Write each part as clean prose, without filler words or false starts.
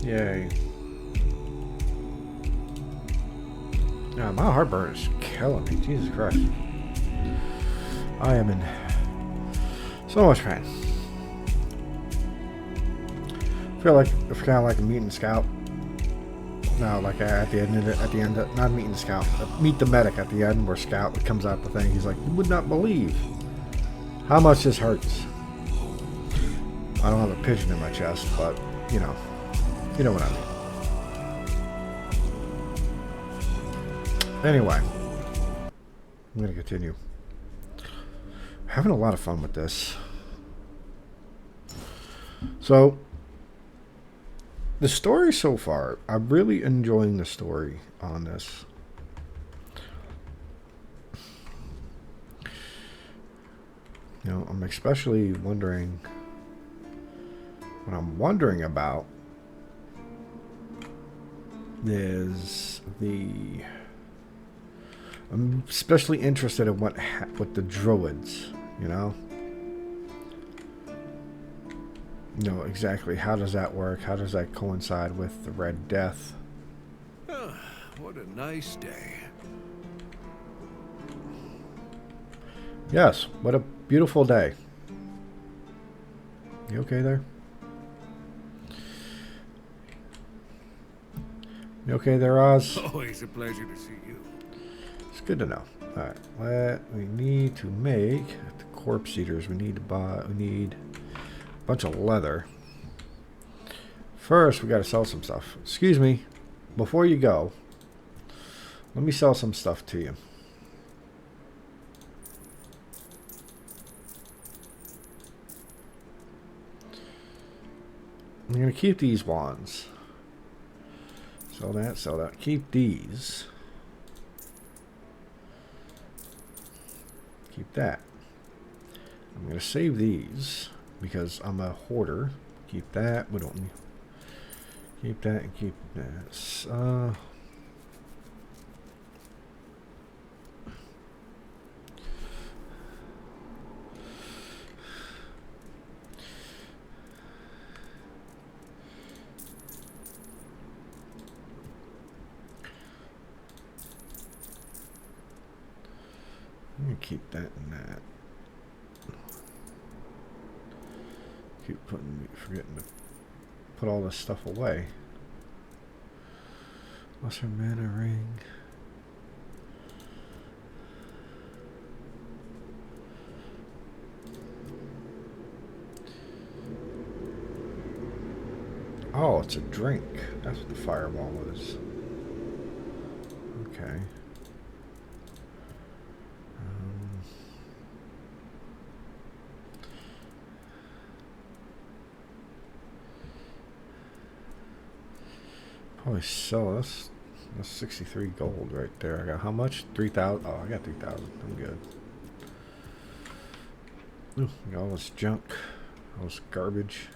Yay. Yeah, my heartburn is killing me. Jesus Christ. I am in so much pain. I feel like it's kind of like a meeting scout. No, like at the end, not meeting scout. Meet the medic at the end, where Scout comes out the thing. He's like, "You would not believe how much this hurts." I don't have a pigeon in my chest, but you know what I mean. Anyway, I'm gonna continue. Having a lot of fun with this. So, the story so far, I'm really enjoying the story on this. You know, I'm especially wondering, what I'm wondering about is I'm especially interested in what with the druids, you know? You know, exactly how does that work? How does that coincide with the Red Death? What a nice day. Yes, what a beautiful day. You okay there? You okay there, Oz? Always a pleasure to see you. It's good to know. Alright, we need to make the corpse eaters. We need a bunch of leather. First, we gotta sell some stuff. Excuse me, before you go, let me sell some stuff to you. I'm gonna keep these wands. Sell that, sell that. Keep these. Keep that. I'm gonna save these because I'm a hoarder. Keep that. We don't need. Keep that and keep this. I'm gonna keep that and that. Keep forgetting to put all this stuff away. What's her mana ring? Oh, it's a drink. That's what the fireball was. Okay. Probably sell this. That's 63 gold right there. I got how much? 3,000. Oh, I got 3,000. I'm good. Ooh, got all this junk. All this garbage.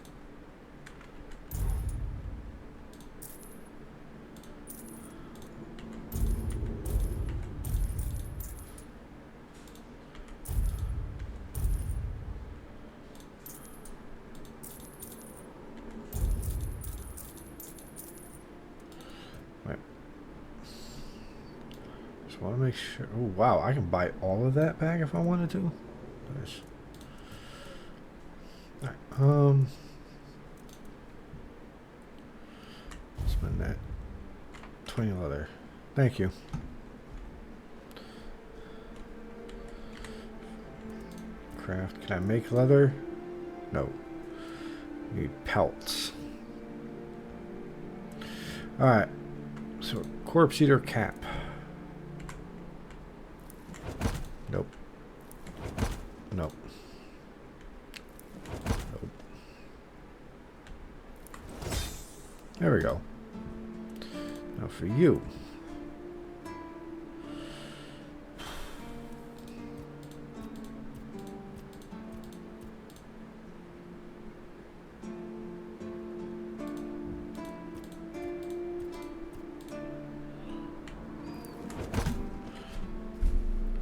Want to make sure. Oh wow, I can buy all of that back if I wanted to. Nice. All right, spend that 20 leather. Thank you. Craft. Can I make leather? No. Need pelts. All right. So corpse eater cap. Nope. Nope. Nope. There we go. Now for you.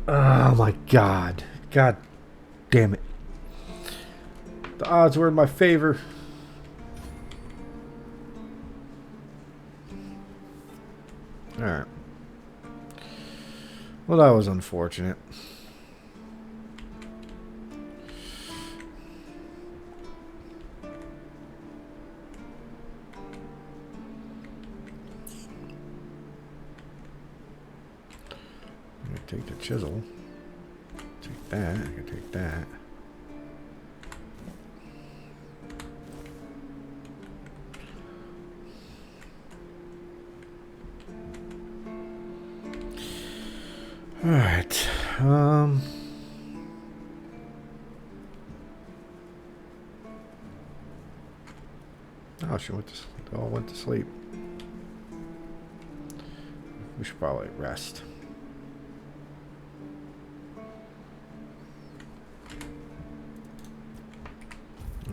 Oh my god. God damn it. The odds were in my favor. Alright. Well, that was unfortunate. I'm gonna take the chisel. Take that. I can take that. Alright. Oh, she went to, they all went to sleep. We should probably rest.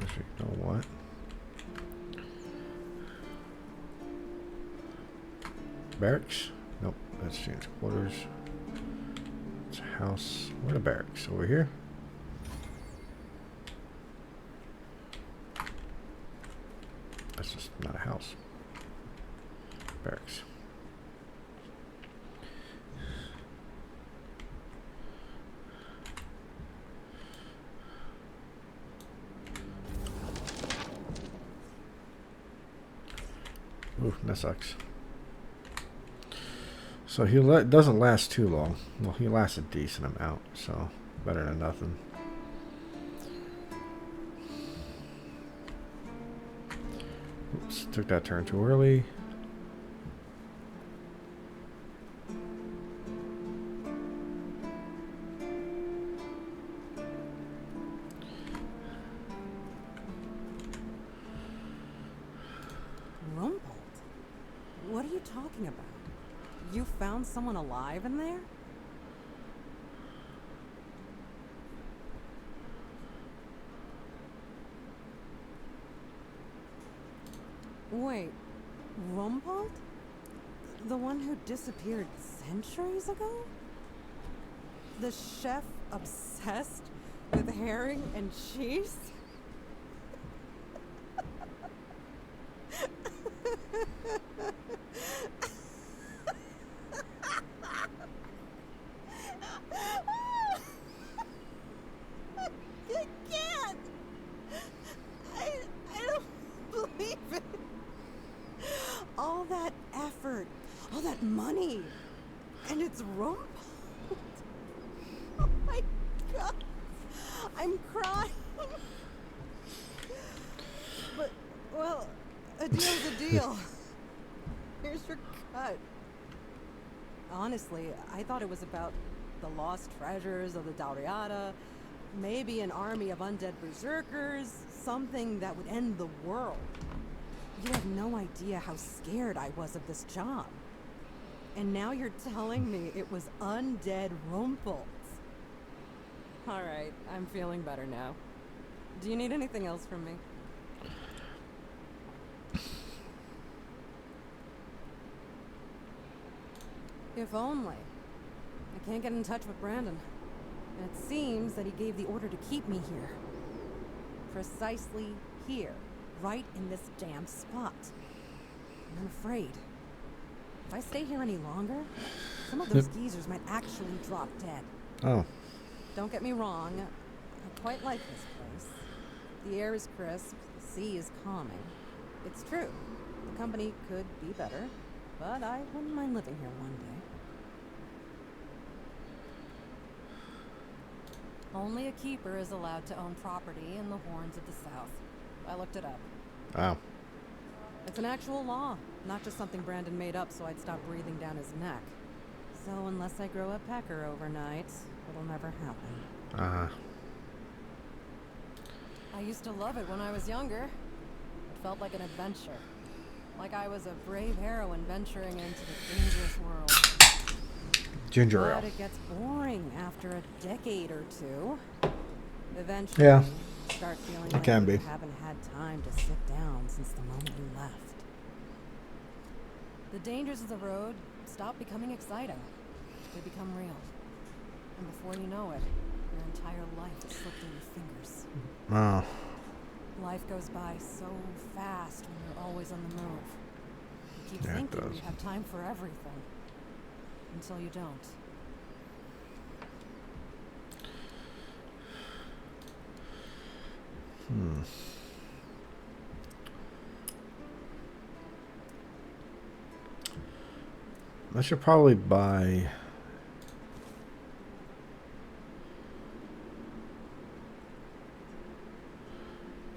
Actually, you know what? Barracks? Nope, that's change quarters. It's a house. Where are the barracks? Over here? That's just not a house. Barracks. Ooh, that sucks. So he doesn't last too long. Well, he lasts a decent amount, so better than nothing. Oops, took that turn too early. Rumpled? What are you talking about? You found someone alive in there? Wait, Rumpled? The one who disappeared centuries ago? The chef obsessed with herring and cheese? I can't! I don't believe it! All that effort, all that money, and it's Rumpled. Oh my god! I'm crying! But, well, a deal's a deal. Here's your cut. Honestly, I thought it was about the lost treasures of the Dauriata, maybe an army of undead berserkers, something that would end the world. You have no idea how scared I was of this job. And now you're telling me it was undead Rumples. Alright, I'm feeling better now. Do you need anything else from me? If only. I can't get in touch with Brandon. And it seems that he gave the order to keep me here. Precisely here. Right in this damn spot. And I'm afraid. If I stay here any longer, some of those geezers might actually drop dead. Oh. Don't get me wrong. I quite like this place. The air is crisp. The sea is calming. It's true. The company could be better. But I wouldn't mind living here one day. Only a keeper is allowed to own property in the Horns of the South. I looked it up. Wow. It's an actual law, not just something Brandon made up so I'd stop breathing down his neck. So unless I grow a pecker overnight, it'll never happen. Uh-huh. I used to love it when I was younger. It felt like an adventure. Like I was a brave heroine venturing into the dangerous world. Ginger ale. But it gets boring after a decade or two. Eventually, Yeah. you start feeling It like can you be. haven't had time to sit down since the moment you left. The dangers of the road stop becoming exciting. They become real. And before you know it, your entire life has slipped through your fingers. Oh. Life goes by so fast when you're always on the move. You keep Yeah, it thinking does. you have time for everything. until you don't. I should probably buy...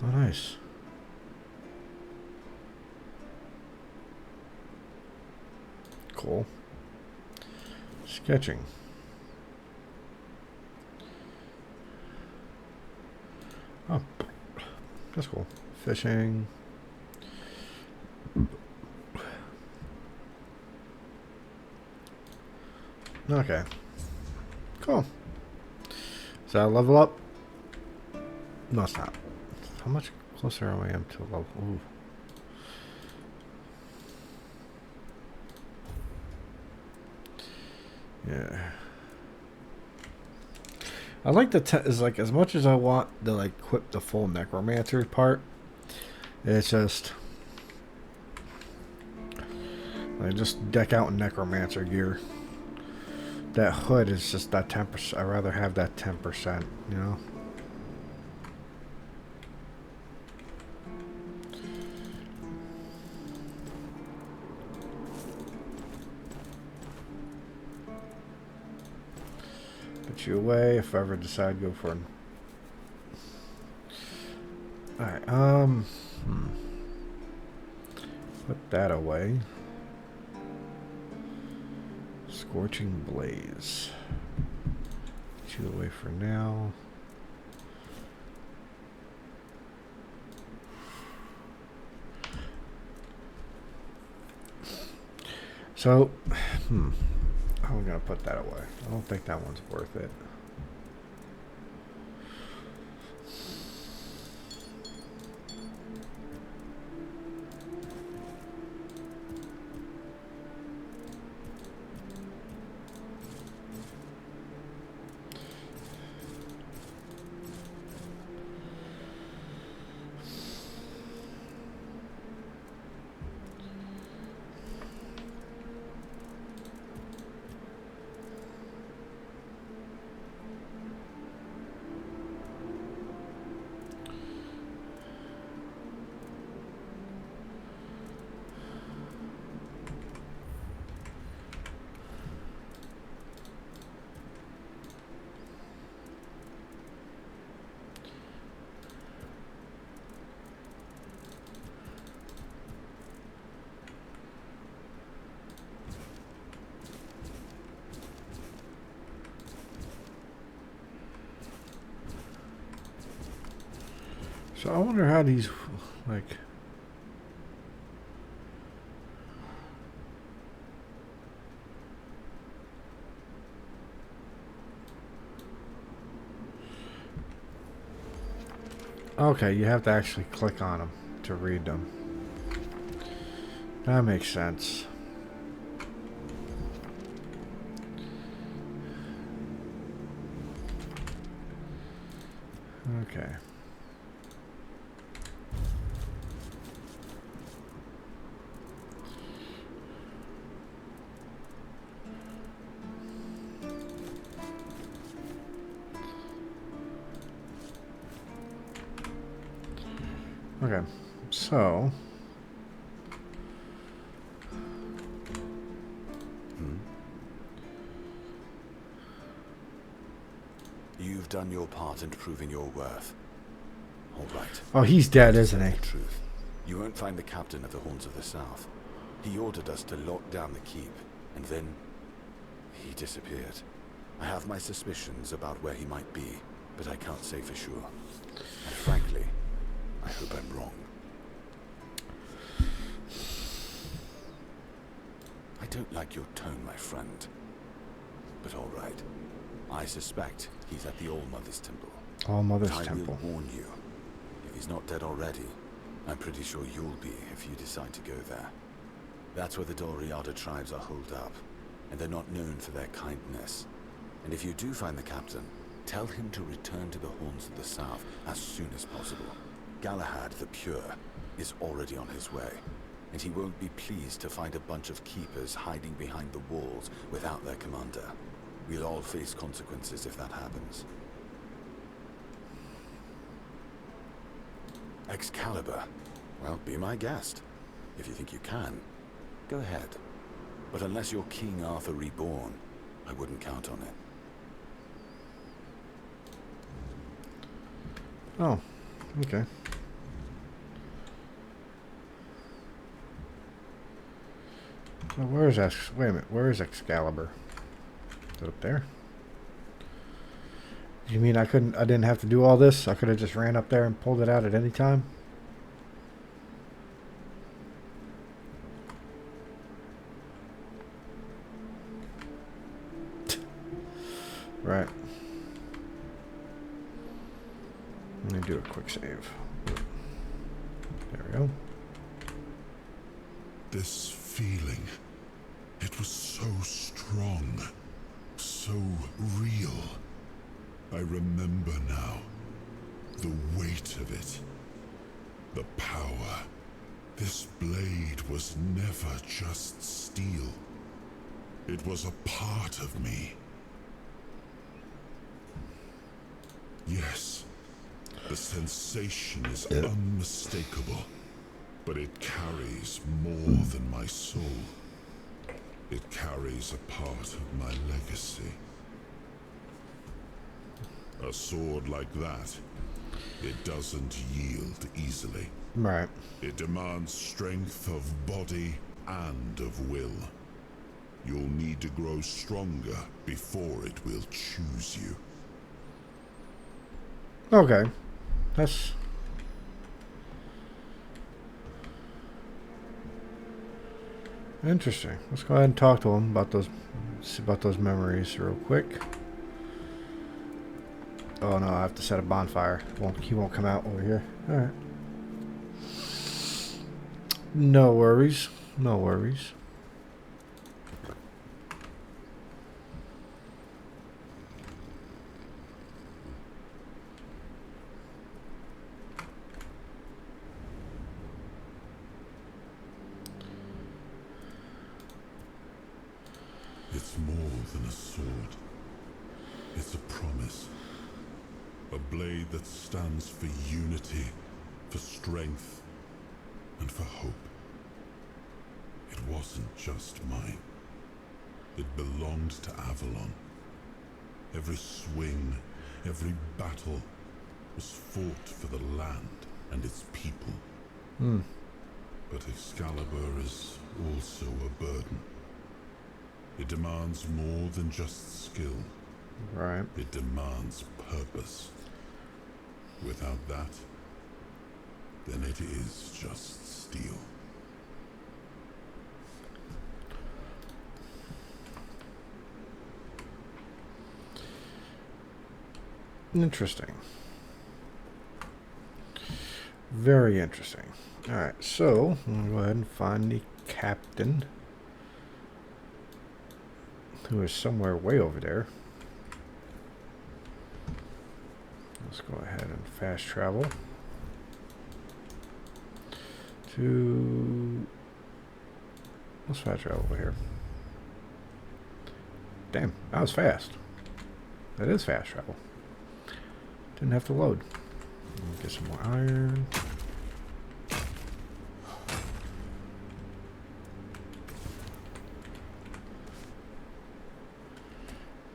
Oh, nice. Cool. Sketching. Oh, that's cool. Fishing. Okay. Cool. Is that a level up? No, it's not. How much closer am I to level? Ooh. Yeah. I like the is like as much as I want to like equip the full necromancer part. It's just like just deck out in necromancer gear. That hood is just that 10%. I'd rather have that 10%, you know. Put you away if I ever decide to go for an. Alright, put that away. Scorching Blaze. Put you away for now. So, I'm gonna put that away. I don't think that one's worth it. So I wonder how these, like... Okay, you have to actually click on them to read them. That makes sense. Okay. Okay, so... You've done your part in proving your worth. All right. Oh, he's dead, isn't he? The truth. You won't find the captain of the Horns of the South. He ordered us to lock down the keep, and then he disappeared. I have my suspicions about where he might be, but I can't say for sure. And frankly, I hope I'm wrong. I don't like your tone, my friend. But all right. I suspect he's at the All-Mother's Temple. All-Mother's But Temple. I will warn you. If he's not dead already, I'm pretty sure you'll be if you decide to go there. That's where the Doriada tribes are holed up, and they're not known for their kindness. And if you do find the captain, tell him to return to the Horns of the South as soon as possible. Galahad the Pure is already on his way. and he won't be pleased to find a bunch of keepers hiding behind the walls without their commander. We'll all face consequences if that happens. Excalibur. Well, be my guest. If you think you can, go ahead. But unless you're King Arthur reborn, I wouldn't count on it. Oh, okay. So where is wait a minute, where is Excalibur? Is it up there? You mean I didn't have to do all this? I could have just ran up there and pulled it out at any time? Right. Let me do a quick save. There we go. This feeling, it was so strong, so real. I remember now, the weight of it, the power. This blade was never just steel. It was a part of me. Yes, the sensation is unmistakable, but it carries more than my soul. It carries a part of my legacy. A sword like that, it doesn't yield easily. Right. It demands strength of body and of will. You'll need to grow stronger before it will choose you. Okay. That's... interesting. Let's go ahead and talk to him about those memories real quick. Oh no, I have to set a bonfire. He won't come out over here. Alright. No worries. No worries. It's more than a sword. It's a promise. A blade that stands for unity, for strength, and for hope. It wasn't just mine. It belonged to Avalon. Every swing, every battle was fought for the land and its people. But Excalibur is also a burden. It demands more than just skill. Right. It demands purpose. Without that, then it is just steel. Interesting. Very interesting. Alright, so I'm going to go ahead and find the captain, who is somewhere way over there. Let's go ahead and fast travel to... let's fast travel over here. Damn, that was fast. That is fast travel. Didn't have to load. Get some more iron.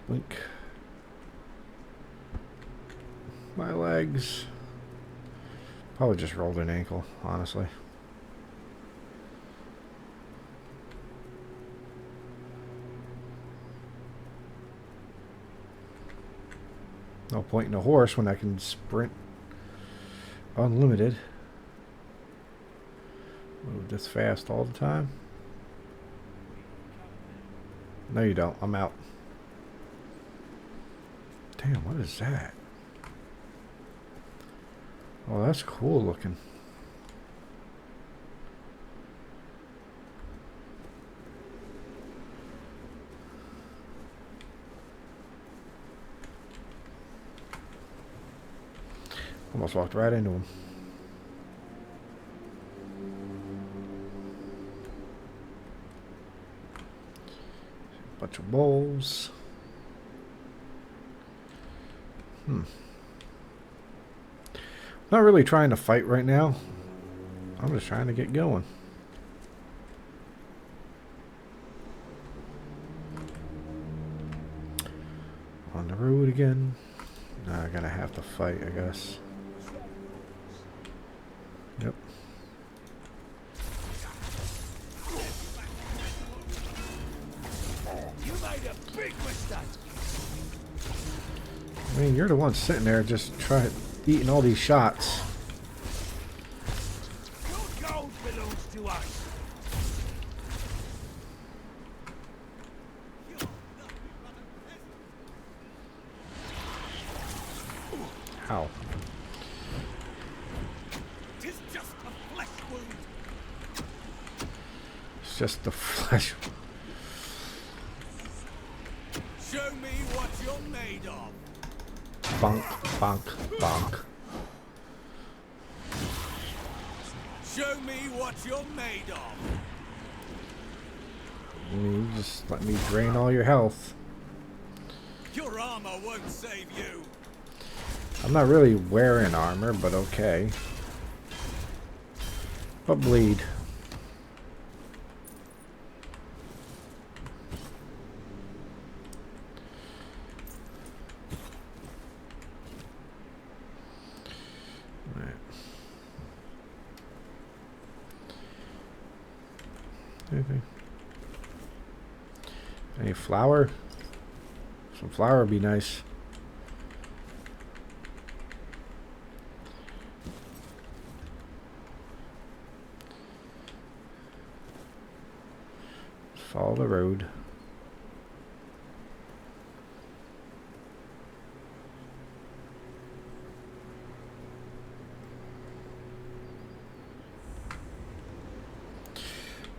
Blink. My legs. Probably just rolled an ankle, honestly. No point in a horse when I can sprint unlimited. Move this fast all the time. No, you don't. I'm out. Damn, what is that? Oh, that's cool looking. Almost walked right into him. Bunch of wolves. Not really trying to fight right now. I'm just trying to get going. On the road again. Now I'm gonna have to fight, I guess. Yep. You made a big mistake. I mean, you're the one sitting there just eating all these shots. Your gold belongs to us. Ow. Tis just a flesh wound. It's just the flesh. Show me what you're made of. Bonk, bonk, bonk. Show me what you're made of. You just let me drain all your health. Your armor won't save you. I'm not really wearing armor, but okay. But bleed. Right. Anything? Any flour? Some flour would be nice. Follow the road.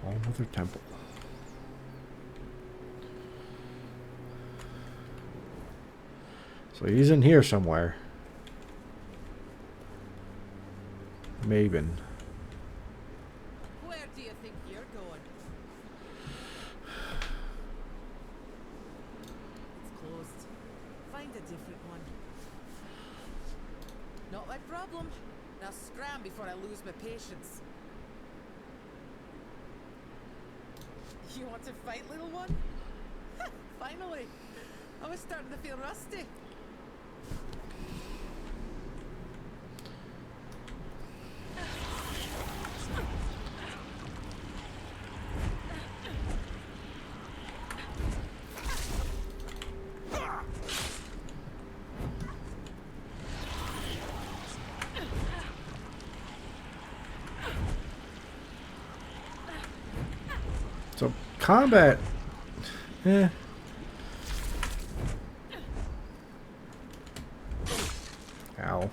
All Mother Temple. So he's in here somewhere. Maven. Where do you think you're going? It's closed. Find a different one. Not my problem. Now scram before I lose my patience. You want to fight, little one? Finally! I was starting to feel rusty. So combat, eh. Ow.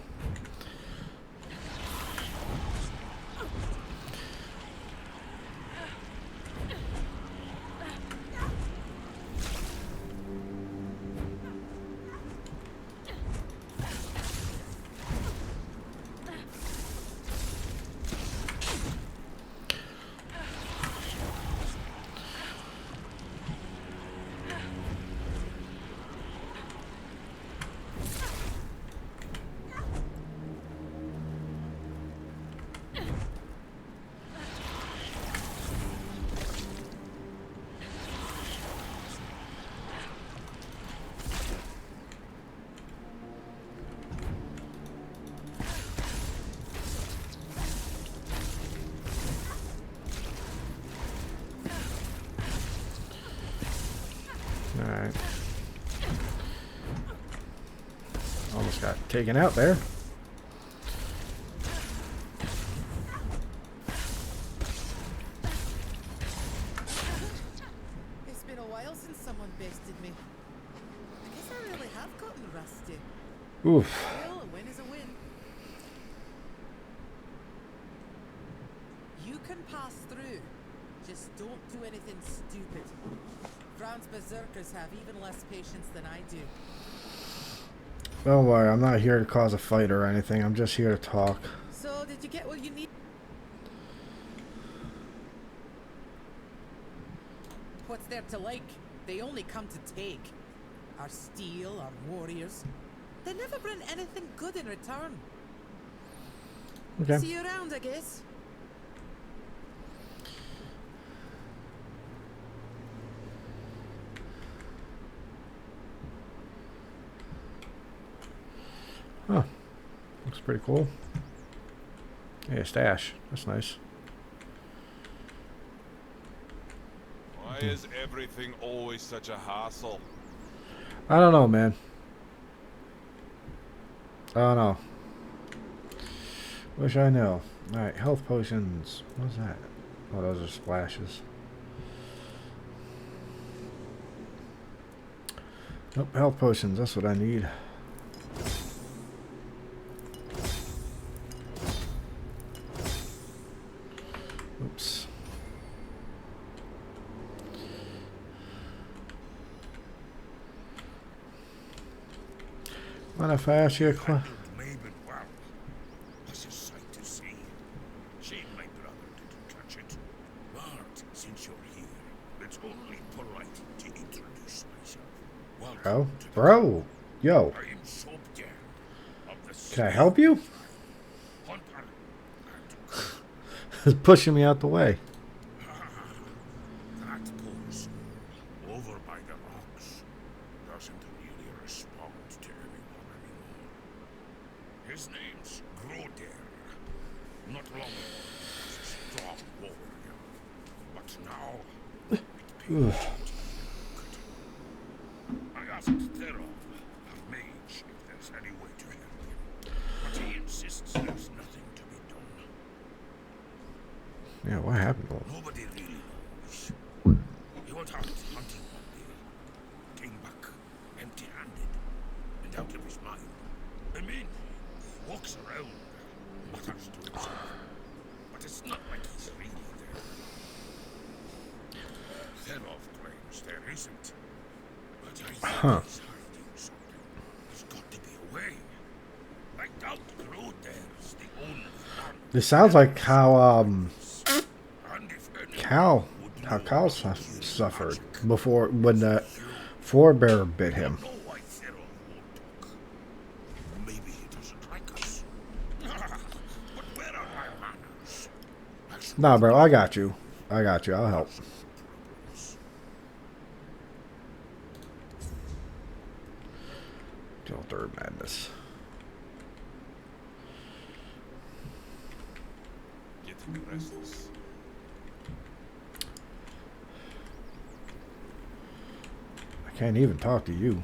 Alright. Almost got taken out there. It's been a while since someone bested me. I guess I really have gotten rusty. Oof. Well, a win is a win. You can pass through. Just don't do anything stupid. Brown's berserkers have even less patience than I do. Don't worry, I'm not here to cause a fight or anything. I'm just here to talk. So, did you get what you need? What's there to like? They only come to take. Our steel, our warriors. They never bring anything good in return. Okay. See you around, I guess. Huh. Looks pretty cool. Hey, a stash. That's nice. Why is everything always such a hassle? I don't know, man. I don't know. Wish I knew. Alright, health potions. What's that? Oh, those are splashes. Nope, health potions. That's what I need. Oops. Mind if I ask you a question? That's a sight to see. Shame my brother didn't catch it. But since you're here, it's only polite to introduce myself. Bro? Bro! Yo. I am Sobjer of the Can I help you? Hunter and He's pushing me out the way. that poor soul over by the rocks doesn't really respond to anyone anymore. His name's Groder. Not long ago, he was a strong warrior, but now it pays to look at him. I asked Therov, our mage, if there's any way to help him, but he insists there's nothing to be done. Yeah, what happened to him? Nobody really knows. He went out hunting one day, came back empty-handed and out of his mind. I mean, he walks around, mutters to himself, but it's not like he's really there. Therov claims there isn't, but I think he's hiding something. There's got to be a way. I doubt Groder's the only one. This sounds like how And if Cal suffered before when the forebear bit him. know why Therov won't talk. Maybe he doesn't like us. But where are my manners? Nah, bro, I got you. I got you. I'll help. Till third madness. Getting restless. I can't even talk to you.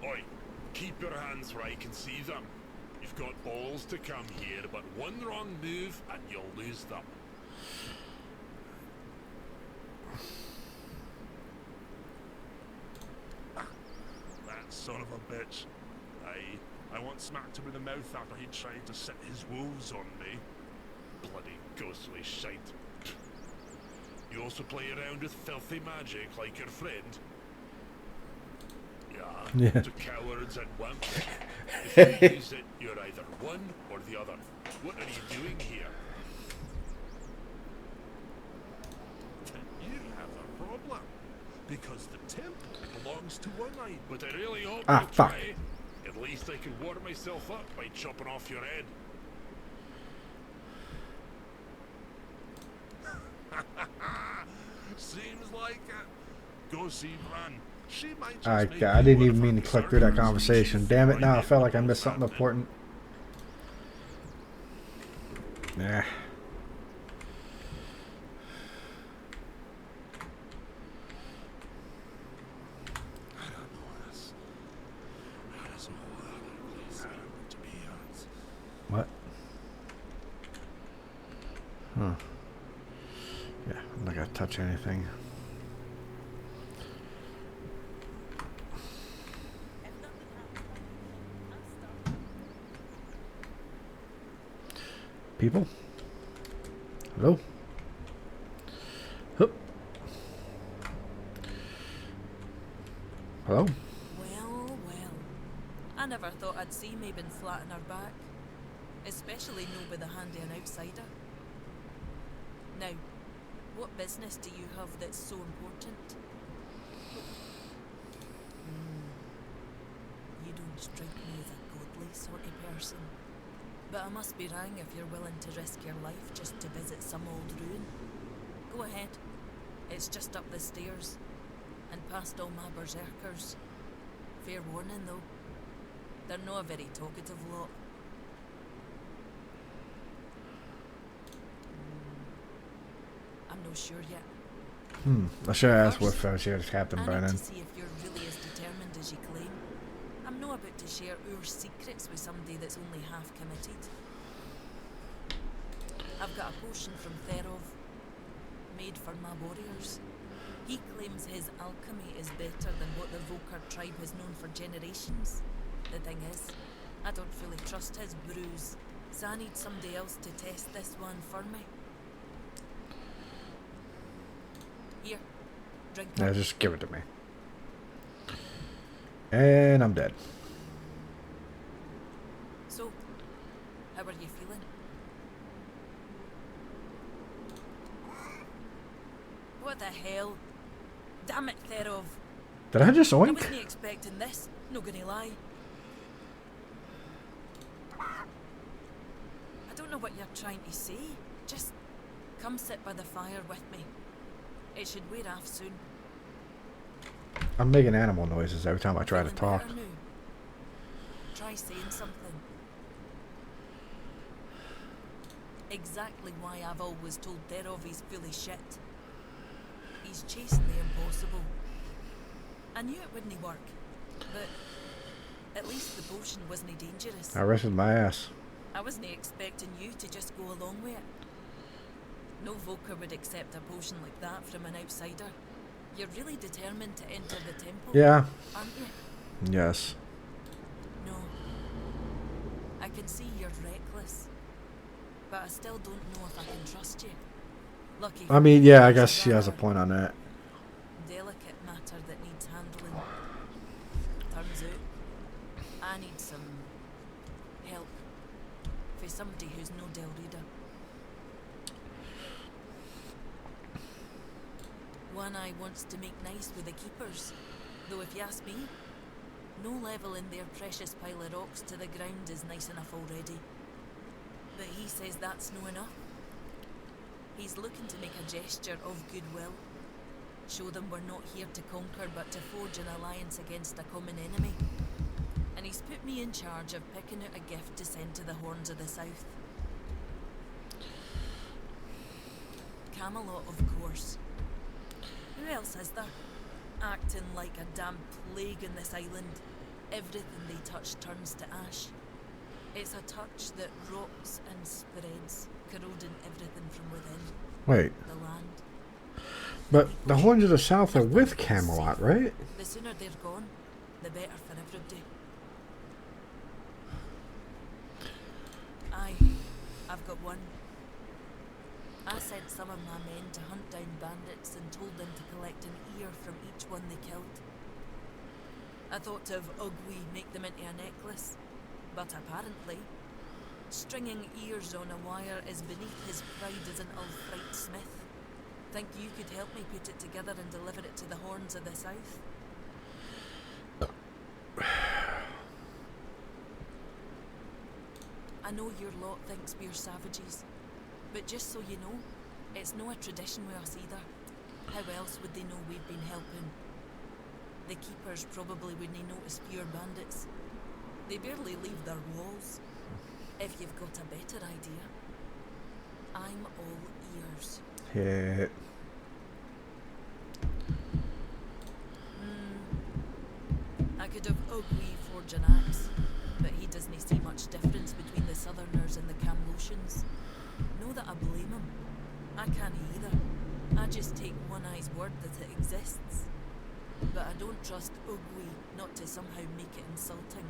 Oi, keep your hands where I can see them. You've got balls to come here, but one wrong move and you'll lose them. That son of a bitch. I once smacked him in the mouth after he tried to set his wolves on me. Bloody ghostly shite. You also play around with filthy magic like your friend? Yeah, Yeah. to cowards and wimps. If you use it, you're either one or the other. What are you doing here? You have a problem. Because the temple belongs to one eye. But I really hope Ah, you fuck. try. At least I can warm myself up by chopping off your head. Seems like it. Go see Bran. She might just I make didn't you even one of mean her to click through that servants. conversation. Damn it, now I felt like I missed something important. Nah. I don't know this. That is a whole other place, to be honest. What? Huh. Yeah, I'm not gonna touch anything. People? Hello? Hup. Hello? Well, well. I never thought I'd see Mabin flat on her back. Especially no with the hand of an outsider. Now, what business do you have that's so important? strike me as a godly sort of person. But I must be wrong if you're willing to risk your life just to visit some old ruin. Go ahead. It's just up the stairs, and past all my berserkers. Fair warning, though. They're not a very talkative lot. I'm not sure yet. I should have asked if I was here as Captain I need Brennan. to see if you're really as determined as you claim. I'm not about to share our secrets with somebody that's only half committed. I've got a potion from Therov, made for my warriors. He claims his alchemy is better than what the Vokar tribe has known for generations. The thing is, I don't fully trust his brews, so I need somebody else to test this one for me. Here, drink Yeah, up. just give it to me. And I'm dead. So, how are you feeling? What the hell? Damn it, Therov. Did I just I oink? wasn't expecting this, not gonna lie. I don't know what you're trying to say. Just come sit by the fire with me. It should wear off soon. I'm making animal noises every time I try to Feeling talk. better now? Try saying something. Exactly why I've always told Therov he's full of shit. He's chasing the impossible. I knew it wouldn't work, but at least the potion wasn't dangerous. I rested my ass. I wasn't expecting you to just go along with it. No Vokar would accept a potion like that from an outsider. You're really determined to enter the temple, Yeah. aren't you? Yes. No. I can see you're reckless. But I still don't know if I can trust you. Lucky I mean, yeah, I guess she has a point on that. Delicate matter that needs handling. Turns out, I need some help for somebody who's no Del Reader. One Eye wants to make nice with the keepers, though if you ask me, no level in their precious pile of rocks to the ground is nice enough already. But he says that's no enough. He's looking to make a gesture of goodwill. Show them we're not here to conquer but to forge an alliance against a common enemy. And he's put me in charge of picking out a gift to send to the Horns of the South. Camelot, of course. Who else is there? Acting like a damn plague in this island. Everything they touch turns to ash. It's a touch that rots and spreads, corroding everything from within. Wait, The land. but the Horns of the South are with Camelot, right? The sooner they're gone, the better for everybody. I've got one. I sent some of my men to hunt down bandits and told them to collect an ear from each one they killed. I thought of Ugwi make them into a necklace, but apparently, stringing ears on a wire is beneath his pride as an Ulfrite smith. Think you could help me put it together and deliver it to the Horns of the South? I know your lot thinks we're savages, but just so you know, it's not a tradition with us either. How else would they know we've been helping? The keepers probably wouldn't notice pure bandits. They barely leave their walls. If you've got a better idea, I'm all ears. Yeah. I could have Ugwi forge an axe, but he doesn't see much difference between the Southerners and the Camlotians. Know that I blame him. I can't either. I just take One Eye's word that it exists. But I don't trust Ugwi not to somehow make it insulting.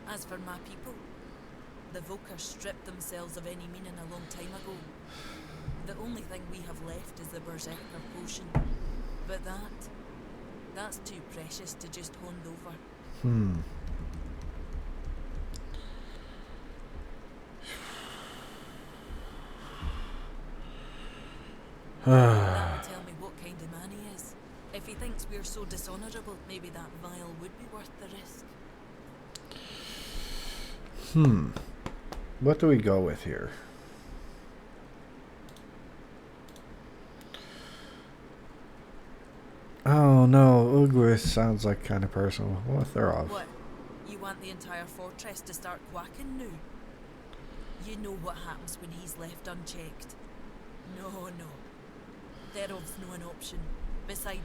As for my people, the Vokar stripped themselves of any meaning a long time ago. The only thing we have left is the Berserker potion. But that's too precious to just hand over. That'll tell me what kind of man he is. If he thinks we're so dishonourable, maybe that vial would be worth the risk. What do we go with here? Oh no, Ugrith sounds like kind of personal. What if they're off? What? You want the entire fortress to start quacking now? You know what happens when he's left unchecked. No, no. Thereof's no an option. Besides,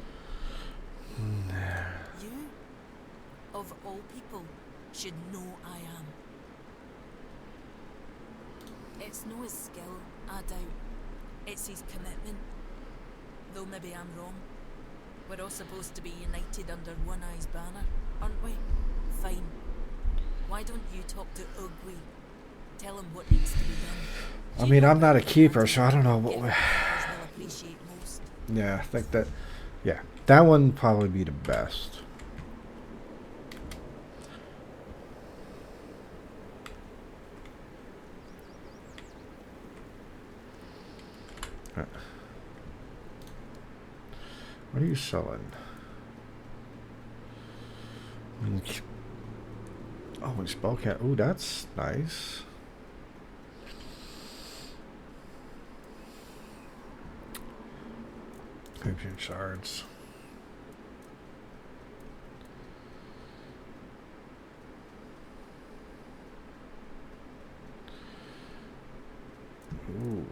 you, of all people, should know I am. It's no his skill, I doubt. It's his commitment. Though maybe I'm wrong. We're all supposed to be united under One Eye's banner, aren't we? Fine. Why don't you talk to Ugly? Tell him what needs to be done. I mean, I'm not a keeper, so I don't know what. Appreciate most. Yeah, I think that. Yeah, that one would probably be the best. Right. What are you selling? Oh, we spoke at. Ooh, that's nice. Copium shards. Ooh,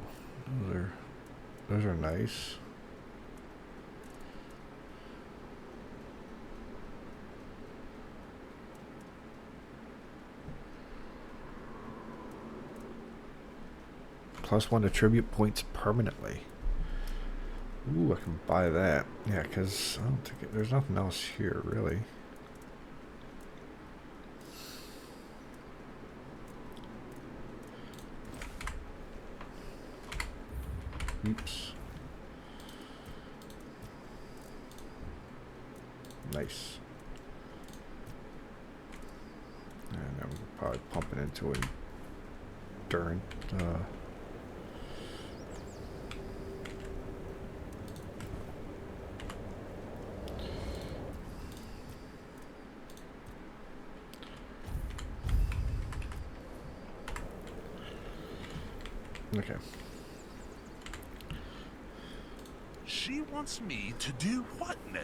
those are nice. +1 attribute points permanently. Ooh, I can buy that. Yeah, because I don't think there's nothing else here, really. Oops. Nice. And then we'll probably pump it into it during okay. She wants me to do what now?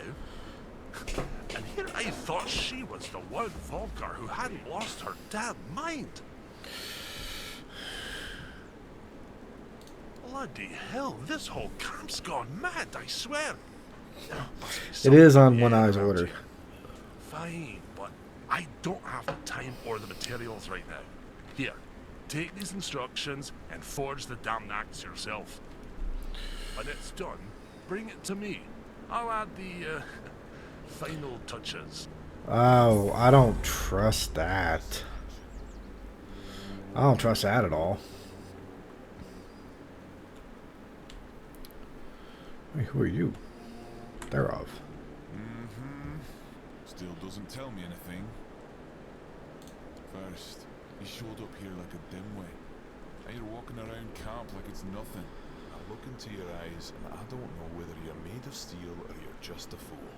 And here I thought she was the one Volgar who hadn't lost her damn mind. Bloody hell, this whole camp's gone mad, I swear. It is on One Eye's order. Fine, but I don't have the time or the materials right now. Here, take these instructions and forge the damn axe yourself. When it's done, bring it to me. I'll add the final touches. Oh, I don't trust that. I don't trust that at all. Hey, who are you? Thereof. Still doesn't tell me anything. First, he showed up here like a dimwit. Now you're walking around camp like it's nothing. I look into your eyes and I don't know whether you're made of steel or you're just a fool.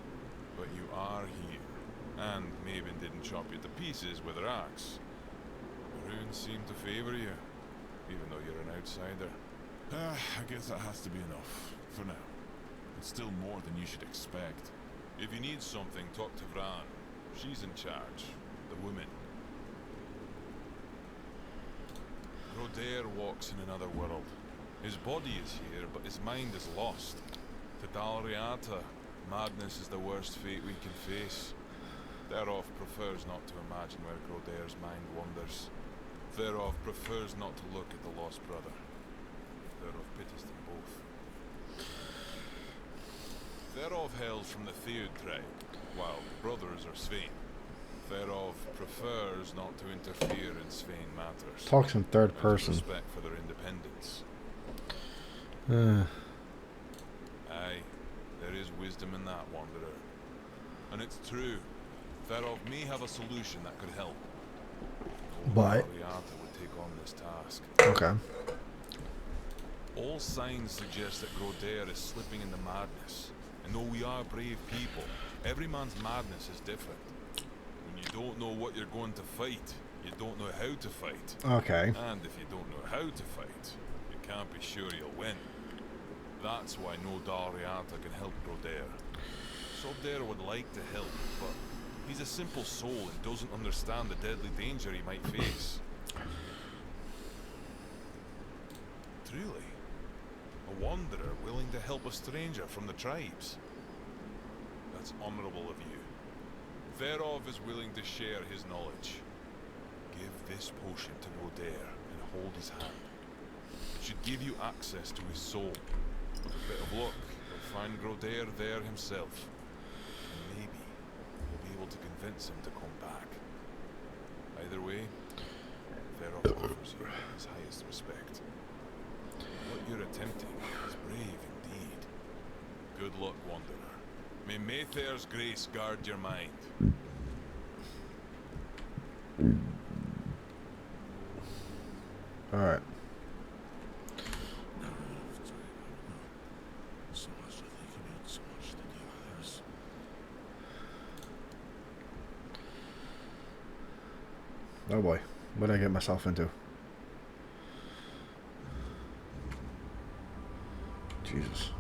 But you are here. And Maven didn't chop you to pieces with her axe. The runes seem to favor you, even though you're an outsider. I guess that has to be enough, for now. It's still more than you should expect. If you need something, talk to Vran. She's in charge. The woman. Rodair walks in another world. His body is here, but his mind is lost. To Dalriata, madness is the worst fate we can face. Therof prefers not to imagine where Rodair's mind wanders. Therof prefers not to look at the lost brother. Therof pities them both. Therof hails from the Theod tribe, while brothers are Svein. Therof prefers not to interfere in Svein matters. Talks in third person. Respect for their independence. Aye, there is wisdom in that, Wanderer. And it's true. Therof may have a solution that could help. But Ariata would take on this task. okay. All signs suggest that Grodair is slipping into madness. And though we are brave people, every man's madness is different. When you don't know what you're going to fight, You don't know how to fight. Okay. And if you don't know how to fight, you can't be sure you'll win. That's why no Dariata can help Grodair. Sobdair would like to help, but he's a simple soul and doesn't understand the deadly danger he might face. Truly, a wanderer willing to help a stranger from the tribes. That's honorable of you. Verov is willing to share his knowledge. Give this potion to Grodair and hold his hand. It should give you access to his soul. With a bit of luck, you'll find Grodair there himself. And maybe you'll be able to convince him to come back. Either way, Verov offers you his highest respect. What you're attempting is brave indeed. Good luck, Wanderer. May Mayfair's grace guard your mind. Alright. So much to think about, so much to do. There's... Oh boy. What did I get myself into? Jesus.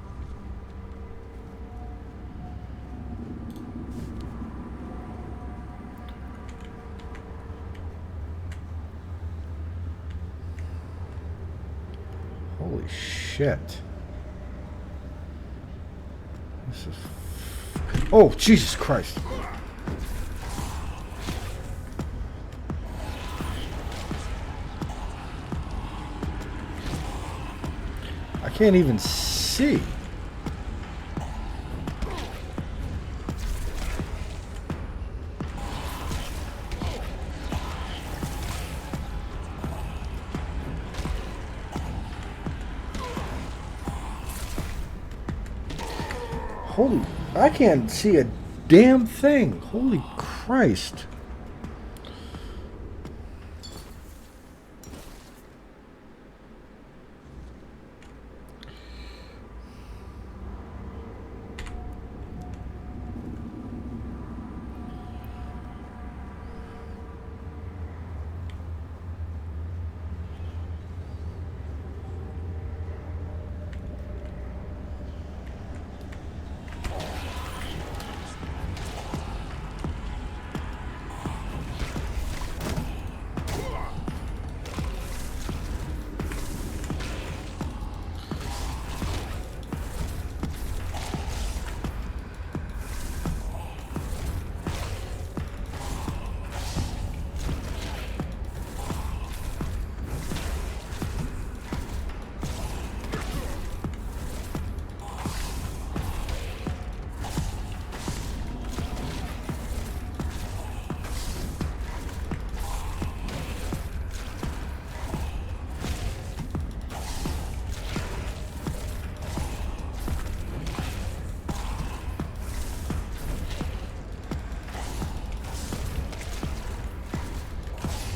Holy shit. This is... Oh, Jesus Christ. I can't even see. Holy, I can't see a damn thing. Holy Christ.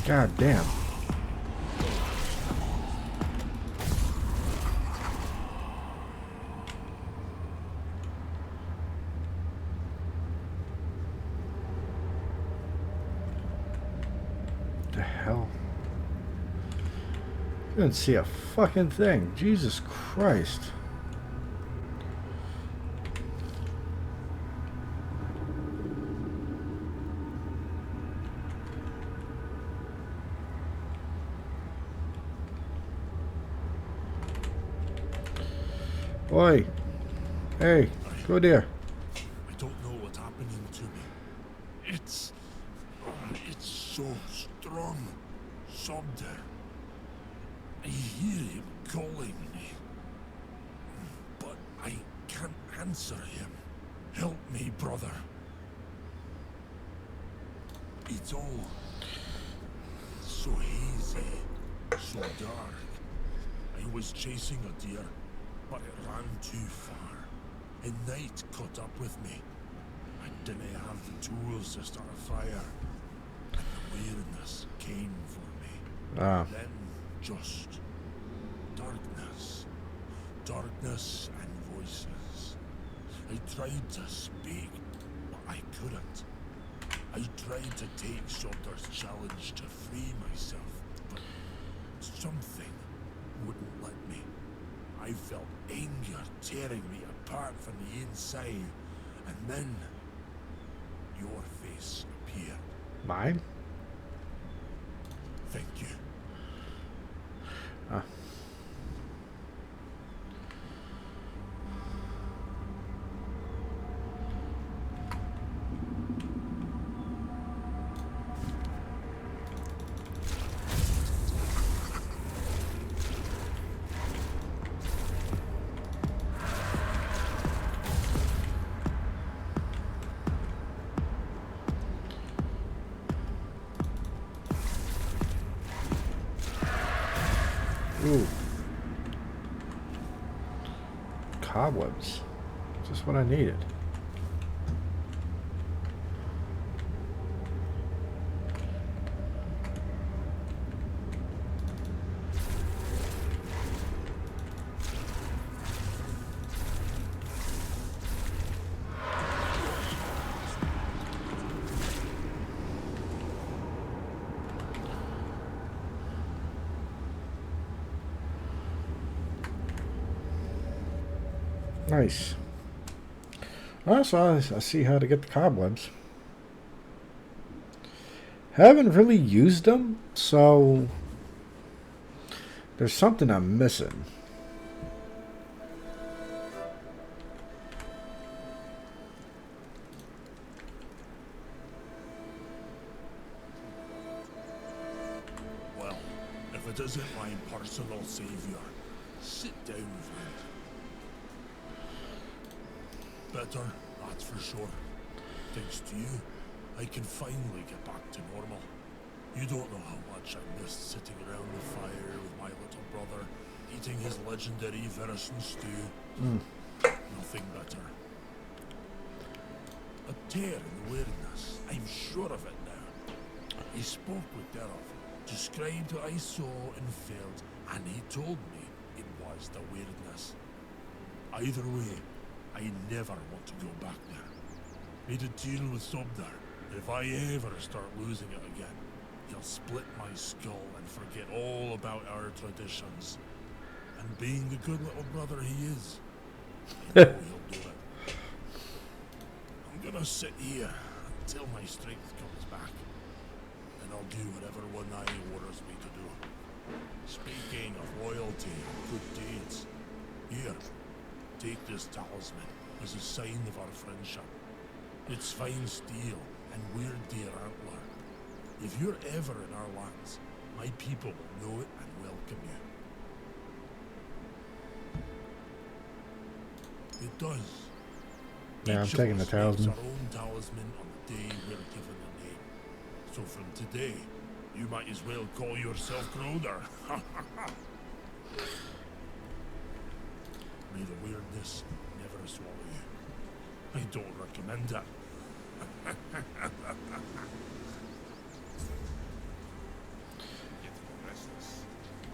God damn. The hell? I didn't see a fucking thing. Jesus Christ. Oi. Hey, go there. I don't know what's happening to me. It's so strong. Sobder. I hear him calling me. But I can't answer him. Help me, brother. It's all so hazy, so dark. I was chasing a deer, but it ran too far. And night caught up with me. I didn't have the tools to start a fire. And the weariness came for me. Then just darkness. Darkness and voices. I tried to speak, but I couldn't. I tried to take Saunder's challenge to free myself, but something wouldn't let me. I felt anger tearing me apart from the inside, and then your face appeared. Mine? Thank you. Ooh. Cobwebs. Just what I needed. Nice. Well, so I see how to get the cobwebs. Haven't really used them, so there's something I'm missing. Well, if it isn't my personal savior, sit down, friend. Better, that's for sure. Thanks to you, I can finally get back to normal. You don't know how much I missed sitting around the fire with my little brother, eating his legendary venison stew. Nothing better. A tear in the weirdness, I'm sure of it now. He spoke with Derov, described what I saw and felt, and he told me it was the weirdness. Either way, I never want to go back there. Made a deal with Sobdar. If I ever start losing it again, he'll split my skull and forget all about our traditions. And being the good little brother he is, I know he'll do it. I'm gonna sit here until my strength comes back, and I'll do whatever one eye orders me to do. Speaking of loyalty and good deeds, here, take this talisman as a sign of our friendship. It's fine steel and weird deer antler. If you're ever in our lands, my people will know it and welcome you. It does. Yeah, I'm Each of taking the us makes talisman. our own talisman on the day we're given a name. So from today, you might as well call yourself Groder. May the weirdness never swallow you. I don't recommend it.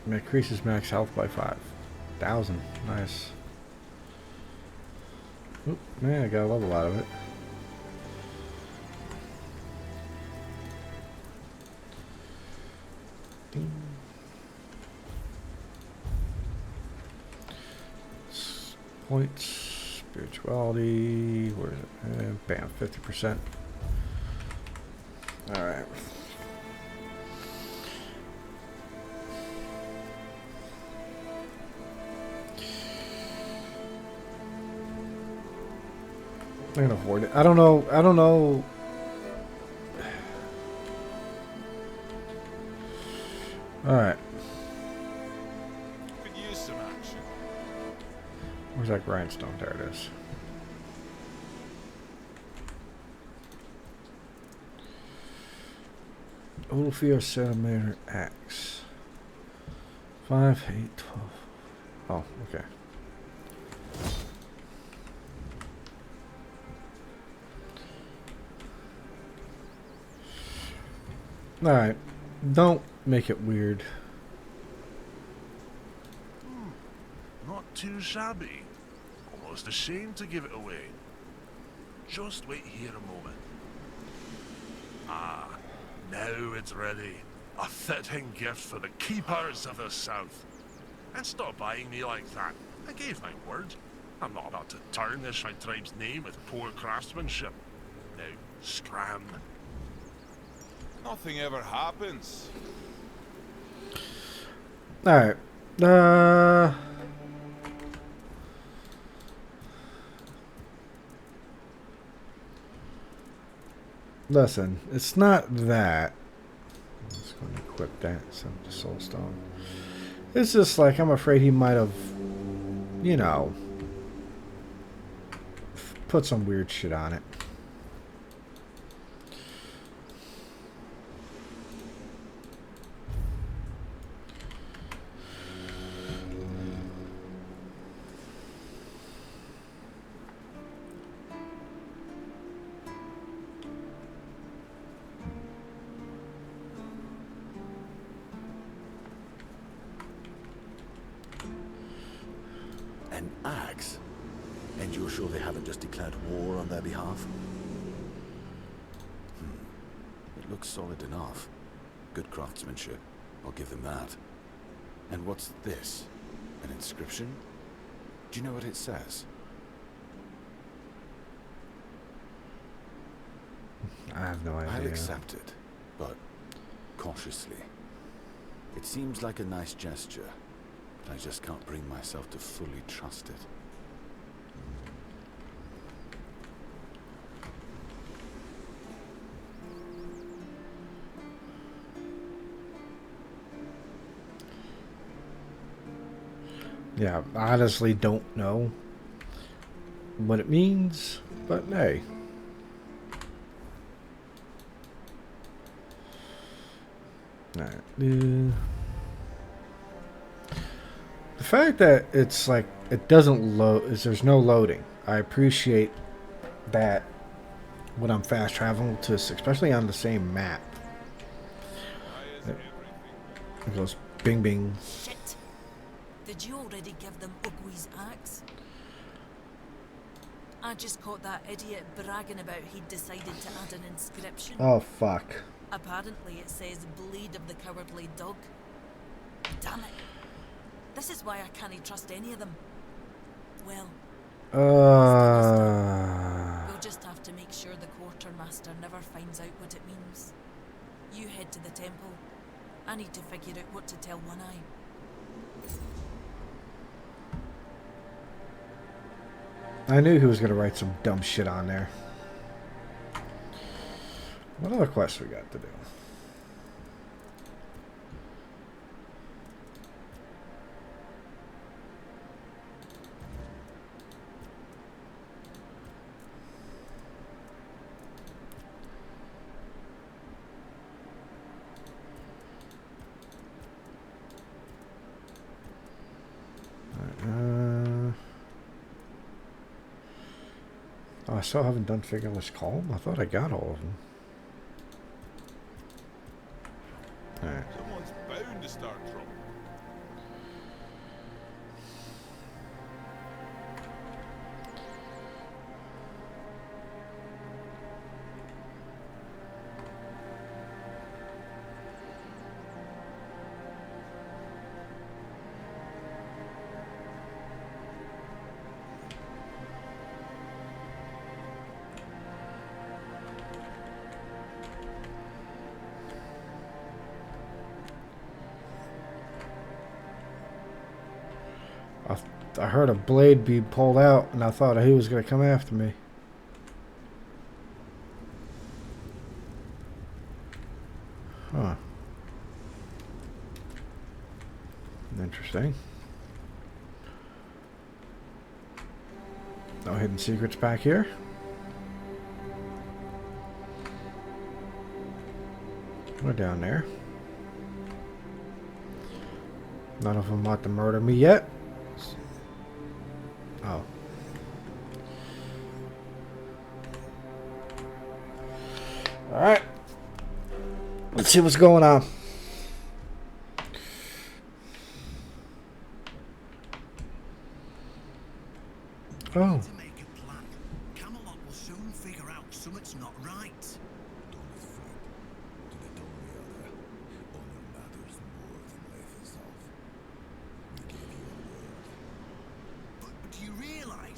Increases max health by 5,000. Nice. Oop, man, I got a level out of it. Ding. Points, spirituality, where is it? Bam, 50%. Alright. I can afford it. I don't know. Alright. Could use some action. Where's that grindstone? There it is. Oldfield Centimeter Axe. 5, 8, 12. Oh, okay. Alright. Don't make it weird. Not too shabby. Almost ashamed to give it away. Just wait here a moment. Now it's ready. A fitting gift for the keepers of the South. And stop eyeing me like that. I gave my word. I'm not about to tarnish my tribe's name with poor craftsmanship. Now, scram. Nothing ever happens. Alright. Listen, it's not that. I'm just going to equip that. Some soul stone. It's just like I'm afraid he might have, you know, put some weird shit on it. An axe? And you're sure they haven't just declared war on their behalf? It looks solid enough. Good craftsmanship. I'll give them that. And what's this? An inscription? Do you know what it says? I have no idea. I'll accept it, but cautiously. It seems like a nice gesture, but I just can't bring myself to fully trust it. Yeah, I honestly don't know what it means, but hey. Alright. The fact that it's like it doesn't load is there's no loading. I appreciate that when I'm fast traveling to, especially on the same map. It goes bing bing. Shit. Did you already give them Ogwee's axe? I just caught that idiot bragging about he'd decided to add an inscription. Oh fuck. Apparently it says Blade of the Cowardly Dog. Damn it. This is why I can't trust any of them. Well, we'll just have to make sure the quartermaster never finds out what it means. You head to the temple. I need to figure out what to tell One Eye. I knew he was gonna write some dumb shit on there. What other quests we got to do? Oh, I still haven't done Figureless Calm? I thought I got all of them. Alright. Someone's bound to start trouble. I heard a blade be pulled out, and I thought he was going to come after me. Huh. Interesting. No hidden secrets back here. We're down there. None of them want to murder me yet. Oh. Alright. Let's see what's going on. Oh. To make a plan. Camelot will soon figure out something's not right. Dawn is fled. To the Dawn we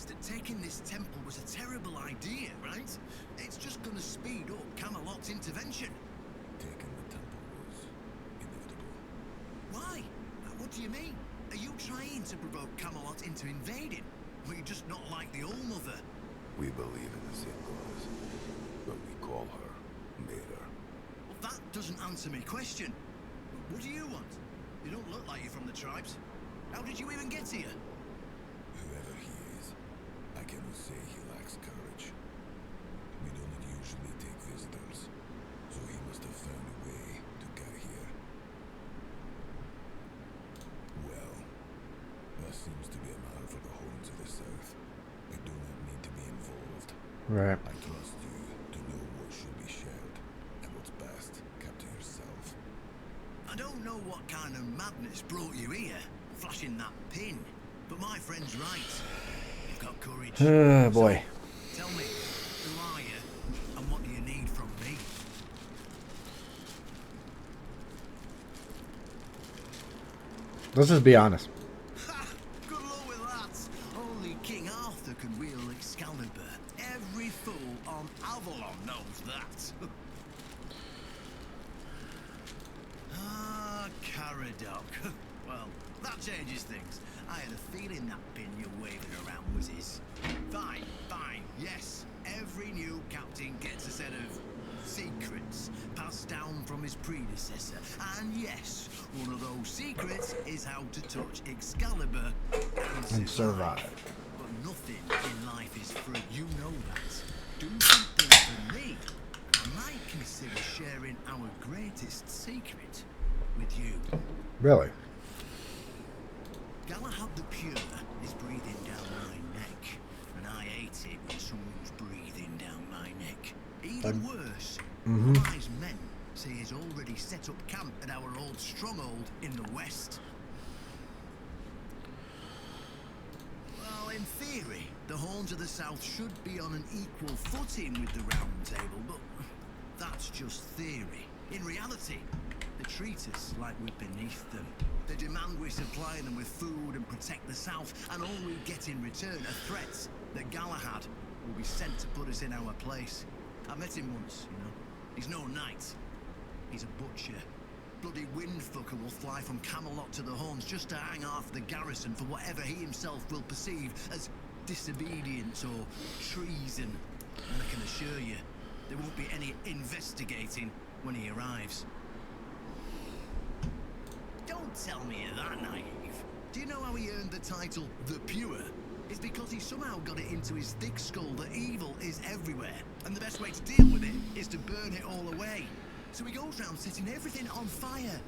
realize that taking this temple was a terrible idea, right? It's just gonna speed up Camelot's intervention. Taking the temple was inevitable. Why? What do you mean? Are you trying to provoke Camelot into invading? Or you just not like the Old Mother? We believe in the same cause, but we call her Mater. Well, that doesn't answer my question. What do you want? You don't look like you're from the tribes. How did you even get here? Whoever he is, I cannot say he lacks courage. We do not usually take visitors, so he must have found a way to get here. Well, that seems to be a matter for the Horns of the South. I do not need to be involved. Right. I trust you to know what should be shared, and what's best kept to yourself. I don't know what kind of madness brought you here, flashing that pin, but my friend's right. You've got courage. Oh boy. So, tell me, who are you, and what do you need from me? Let's just be honest. Ha! Good luck with that. Only King Arthur can wield Excalibur. Every fool on Avalon knows that. Caradoc. Well, that changes things. I had a feeling that pin you're waving around was his. Fine, fine, yes. Every new captain gets a set of secrets passed down from his predecessor. And yes, one of those secrets is how to touch Excalibur and survive. But nothing in life is free. You know that. Do something for me. I might consider sharing our greatest secret with you. Really? Galahad the Pure is breathing down my neck, and I hate it when someone's breathing down my neck. Even worse, wise men say he's already set up camp at our old stronghold in the west. Well, in theory, the Horns of the South should be on an equal footing with the Round Table, but that's just theory. In reality, they treat us like we're beneath them. They demand we supply them with food and protect the South, and all we get in return are threats that Galahad will be sent to put us in our place. I met him once, you know. He's no knight. He's a butcher. Bloody windfucker will fly from Camelot to the Horns just to hang half the garrison for whatever he himself will perceive as disobedience or treason. And I can assure you, there won't be any investigating when he arrives. Don't tell me you're that naive. Do you know how he earned the title The Pure? It's because he somehow got it into his thick skull that evil is everywhere, and the best way to deal with it is to burn it all away. So he goes round setting everything on fire.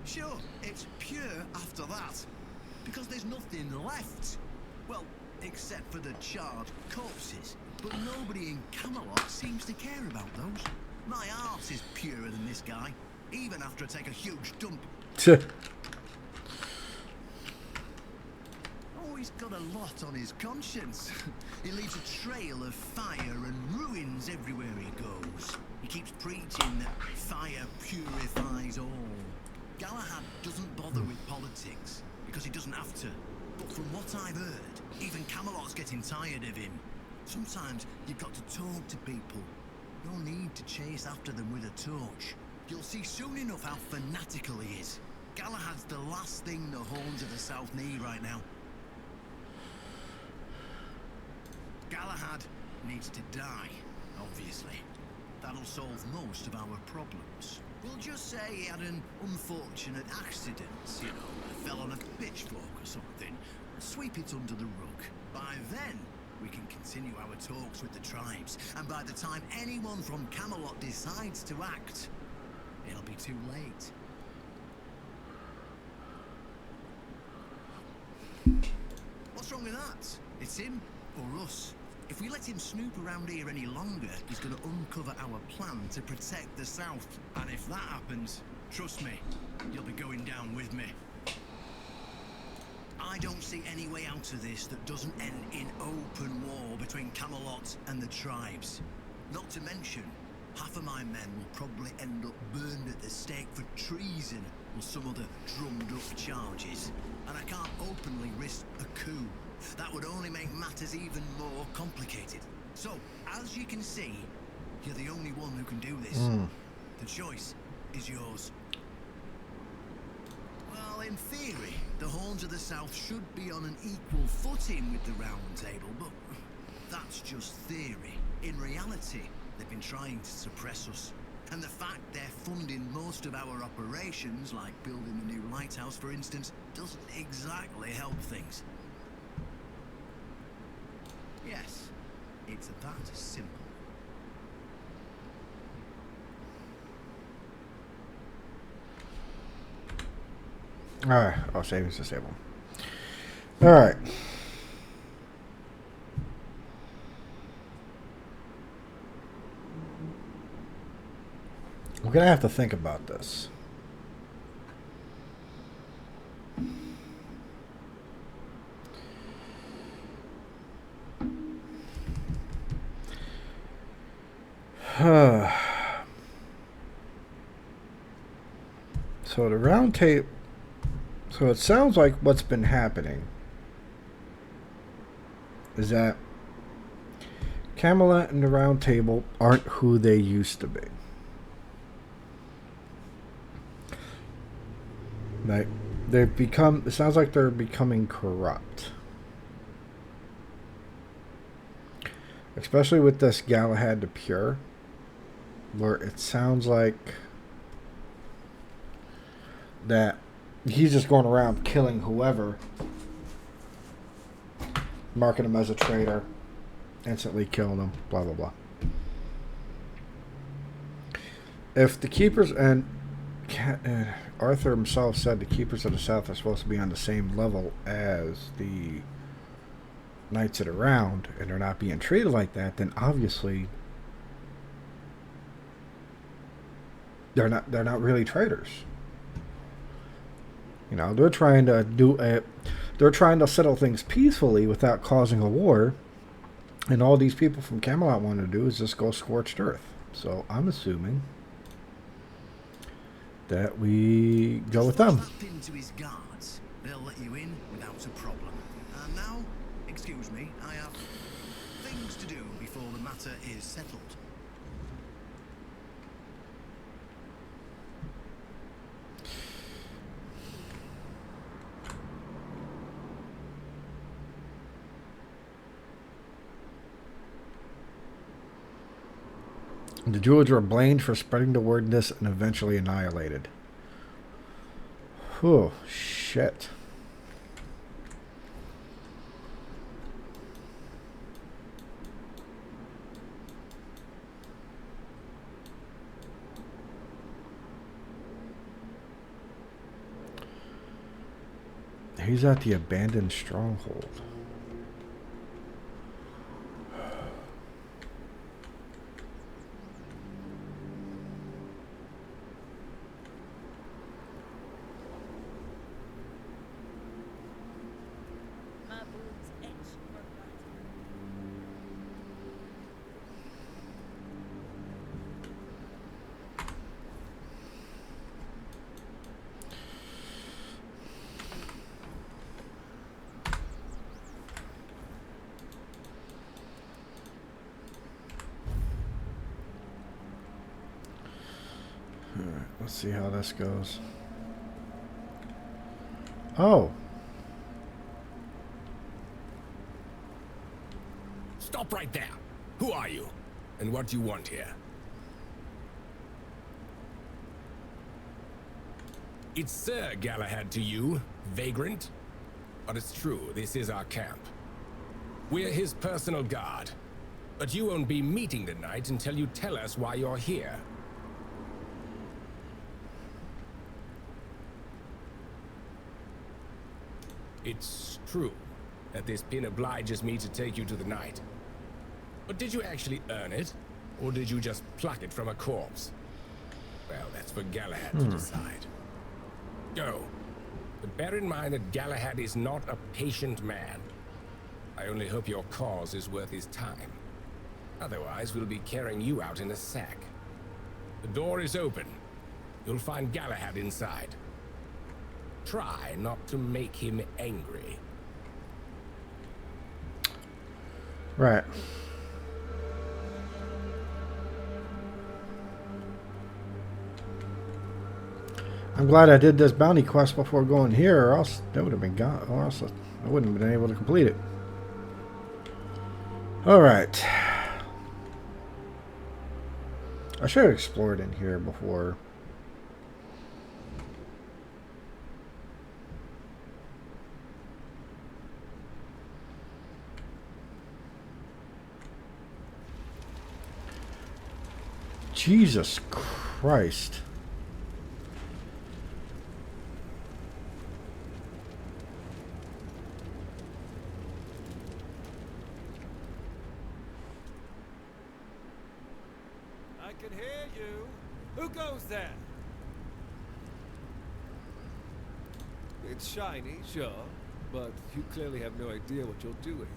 Sure, it's pure after that, because there's nothing left. Well, except for the charred corpses. But nobody in Camelot seems to care about those. My heart is purer than this guy, even after I take a huge dump. Oh, he's got a lot on his conscience. He leaves a trail of fire and ruins everywhere he goes. He keeps preaching that fire purifies all. Galahad doesn't bother with politics, because he doesn't have to. But from what I've heard, even Camelot's getting tired of him. Sometimes you've got to talk to people. No need to chase after them with a torch. You'll see soon enough how fanatical he is. Galahad's the last thing the Horns of the South need right now. Galahad needs to die, obviously. That'll solve most of our problems. We'll just say he had an unfortunate accident, you know, fell on a pitchfork or something. Sweep it under the rug. By then, we can continue our talks with the tribes, and by the time anyone from Camelot decides to act, it'll be too late. What's wrong with that? It's him or us. If we let him snoop around here any longer, he's going to uncover our plan to protect the South. And if that happens, trust me, you'll be going down with me. I don't see any way out of this that doesn't end in open war between Camelot and the tribes. Not to mention, half of my men will probably end up burned at the stake for treason or some other drummed up charges. And I can't openly risk a coup That would only make matters even more complicated. So, as you can see, you're the only one who can do this. The choice is yours. Well, in theory, the Horns of the South should be on an equal footing with the Round Table, but that's just theory. In reality, they've been trying to suppress us. And the fact they're funding most of our operations, like building the new lighthouse, for instance, doesn't exactly help things. Yes, it's that simple. Alright. Oh, savings disabled. Alright. We're gonna have to think about this. So the round table. So it sounds like what's been happening is that Camelot and the Round Table aren't who they used to be. Like they've become. It sounds like they're becoming corrupt. Especially with this Galahad the Pure, where it sounds like that he's just going around killing whoever, marking him as a traitor, instantly killing him, blah blah blah. If the Keepers and Arthur himself said the Keepers of the South are supposed to be on the same level as the Knights of the Round, and they're not being treated like that, then obviously they're not really traitors. You know, they're trying to settle things peacefully without causing a war, and all these people from Camelot want to do is just go scorched earth. So I'm assuming that we go with them. To his guards, they'll let you in without a problem. And now, excuse me, I have things to do before the matter is settled. The Druids were blamed for spreading the word this and eventually annihilated. Oh, shit. He's at the abandoned stronghold. Let's see how this goes. Oh. Stop right there. Who are you? And what do you want here? It's Sir Galahad to you, vagrant. But it's true, this is our camp. We're his personal guard. But you won't be meeting tonight until you tell us why you're here. It's true that this pin obliges me to take you to the night. But did you actually earn it? Or did you just pluck it from a corpse? Well, that's for Galahad to decide. Go. But bear in mind that Galahad is not a patient man. I only hope your cause is worth his time. Otherwise, we'll be carrying you out in a sack. The door is open. You'll find Galahad inside. Try not to make him angry. Right. I'm glad I did this bounty quest before going here, or else that would have been gone, or else I wouldn't have been able to complete it. Alright. I should have explored in here before. Jesus Christ. I can hear you. Who goes there? It's shiny, sure, but you clearly have no idea what you're doing.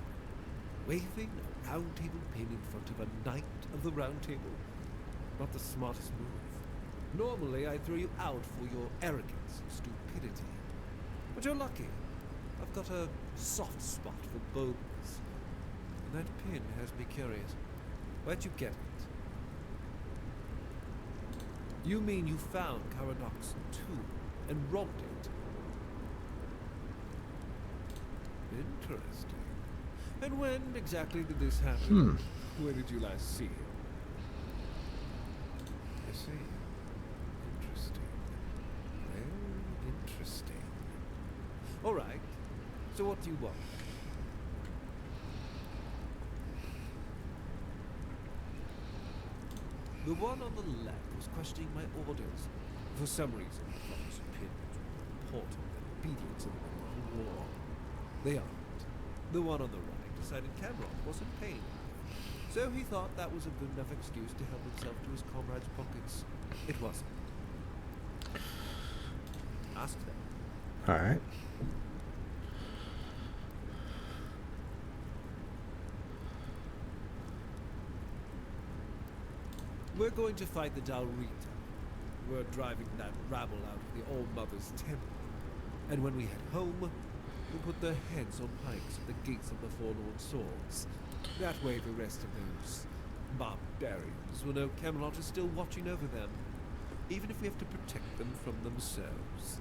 Waving a round table pin in front of a knight of the round table. Not the smartest move. Normally, I throw you out for your arrogance and stupidity. But you're lucky. I've got a soft spot for boldness. And that pin has me curious. Where'd you get it? You mean you found Karadoc's tomb and robbed it? Interesting. And when exactly did this happen? Where did you last see him? I see. Interesting. Very interesting. All right. So what do you want? The one on the left was questioning my orders. For some reason, Fox's opinions were more important than obedience in the middle of the war. They aren't. The one on the right decided Cameron wasn't paying enough. So he thought that was a good enough excuse to help himself to his comrades' pockets. It wasn't. Ask them. Alright. We're going to fight the Dalrita. We're driving that rabble out of the Old Mother's temple. And when we head home, we'll put their heads on pikes at the gates of the Forlorn Swords. That way the rest of those barbarians will know Camelot is still watching over them, even if we have to protect them from themselves.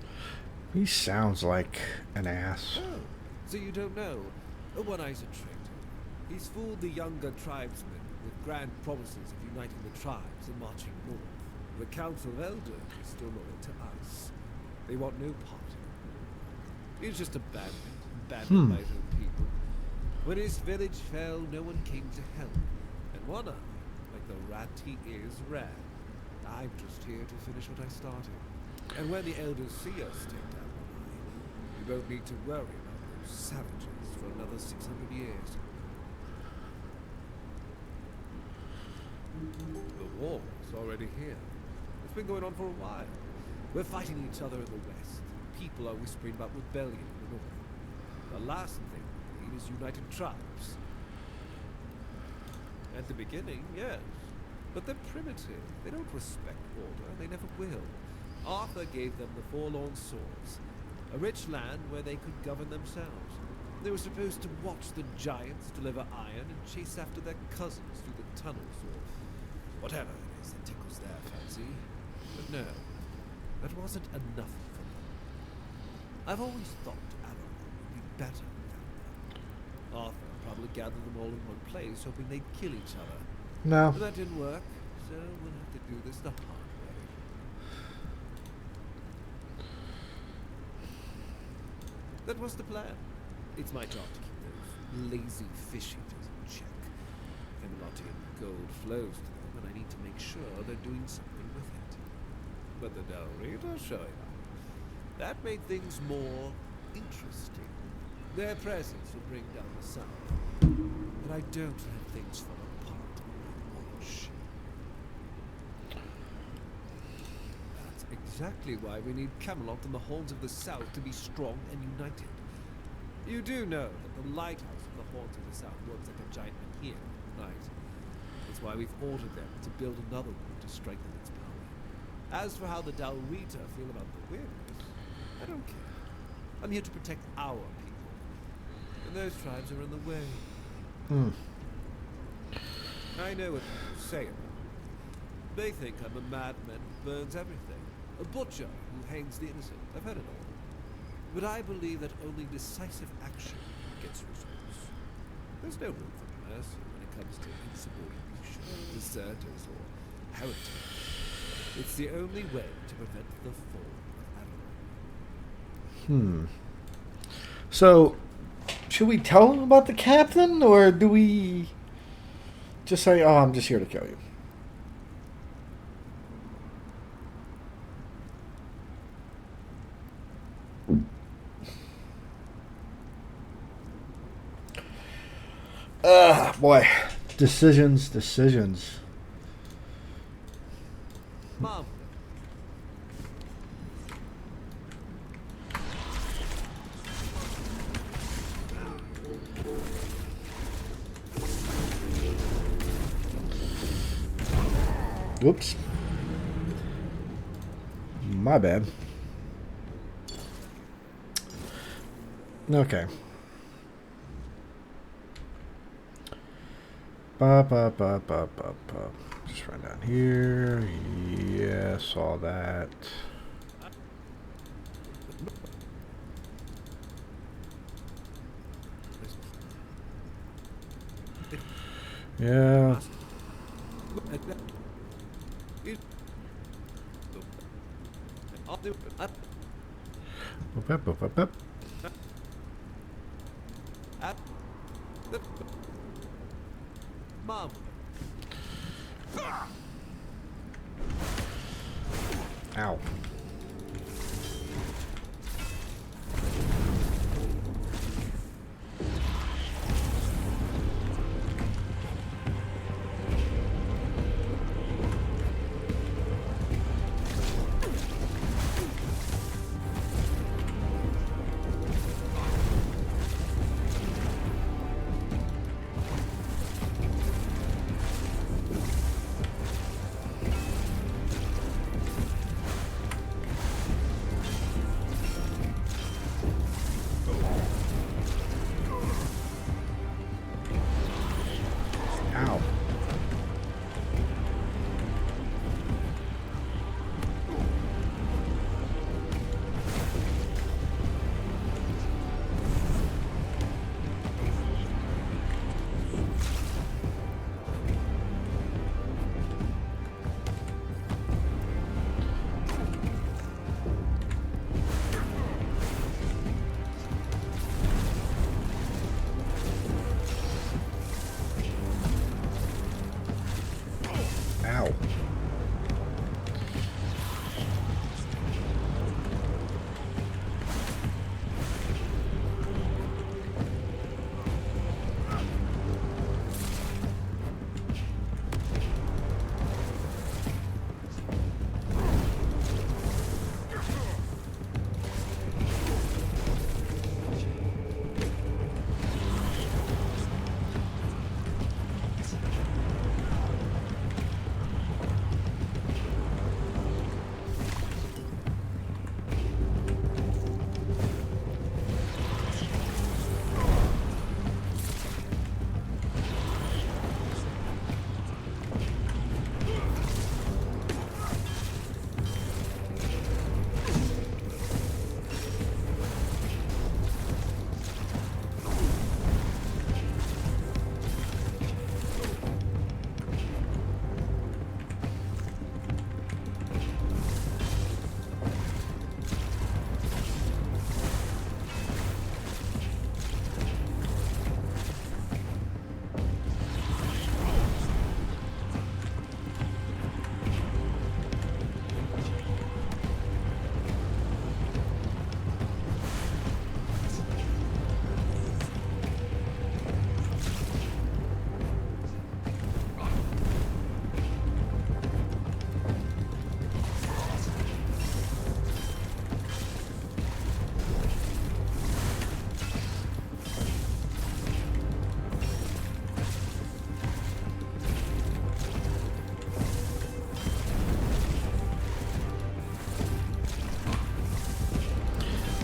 He sounds like an ass. Oh, so you don't know? One Eye's a traitor. He's fooled the younger tribesmen with grand promises of uniting the tribes and marching north. The Council of Elders is still loyal to us. They want no part in it. He's just abandoned by his own people. When his village fell, no one came to help. And One Eye, like the rat he is, ran. I'm just here to finish what I started. And when the Elders see us take down One Eye, we won't need to worry about those savages for another 600 years. The war's already here. It's been going on for a while. We're fighting each other in the west. People are whispering about rebellion in the north. The last thing we need is united tribes. At the beginning, yes. But they're primitive. They don't respect order. They never will. Arthur gave them the Forlorn Swords, a rich land where they could govern themselves. They were supposed to watch the giants deliver iron and chase after their cousins through the tunnels or whatever it is that tickles their fancy. But no, that wasn't enough for them. I've always thought Avalon would be better without them. Arthur probably gathered them all in one place, hoping they'd kill each other. No. But that didn't work, so we'll have to do this the hard way. That was the plan. It's my job to keep those lazy fish eaters in check. Camelotian gold flows to them, and I need to make sure they're doing something with it. But the Dalrita showing up. That made things more interesting. Their presence will bring down the sun. But I don't let things fall apart on my watch. That's exactly why we need Camelot and the Horns of the South to be strong and united. You do know that the lighthouse of the Horns of the South works like a giant menhir at night. That's why we've ordered them to build another one to strengthen its power. As for how the Dalrita feel about the wind, I don't care. I'm here to protect our people. And those tribes are in the way. I know what people say about me. They think I'm a madman who burns everything. A butcher who hangs the innocent. I've heard it all. But I believe that only decisive action gets results. There's no room for mercy when it comes to insubordination, deserters, or heretics. It's the only way to prevent the fall of Avalon. So, should we tell him about the captain, or do we just say, "Oh, I'm just here to kill you"? Boy, decisions. Mom. Whoops. My bad. Okay. Just run down here. Yeah, saw that. Yeah. Mom. Ow. Ow.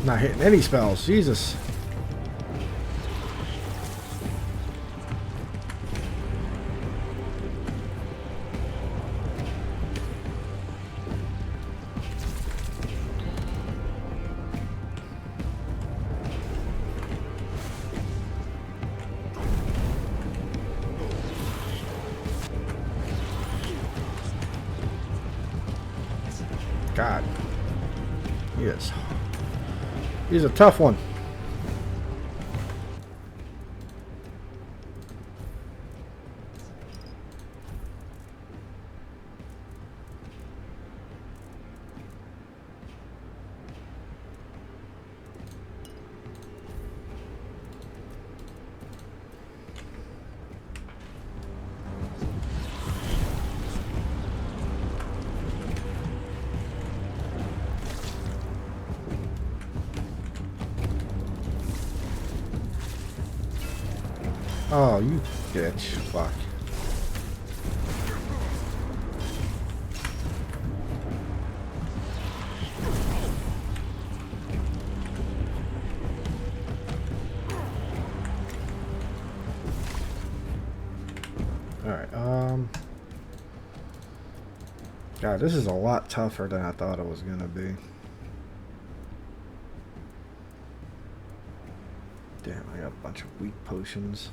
Not hitting any spells. Jesus. God. He is. He's a tough one. Oh, you bitch. Fuck. Alright, God, this is a lot tougher than I thought it was gonna be. Damn, I got a bunch of weak potions.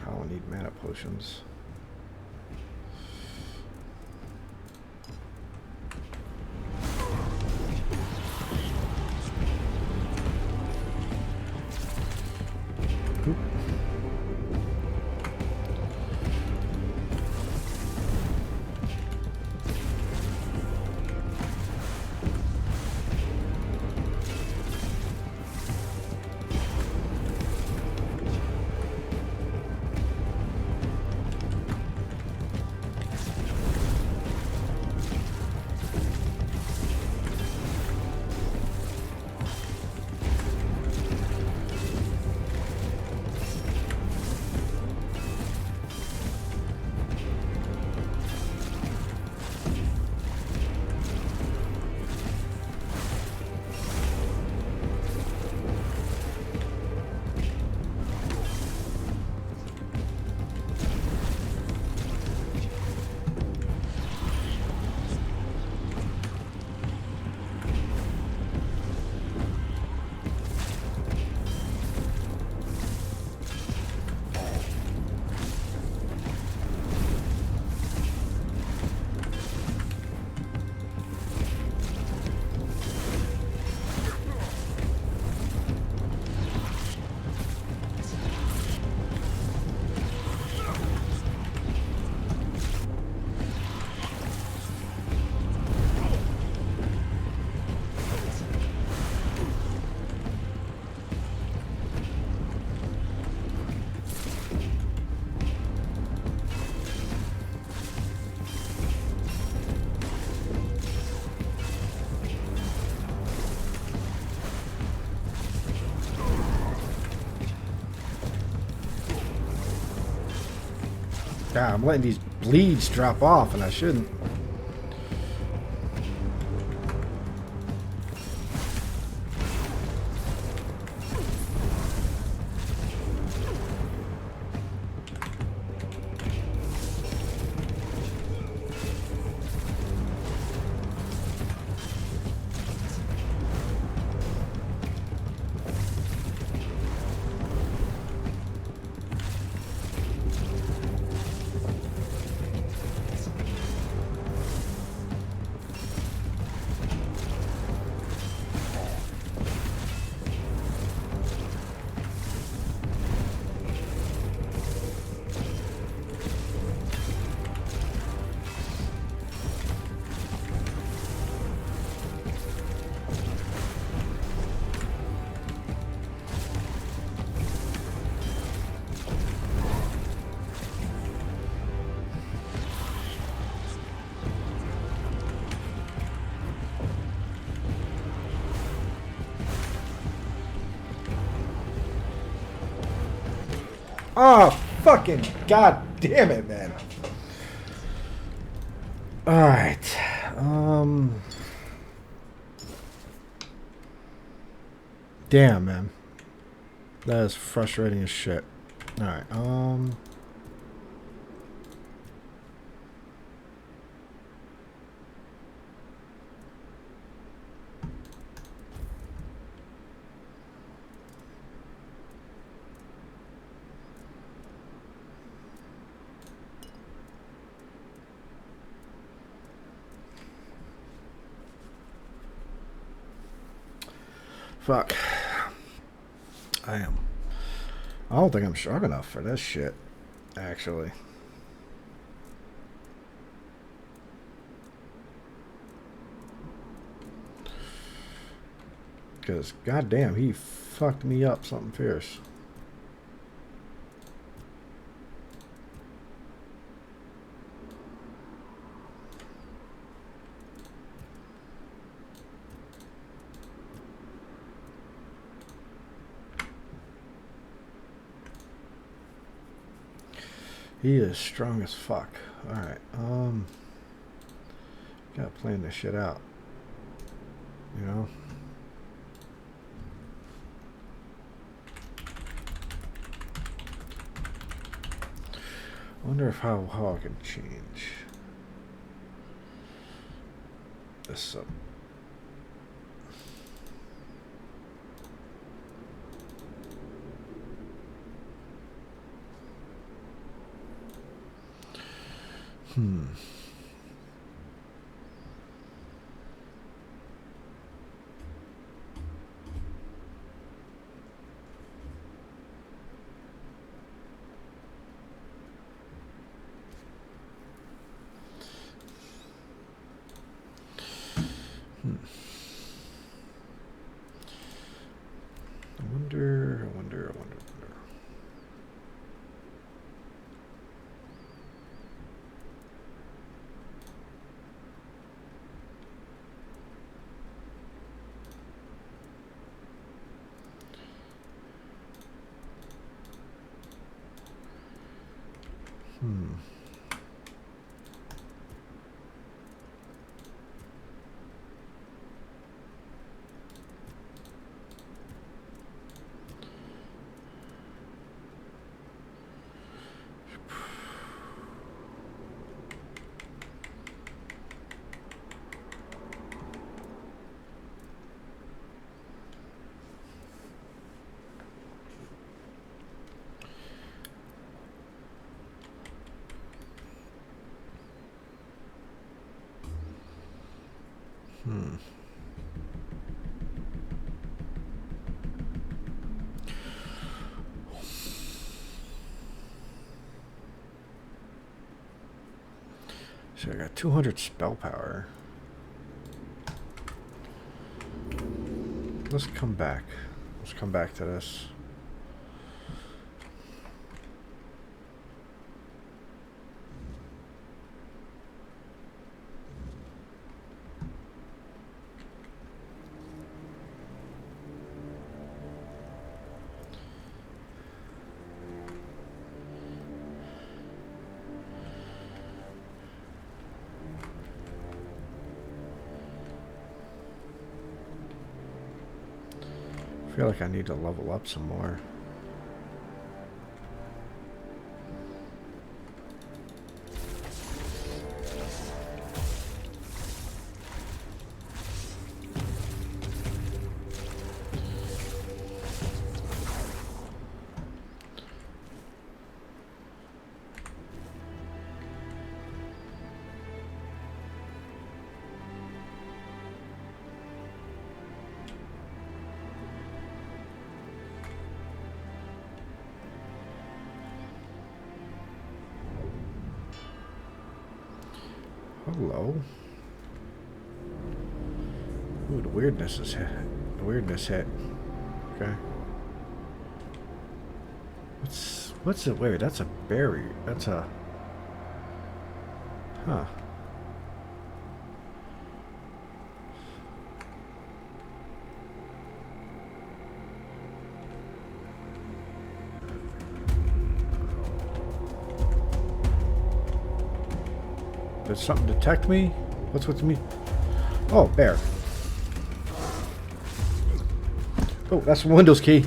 I don't need mana potions. Oop. God, I'm letting these bleeds drop off, and I shouldn't. Oh, fucking god damn it, man. Alright. Damn, man. That is frustrating as shit. Alright, Fuck. I am. I don't think I'm strong enough for this shit, actually. Because, goddamn, he fucked me up something fierce. He is strong as fuck. Alright, gotta plan this shit out. You know? I wonder if how I can change this up. I wonder. So I got 200 spell power. Let's come back. Let's come back to this. I feel like I need to level up some more. Hello. Ooh, the weirdness is hit. The weirdness hit. Okay. What's it? Wait, that's a berry. That's a. Huh. Did something detect me? What's with me? Oh, bear. Oh, that's a Windows key.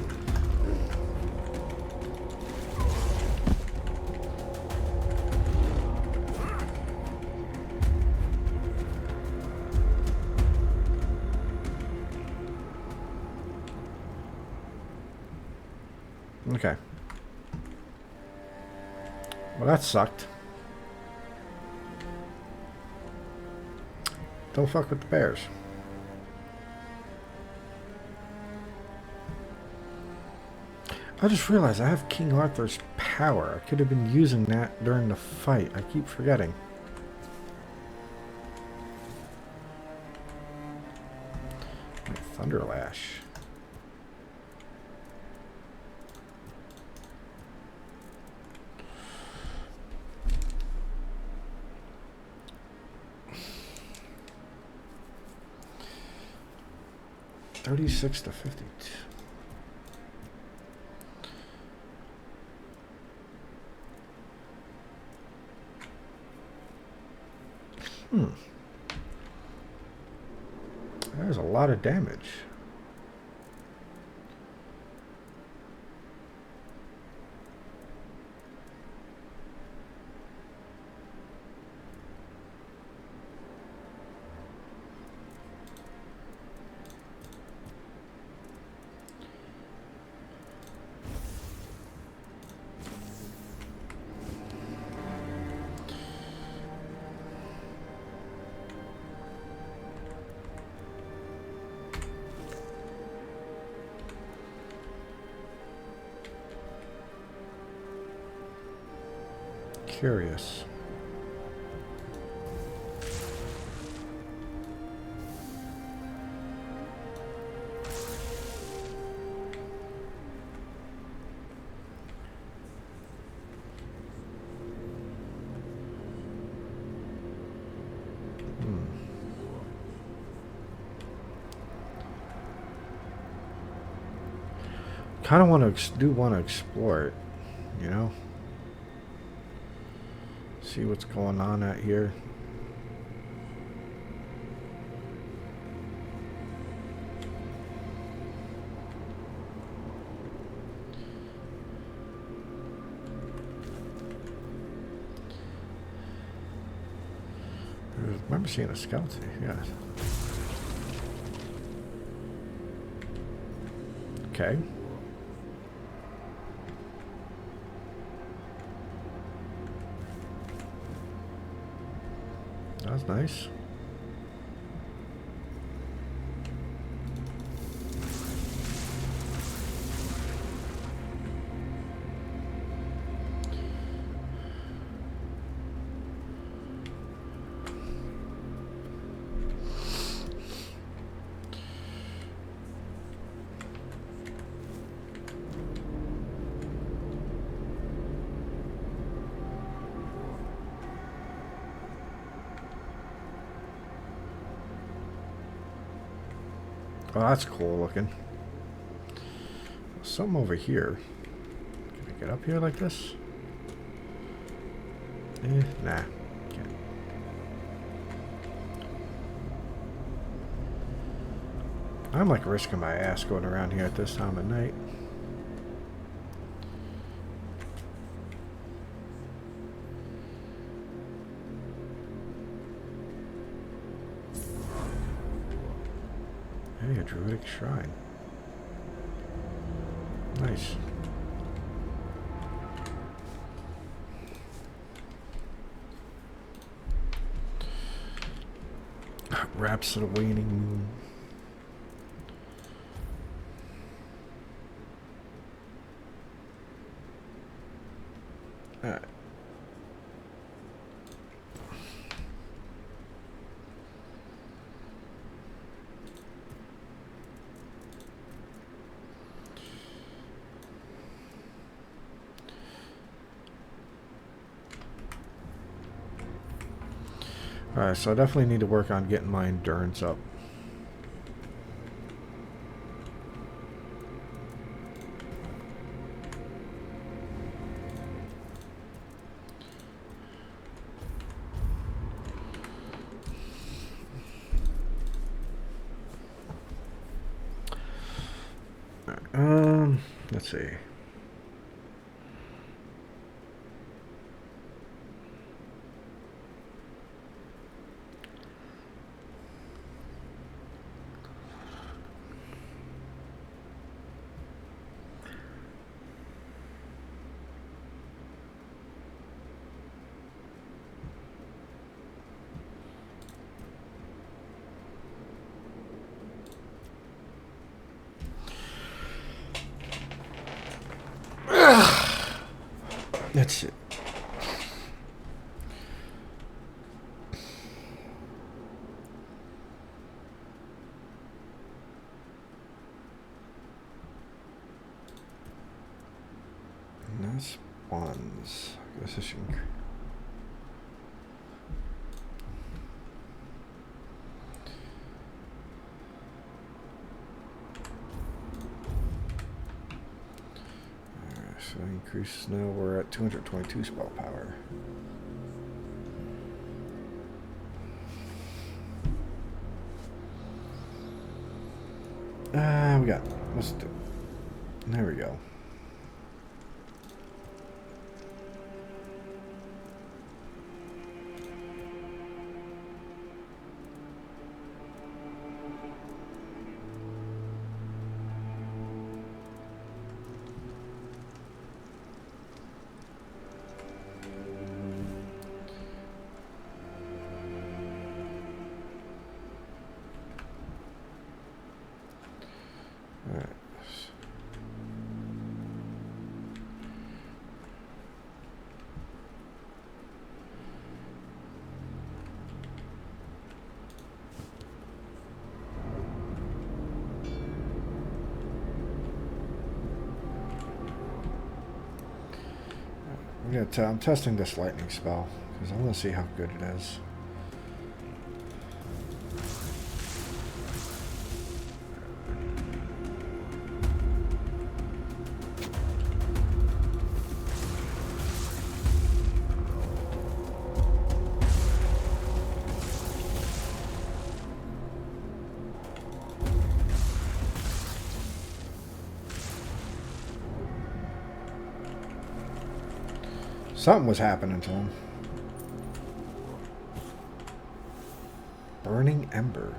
Okay. Well, that sucked. Don't fuck with the bears. I just realized I have King Arthur's power. I could have been using that during the fight. I keep forgetting. My Thunder Lash. $36 to $52. There's a lot of damage. Curious. Kind of want to explore it, you know. See what's going on out here. I remember seeing a skeleton, yes. Okay. That's nice. Oh, that's cool looking. Something over here. Can I get up here like this? Nah. Can't. I'm like risking my ass going around here at this time of night. Hey, a druidic shrine. Nice. Wraps of the waning moon. Alright. Alright, so I definitely need to work on getting my endurance up. Let's see. That's it. And that's ones. I guess I should. So increases now, we're at 222 spell power. We got, let's do, there we go. I'm testing this lightning spell because I want to see how good it is. Something was happening to him. Burning Ember.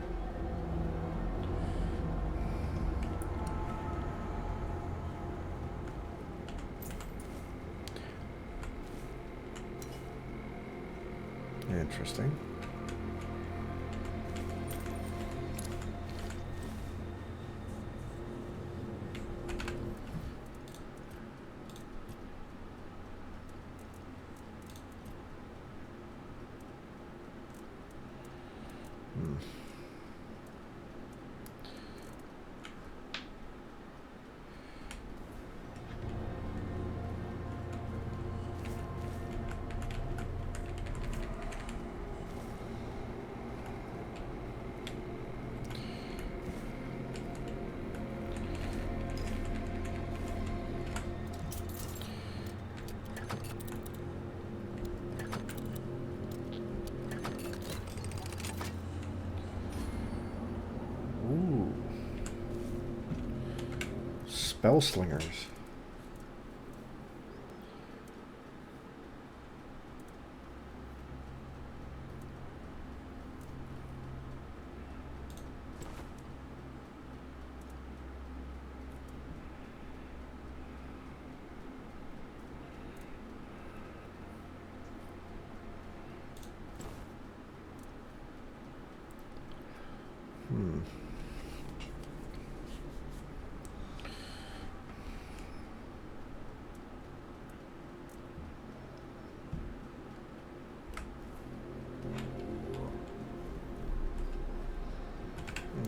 Interesting. Spell slingers.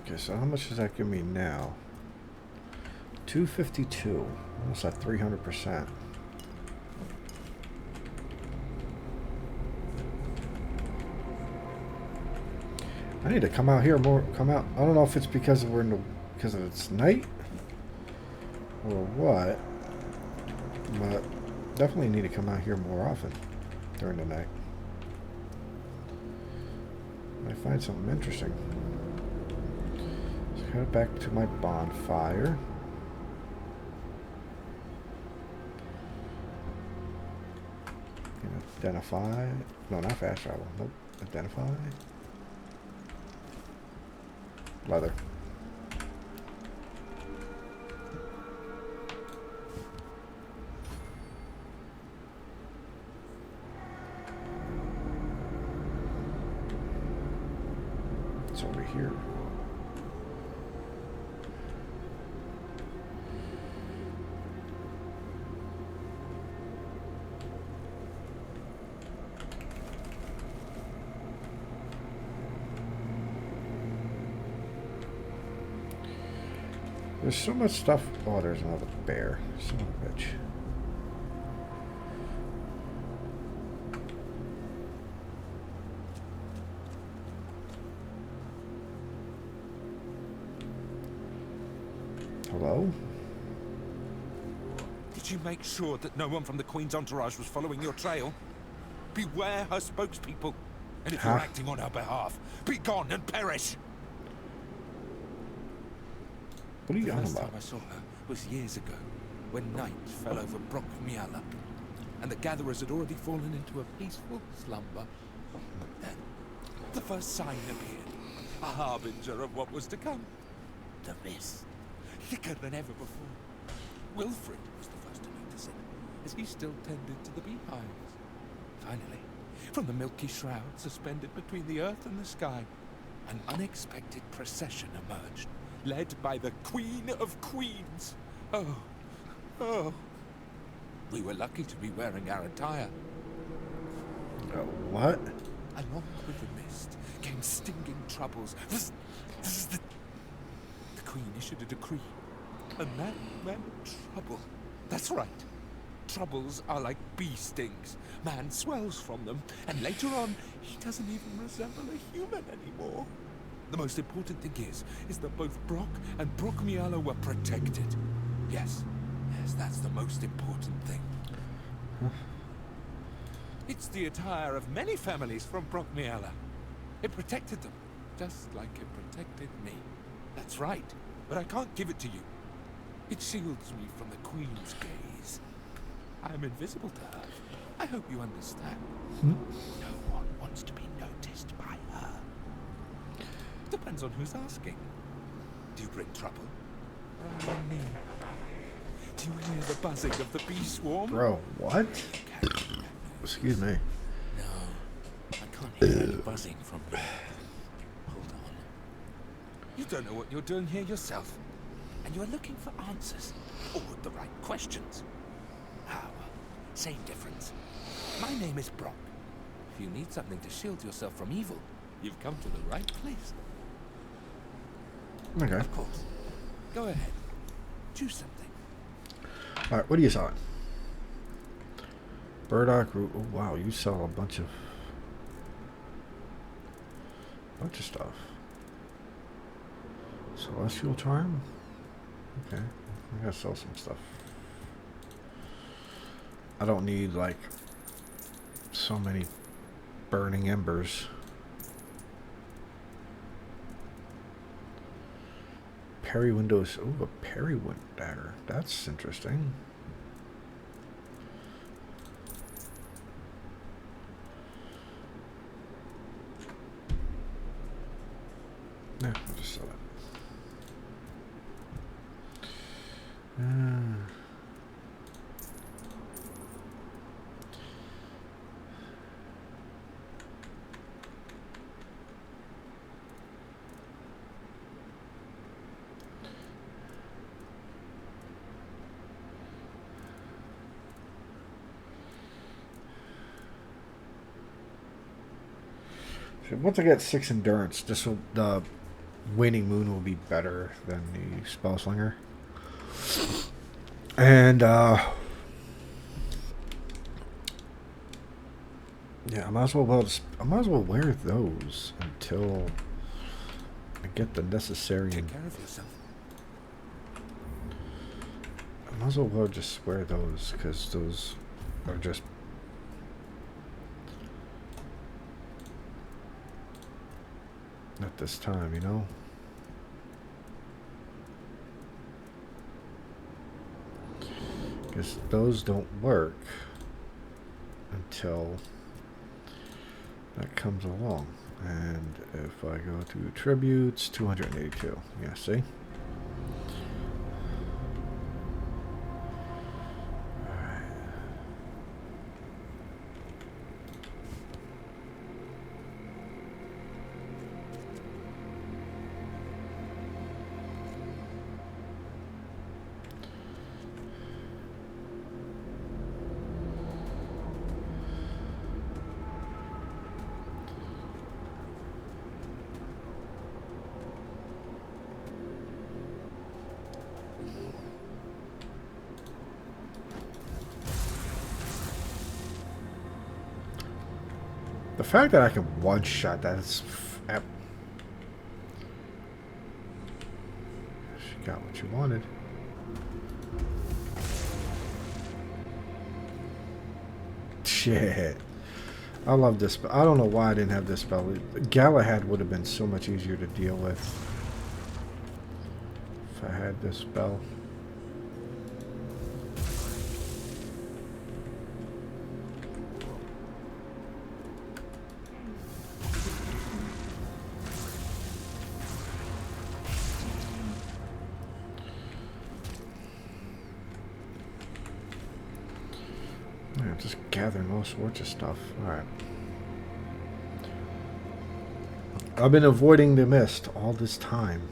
Okay, so how much does that give me now? 252. Almost at 300%. I need to come out here more. Come out. I don't know if it's because we're in the because it's night or what, but definitely need to come out here more often during the night. I find something interesting. Let's head back to my bonfire. Identify. No, not fast travel. Nope. Identify. Leather. It's over here. There's so much stuff. Oh, there's another bear. Son of a bitch. Hello? Did you make sure that no one from the Queen's entourage was following your trail? Beware her spokespeople. And if you're acting on her behalf, be gone and perish! What are you on The first about? time I saw her was years ago, when night fell over Brock Miala, and the gatherers had already fallen into a peaceful slumber. Then, the first sign appeared, a harbinger of what was to come. The mist, thicker than ever before. Wilfred was the first to notice it, as he still tended to the beehives. Finally, from the milky shroud suspended between the earth and the sky, an unexpected procession emerged, led by the Queen of Queens. Oh. We were lucky to be wearing our attire. What? Along with the mist came stinging troubles. The Queen issued a decree, and that meant trouble. That's right. Troubles are like bee stings. Man swells from them, and later on, he doesn't even resemble a human anymore. The most important thing is that both Brock and Brock Miala were protected. Yes, that's the most important thing. It's the attire of many families from Brock Miala. It protected them, just like it protected me. That's right, but I can't give it to you. It shields me from the Queen's gaze. I'm invisible to her. I hope you understand. No one wants to be noticed by her. Depends on who's asking. Do you bring trouble? Or me? Do you hear the buzzing of the bee swarm? Bro, what? Excuse me. No, I can't hear any buzzing from you. Hold on. You don't know what you're doing here yourself. And you're looking for answers. Or the right questions. Ah, well, same difference. My name is Brock. If you need something to shield yourself from evil, you've come to the right place. Okay. Of course. Go ahead. Choose something. Alright, what are you selling? Burdock root. Oh, wow, you sell a bunch of stuff. Celestial charm? Okay. I gotta sell some stuff. I don't need like so many burning embers. Parry windows. Oh, a parry wind dagger. That's interesting. Yeah, I'll just sell it. So once I get 6 endurance, this will the waning moon will be better than the spellslinger. And yeah, I might as well wear those until I get the necessary. Take care of yourself. I might as well just wear those because those are just at this time, you know. Because those don't work until that comes along. And if I go to tributes, 282. Yeah, see? The fact that I can one-shot that is... She got what you wanted. Shit. I love this spell. I don't know why I didn't have this spell. Galahad would have been so much easier to deal with if I had this spell. Yeah, just gathering all sorts of stuff. Alright. I've been avoiding the mist all this time.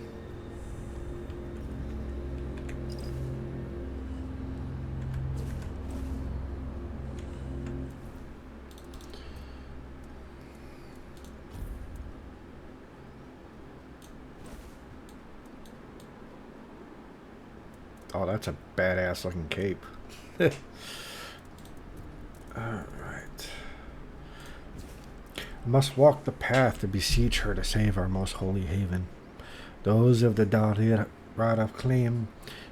Oh, that's a badass looking cape. Alright. Must walk the path to beseech her to save our most holy haven. Those of the Dalir claim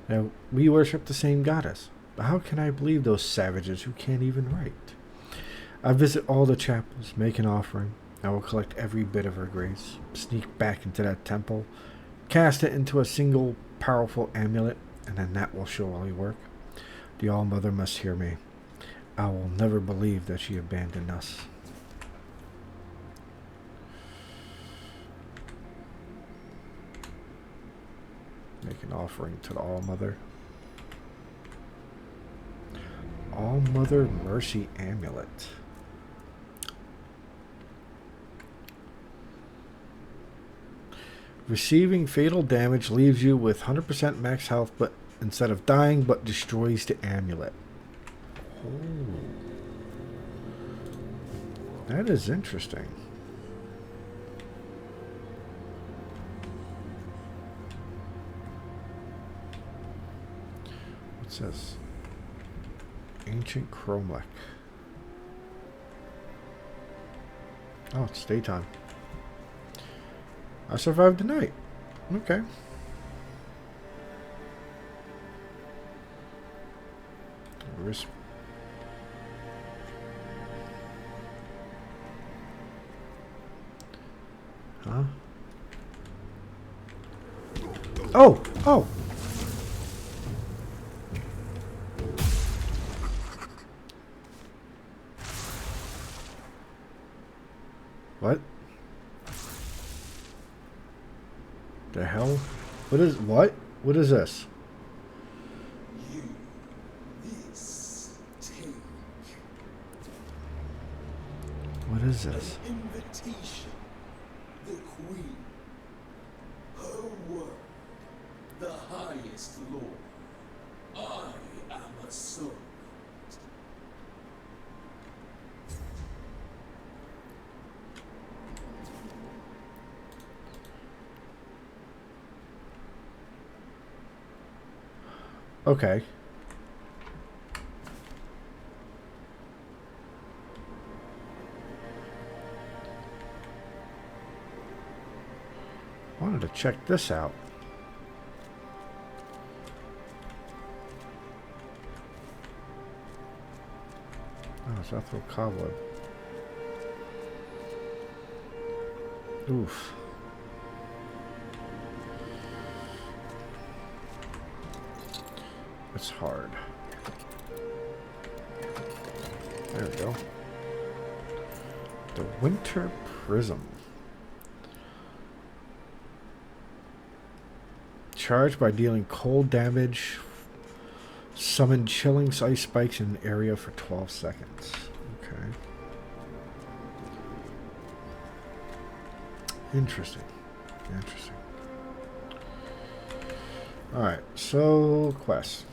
that we worship the same goddess. But how can I believe those savages who can't even write? I visit all the chapels, make an offering. I will collect every bit of her grace, sneak back into that temple, cast it into a single powerful amulet, and then that will surely work. The All-Mother must hear me. I will never believe that she abandoned us. Make an offering to the All-Mother. All-Mother Mercy Amulet. Receiving fatal damage leaves you with 100% max health, but instead of dying, but destroys the amulet. Oh. That is interesting. What's this? Ancient Chromlech. Oh, it's daytime. I survived the night. Okay. Where's... Huh? Oh! Oh! What? The hell? What is... What? What is this? You, this, take. What is this? An invitation. The Queen. Her word. The highest law. I am a servant. Okay. I wanted to check this out. Oh, it's Ethel Cobweb. Oof. It's hard. There we go. The Winter Prism. Charged by dealing cold damage. Summon chilling ice spikes in an area for 12 seconds. Okay. Interesting. Interesting. Alright, so quest.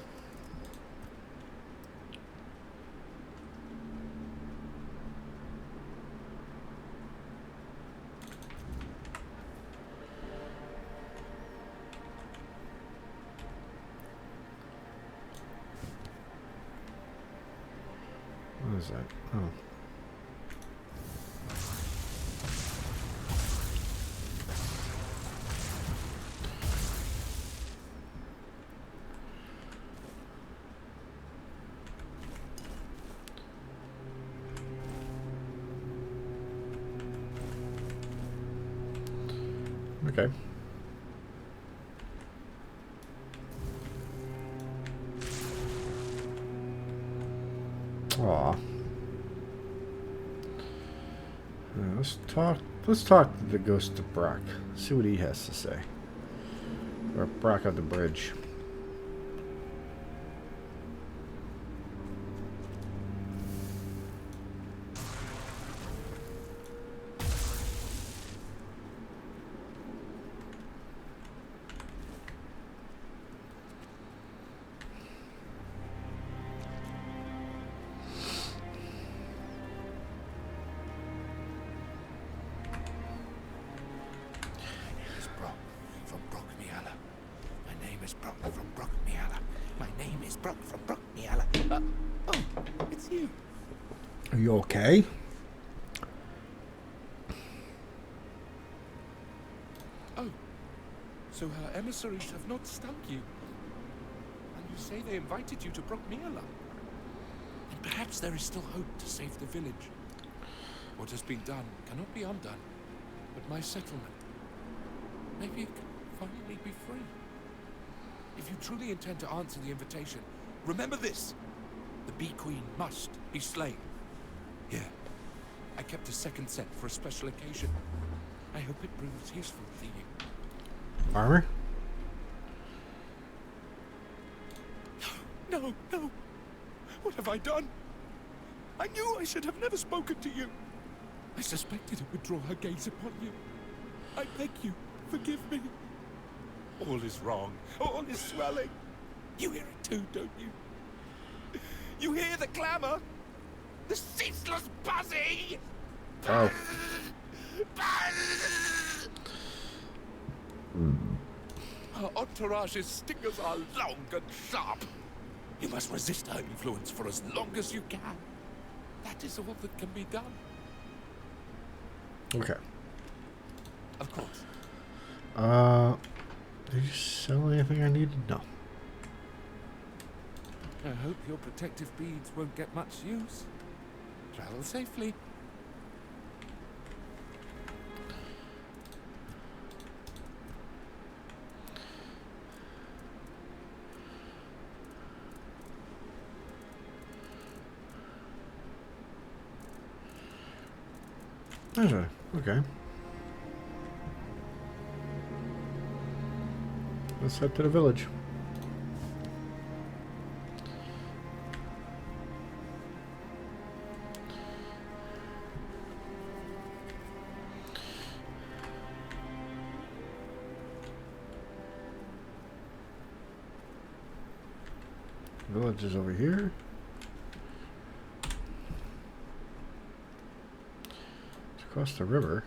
What is that? Oh. Okay. Aw. Let's talk to the ghost of Brock. See what he has to say. Or Brock of the bridge. Are you okay? Oh, so her emissaries have not stung you. And you say they invited you to Brockmiela. And perhaps there is still hope to save the village. What has been done cannot be undone. But my settlement, maybe it can finally be free. If you truly intend to answer the invitation, remember this. The Bee Queen must be slain. Here, I kept a second set for a special occasion. I hope it proves useful to you. Armor? No, no. What have I done? I knew I should have never spoken to you. I suspected it would draw her gaze upon you. I beg you, forgive me. All is wrong. All is swelling. You hear it too, don't you? You hear the clamor? The ceaseless buzzing! Oh. Her entourage's stingers are long and sharp. You must resist her influence for as long as you can. That is all that can be done. Okay. Of course. Did you sell anything I needed? No. I hope your protective beads won't get much use. Travel safely. Okay. Let's head to the village. Village is over here. It's across the river.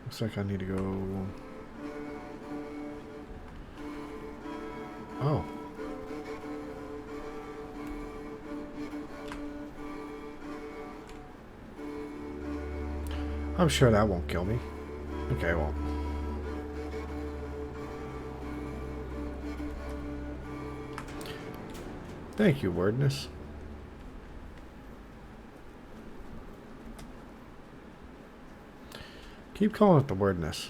Looks like I need to go. Oh. I'm sure that won't kill me. Okay, it won't. Thank you, Wordness. Keep calling it the Wordness.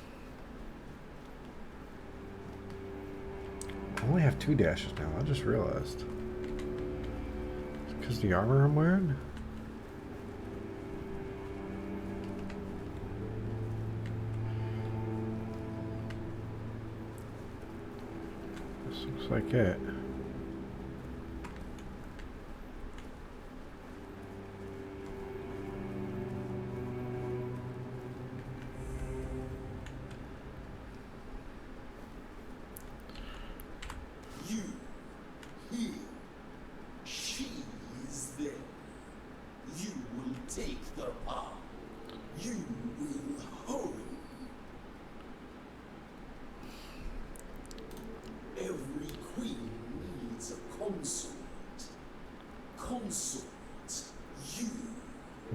I only have 2 dashes now. I just realized. Because the armor I'm wearing? This looks like it.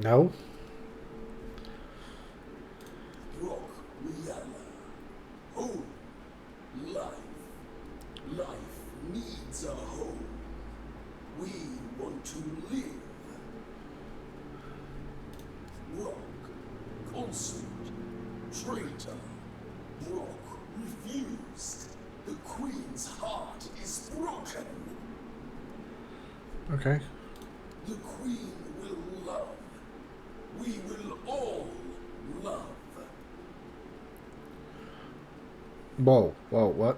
No. Home. Life. Life needs a home. We want to live. Rock. Consort. Trade. Okay. The Queen will love. We will all love. Whoa, whoa, what?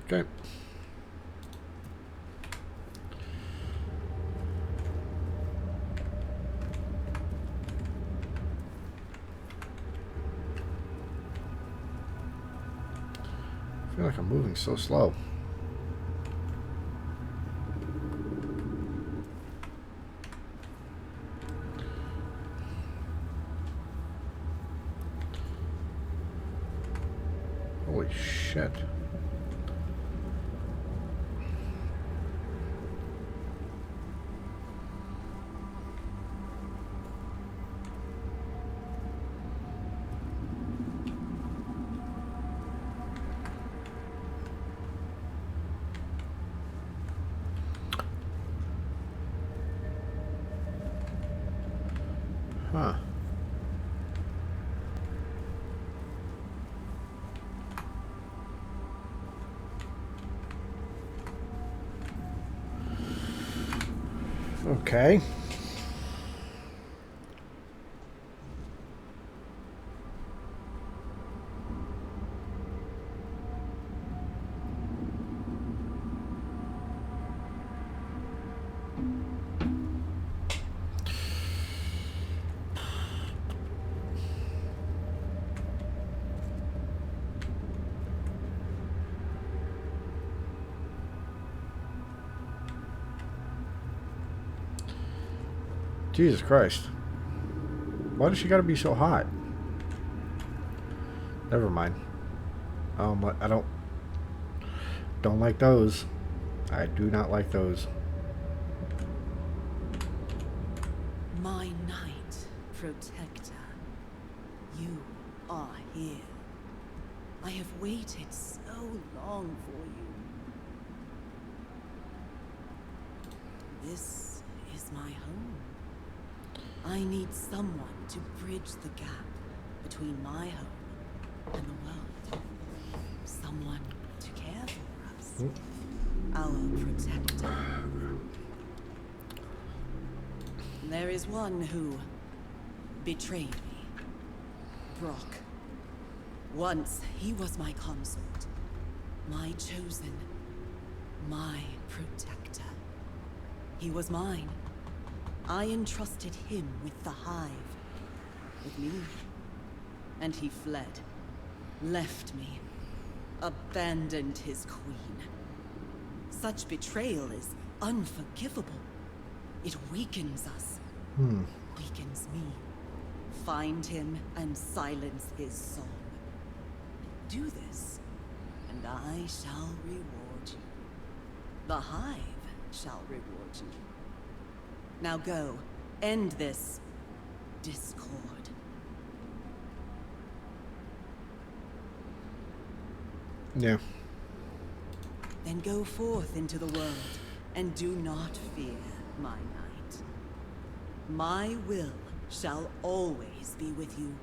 Okay. I feel like I'm moving so slow. Holy shit. Huh. Okay. Jesus Christ. Why does she gotta be so hot? Never mind. I don't like those. I do not like those. My knight, protector, you are here. I have waited so long for you. This is my home. I need someone to bridge the gap between my home and the world. Someone to care for us. Our protector. There is one who betrayed me. Brock. Once he was my consort. My chosen. My protector. He was mine. I entrusted him with the hive. With me. And he fled. Left me. Abandoned his queen. Such betrayal is unforgivable. It weakens us. Weakens me. Find him and silence his song. Do this, and I shall reward you. The hive shall reward you. Now go, end this discord. Yeah. Then go forth into the world, and do not fear, my knight. My will shall always be with you.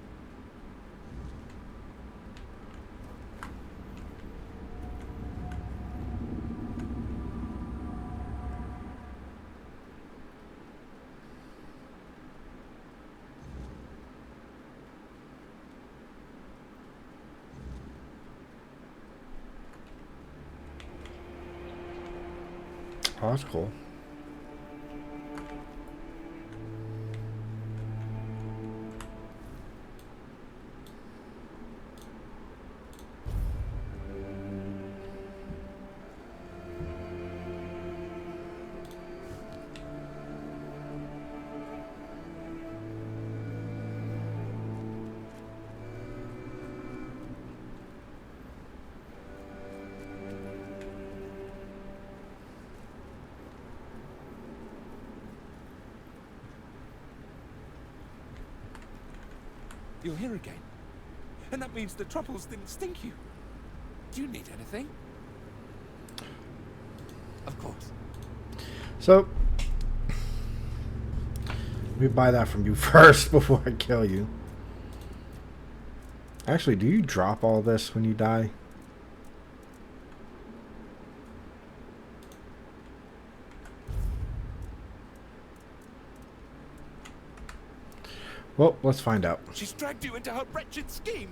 Oh, that's cool. You're here again. And that means the troubles didn't stink you. Do you need anything? Of course. So, Let me buy that from you first before I kill you. Actually, do you drop all this when you die? Well, let's find out. She's dragged you into her wretched scheme.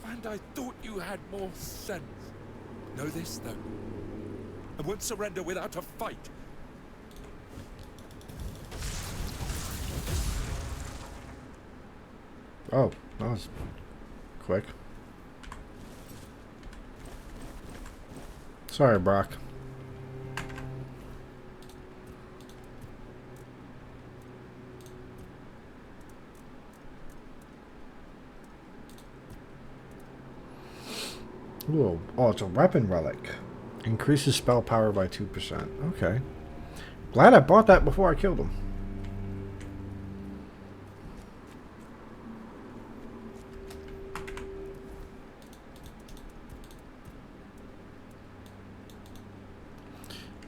And I thought you had more sense. Know this, though. I won't surrender without a fight. Oh, that was quick. Sorry, Brock. Ooh, oh, it's a weapon relic. Increases spell power by 2%. Okay. Glad I bought that before I killed him.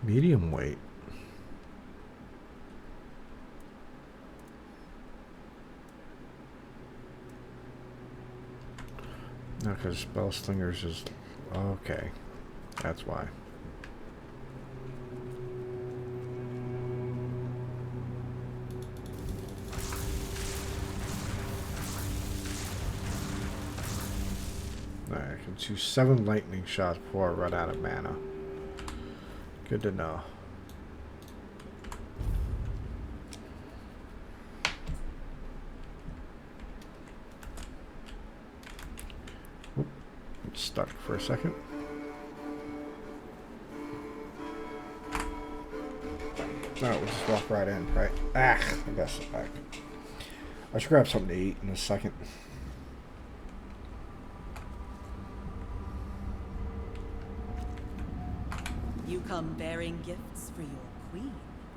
Medium weight. No, because Spell Slingers is... Okay. That's why. Alright, I can choose 7 lightning shots before I run out of mana. Good to know. Oop, I'm stuck for a second. No, we'll just walk right in, right? Ah, I got stuck back. I should grab something to eat in a second. You come bearing gifts for your queen,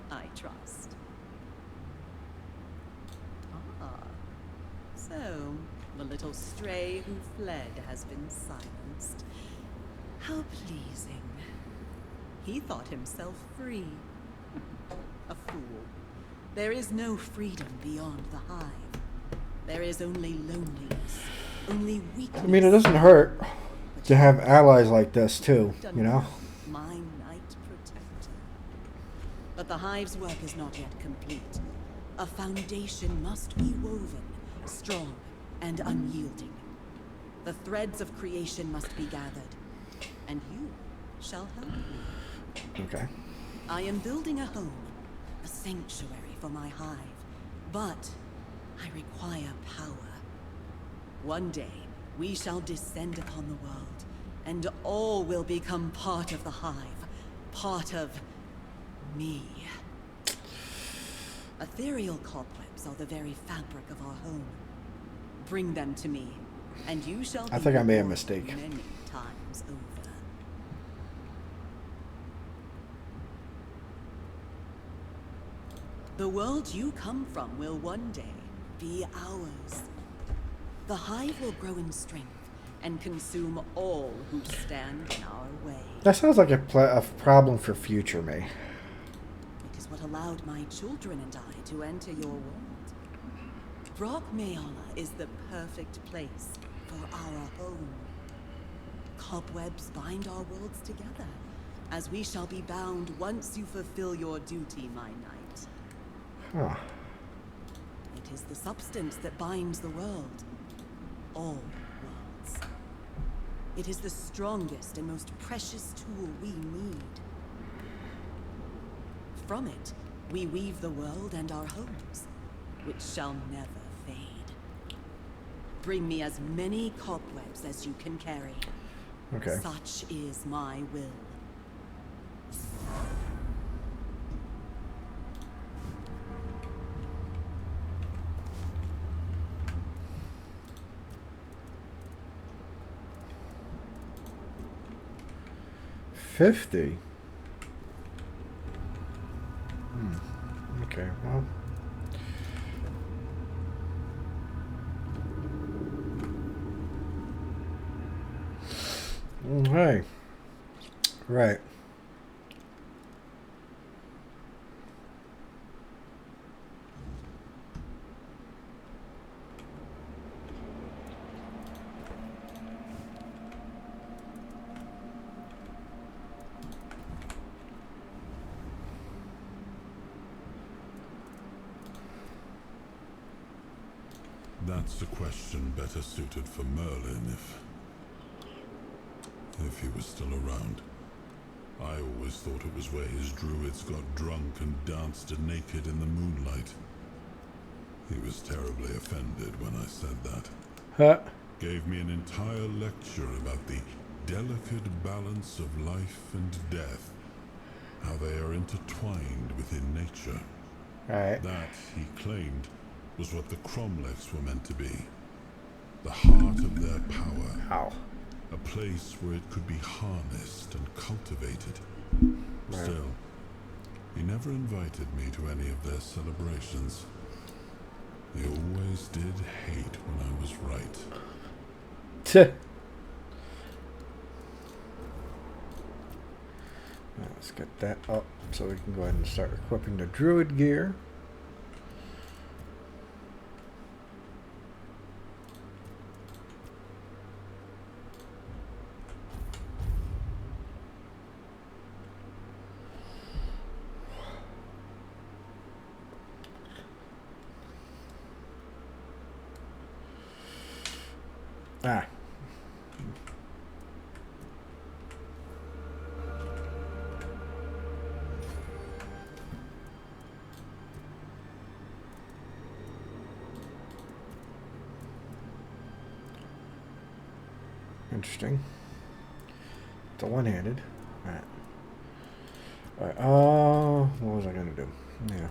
I trust. Ah, so the little stray who fled has been silenced. How pleasing. He thought himself free. A fool. There is no freedom beyond the hive. There is only loneliness, only weakness. I mean, it doesn't hurt to have allies like this, too, you know? My knight protector. But the hive's work is not yet complete. A foundation must be woven, strong and unyielding. The threads of creation must be gathered, and you shall help me. Okay. I am building a home, a sanctuary for my hive, but I require power. One day, we shall descend upon the world, and all will become part of the hive, part of me. Ethereal cobwebs are the very fabric of our home. Bring them to me, and you shall I think I made a reborn mistake. many times over. The world you come from will one day be ours. The hive will grow in strength and consume all who stand in our way. That sounds like a problem for future me. It is what allowed my children and I to enter your world. Brock Mayala is the perfect place for our home. Cobwebs bind our worlds together, as we shall be bound once you fulfill your duty, my knight. Huh. It is the substance that binds the world. All worlds. It is the strongest and most precious tool we need. From it, we weave the world and our homes, which shall never fade. Bring me as many cobwebs as you can carry. Okay. Such is my will. $50. Okay, well. Okay. Right. That's a question better suited for Merlin if he was still around. I always thought it was where his druids got drunk and danced naked in the moonlight. He was terribly offended when I said that. Huh? Gave me an entire lecture about the delicate balance of life and death, how they are intertwined within nature. Right. That, he claimed, was what the Cromlechs were meant to be. The heart of their power. Ow. A place where it could be harnessed and cultivated. Right. Still, he never invited me to any of their celebrations. He always did hate when I was right. Let's get that up so we can go ahead and start equipping the druid gear. Ah. Interesting. It's a one-handed. Alright. Alright, what was I gonna do? Yeah.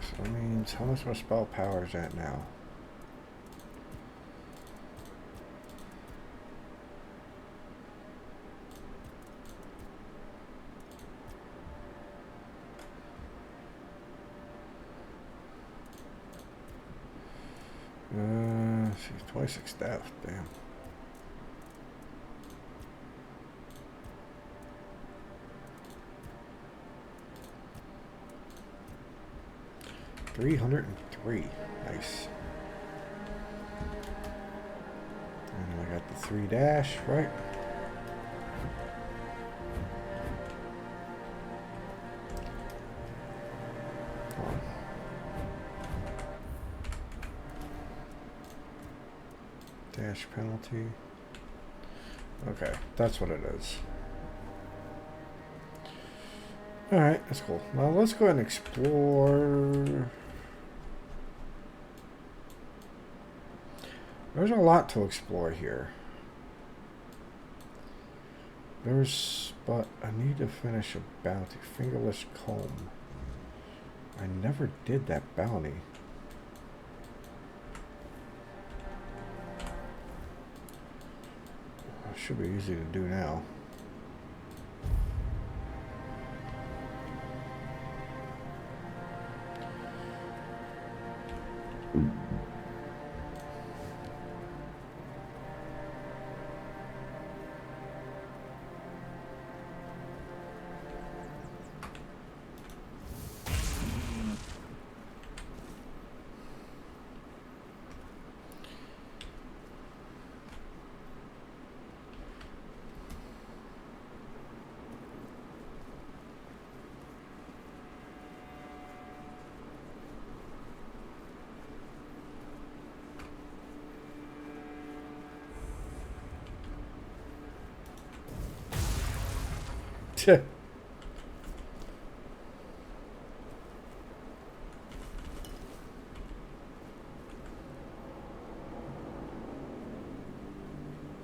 So that means how much my spell power is at now? She's 26 death, damn. $303. Nice. And I got the 3 dash, right? Dash penalty. Okay, that's what it is. Alright, that's cool. Well, let's go ahead and explore. There's a lot to explore here. But I need to finish a bounty. Fingerless comb. I never did that bounty. Should be easy to do now.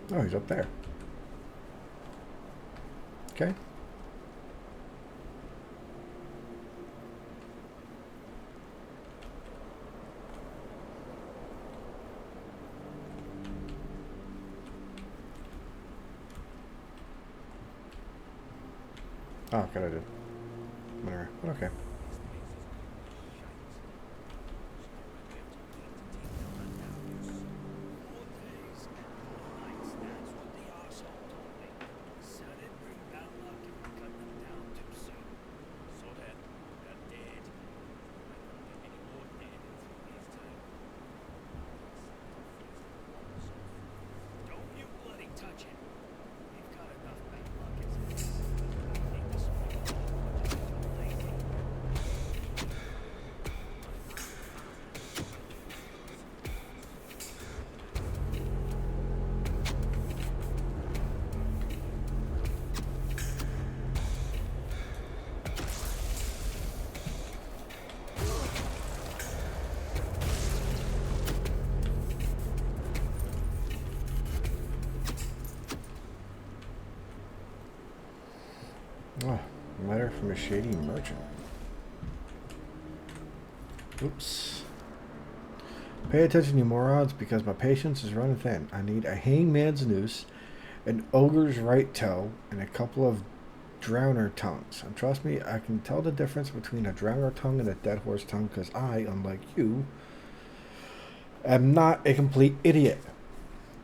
Oh, he's up there. Okay. Oh, good, I did. Whatever. But okay. Oh, letter from a shady merchant. Oops. Pay attention, you morons, because my patience is running thin. I need a hangman's noose, an ogre's right toe, and a couple of drowner tongues. And trust me, I can tell the difference between a drowner tongue and a dead horse tongue, because I, unlike you, am not a complete idiot.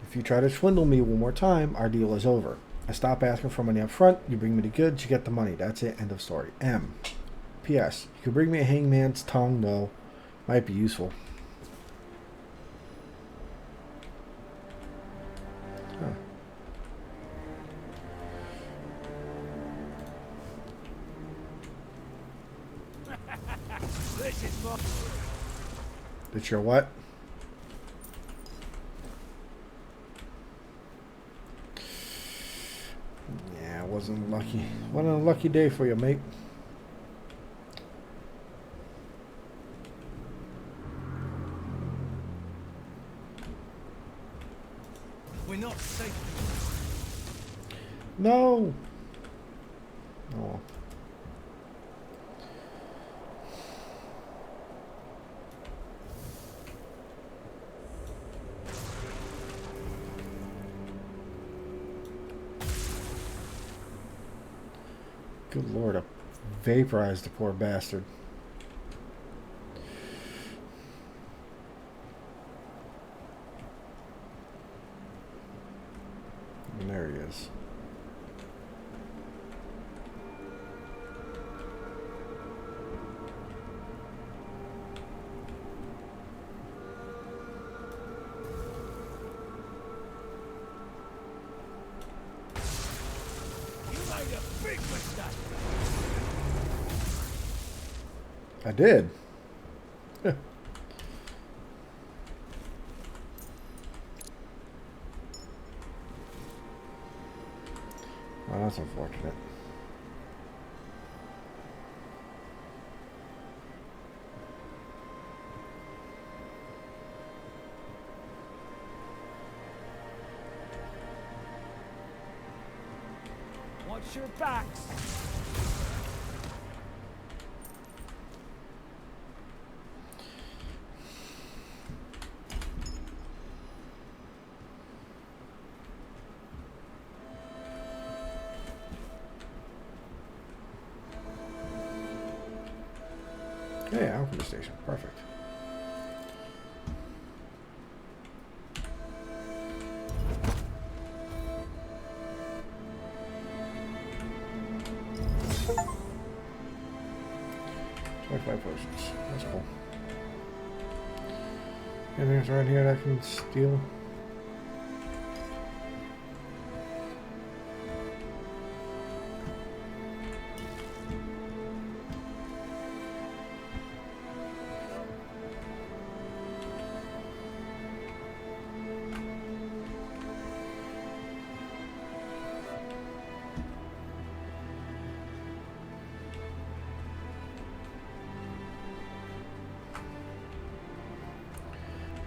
If you try to swindle me one more time, our deal is over. I stop asking for money up front, you bring me the goods, you get the money. That's it, end of story. M. P.S. You could bring me a hangman's tongue, though. Might be useful. Huh. It's your what? Yeah, it wasn't lucky. Wasn't a lucky day for you, mate. We're not safe. No. Oh. Good Lord, I vaporized the poor bastard. And there he is. I did. Well, that's unfortunate. Watch your backs. Hey, alchemy station. Perfect. Potions. That's cool. Anything else around here that I can steal?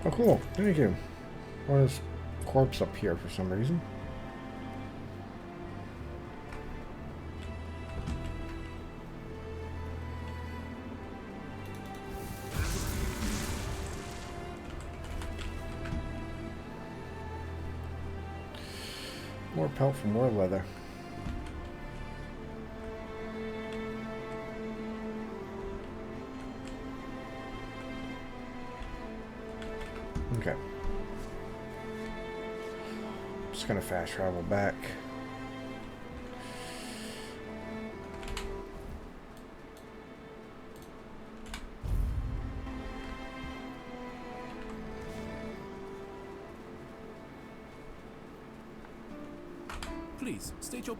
Oh, cool. Thank you. Oh, there's a corpse up here for some reason. More pelt for more leather. Okay. Just gonna fast travel back. Please, state your...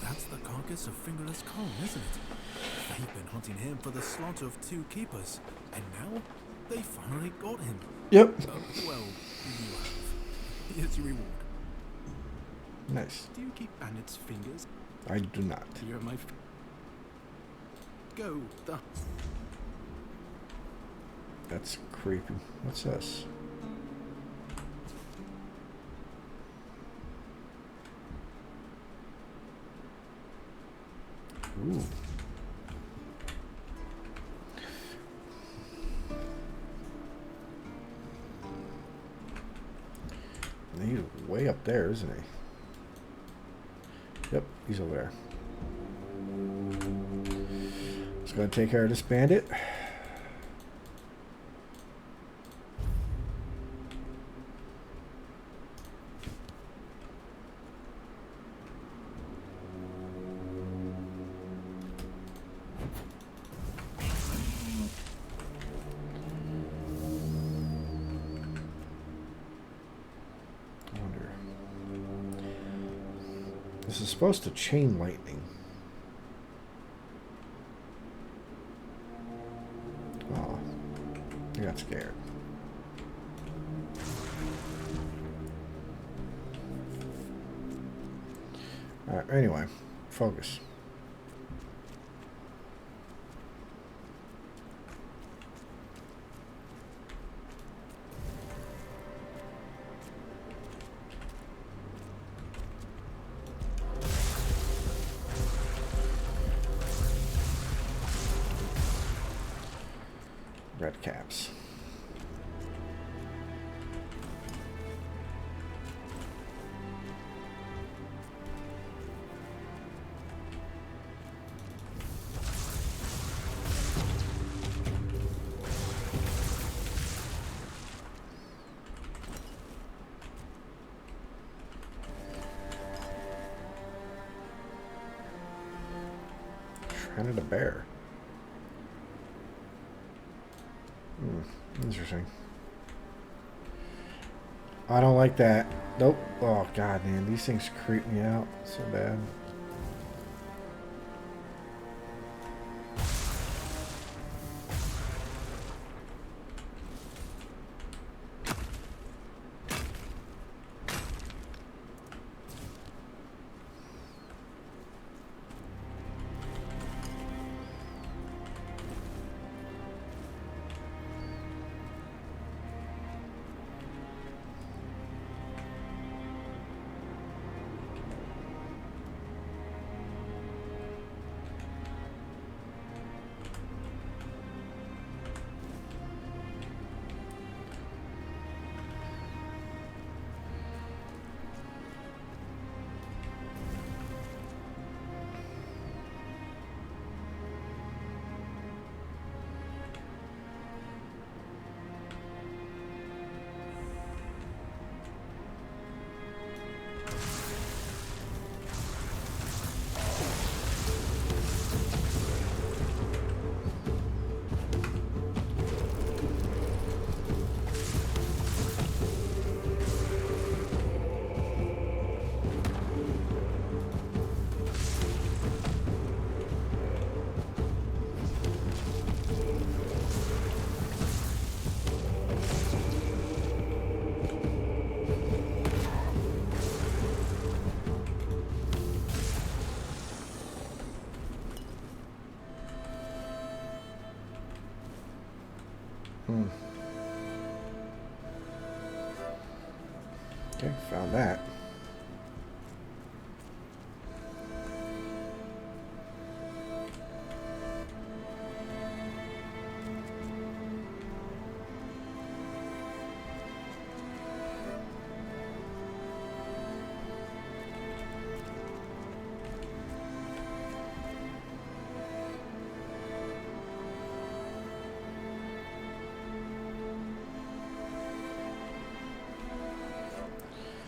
That's the carcass of Fingerless Karl, isn't it? They've been hunting him for the slaughter of 2 keepers, and now they finally got him. Yep. Well, you have. Here's your reward. Nice. Do you keep bandits' fingers? I do not. You're my... Go. That's creepy. What's this? Ooh. He's way up there, isn't he? Yep, he's over there. Just gonna take care of this bandit. This is supposed to chain lightning. Oh, I got scared. Alright, anyway, focus. Red caps. Shrine of the Bear. Interesting. I don't like that. Nope. Oh god, man, these things creep me out so bad. Okay, found that.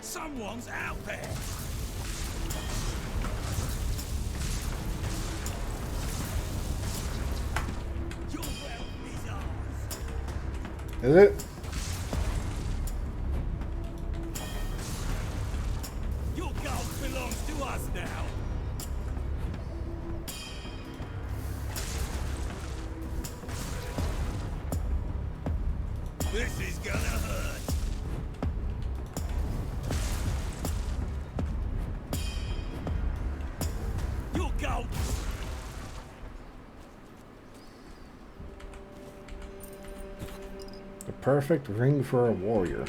Someone's out there. Your realm is ours. Is it? Your gold belongs to us now. This is gonna hurt. Your gold. The perfect ring for a warrior.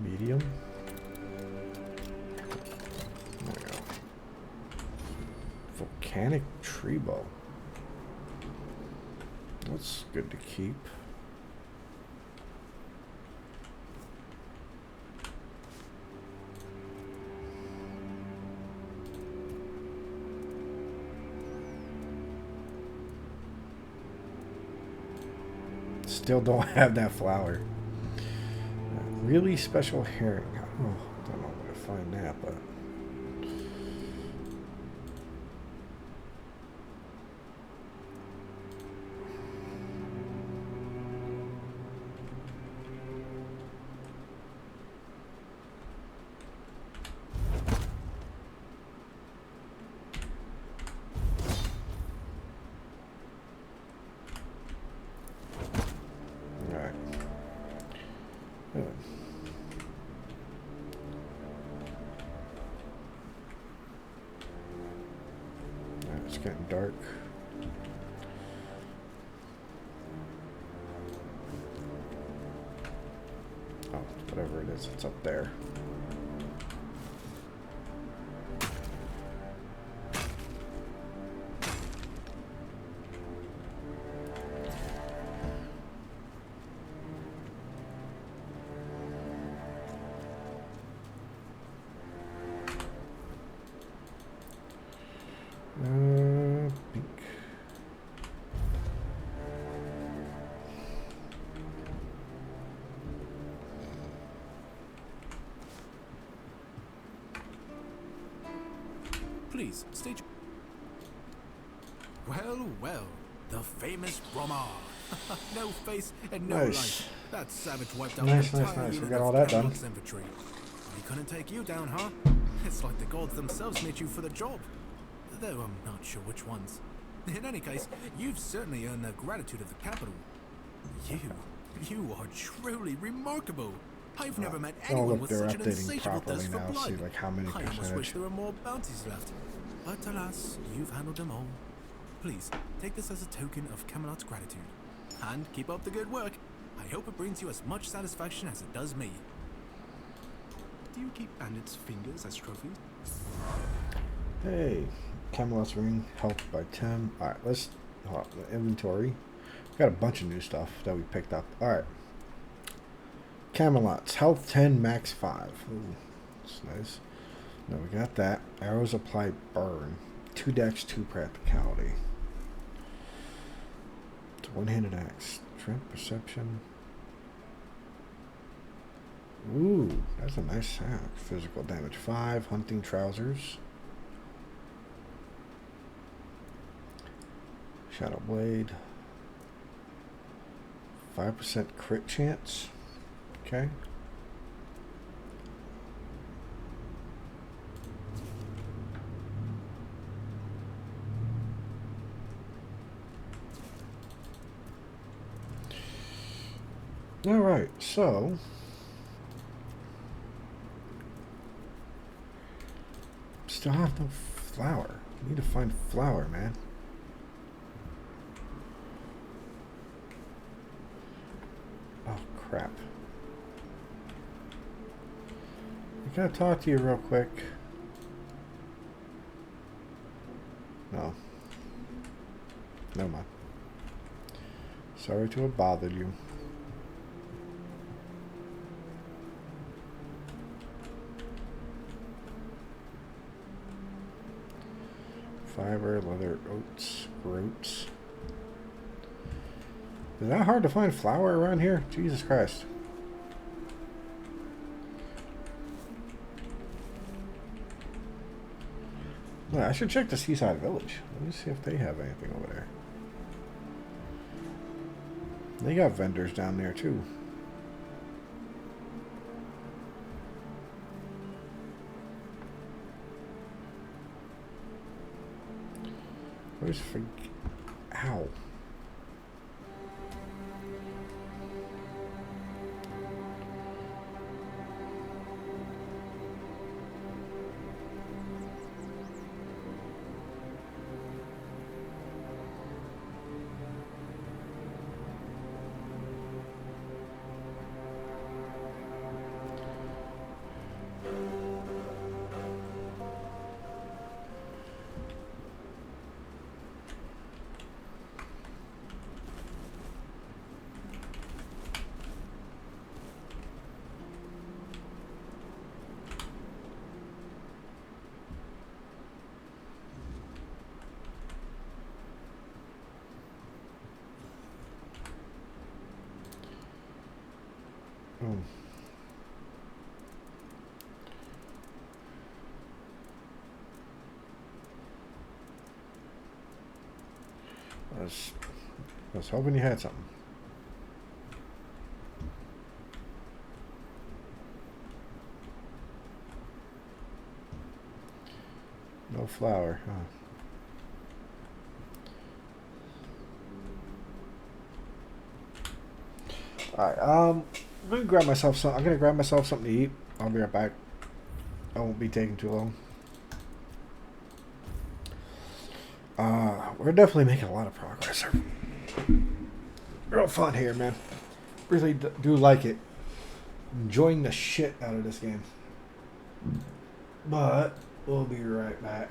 Medium. There we go. Volcanic tree bow. That's good to keep. Still don't have that flower. Really special herring. Oh, don't know where to find that, but it's getting dark. Oh, whatever it is, it's up there. Pink. Please, stage. Well, well, the famous Bromar. No face and no Nice. life. That savage wiped out Nice, the nice, entire nice. We unit got all of that done. Camelot's infantry. We couldn't take you down, huh? It's like the gods themselves made you for the job. Though I'm not sure which ones. In any case, you've certainly earned the gratitude of the capital. You are truly remarkable. I've never met Oh, anyone look, with they're such an updating insatiable properly thirst for now. blood. See, like, how many I almost wish percentage. there were more bounties left. But alas, you've handled them all. Please, take this as a token of Camelot's gratitude. And keep up the good work. I hope it brings you as much satisfaction as it does me. Do you keep bandits' fingers as trophies? Hey, Camelot's ring, health by 10. Alright, let's hold up the inventory. Got a bunch of new stuff that we picked up. Alright. Camelot's health 10, max 5. Ooh, that's nice. No, we got that. Arrows apply burn. 2 dex, 2 practicality. It's one-handed axe. Strength, perception. Ooh, that's a nice sound. Physical damage 5. Hunting trousers. Shadow blade. 5% crit chance. Okay. All right, so still have no flour. Need to find flour, man. Oh crap. I gotta talk to you real quick. No. Never mind. Sorry to have bothered you. Fiber, leather, oats, roots. Is that hard to find flour around here? Jesus Christ. Well, I should check the Seaside Village. Let me see if they have anything over there. They got vendors down there too. Where's Ow. I was hoping you had something. No flour, huh? Alright, I'm gonna grab myself something to eat. I'll be right back. I won't be taking too long. We're definitely making a lot of progress. Real fun here, man. Really do like it. Enjoying the shit out of this game. But we'll be right back.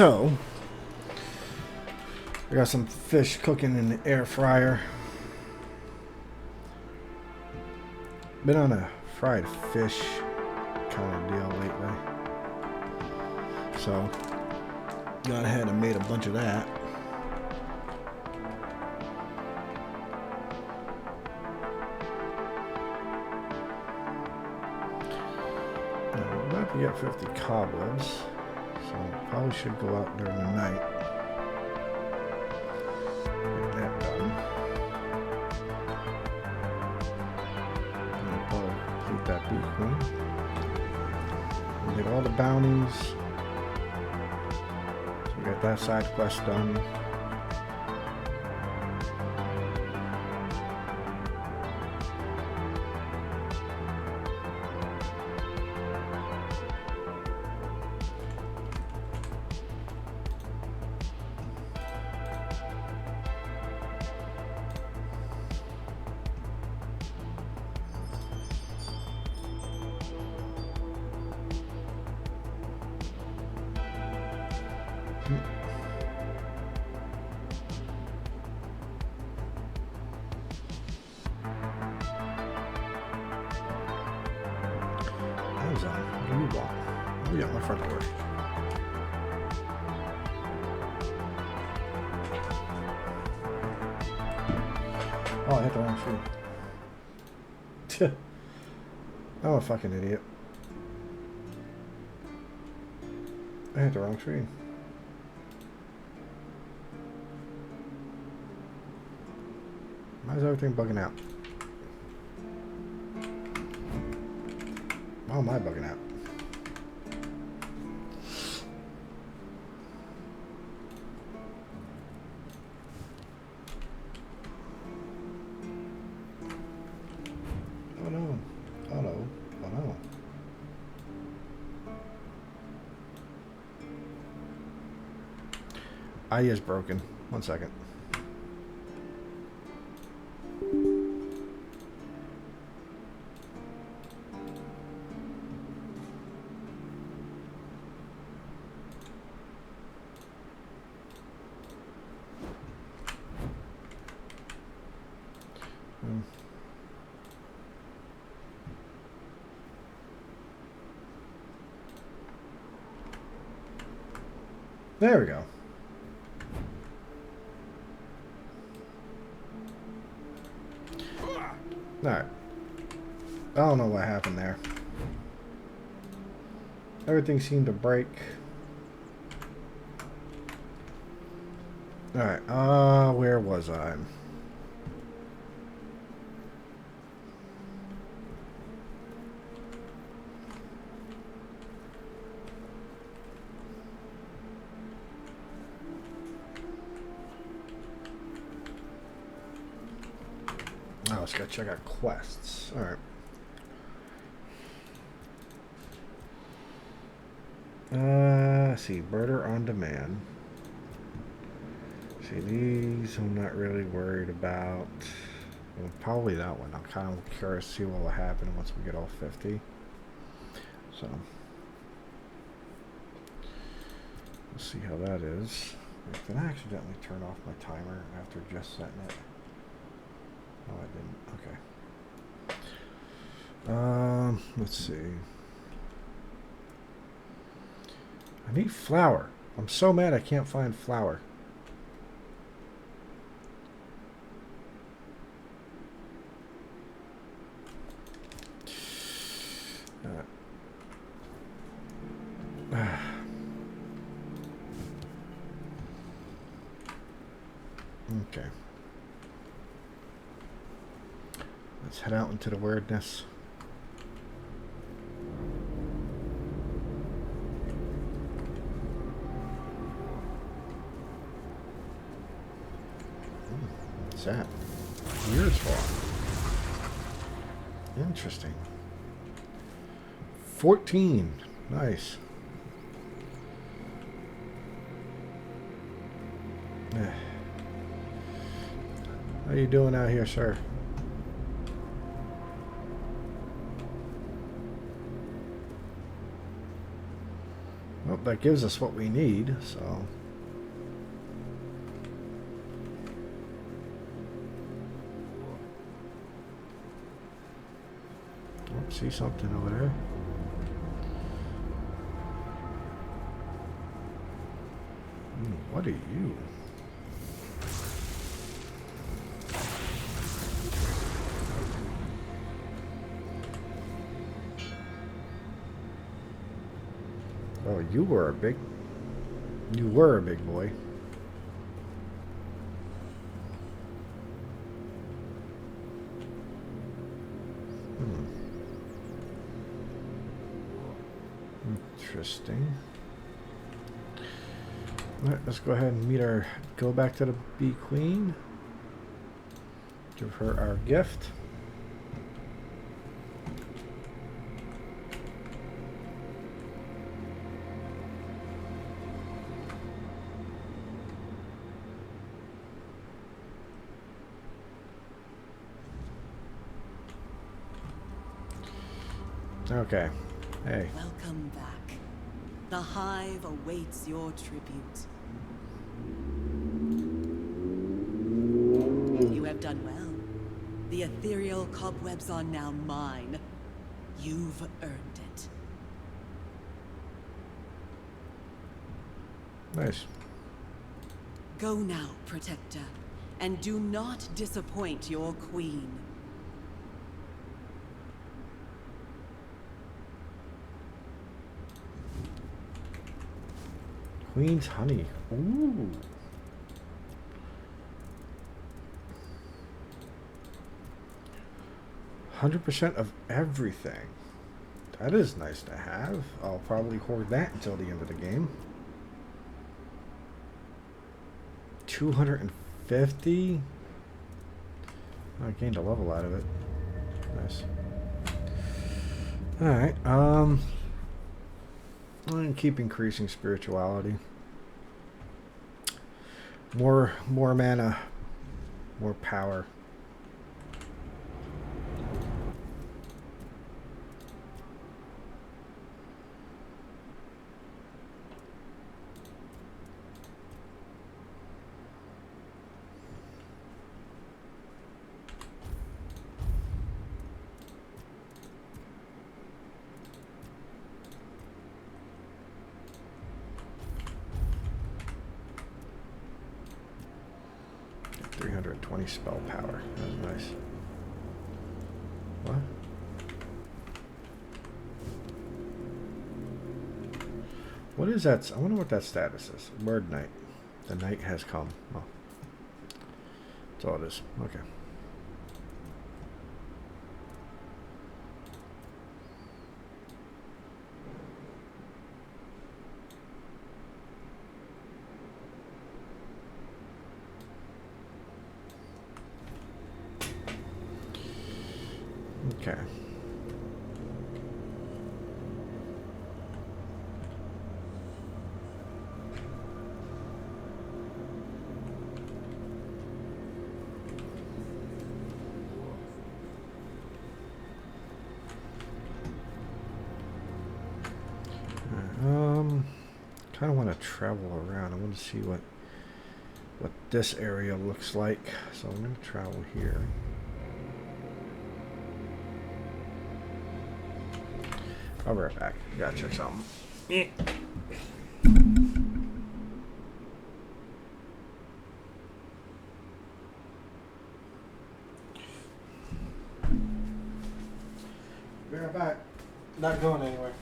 So, I got some fish cooking in the air fryer. Been on a fried fish kind of deal lately. So, got ahead and made a bunch of that. Now, we're about to get 50 cobwebs, so probably should go out during the night. Get that done. And probably complete that bee queen. We'll get all the bounties. So we got that side quest done. Amazon, what do you want? Oh yeah, my front door. Oh, I hit the wrong screen. I'm a fucking idiot. I hit the wrong screen. Why is everything bugging out? Why am I bugging out? Oh no. Oh no. Oh no. I is broken. 1 second. There we go. Alright. I don't know what happened there. Everything seemed to break. Alright, where was I? Oh, let's go check out quests. Alright. Let's see, Birder on Demand. See, these I'm not really worried about. Well, probably that one. I'm kind of curious to see what will happen once we get all 50. So, let's see how that is. Did I accidentally turn off my timer after just setting it? Oh, I didn't. Okay. Let's see. I need flour. I'm so mad I can't find flour. Okay. Let's head out into the weirdness. What's that? Years fall. Interesting. 14. Nice. How you doing out here, sir? Oh, that gives us what we need, so. Oh, see something over there. What are you? Oh, you were a big boy. Interesting. All right, let's go ahead and go back to the Bee Queen. Give her our gift. Okay. Hey. Welcome back. The hive awaits your tribute. You have done well. The ethereal cobwebs are now mine. You've earned it. Nice. Go now, Protector, and do not disappoint your queen. Queen's honey. Ooh. %100% of everything. That is nice to have. I'll probably hoard that until the end of the game. 250. I gained a level out of it. Nice. All right. I'm gonna keep increasing spirituality. More mana, more power. Spell power. That's nice. What? What is that? I wonder what that status is. Word night. The night has come. Oh. That's all it is. Okay. Okay. Kind of want to travel around. I want to see what this area looks like. So I'm going to travel here. I'll be right back. Gotta check something. Yeah. Be right back. Not going anywhere.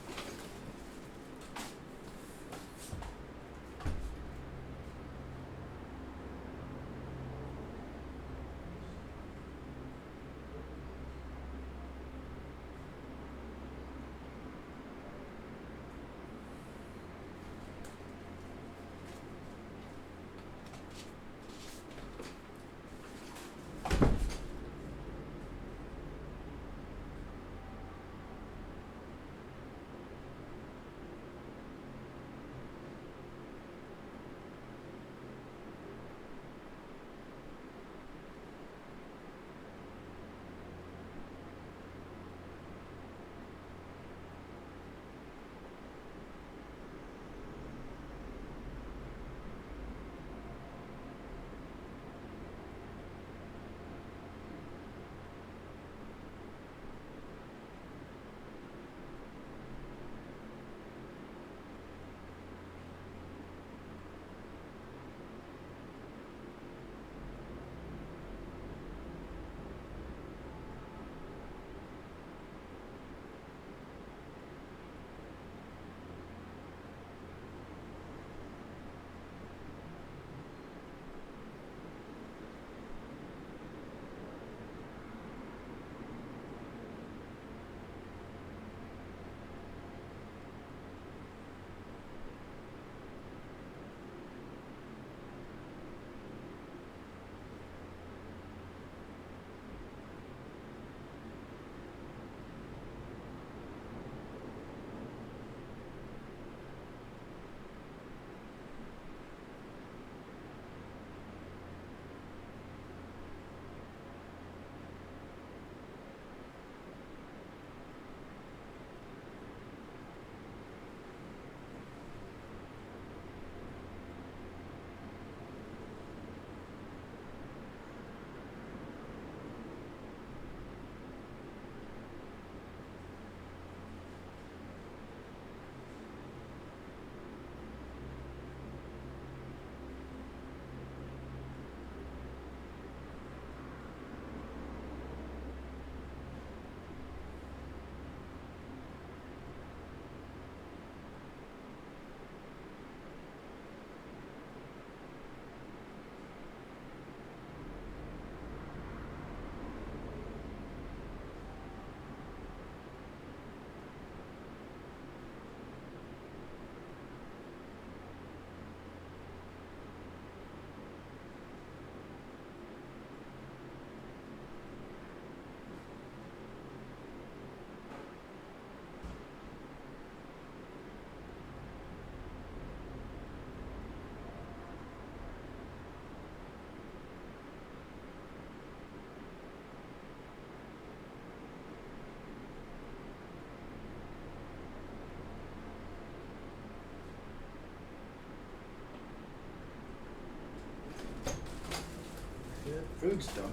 Food's done.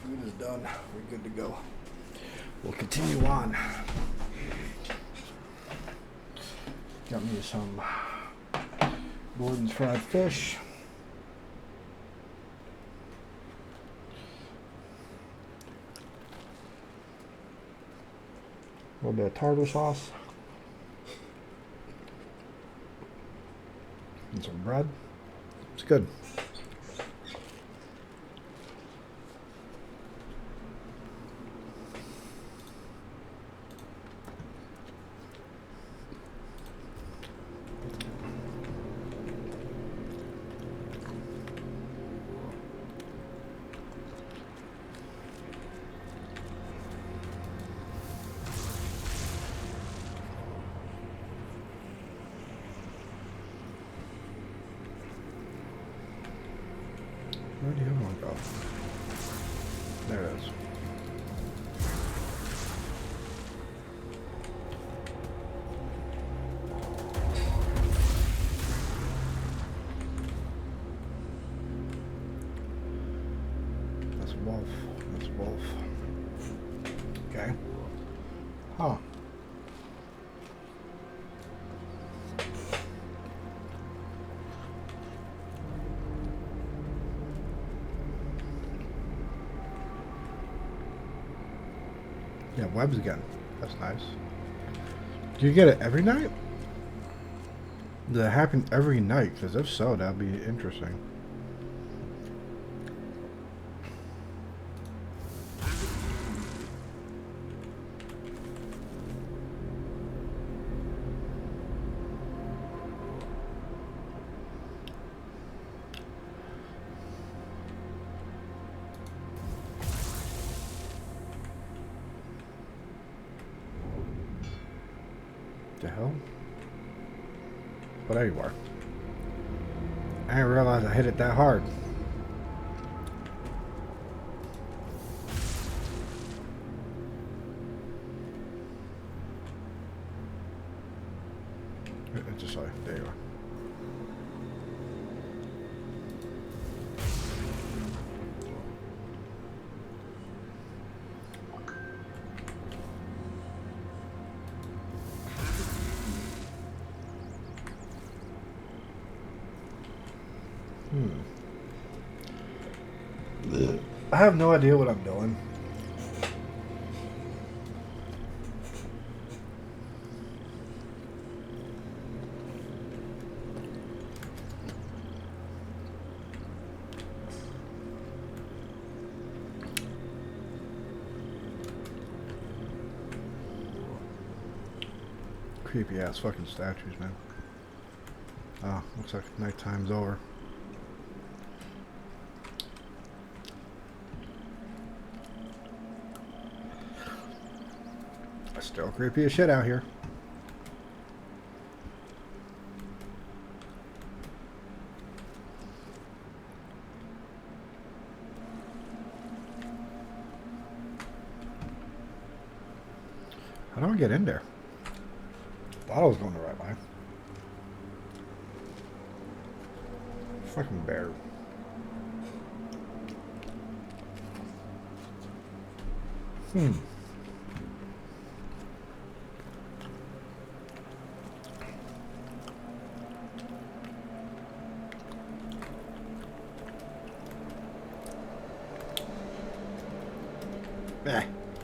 Food is done. We're good to go. We'll continue on. Got me some Gordon's fried fish. A little bit of tartar sauce. And some bread. It's good. Where do you want to go? There it is. That's wolf. That's wolf. Okay. Huh. Yeah, webs again. That's nice. Do you get it every night? Does it happen every night? Because if so, that'd be interesting. The hell? But there you are. I didn't realize I hit it that hard. It's just like, there you are. I have no idea what I'm doing. Creepy ass fucking statues, man. Oh, looks like nighttime's over. Still creepy as shit out here. How do I get in there? Thought I was going the right way. Fucking bear.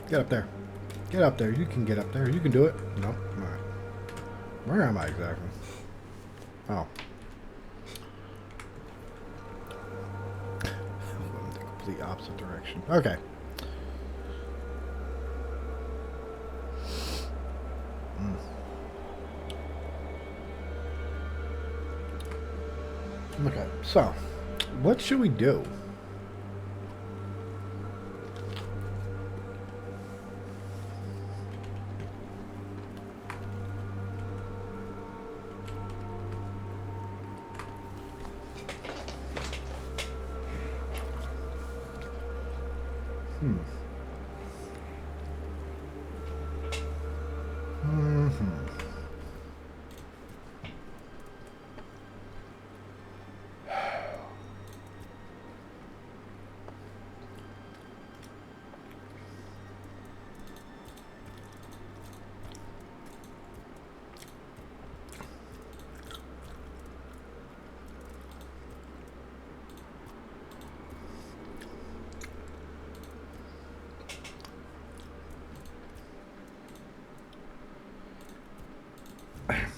Get up there. Get up there. You can get up there. You can do it. No? Alright. Where am I exactly? Oh. I'm going the complete opposite direction. Okay. Okay, so what should we do?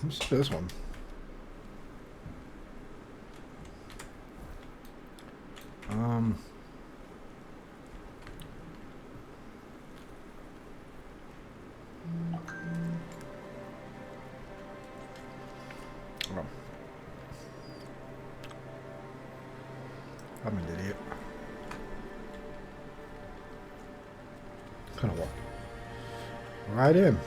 What's this one? Oh. I'm an idiot. Kind of walk right in.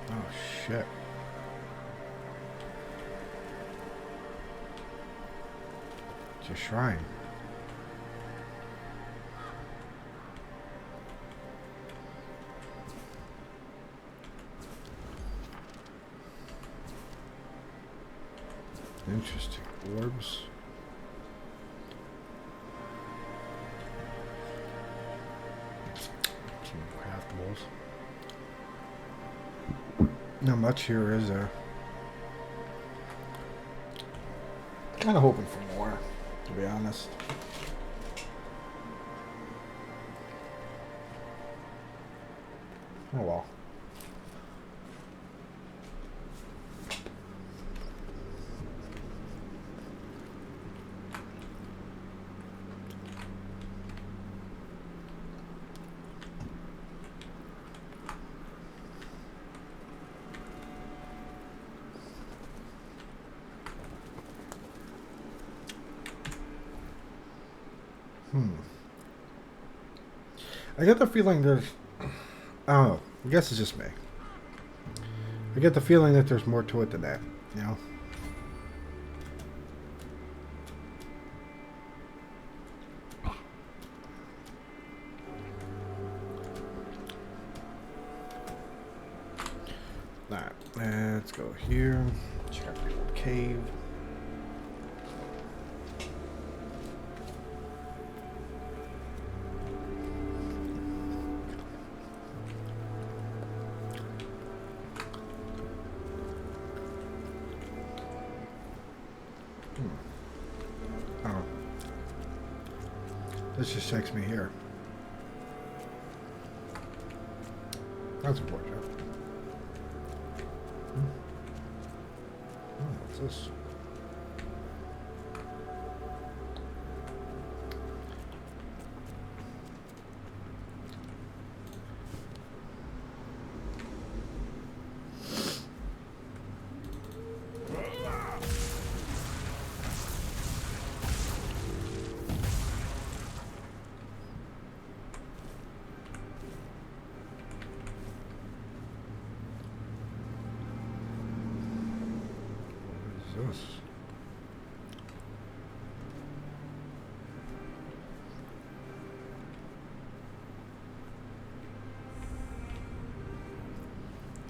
Oh shit. It's a shrine. Interesting. Orbs. Some craftables. Not much here, is there? Kind of hoping for more, to be honest. Oh well. I get the feeling there's... I don't know. I guess it's just me. I get the feeling that there's more to it than that, you know? Alright, let's go here. Check out the old cave. Oh. This just takes me here. That's unfortunate. Oh, what's this? This?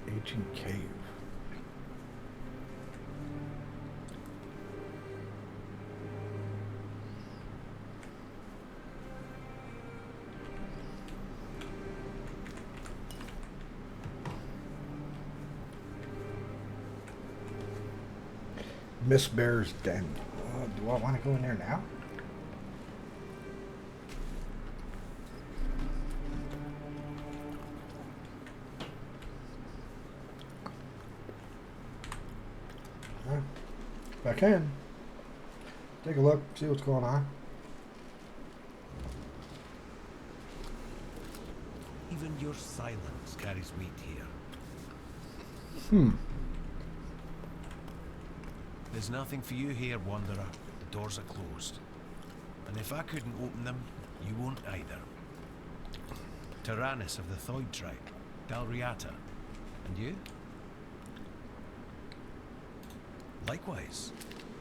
Ancient cave. Miss Bear's Den. Do I want to go in there now? If I can. Take a look, see what's going on. Even your silence carries weight here. There's nothing for you here, Wanderer. The doors are closed. And if I couldn't open them, you won't either. Tyrannus of the Thoid tribe, Dalriata. And you? Likewise.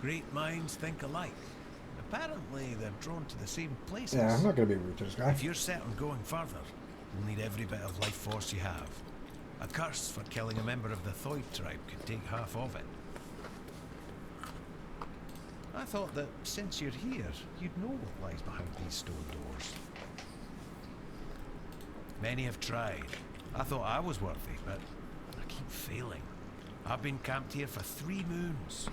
Great minds think alike. Apparently, they're drawn to the same places. Yeah, I'm not going to be rude to this guy. If you're set on going further, you'll need every bit of life force you have. A curse for killing a member of the Thoid tribe could take half of it. I thought that since you're here, you'd know what lies behind these stone doors. Many have tried. I thought I was worthy, but I keep failing. I've been camped here for 3 moons.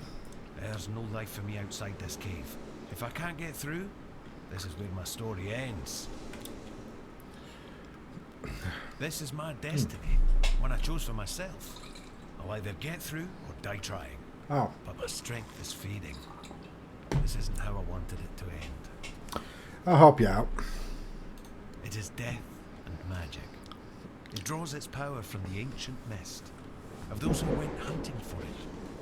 There's no life for me outside this cave. If I can't get through, this is where my story ends. This is my destiny, one I chose for myself. I'll either get through or die trying. Oh. But my strength is fading. This isn't how I wanted it to end. I'll help you out. It is death and magic. It draws its power from the ancient mist, of those who went hunting for it.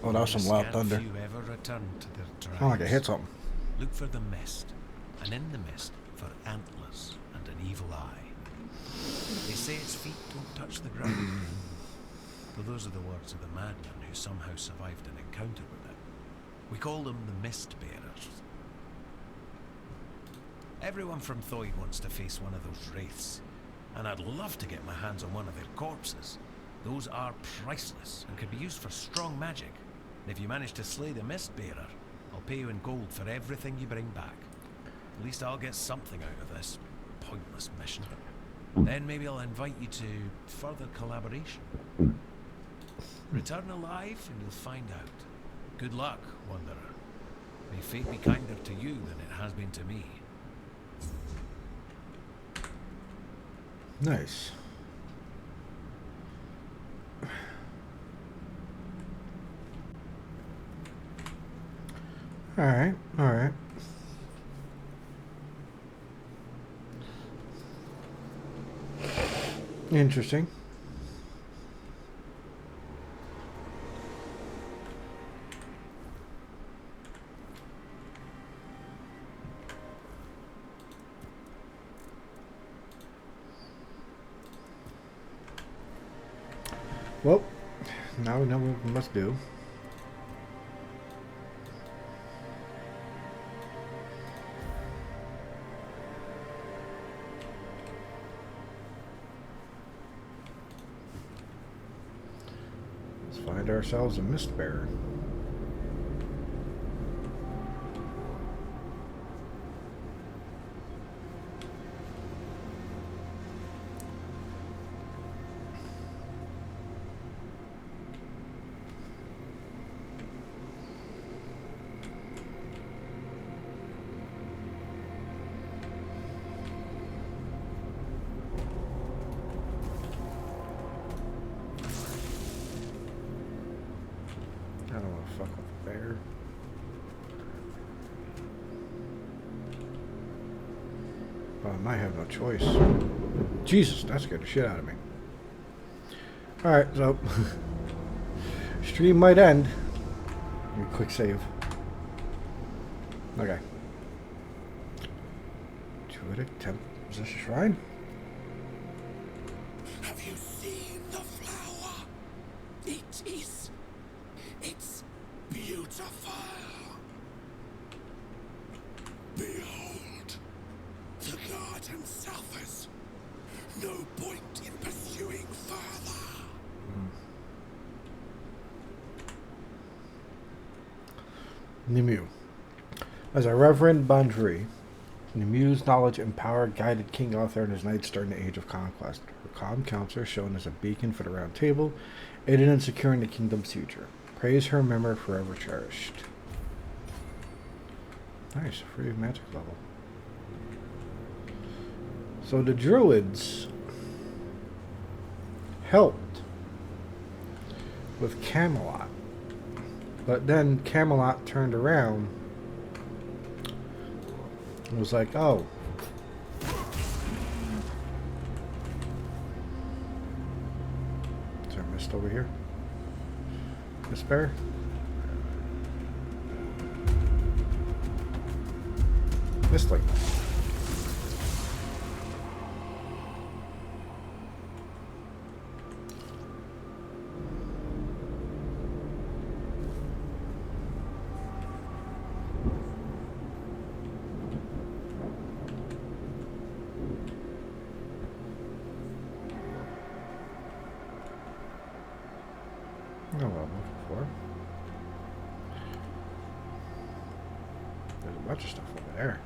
Oh, that was some loud thunder. Few ever returned to their tribes. Oh, like I hit something. Look for the mist, and in the mist for antlers and an evil eye. They say its feet don't touch the ground. Though those are the words of the madman who somehow survived an encounter with it. We call them the Mist Bearers. Everyone from Thoid wants to face one of those wraiths, and I'd love to get my hands on one of their corpses. Those are priceless and could be used for strong magic. And if you manage to slay the Mist Bearer, I'll pay you in gold for everything you bring back. At least I'll get something out of this pointless mission. Then maybe I'll invite you to further collaboration. Return alive and you'll find out. Good luck, Wanderer. May fate be kinder to you than it has been to me. Nice. Alright, alright. Interesting. Well, now we know what we must do. Let's find ourselves a mist bearer. I don't want to fuck with the bear. But I might have no choice. Jesus, that scared the shit out of me. Alright, so stream might end. Let me quick save. Okay. Druidic Temple. Is this a shrine? Have you seen the flower? It's beautiful. Behold, the garden suffers. No point in pursuing further. Nimue. As a Reverend Bandri, Nimue's knowledge and power guided King Arthur and his knights during the Age of Conquest. Her calm counsel is shown as a beacon for the Round Table, aided in securing the kingdom's future. Praise her memory forever cherished. Nice, free magic level. So the druids helped with Camelot. But then Camelot turned around and was like, oh. Is there a mist over here? Mist bear? Mistling. Oh, well, I'm looking for. There's a bunch of stuff over there.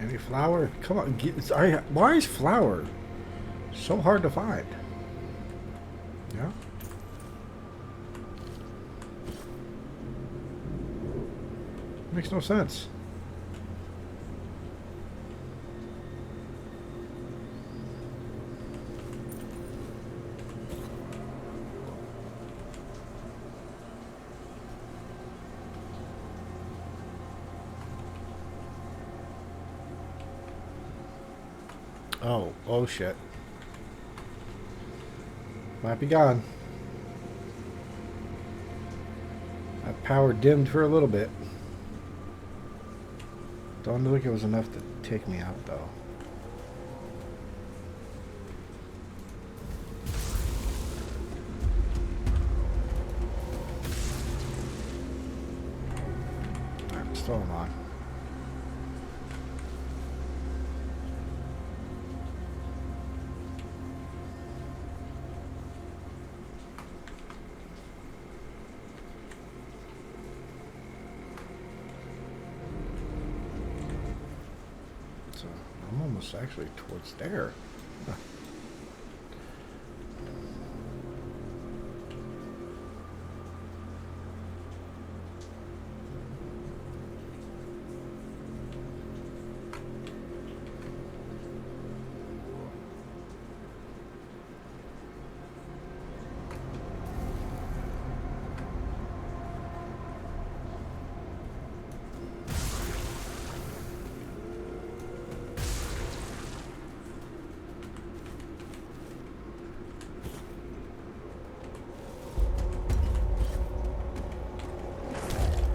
Any flour? Come on, why is flour so hard to find? Yeah. Makes no sense. Oh shit. Might be gone. That power dimmed for a little bit. Don't think it was enough to take me out though. I'm still on. I'm almost actually towards there. Huh.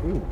Ooh.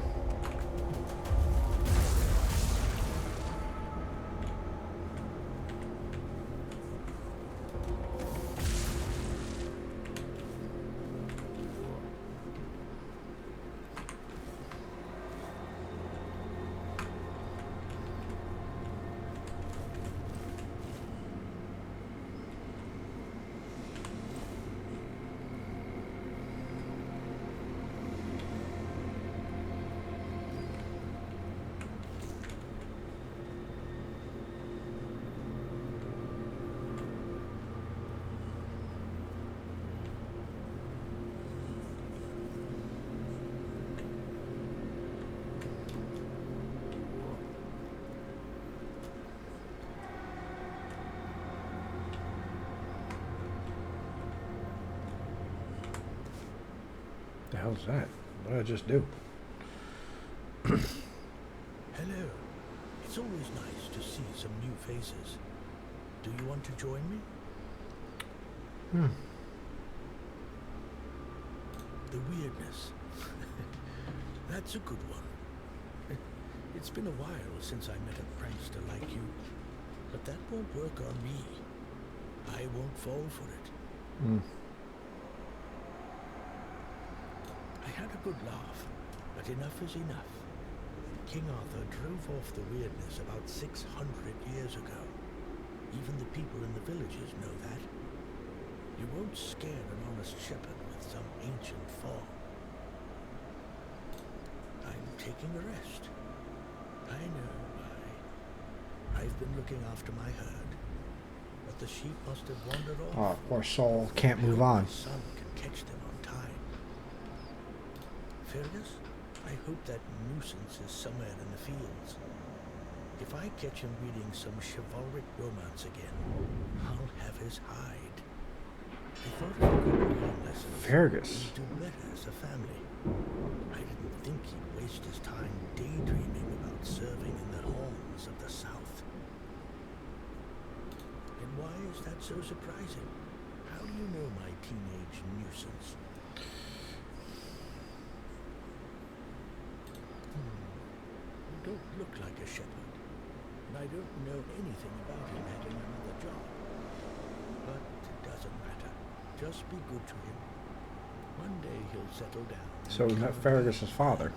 The hell's that? What did I just do? Hello. It's always nice to see some new faces. Do you want to join me? The weirdness. That's a good one. It's been a while since I met a prankster like you, but that won't work on me. I won't fall for it. I had a good laugh, but enough is enough. King Arthur drove off the weirdness about 600 years ago. Even the people in the villages know that. You won't scare an honest shepherd with some ancient fog. I'm taking a rest. I know, I've been looking after my herd, but the sheep must have wandered off. Oh, poor soul can't move on. My son can catch them on time. Fergus, I hope that nuisance is somewhere in the fields. If I catch him reading some chivalric romance again, I'll have his hide. I thought of a good reading lesson. Fergus. We'd do better as a family. I didn't think he'd waste his time daydreaming about serving in the halls of the South. And why is that so surprising? How do you know my teenage nuisance? You don't look like a shepherd, and I don't know anything about him having another job. But it doesn't matter. Just be good to him. One day he'll settle down. So we met Fergus's father.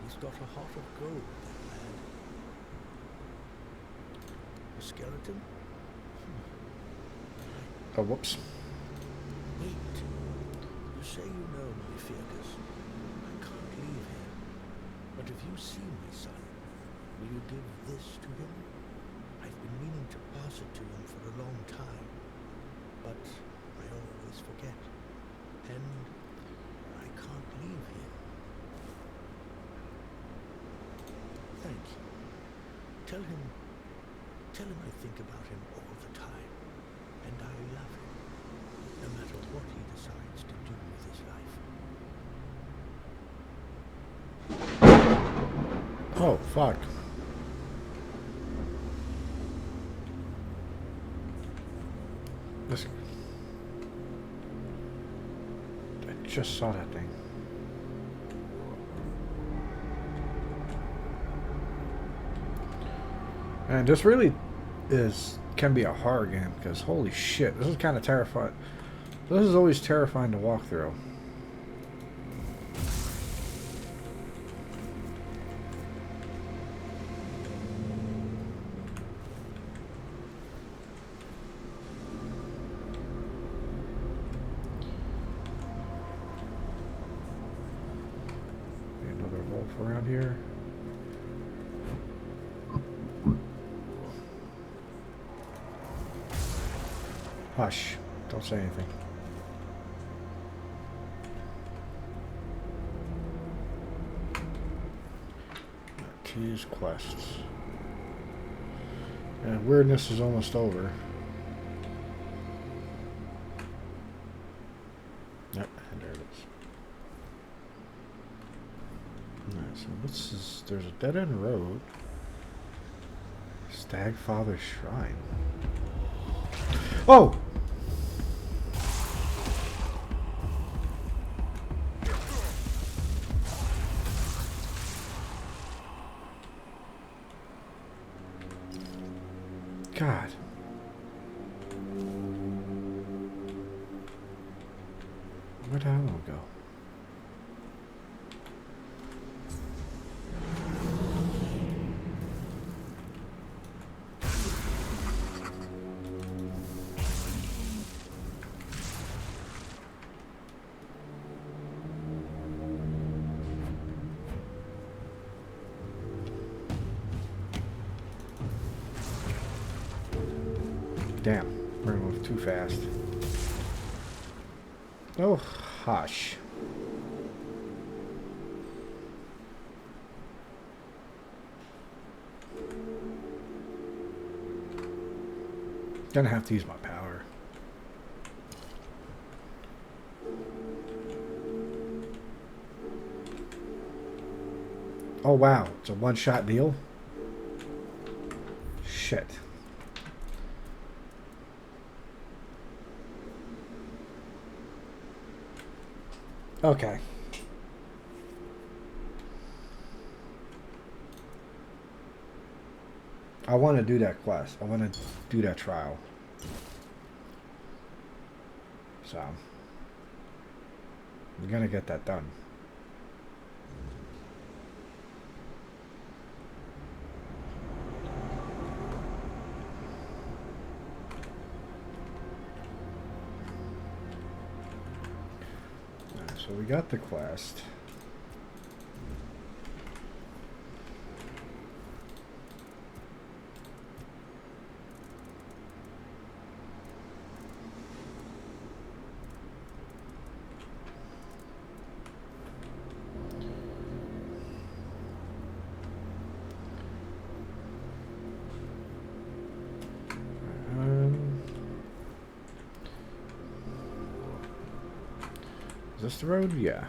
He's got a heart of gold, that lad. A skeleton? Oh, whoops. Wait. You say you know me, Fergus. I can't leave here. But if you see my son, Will you give this to him? I've been meaning to pass it to him for a long time, but I always forget. And I can't leave him. Thank you. Tell him I think about him all the time, and I love him, no matter what he decides to do with his life. Oh, fuck. This... I just saw that thing. And this really can be a horror game, because holy shit, this is kind of terrifying. This is always terrifying to walk through. Another wolf around here. Hush. Don't say anything. Keys, quests. And weirdness is almost over. Yep, and there it is. Alright, so what's this? There's a dead end road. Stagfather Shrine. Oh! God. Where'd that one go? Damn, we're gonna move too fast. Oh, hush. Gonna have to use my power. Oh wow, it's a one-shot deal? Shit. Okay. I want to do that quest. I want to do that trial. So, we're going to get that done. So we got the quest. Is this the road? Yeah.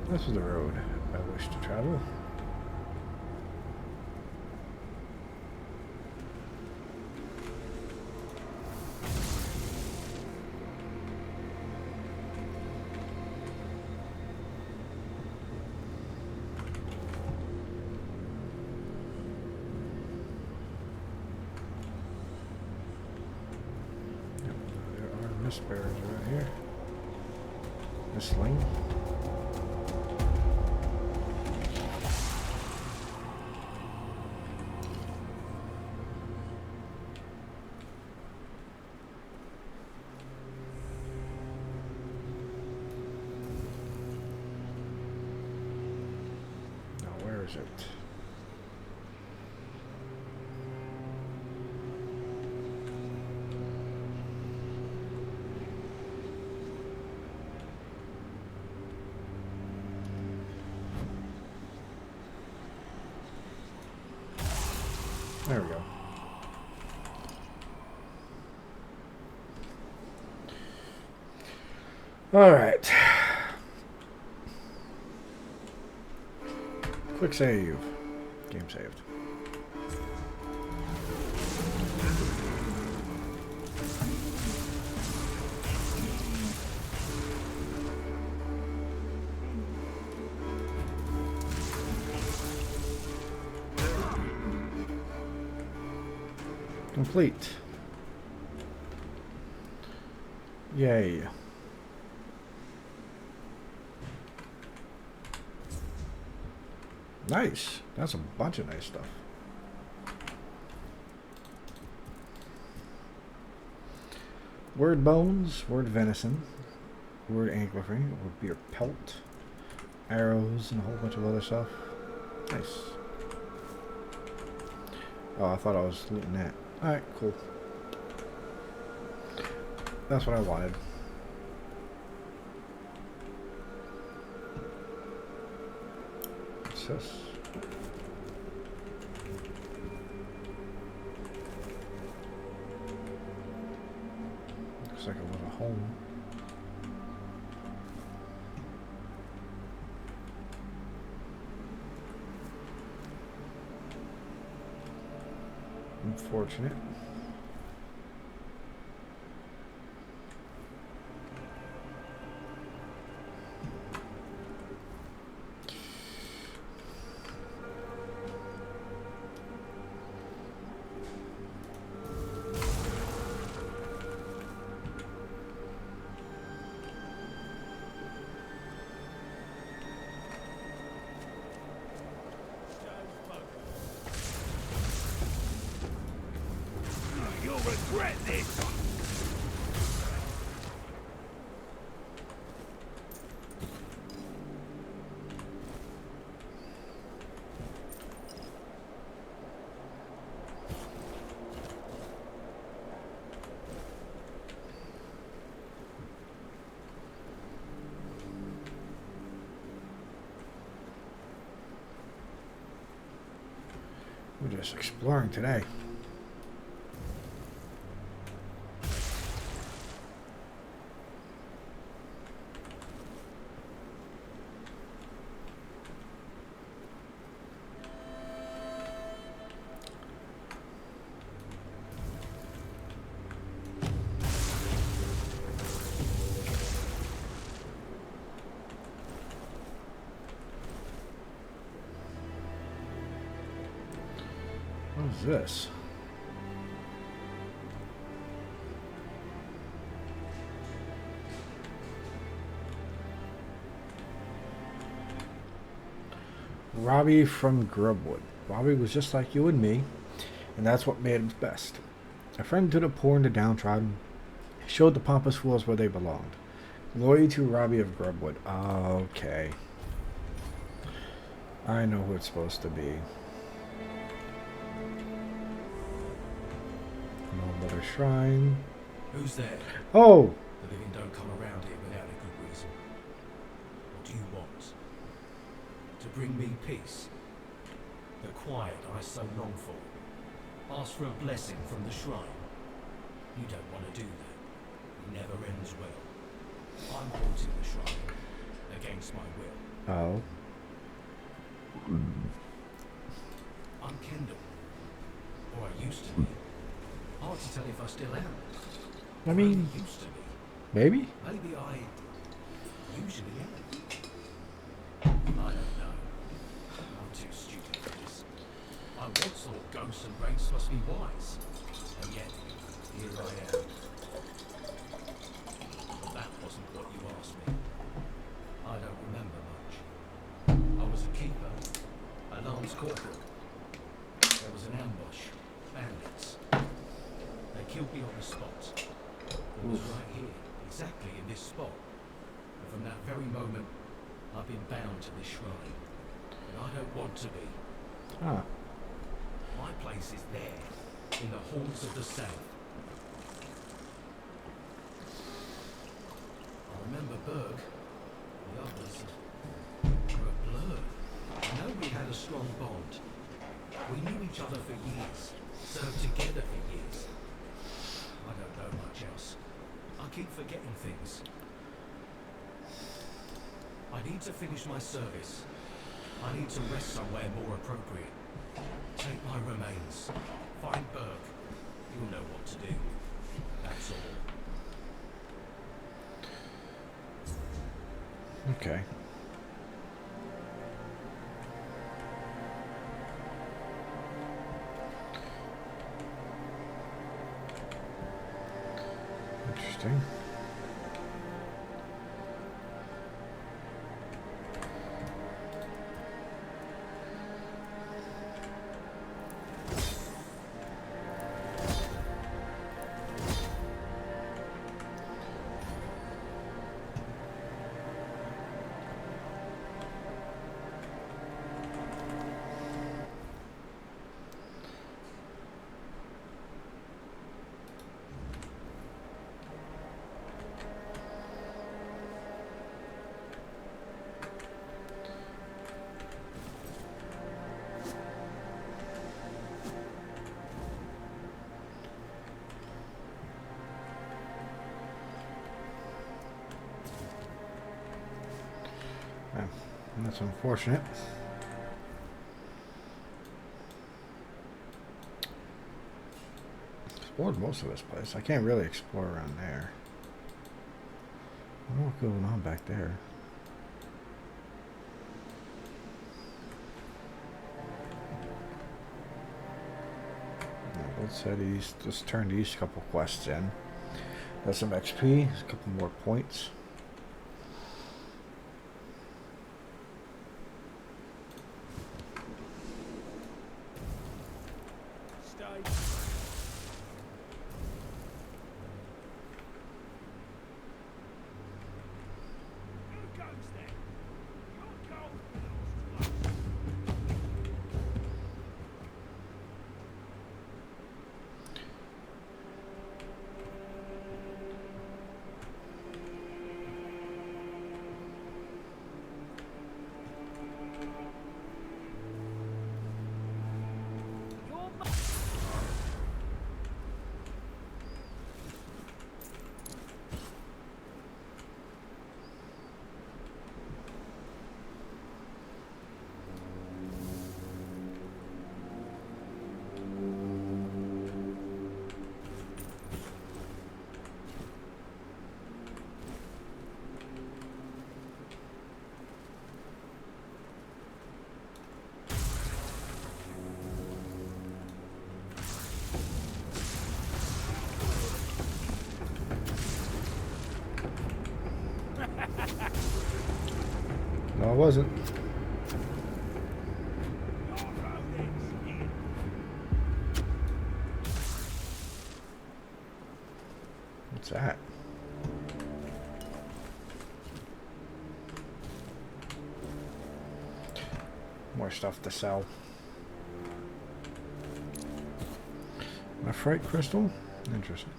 This is the road I wish to travel. There are mist bearers right here. This lane. Perfect. There we go. All right. Quick save. Game saved. Complete. Yay. Nice. That's a bunch of nice stuff. Word bones, word venison, word anglerfree, word beer pelt, arrows, and a whole bunch of other stuff. Nice. Oh, I thought I was looting that. Alright, cool. That's what I wanted. What's this? Looks like a little home. Unfortunate. Regret this! We're just exploring today. What is this? Robbie from Grubwood. Robbie was just like you and me, and that's what made him best. A friend to the poor and the downtrodden, showed the pompous fools where they belonged. Glory to Robbie of Grubwood. Okay. I know who it's supposed to be. Mother Shrine. Who's there? Oh! The living don't come around here without a good reason. What do you want? To bring me peace? The quiet I so long for? Ask for a blessing from the shrine? You don't want to do that. It never ends well. I'm haunting the shrine. Against my will. Oh. I'm Kendall. Or I used to be. Hard to tell if I still am. I mean, used to be. maybe? Maybe I usually am. I don't know. I'm too stupid for this. I once thought ghosts and wraiths must be wise. And yet, here I am. But that wasn't what you asked me. I don't remember much. I was a keeper. A lance corporal. There was an ambush. Bandits. They killed me on the spot. It was right here, exactly in this spot. And from that very moment, I've been bound to this shrine. and I don't want to be. Ah. My place is there, in the halls of the South. I remember Berg, the others, were a blur. I know we had a strong bond. We knew each other for years, served together for years. I don't know much else. I keep forgetting things. I need to finish my service. I need to rest somewhere more appropriate. Take my remains. Find Berg. You'll know what to do. That's all. Okay. Interesting. That's unfortunate. Explored most of this place. I can't really explore around there. I don't know what's going on back there. Let's head east. Let's turn these couple quests in. Got some XP, a couple more points. No, I wasn't. What's that? More stuff to sell. A freight crystal? Interesting.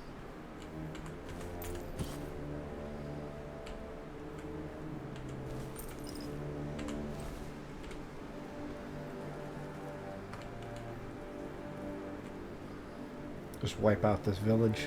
Just wipe out this village.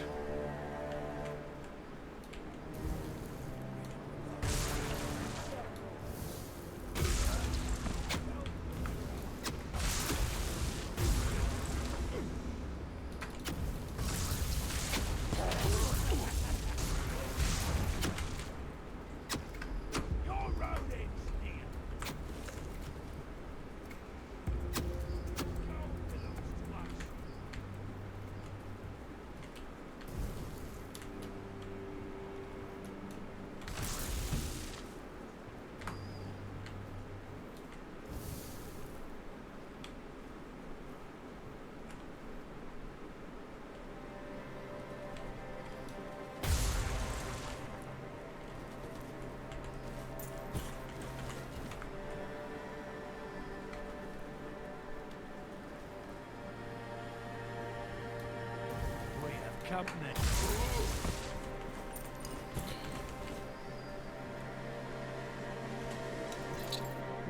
company.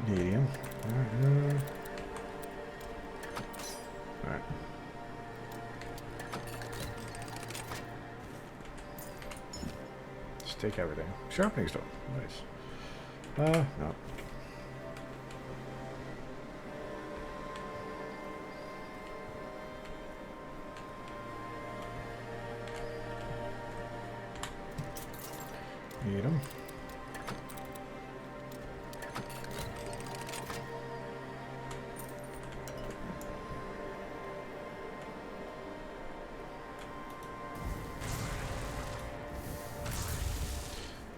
Medium. Alright. Just take everything. Sharpening stone. Nice. No. Need them.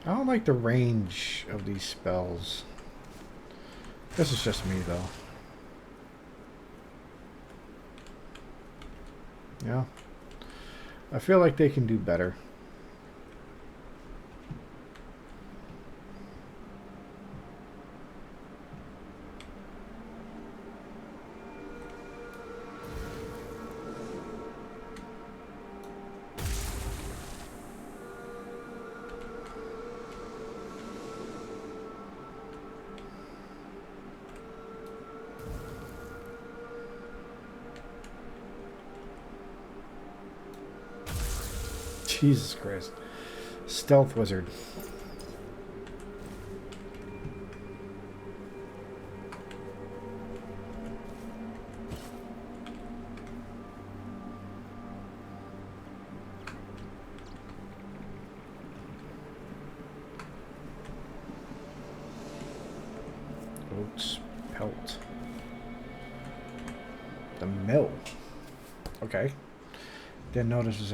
I don't like the range of these spells. This is just me, though. Yeah. I feel like they can do better. Jesus Christ. Stealth wizard. Oats pelt. The mill. Okay. Didn't notice this.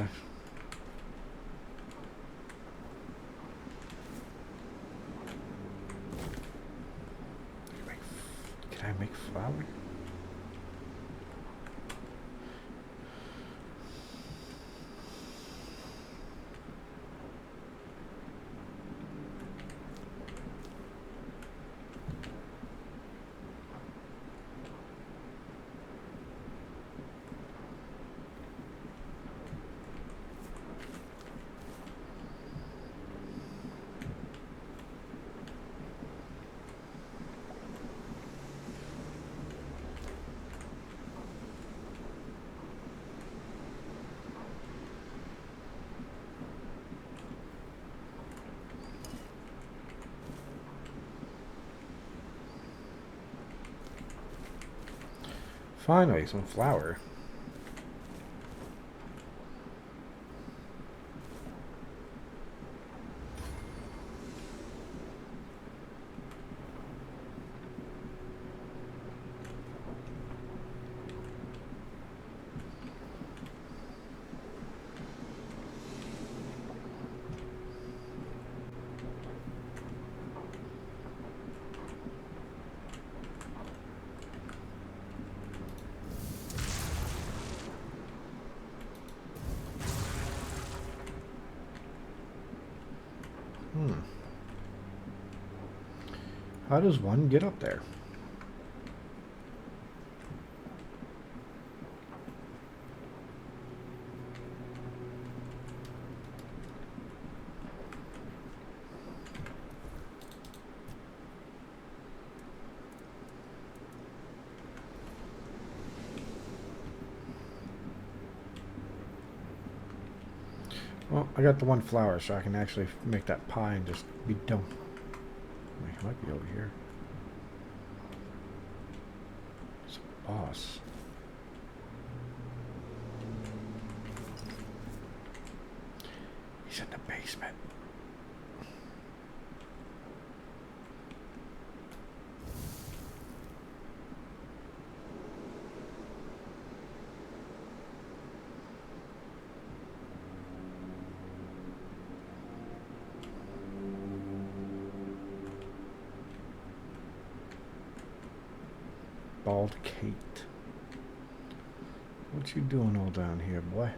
Can I make flour? Finally, some flour. How does one get up there? Well, I got the one flour, so I can actually make that pie and just be done. It might be over here. It's a boss. He's in the basement. Bald Kate. What you doing all down here, boy?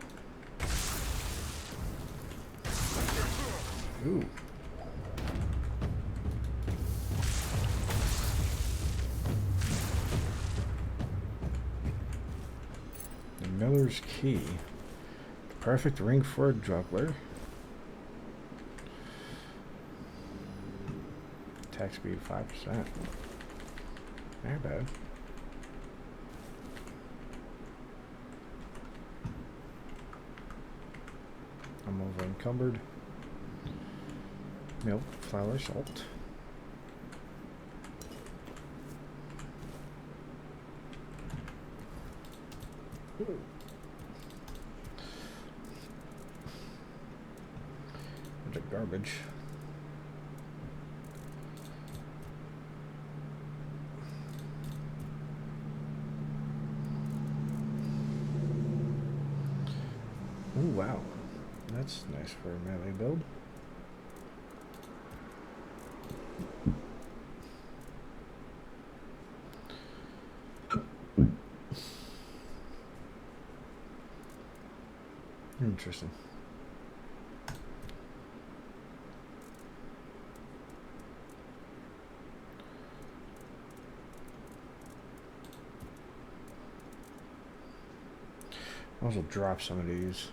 Ooh. The Miller's Key. Perfect ring for a juggler. Attack speed 5%. Not bad. I'm over encumbered. Milk, flour, salt. Ooh. Bunch of garbage. Oh wow, that's nice for a melee build. Interesting. I'll also drop some of these.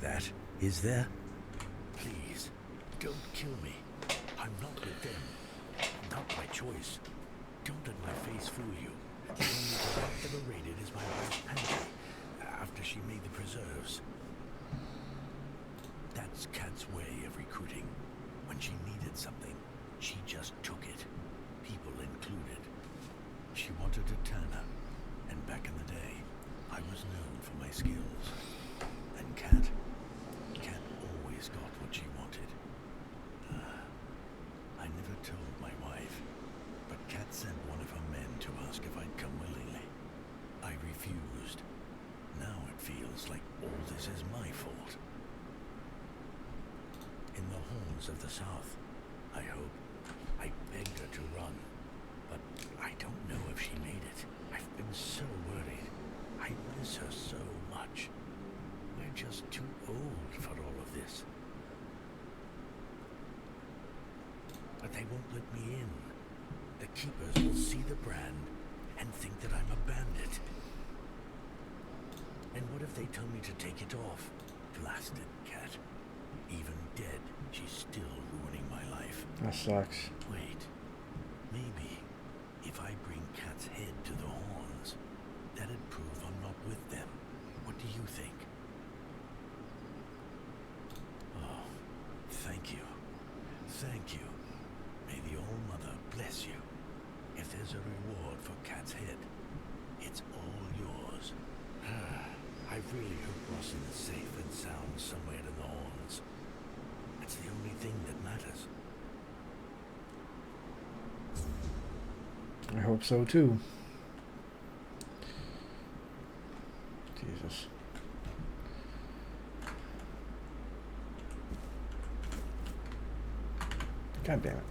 That, is there? Please, don't kill me. I'm not with them. Not by choice. Don't let my face fool you. The only thing I've ever raided is my wife's pantry, after she made the preserves. That's Kat's way of recruiting. When she needed something, she just took it. People included. She wanted a tanner, and back in the day, I was known for my skills. And Kat always got what she wanted. I never told my wife, but Kat sent one of her men to ask if I'd come willingly. I refused. Now it feels like all this is my fault. In the horns of the south, I hope. I begged her to run, but I don't know if she made it. I've been so worried. I miss her so much. We're just too old for all of this. But they won't let me in. The keepers will see the brand and think that I'm a bandit. And what if they tell me to take it off? Blasted Kat. Even dead, she's still ruining my life. That sucks. Wait. Maybe if I bring Kat's head to the horns, that'd prove I'm not with them. What do you think? Oh, thank you. Thank you. May the All-Mother bless you. If there's a reward for Kat's head, it's all yours. I really hope Rossin is safe and sound somewhere in the horns. That's the only thing that matters. I hope so too. Jesus. God damn it.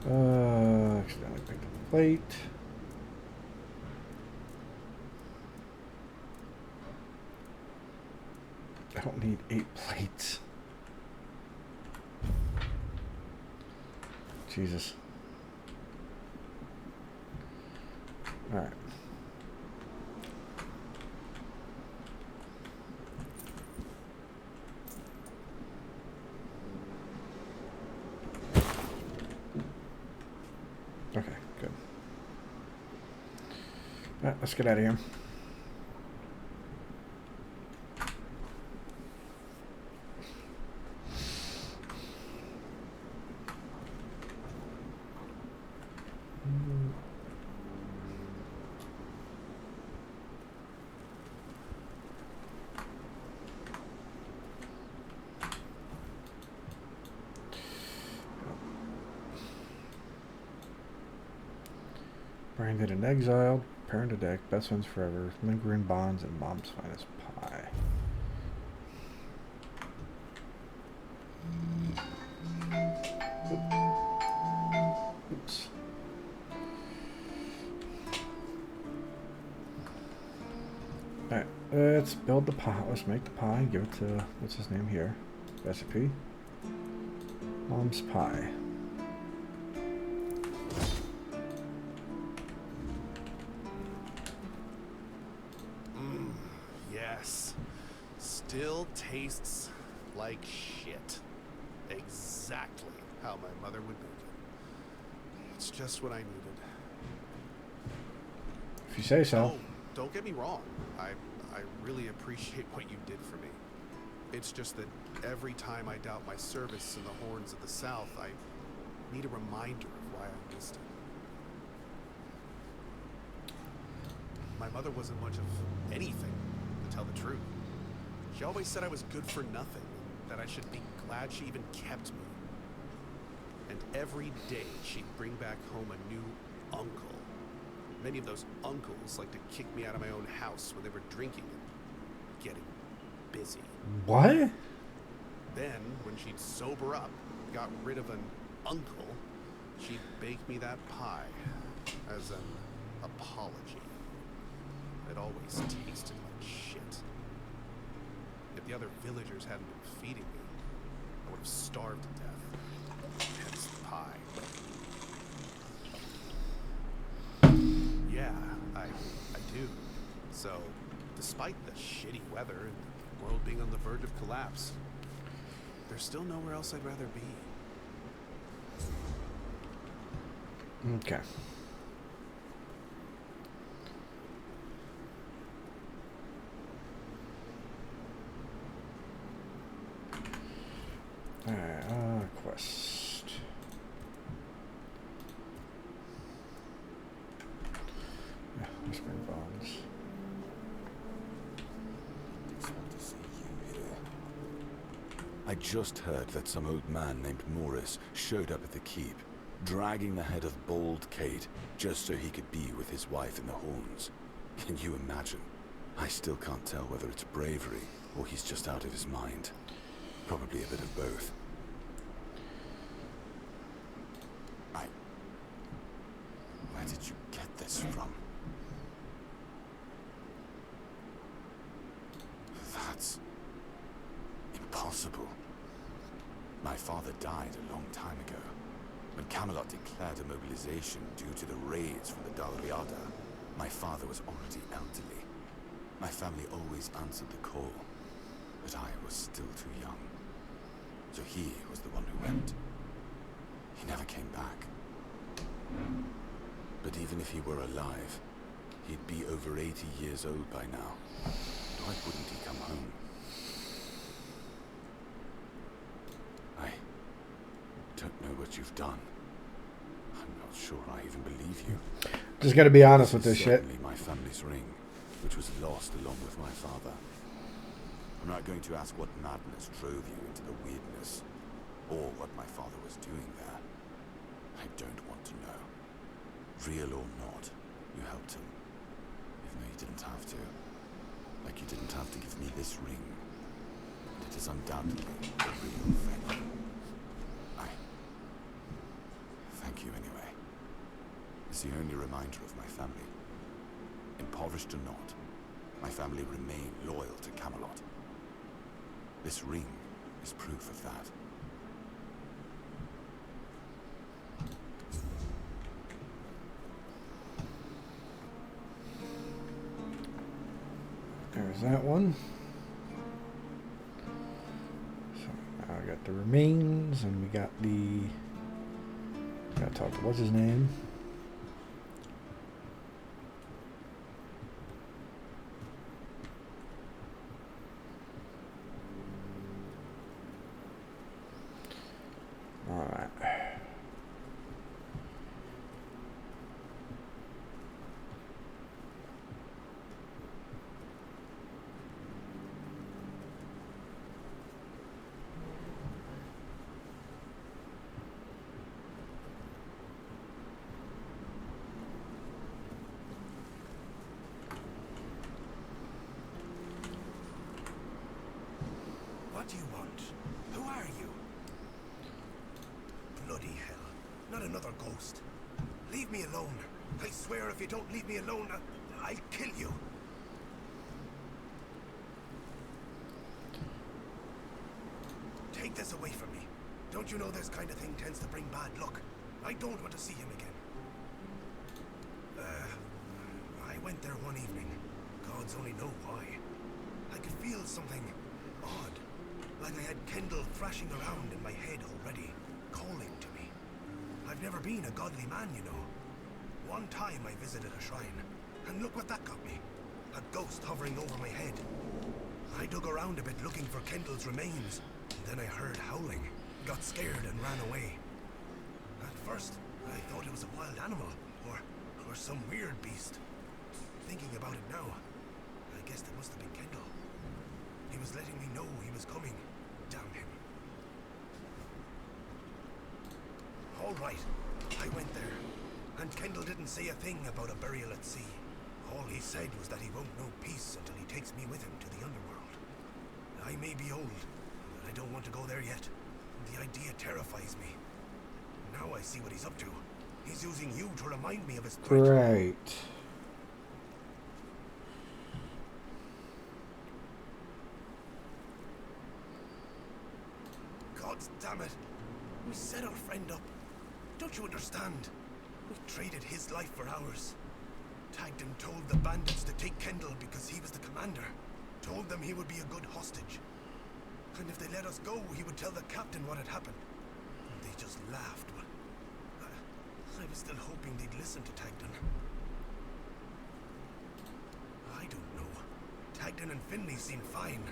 Accidentally picked up the plate. I don't need 8 plates. Jesus. All right. Okay, good. All right, let's get out of here. Branded and exiled, preparing to deck, best friends forever, lingering bonds, and mom's finest pie. Oops. Alright, let's build the pie. Let's make the pie and give it to, what's his name here? Recipe. Mom's pie. Yes. Still tastes like shit. Exactly how my mother would make it. It's just what I needed. If you say so. Oh, don't get me wrong. I really appreciate what you did for me. It's just that every time I doubt my service in the Horns of the South, I need a reminder of why I missed it. My mother wasn't much of anything, to tell the truth. She always said I was good for nothing, that I should be glad she even kept me. And every day she'd bring back home a new uncle. Many of those uncles like to kick me out of my own house when they were drinking and getting busy. What? Then, when she'd sober up, got rid of an uncle, she'd bake me that pie as an apology. It always tasted like shit. If the other villagers hadn't been feeding me, I would have starved to death. Hence the pie. Yeah, I do. So, despite the shitty weather and the world being on the verge of collapse, there's still nowhere else I'd rather be. Okay. Alright, quest. Yeah, Whispering Bones. I just heard that some old man named Morris showed up at the keep, dragging the head of Bald Kate just so he could be with his wife in the Horns. Can you imagine? I still can't tell whether it's bravery or he's just out of his mind. Probably a bit of both. Where did you get this from? That's impossible. My father died a long time ago. When Camelot declared a mobilization due to the raids from the Dalriada, my father was already elderly. My family always answered the call, but I was still too young. So he was the one who went. He never came back. But even if he were alive, he'd be over 80 years old by now. Why wouldn't he come home? I don't know what you've done. I'm not sure I even believe you. Just gotta be honest with this shit. Certainly my family's ring, which was lost along with my father. I'm not going to ask what madness drove you into the weirdness, or what my father was doing there. I don't want to know. Real or not, you helped him, even though you didn't have to. Like you didn't have to give me this ring. And it is undoubtedly a real thing. Thank you anyway. It's the only reminder of my family. Impoverished or not, my family remain loyal to Camelot. This ring is proof of that. There's that one. So now I got the remains, and we got the. Gotta talk to what's his name. All right. What do you want? Who are you? Bloody hell. Not another ghost. Leave me alone. I swear if you don't leave me alone, I'll kill you. this away from me. Don't you know this kind of thing tends to bring bad luck? I don't want to see him again. I went there one evening. Gods only know why. I could feel something odd. Like I had Kendall thrashing around in my head already, calling to me. I've never been a godly man, you know. One time I visited a shrine, and look what that got me. A ghost hovering over my head. I dug around a bit looking for Kendall's remains, and then I heard howling, got scared and ran away. At first, I thought it was a wild animal, or some weird beast. Thinking about it now, I guessed it must have been Kendall. He was letting me know he was coming. Damn him. All right, I went there, and Kendall didn't say a thing about a burial at sea. All he said was that he won't know peace until he takes me with him to the underworld. I may be old, but I don't want to go there yet. The idea terrifies me. Now I see what he's up to. He's using you to remind me of his threat. Great. Gods damn it. We set our friend up. Don't you understand? We traded his life for ours. Tagden told the bandits to take Kendall because he was the commander. Told them he would be a good hostage. And if they let us go, he would tell the captain what had happened. They just laughed, but I was still hoping they'd listen to Tagden. I don't know. Tagden and Finley seemed fine,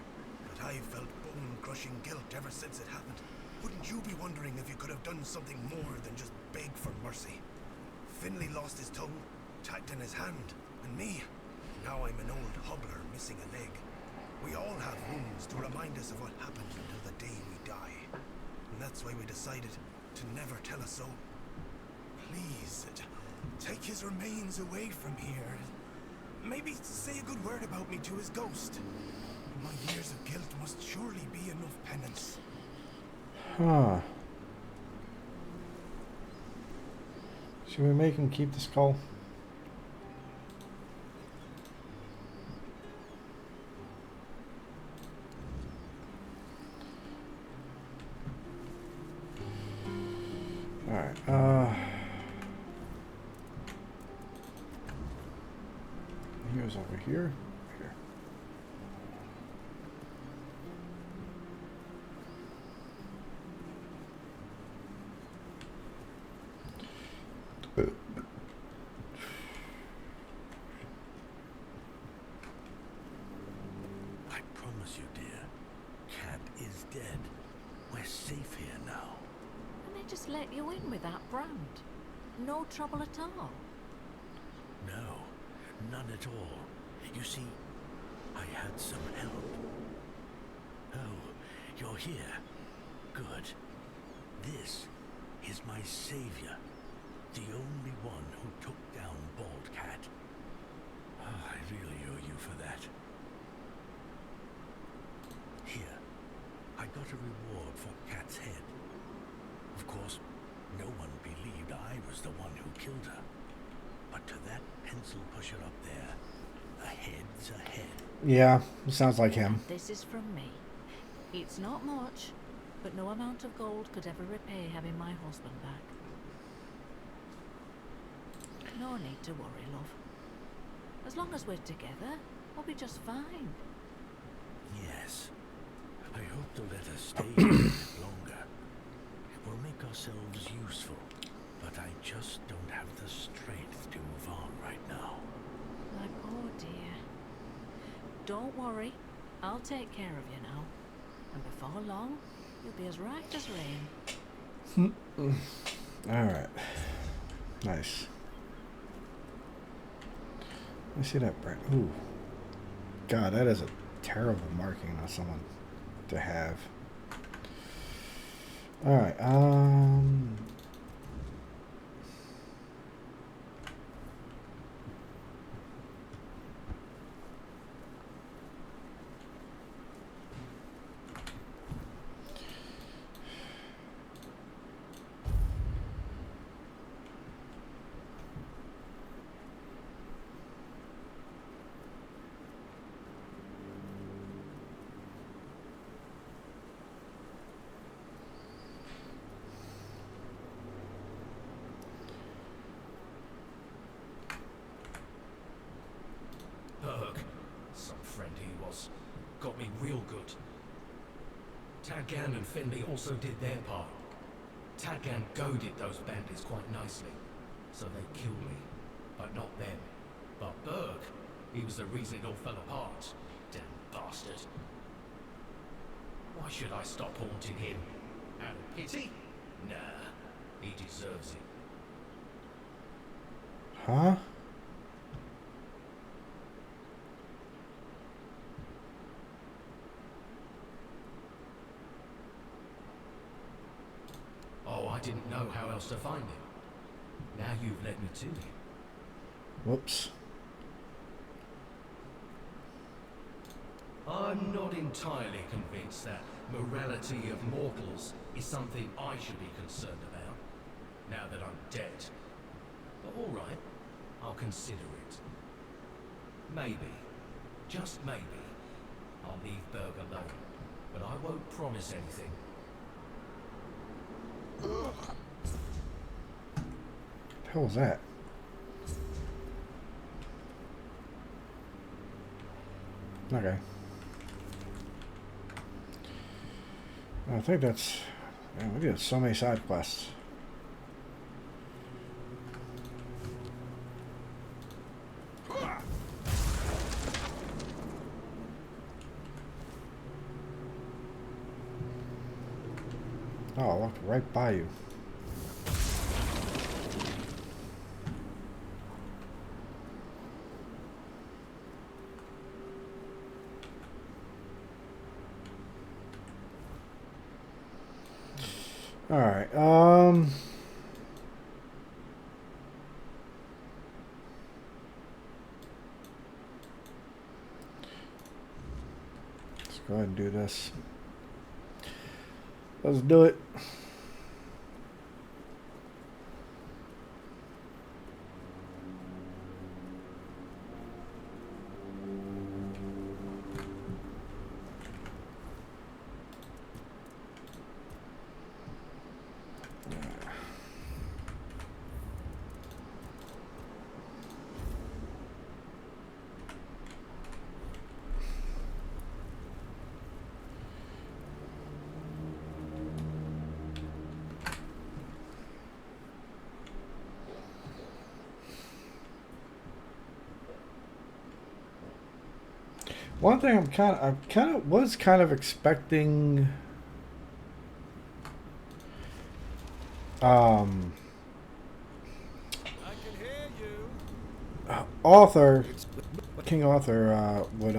but I felt bone-crushing guilt ever since it happened. Wouldn't you be wondering if you could have done something more than just beg for mercy? Finley lost his tongue, Tagden his hand, and me. Now I'm an old hobbler missing a leg. We all have wounds to remind us of what happened until the day we die. And that's why we decided to never tell a soul. Please, take his remains away from here. Maybe say a good word about me to his ghost. My years of guilt must surely be enough penance. Huh. Should we make him keep the skull? Alright, he was over here. Here. I promise you, dear, Cat is dead. We're safe here now. And they just let you in with that brand? No trouble at all? No, none at all. You see, I had some help. Oh, you're here. Good. This is my savior. The only one who took down Bald Cat. Oh, I really owe you for that. Here, I got a reward for Cat's head. Of course, no one believed I was the one who killed her. But to that pencil pusher up there, a head's a head. Yeah, it sounds like him. This is from me. It's not much, but no amount of gold could ever repay having my husband back. No need to worry, love. As long as we're together, we'll be just fine. Yes. I hope to let us stay here a bit longer. We'll make ourselves useful, but I just don't have the strength to move on right now. My poor dear. Don't worry, I'll take care of you now. And before long, you'll be as right as rain. Alright. Nice. Let me see that brand. Ooh. God, that is a terrible marking on someone to have. Alright, friend he was. Got me real good. Tadgan and Finley also did their part. Tadgan goaded those bandits quite nicely, so they killed me, but not them. But Berg, he was the reason it all fell apart. Damn bastard. Why should I stop haunting him? Out of pity? Nah, he deserves it. Huh? Oh, I didn't know how else to find him. Now you've led me to him. Whoops. I'm not entirely convinced that morality of mortals is something I should be concerned about, now that I'm dead. But all right, I'll consider it. Maybe, just maybe, I'll leave Berg alone, but I won't promise anything. What the hell was that? Okay. I think that's... Man, we did so many side quests. Oh, I walked right by you. All right. Let's go ahead and do this. Let's do it. One thing I was kind of expecting King Arthur would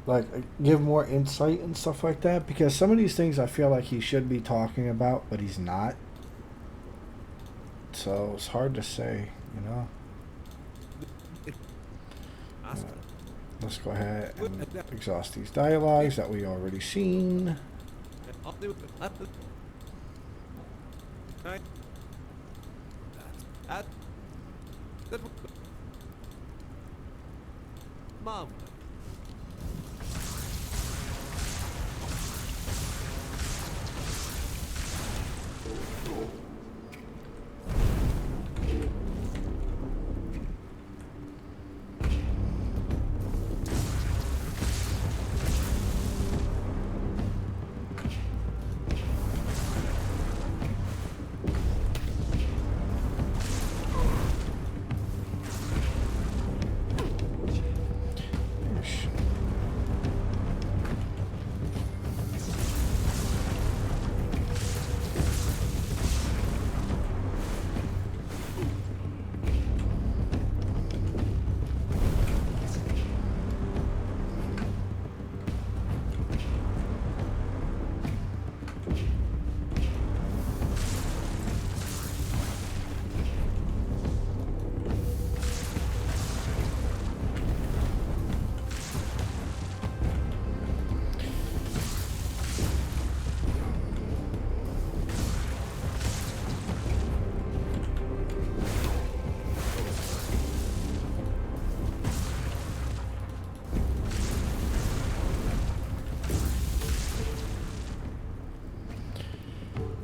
like give more insight and stuff like that, because some of these things I feel like he should be talking about, but he's not. So it's hard to say, you know. Let's go ahead and exhaust these dialogues that we already seen. Mom.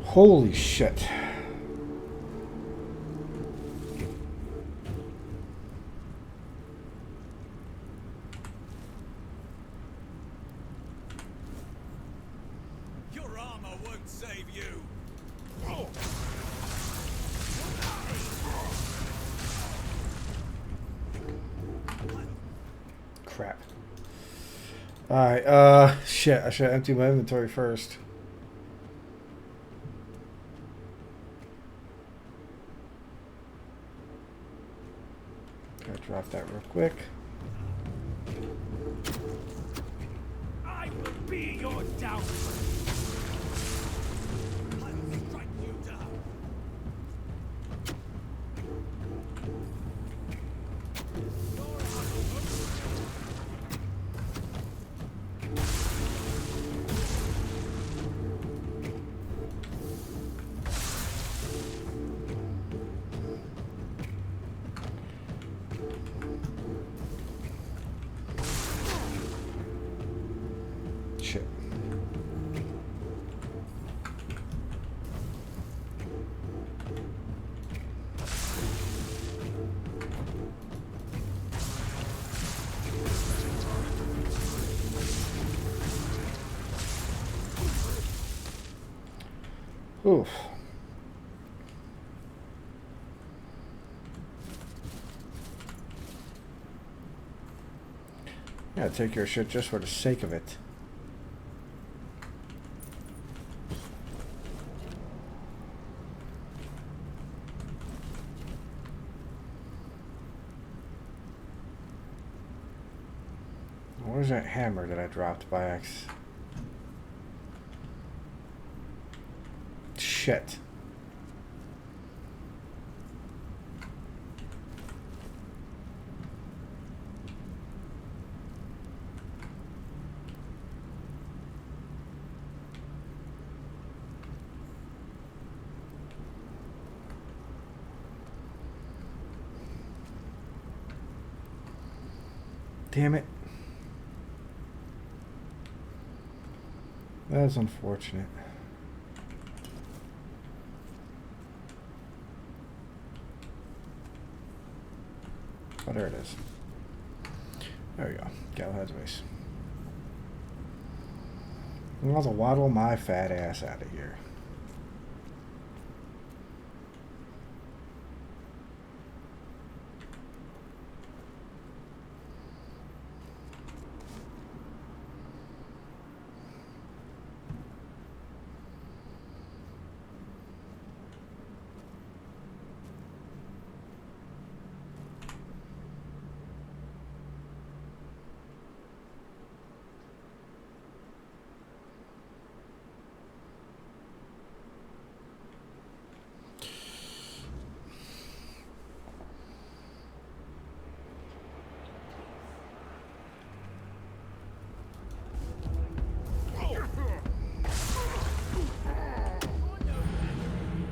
Holy shit. Crap. Alright, shit, I should empty my inventory first. Gotta drop that real quick. I will be your downfall. I will strike you down. Shit. Oof. Yeah, take your shit just for the sake of it. Where's that hammer that I dropped by accident? Shit. Damn it. That is unfortunate. Oh, there it is. There we go. Galahad's Mace. I'll to waddle my fat ass out of here.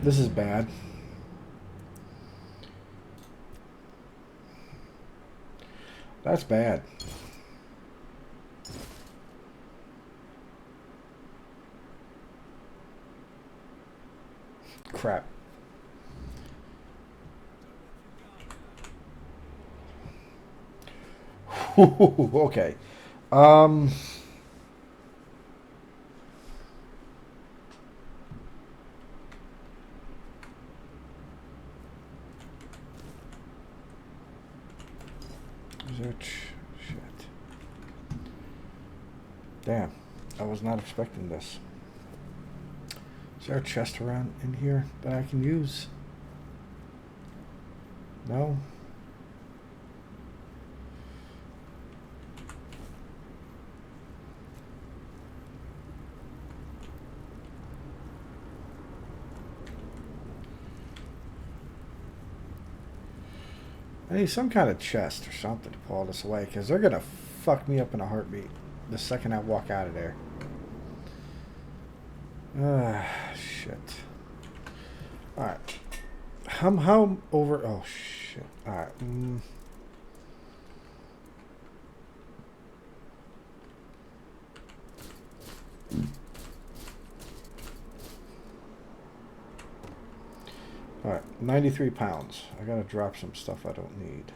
This is bad. That's bad. Crap. Okay. Shit. Damn. I was not expecting this. Is there a chest around in here that I can use? No? I need some kind of chest or something to pull this away, because they're going to fuck me up in a heartbeat the second I walk out of there. Shit. Alright. How over... Oh, shit. Alright. Alright, 93 pounds. I gotta drop some stuff I don't need.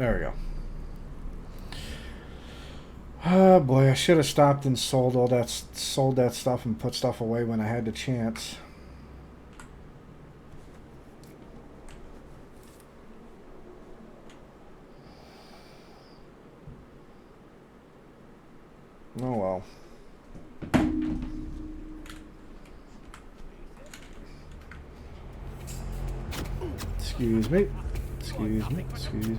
There we go. Oh boy, I should have stopped and sold that stuff and put stuff away when I had the chance. Oh well. Excuse me. Excuse me. Excuse me.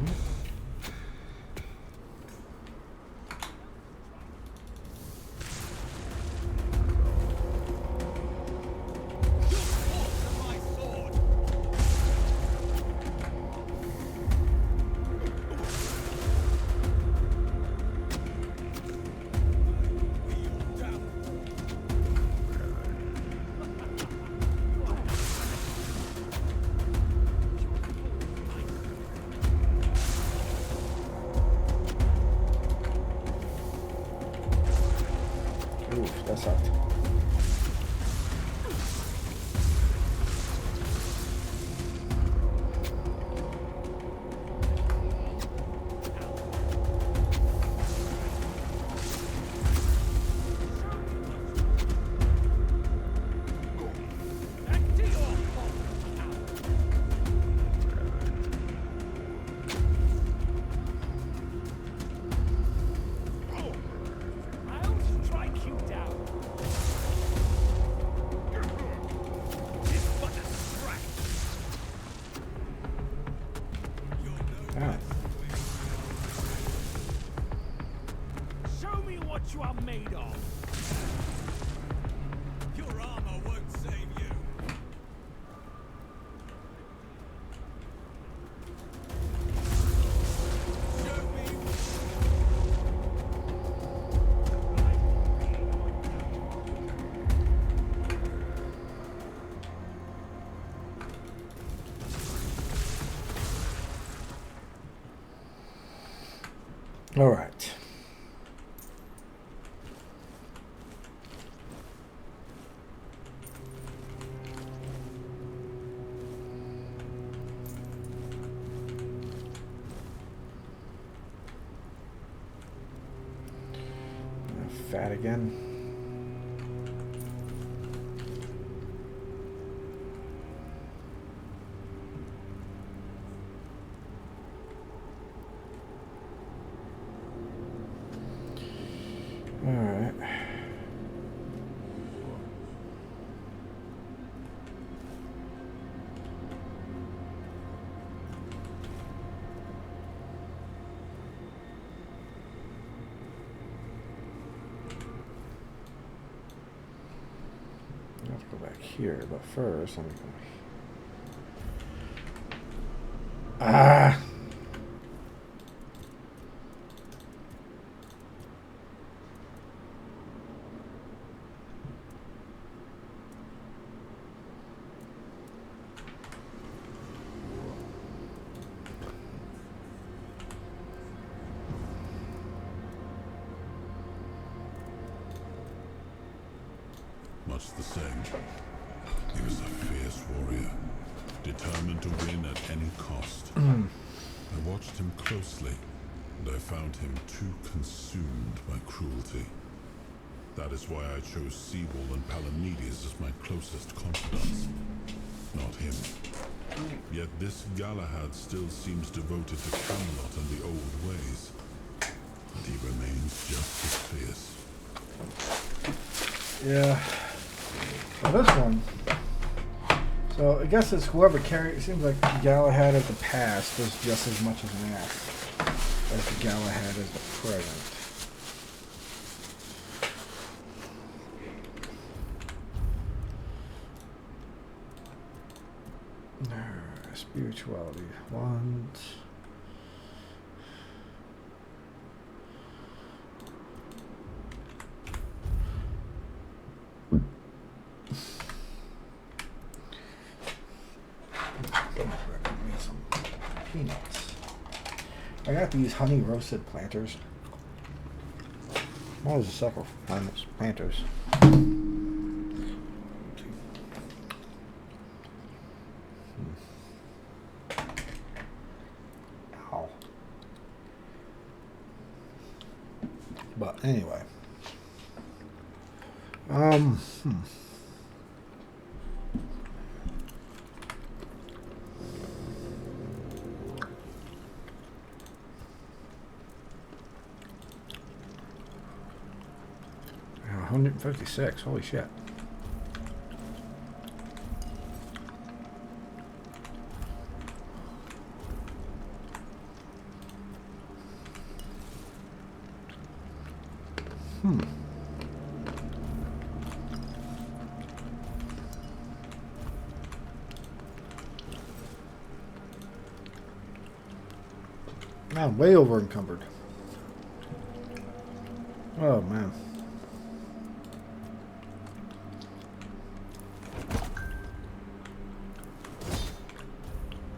Oof, that sucked. You are made of. Your armor won't save you. All right. Fat again. All right. I have to go back here, but first let me go. Ah! Much the same. He was a fierce warrior, determined to win at any cost. I watched him closely, and I found him too consumed by cruelty. That is why I chose Seawall and Palamedes as my closest confidants, not him. Yet this Galahad still seems devoted to Camelot and the old ways, and he remains just as fierce. Yeah. So this one. So I guess it's whoever carried. It seems like Galahad of the past is just as much of an ass as the Galahad is the present. Spirituality. Want. Some peanuts. I got these honey roasted planters. What is a sucker for planters? Ow. Anyway. Yeah, 156. Holy shit. I'm way over encumbered. Oh man.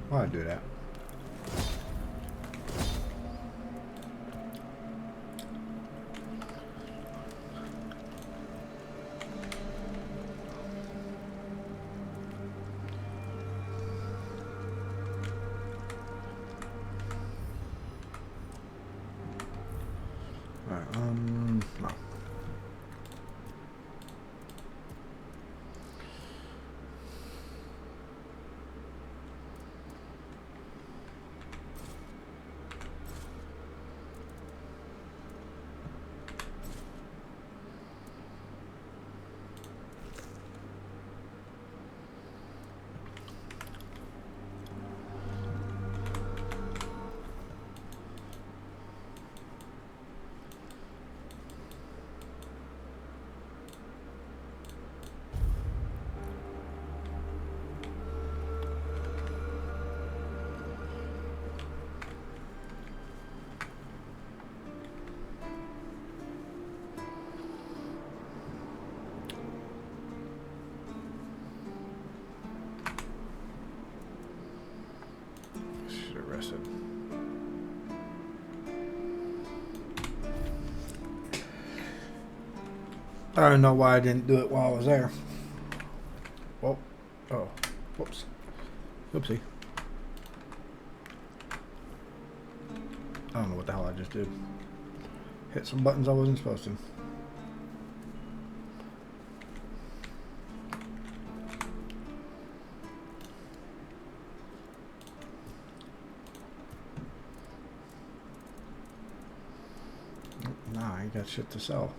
Why'd I do that? No. Should have rested. I don't know why I didn't do it while I was there. Well, oh, whoops. Oopsie. I don't know what the hell I just did. Hit some buttons I wasn't supposed to. Nah, I ain't got shit to sell.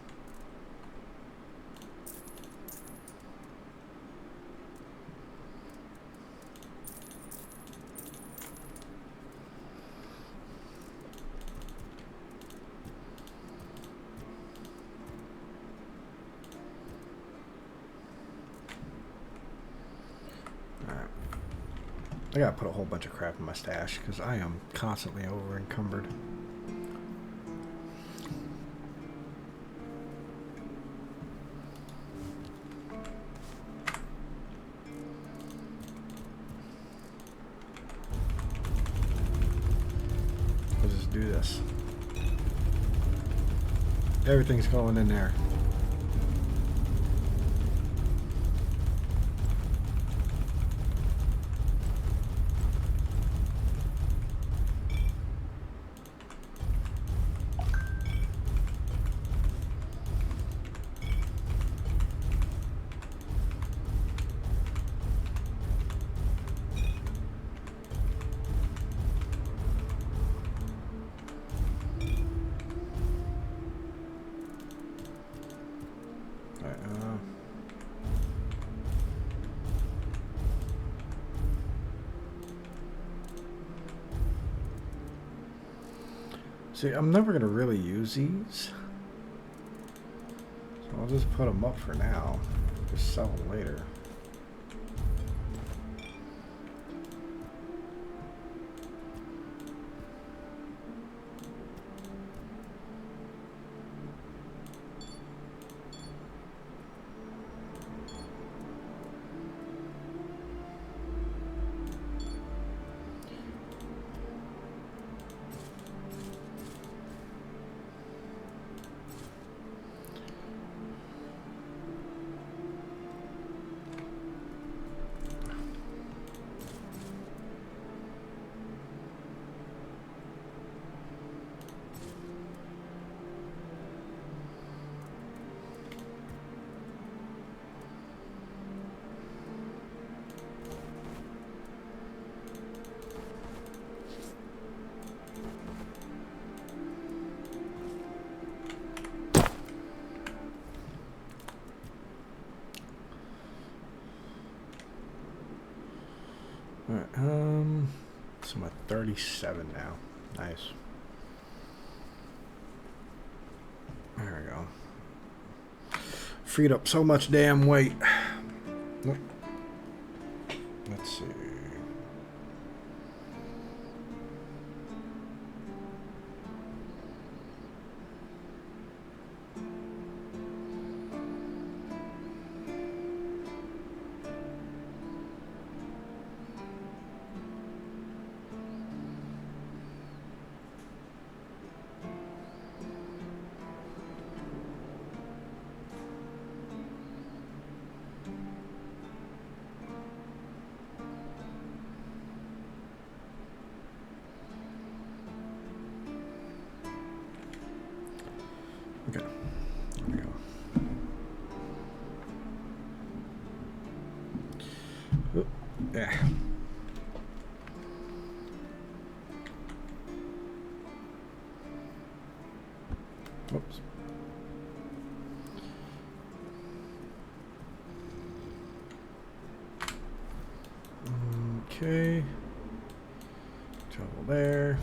Alright. I gotta put a whole bunch of crap in my stash because I am constantly over encumbered. Let's just do this. Everything's going in there. See, I'm never going to really use these. So I'll just put them up for now. Just sell them later. So I'm at 37 now. Nice. There we go. Freed up so much damn weight. Let's see. Okay, there we go. Oop, yeah. Whoops. Okay. Trouble there.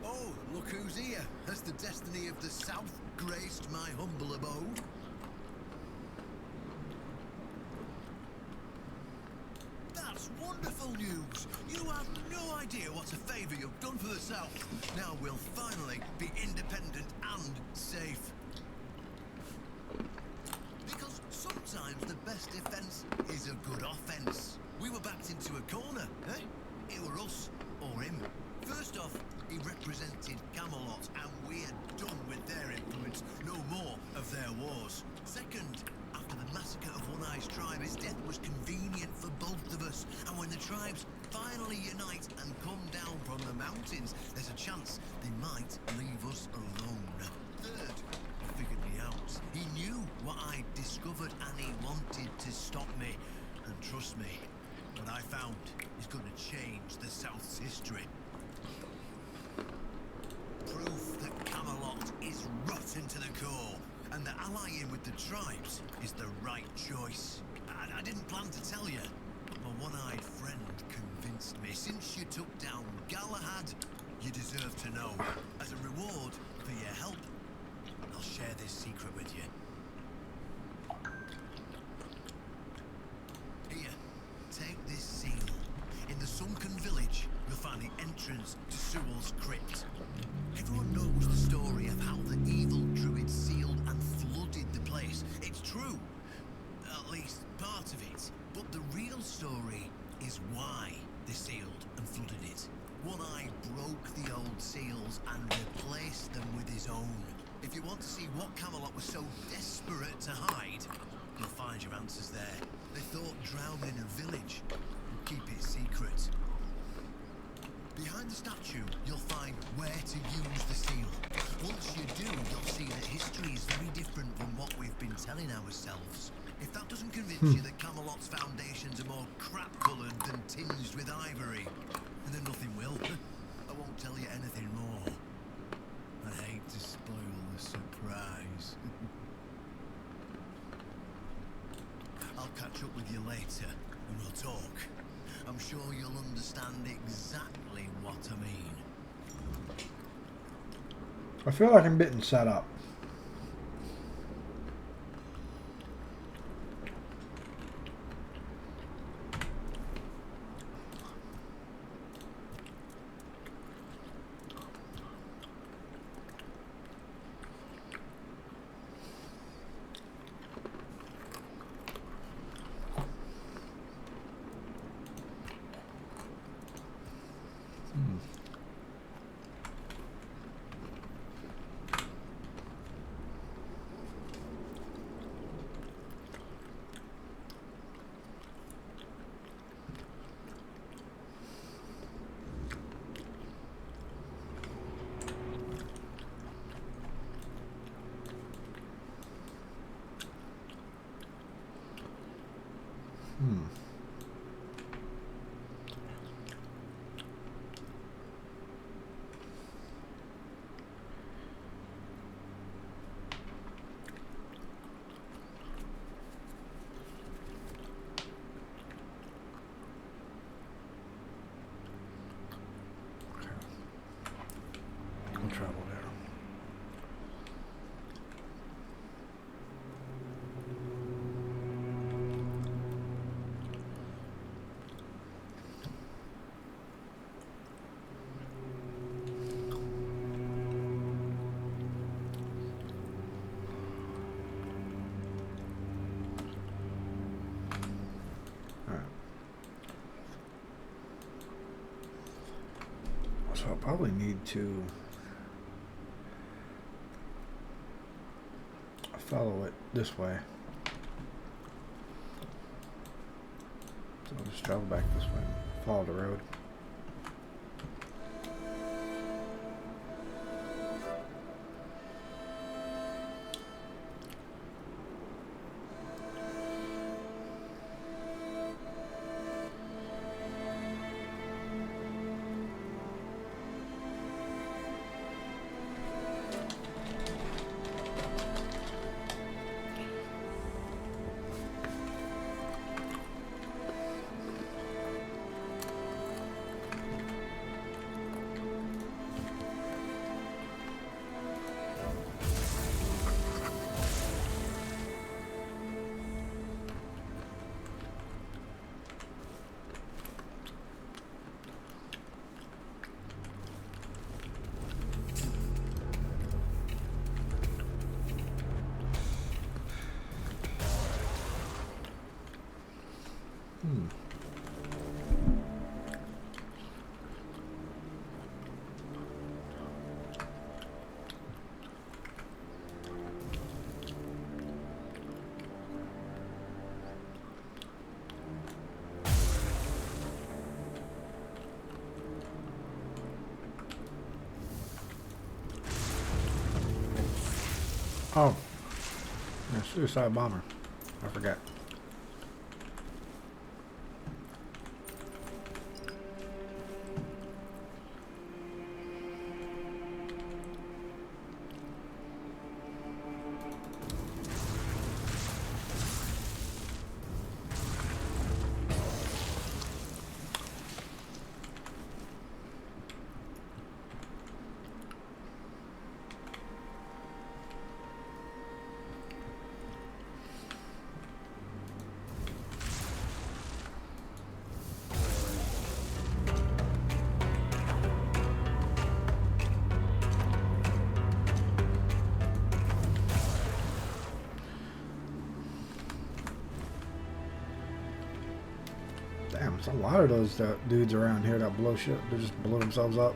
Oh, look who's here. Has the destiny of the South graced my humble abode? That's wonderful news. You have no idea what a favor you've done for the South. Now we'll finally be independent and safe. Because sometimes the best defense is a good offense. We were backed into a corner, eh? It were us or him. First off, he represented Camelot, and we're done with their influence. No more of their wars. Second, after the massacre of One-Eye's tribe, his death was convenient for both of us. And when the tribes finally unite and come down from the mountains, there's a chance they might leave us alone. Third, he figured me out. He knew what I'd discovered, and he wanted to stop me. And trust me, what I found is going to change the South's history. Proof that Camelot is rotten to the core, and that allying with the tribes is the right choice. I didn't plan to tell you, but my one-eyed friend convinced me. Since you took down Galahad, you deserve to know. As a reward for your help, I'll share this secret with you. Here, take this seal. In the sunken village, you'll find the entrance to Sewell's crypt. Everyone knows the story of how the evil druid sealed and flooded the place. It's true. At least part of it. But the real story is why they sealed and flooded it. One-Eye broke the old seals and replaced them with his own. If you want to see what Camelot was so desperate to hide, you'll find your answers there. They thought drowning a village would keep it secret. Behind the statue, you'll find where to use the seal. Once you do, you'll see that history is very different from what we've been telling ourselves. If that doesn't convince you that Camelot's foundations are more crap-coloured than tinged with ivory, then nothing will. I won't tell you anything more. I hate to spoil the surprise. I'll catch up with you later, and we'll talk. I'm sure you'll understand exactly what I mean. I feel like I'm getting set up. probably need to follow it this way. So I'll just travel back this way. Follow the road. Oh, yeah, suicide bomber. I forgot. Damn, there's a lot of those dudes around here that blow shit. They just blow themselves up.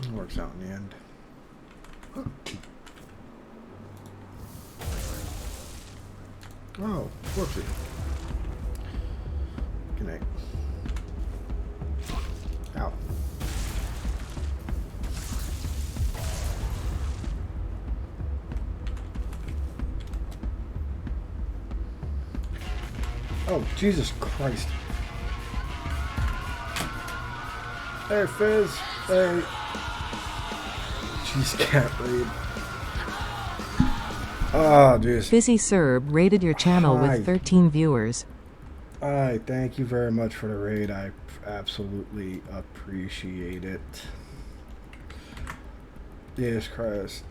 It works out in the end. Oh, whoopsie. Connect. Ow. Oh, Jesus Christ. Hey, Fizz. Hey. Jeez, can't read. Oh, jeez. Fizzy Serb rated your channel Hi. with 13 viewers. Alright, thank you very much for the raid. I absolutely appreciate it. Yes, Christ.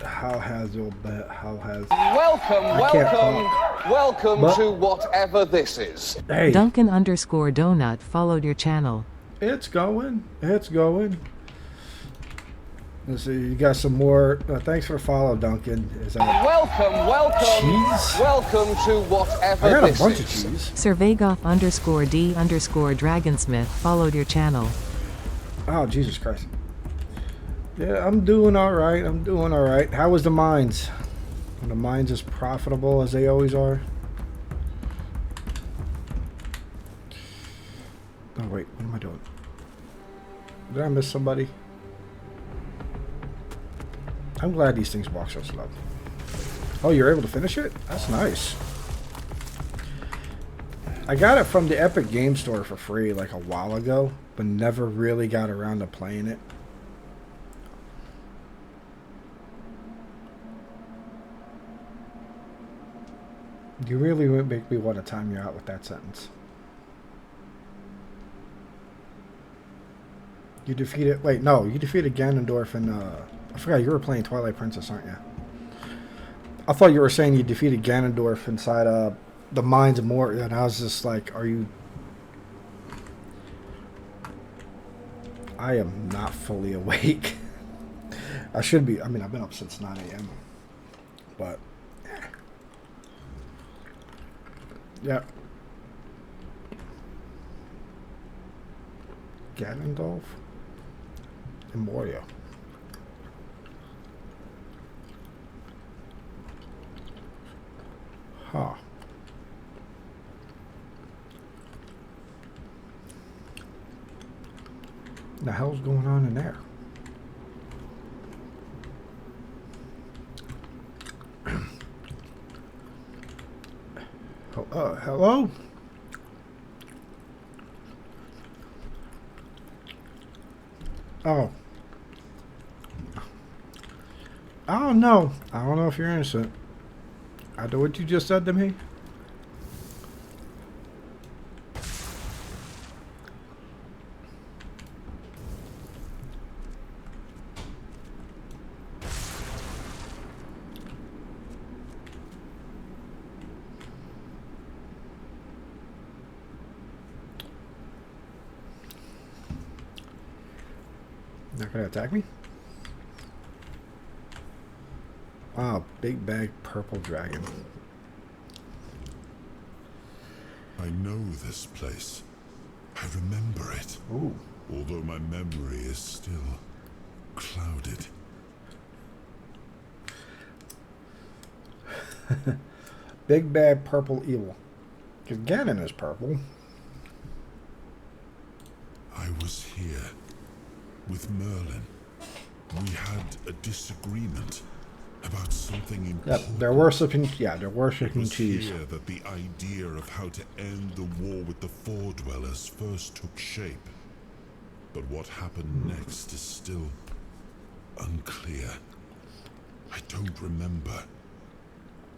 How has your bet? How has. Welcome But- to whatever this is. Hey, Duncan_donut followed your channel. it's going. It's going. Let's see, you got some more. Thanks for the follow, Duncan. Is that cheese? Welcome to whatever I got a this bunch of is. cheese. Surveygoth_D_Dragonsmith followed your channel. Oh, Jesus Christ. Yeah, I'm doing alright. I'm doing alright. How was the mines? Are the mines as profitable as they always are? Oh, wait. What am I doing? Did I miss somebody? I'm glad these things walk so slow. Oh, you're able to finish it? That's nice. I got it from the Epic Game Store for free like a while ago, but never really got around to playing it. You really would make me want to time you out with that sentence. You defeated... Wait, no. You defeated Ganondorf and... I forgot you were playing Twilight Princess, aren't you? I thought you were saying you defeated Ganondorf inside the Mines of Moria, and I was just like, are you... I am not fully awake. I should be. I mean, I've been up since 9 a.m. But yeah. Ganondorf and Moria. Huh. The hell's going on in there? Hello? Oh. I don't know. I don't know if you're innocent. After what you just said to me. Not gonna attack me? Wow, big bag purple dragon. I know this place. I remember it. Ooh. Although my memory is still clouded. Big bad purple evil. Because Ganon is purple. I was here with Merlin. We had a disagreement about something important. Yep, they're worshipping. Yeah, they're worshipping It was cheese. here that the idea of how to end the war with the Four Dwellers first took shape. But what happened next is still unclear. I don't remember.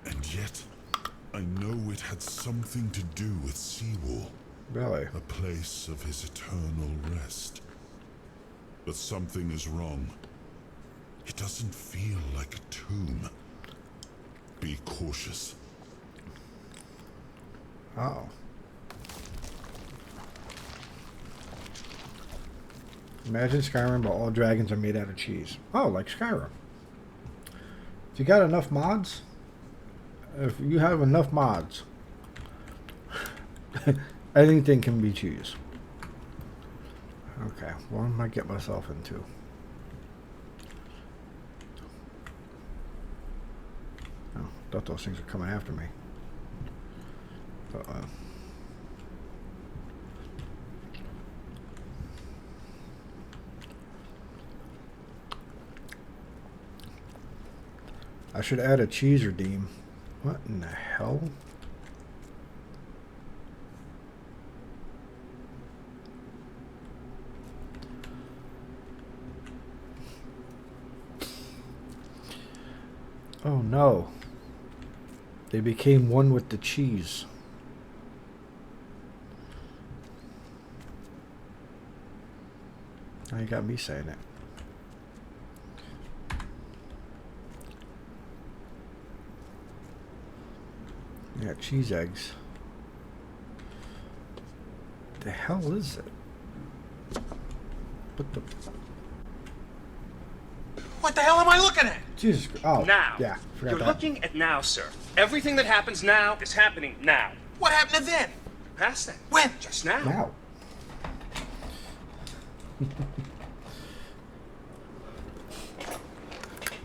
And yet, I know it had something to do with Seawall. Really? A place of his eternal rest. But something is wrong. It doesn't feel like a tomb. Be cautious. Oh. Imagine Skyrim, but all dragons are made out of cheese. Oh, like Skyrim. If you got enough mods, if you have enough mods, anything can be cheese. Okay, what am I get myself into? Oh, thought those things were coming after me. I should add a cheese redeem. What in the hell? Oh no. They became one with the cheese. Now you got me saying it. Yeah, cheese eggs. The hell is it? What the? What the hell am I looking at? Jesus. Oh, now. yeah. Forgot You're that. looking at now, sir. Everything that happens now is happening now. What happened to then? Past then. When? Just now. Now.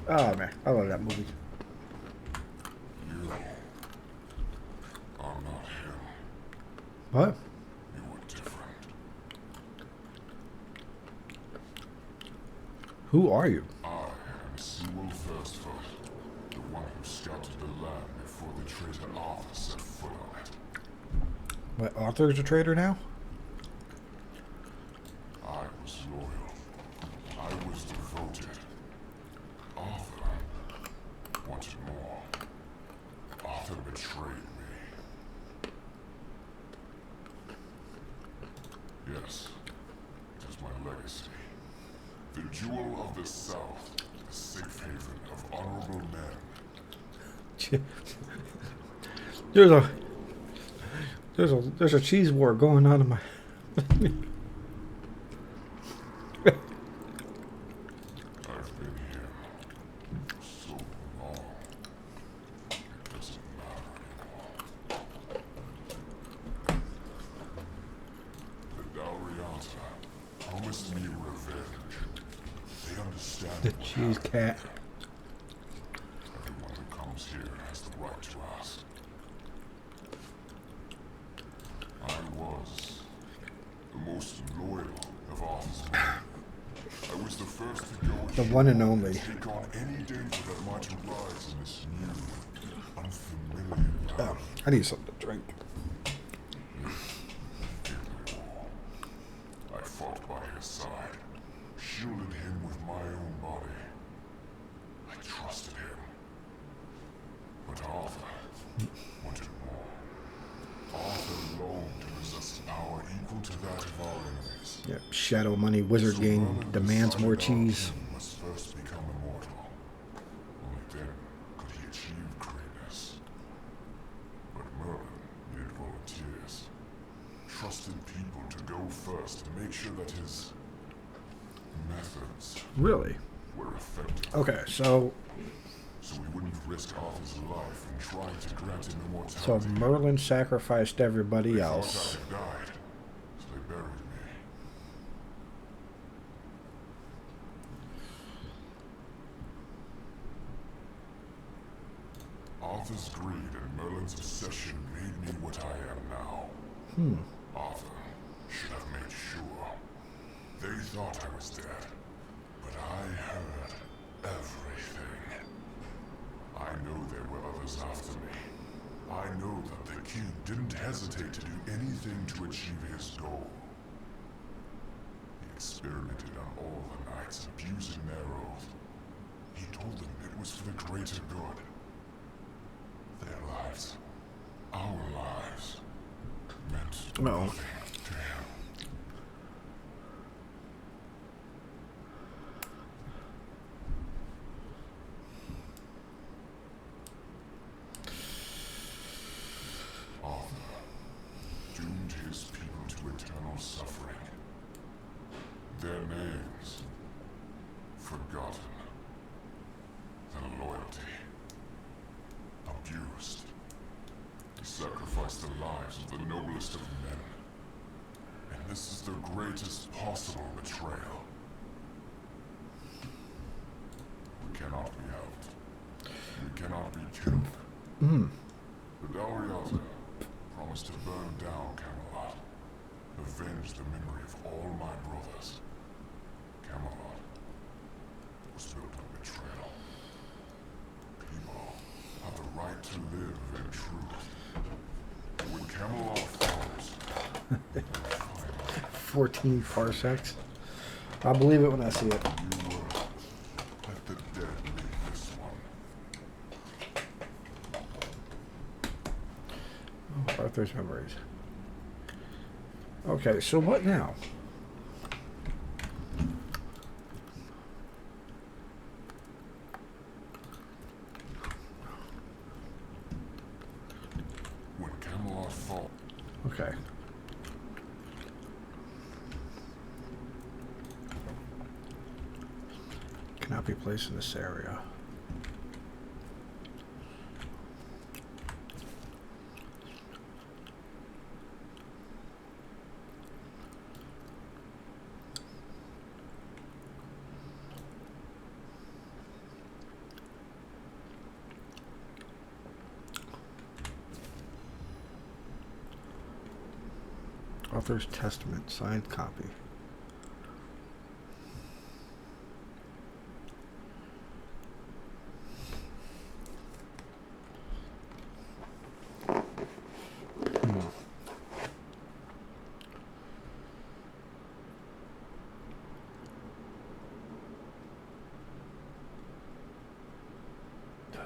Oh man, I love that movie. You are not him. What? You were different. Who are you? I am Seawall Firstfoot, the one who scouted the land before the traitor Arthur set foot on it. What, Arthur's a traitor now? I was loyal. I was devoted. Arthur wanted more. Arthur betrayed me. Yes, it is my legacy. The jewel of the South, the safe haven of honorable men. There's a cheese war going on in my. I've been here. Jeez, cat. Everyone who comes here has the right to ask. I was the most loyal of Arthur's men. I was the first to go The one and only. take on any danger that might arise in this new, unfamiliar Oh, I need something to drink. I fought by his side, shielded him with my own body. I trusted him. But Arthur wanted more. Arthur longed to possess power equal to that of our enemies. Yep, Shadow Money Wizard Gang demands more cheese. Must first become immortal. Only then could he achieve greatness. But Merlin needed volunteers. Trusted people to go first to make sure that his methods Really? were effective. Okay, so So we wouldn't risk Arthur's life in trying to grant him immortality. so Merlin sacrificed everybody They else. thought I died, so they buried me. Arthur's greed and Merlin's obsession made me what I am now. Arthur should have made sure. They thought I was dead, but I heard everything. I know there were others after me. I know that the king didn't hesitate to do anything to achieve his goal. He experimented on all the knights, abusing their oath. He told them it was for the greater good. Their lives, our lives, meant nothing to him. Arthur doomed his people to eternal suffering. Their names forgotten. Their loyalty abused. He sacrificed the lives of the noblest of men. And this is the greatest possible betrayal. We cannot be helped. We cannot be killed. But Dalriata promised to burn down Camelot, avenge the memory of all my brothers. Camelot was built on betrayal. People have the right to live in truth. When Camelot falls, 14 parsecs. I'll believe it when I see it. you let the dead leave this one. Oh, Arthur's memories. Okay, so what now? When Camelot falls, Okay. Cannot be placed in this area. Author's Testament, signed copy.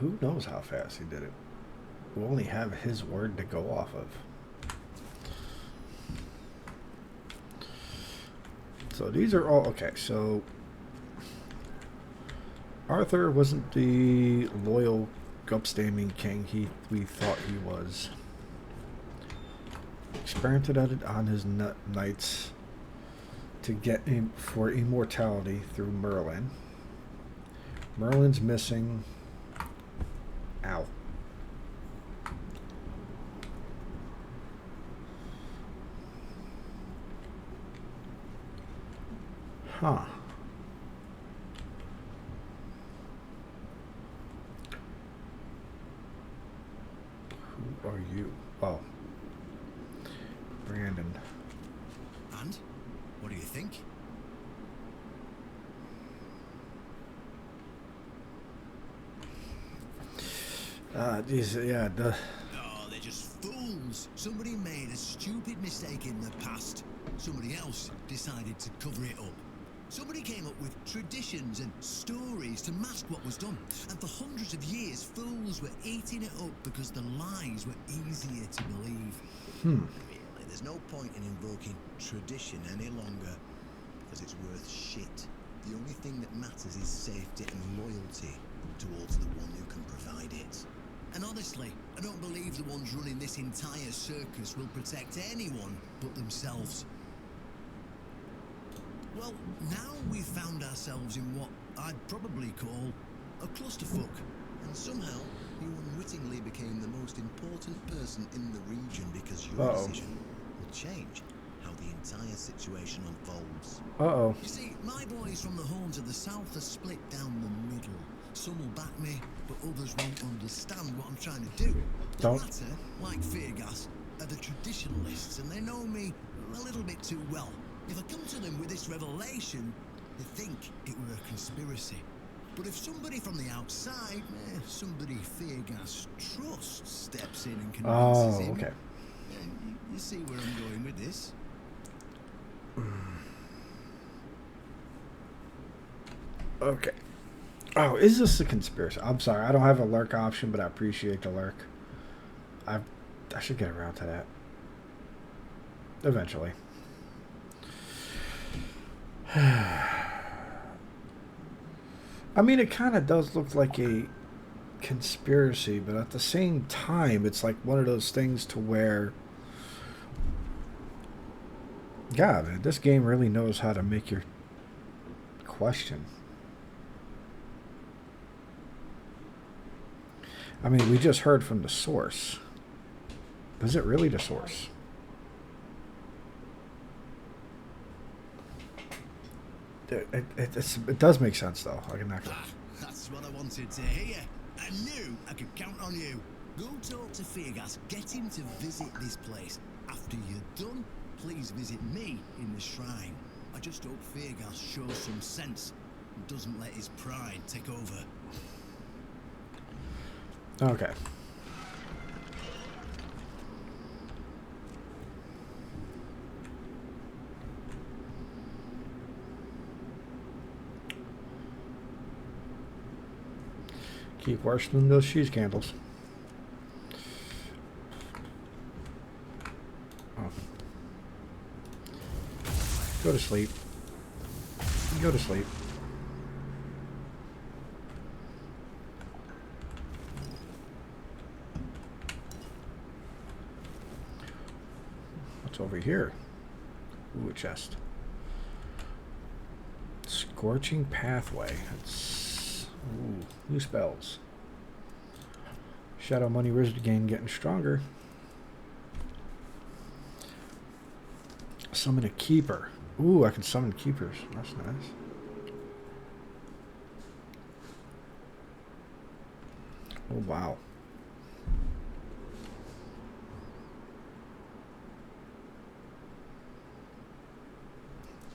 Who knows how fast he did it? We only have his word to go off of. So these are all okay. So Arthur wasn't the loyal, upstanding king we thought he was. Experimented on his knights to get for immortality through Merlin. Merlin's missing. Ow. Huh. are you? Oh. Brandon. And? What do you think? Geez, yeah, Oh, they're just fools. Somebody made a stupid mistake in the past. Somebody else decided to cover it up. Somebody came up with traditions and stories to mask what was done. And for hundreds of years, fools were eating it up because the lies were easier to believe. Really, there's no point in invoking tradition any longer, because it's worth shit. The only thing that matters is safety and loyalty towards the one who can provide it. And honestly, I don't believe the ones running this entire circus will protect anyone but themselves. Well, now we've found ourselves in what I'd probably call a clusterfuck. And somehow, you unwittingly became the most important person in the region because your decision will change how the entire situation unfolds. You see, my boys from the Horns of the South are split down the middle. Some will back me, but others won't understand what I'm trying to do. The latter, like Feargas, are the traditionalists, and they know me a little bit too well. If I come to them with this revelation, they think it were a conspiracy. But if somebody from the outside, somebody Feargas trusts, steps in and convinces him, you see where I'm going with this? Okay. Oh, is this a conspiracy? I'm sorry, I don't have a lurk option, but I appreciate the lurk. I should get around to that. Eventually. I mean, it kind of does look like a conspiracy, but at the same time, it's like one of those things to where, God, man, this game really knows how to make your question. I mean, we just heard from the source. Is it really the source? It does make sense, though. That's what I wanted to hear. I knew I could count on you. Go talk to Feargas. Get him to visit this place. After you're done, please visit me in the shrine. I just hope Feargas shows some sense and doesn't let his pride take over. Okay. Keep worshiping those cheese candles. Oh. Go to sleep. Go to sleep. What's over here? Ooh, a chest. Scorching Pathway. That's... Ooh, new spells. Shadow Money Wizard again, getting stronger. Summon a Keeper. Ooh, I can summon Keepers. That's nice. Oh, wow.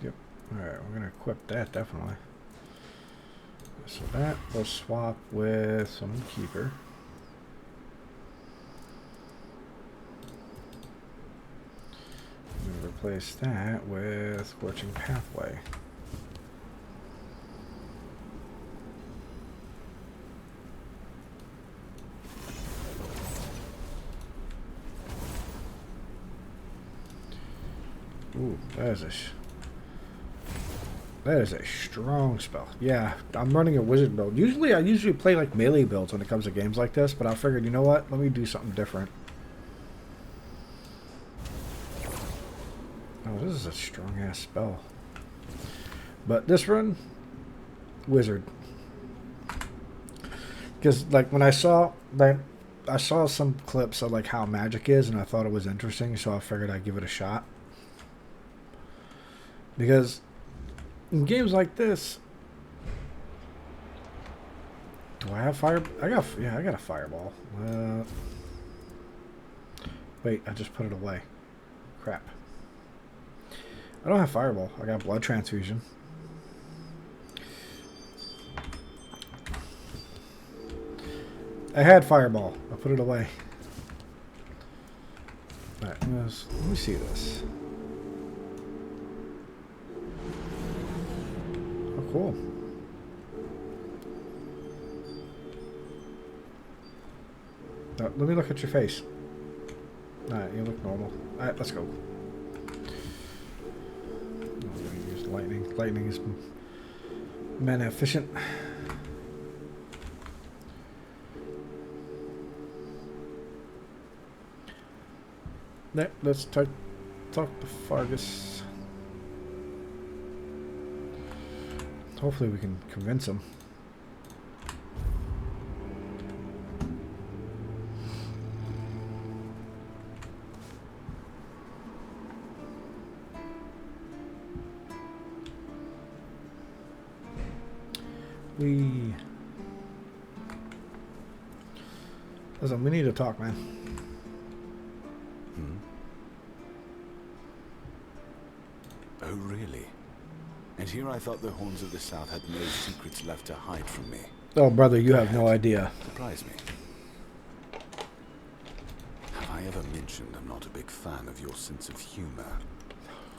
Yep. Alright, we're going to equip that, definitely. So that will swap with Summon Keeper. I'm going to replace that with Scorching Pathway. Ooh, that is a strong spell. Yeah, I'm running a wizard build. I usually play like melee builds when it comes to games like this, but I figured, you know what? Let me do something different. Oh, this is a strong ass spell. But this run, wizard. Because like when I saw some clips of like how magic is, and I thought it was interesting, so I figured I'd give it a shot. Because in games like this, do I have fire? I got a fireball. Wait, I just put it away. Crap. I don't have Fireball. I got Blood Transfusion. I had Fireball. I put it away. Alright, let me see this. Oh, cool. Let me look at your face. Alright, you look normal. Alright, let's go. I'm going to use lightning. Lightning is mana efficient. Let's talk to Fargus. Hopefully we can convince him. Listen, we need to talk, man. Oh, really? And here I thought the Horns of the South had no secrets left to hide from me. Oh, brother, you have no idea. Surprise me. Have I ever mentioned I'm not a big fan of your sense of humor?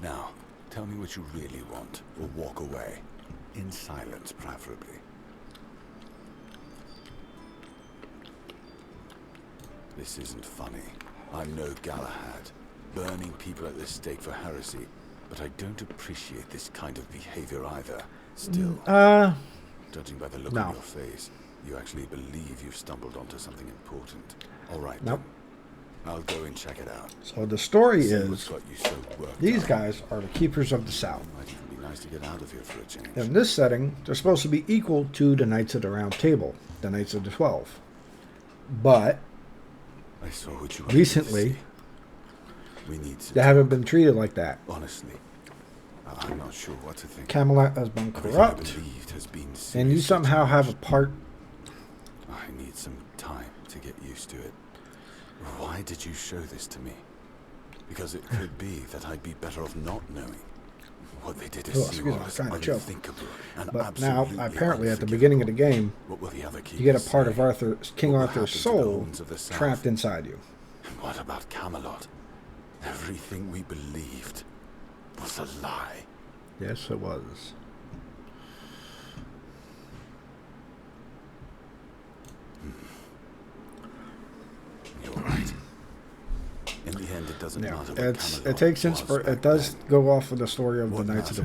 Now, tell me what you really want, or walk away. In silence, preferably. This isn't funny. I'm no Galahad, burning people at the stake for heresy. But I don't appreciate this kind of behavior either. Still, judging by the look on your face, you actually believe you've stumbled onto something important. All right, nope. I'll go and check it out. So the story is, got you so worked these up. guys are the Keepers of the South. Might even be nice to get out of here for a change. In this setting, they're supposed to be equal to the Knights of the Round Table, the Knights of the 12. But I saw what you recently, we need they haven't been treated like that. Honestly, I'm not sure what to think. Camelot has been corrupt, and you somehow have a part. I need some time to get used to it. Why did you show this to me? Because it could be that I'd be better off not knowing. What they did is unthinkable and but now, apparently, at the beginning of the game, you get a part of King Arthur's soul trapped inside you. And what about Camelot? Everything we believed was a lie. Yes, it was. You're right. In the end, it doesn't matter. It takes it does go off of the story of the Knights of the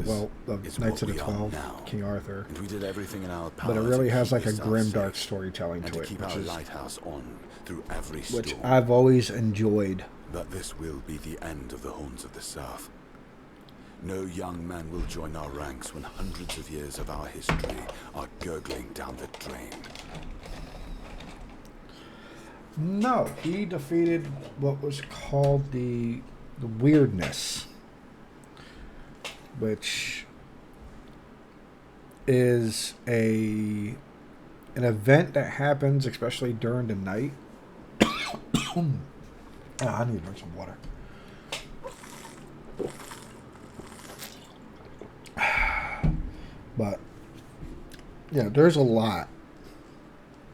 12, King Arthur. And we did everything in our power but it really has like a grim, dark storytelling to it, which I've always enjoyed. But this will be the end of the Horns of the South. No young man will join our ranks when hundreds of years of our history are gurgling down the drain. No, he defeated what was called the weirdness, which is an event that happens especially during the night. I need to drink some water. But yeah, there's a lot.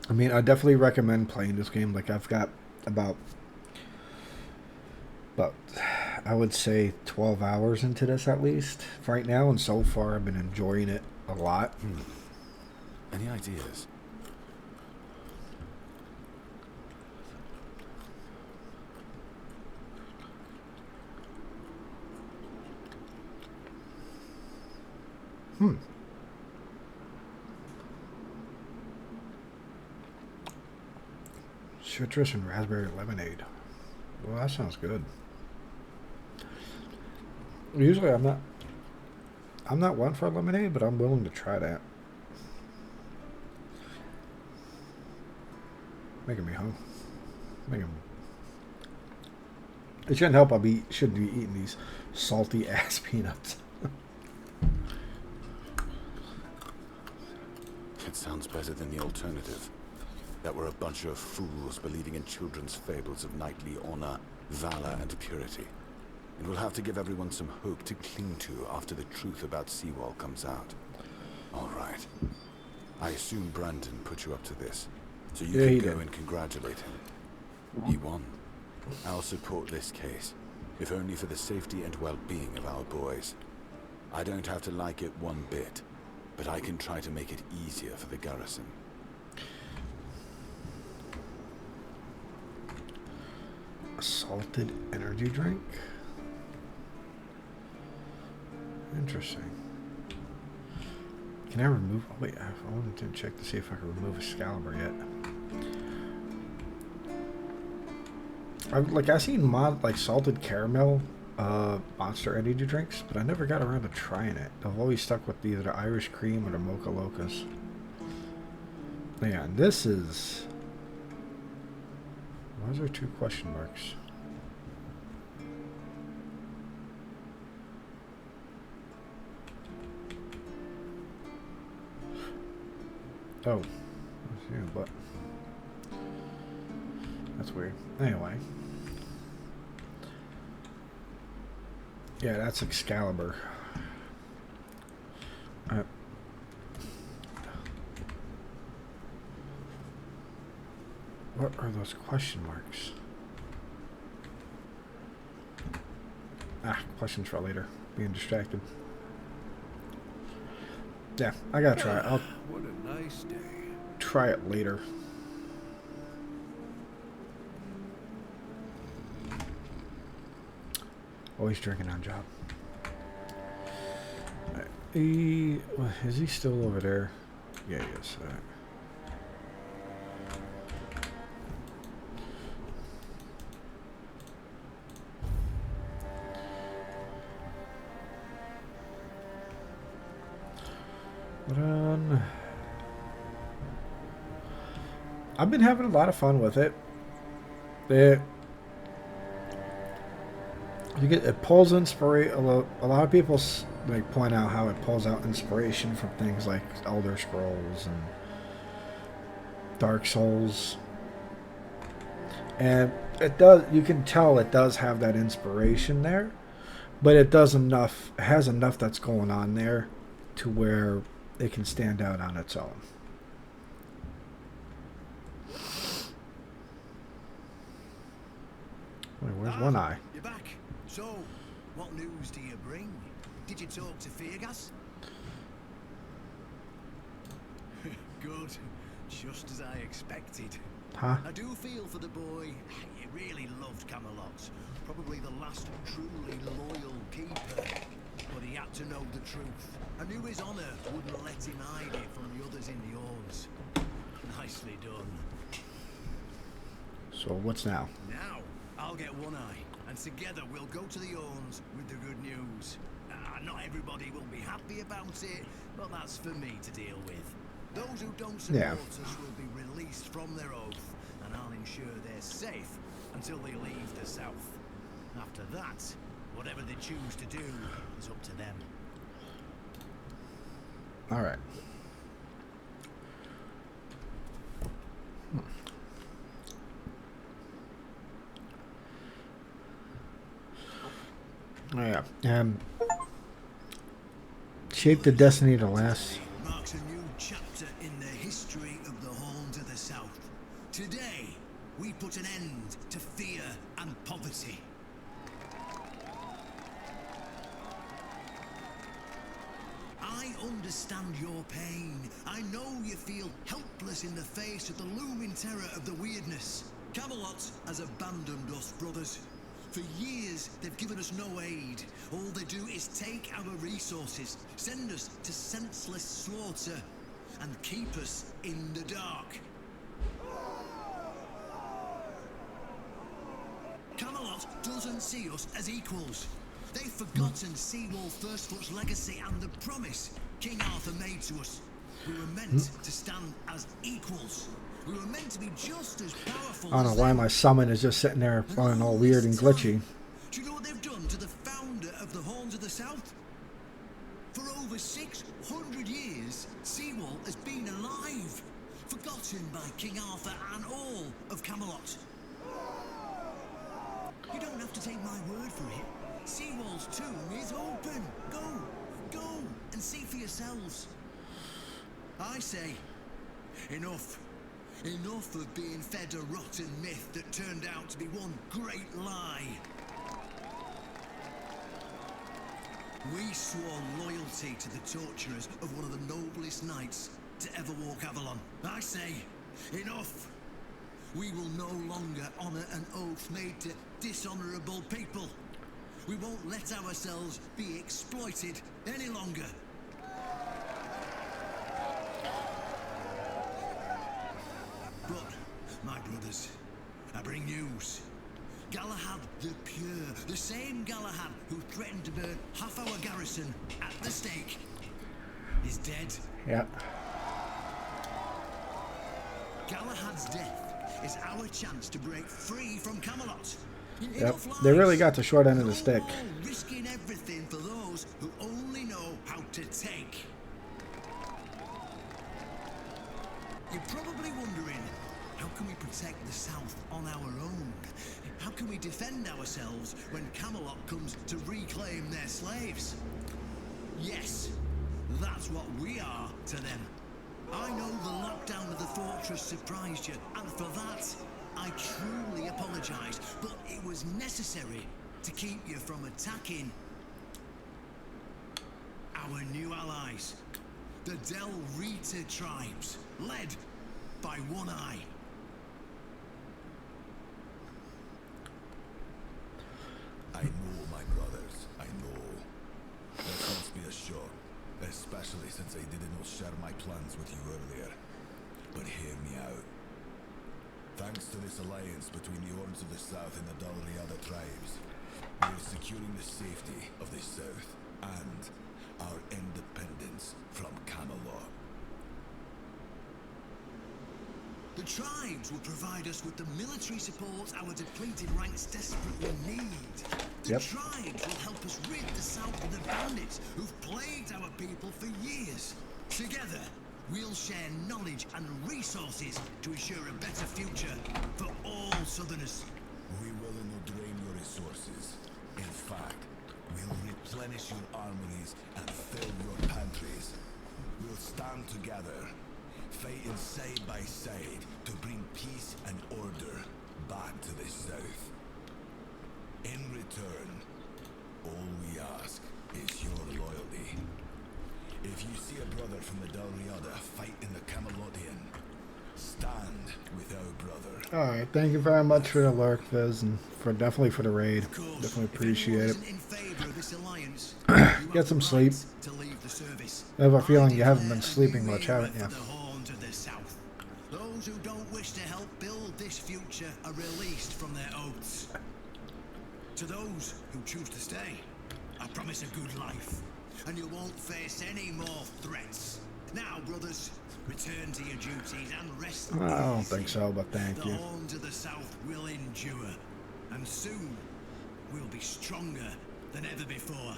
I mean, I definitely recommend playing this game. Like, I've got about I would say 12 hours into this at least right now, and so far I've been enjoying it a lot. Any ideas? Citrus and raspberry lemonade. Well, that sounds good. Usually I'm not one for lemonade, but I'm willing to try that. Making me hungry. It shouldn't help shouldn't be eating these salty ass peanuts. It sounds better than the alternative. that we're a bunch of fools believing in children's fables of knightly honor, valor, and purity. And we'll have to give everyone some hope to cling to after the truth about Seawall comes out. All right. I assume Brandon put you up to this, so you can go and congratulate him. He won. I'll support this case, if only for the safety and well-being of our boys. I don't have to like it one bit, but I can try to make it easier for the garrison. A salted energy drink? Interesting. Can I remove... Oh, wait, I wanted to check to see if I can remove Excalibur yet. I've seen like salted caramel Monster energy drinks, but I never got around to trying it. I've always stuck with either the Irish cream or the Mocha Locas. Yeah, and this is... Why is there 2 question marks? Oh, that's you, but that's weird. Anyway, yeah, that's Excalibur. What are those question marks? Ah, questions for later. Being distracted. Yeah, I gotta try it. I'll What a nice day. try it later. Always drinking on job. Right. Is he still over there? Yeah, he is. All right. I've been having a lot of fun with it. It pulls inspiration. A lot of people like point out how it pulls out inspiration from things like Elder Scrolls and Dark Souls, and it does. You can tell it does have that inspiration there, but it does enough. It has enough that's going on there to where it can stand out on its own. Wait, where's one eye? You're back. So, what news do you bring? Did you talk to Fergus? Good. Just as I expected. Huh? I do feel for the boy. He really loved Camelot. Probably the last truly loyal keeper. But he had to know the truth. I knew his honor wouldn't let him hide it from the others in the Orns. Nicely done. So what's now? Now, I'll get one eye, and together we'll go to the Orns with the good news. Not everybody will be happy about it, but that's for me to deal with. Those who don't support us will be released from their oath, and I'll ensure they're safe until they leave the south. After that, whatever they choose to do is up to them. All right. Oh, yeah. Shape the destiny to last. Marks a new chapter in the history of the Horns of the South. Today, we put an end to fear and poverty. I understand your pain. I know you feel helpless in the face of the looming terror of the weirdness. Camelot has abandoned us, brothers. For years, they've given us no aid. All they do is take our resources, send us to senseless slaughter, and keep us in the dark. Camelot doesn't see us as equals. They've forgotten Seawall Firstfoot's legacy and the promise King Arthur made to us. We were meant to stand as equals. We were meant to be just as powerful. I don't know why my summon is just sitting there running all weird and glitchy. Do you know what they've done to the founder of the Horns of the South? For over 600 years, Seawall has been alive, forgotten by King Arthur and all of Camelot. You don't have to take my word for it. Seawall's tomb is open. Go and see for yourselves. I say, enough. Enough of being fed a rotten myth that turned out to be one great lie. We swore loyalty to the torturers of one of the noblest knights to ever walk Avalon. I say, enough! We will no longer honour an oath made to dishonourable people. We won't let ourselves be exploited any longer. But, my brothers, I bring news. Galahad the Pure, the same Galahad who threatened to burn half our garrison at the stake, is dead. Yep. Galahad's death is our chance to break free from Camelot. Yep. They really got the short end of the stick. Risking everything for those who only know how to take. You're probably wondering, how can we protect the South on our own? How can we defend ourselves when Camelot comes to reclaim their slaves? Yes, that's what we are to them. I know the lockdown of the fortress surprised you, and for that, I truly apologize, but it was necessary to keep you from attacking our new allies, the Del Rita tribes, led by One Eye. I know, my brothers, I know. This must be a shock, especially since I did not share my plans with you earlier. But hear me out. Thanks to this alliance between the Horns of the South and the Dalriada tribes, we are securing the safety of the South and our independence from Camelot. The tribes will provide us with the military support our depleted ranks desperately need. The tribes will help us rid the South of the bandits who've plagued our people for years. Together, we'll share knowledge and resources to ensure a better future for all Southerners. We will not drain your resources. In fact, we'll replenish your armories and fill your pantries. We'll stand together, fighting side by side to bring peace and order back to the South. In return, all we ask is your loyalty. If you see a brother from the Dalriada fight in the Camelodian, stand with our brother. Alright, thank you very much for the lurk, Viz, and definitely for the raid. Definitely appreciate it. Get some sleep. I have a feeling you haven't been sleeping much, haven't you? Those who don't wish to help build this future are released from their oaths. To those who choose to stay, I promise a good life, and you won't face any more threats. Now, brothers, return to your duties and rest. I don't think so, but thank you. The Horns of the South will endure, and soon we'll be stronger than ever before.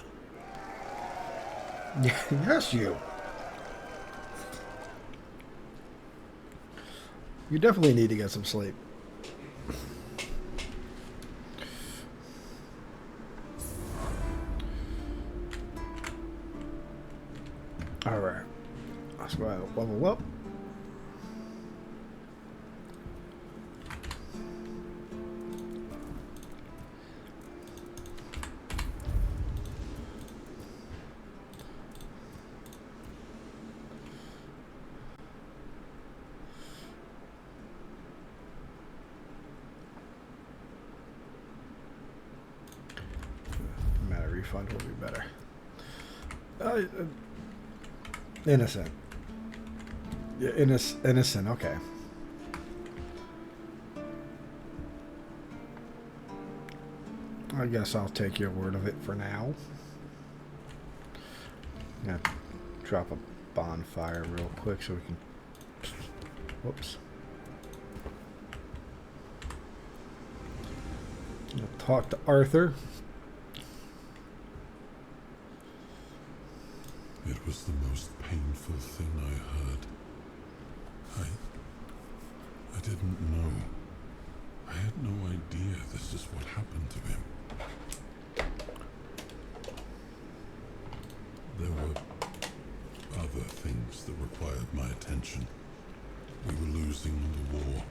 Yes, you. You definitely need to get some sleep. Alright. Let's go ahead and level up. Refund will be better. Innocent. Yeah, innocent, okay. I guess I'll take your word of it for now. Yeah, drop a bonfire real quick so we can... Whoops. I'll talk to Arthur. It was the most painful thing I heard. didn't know. I had no idea this is what happened to him. There were other things that required my attention. We were losing the war.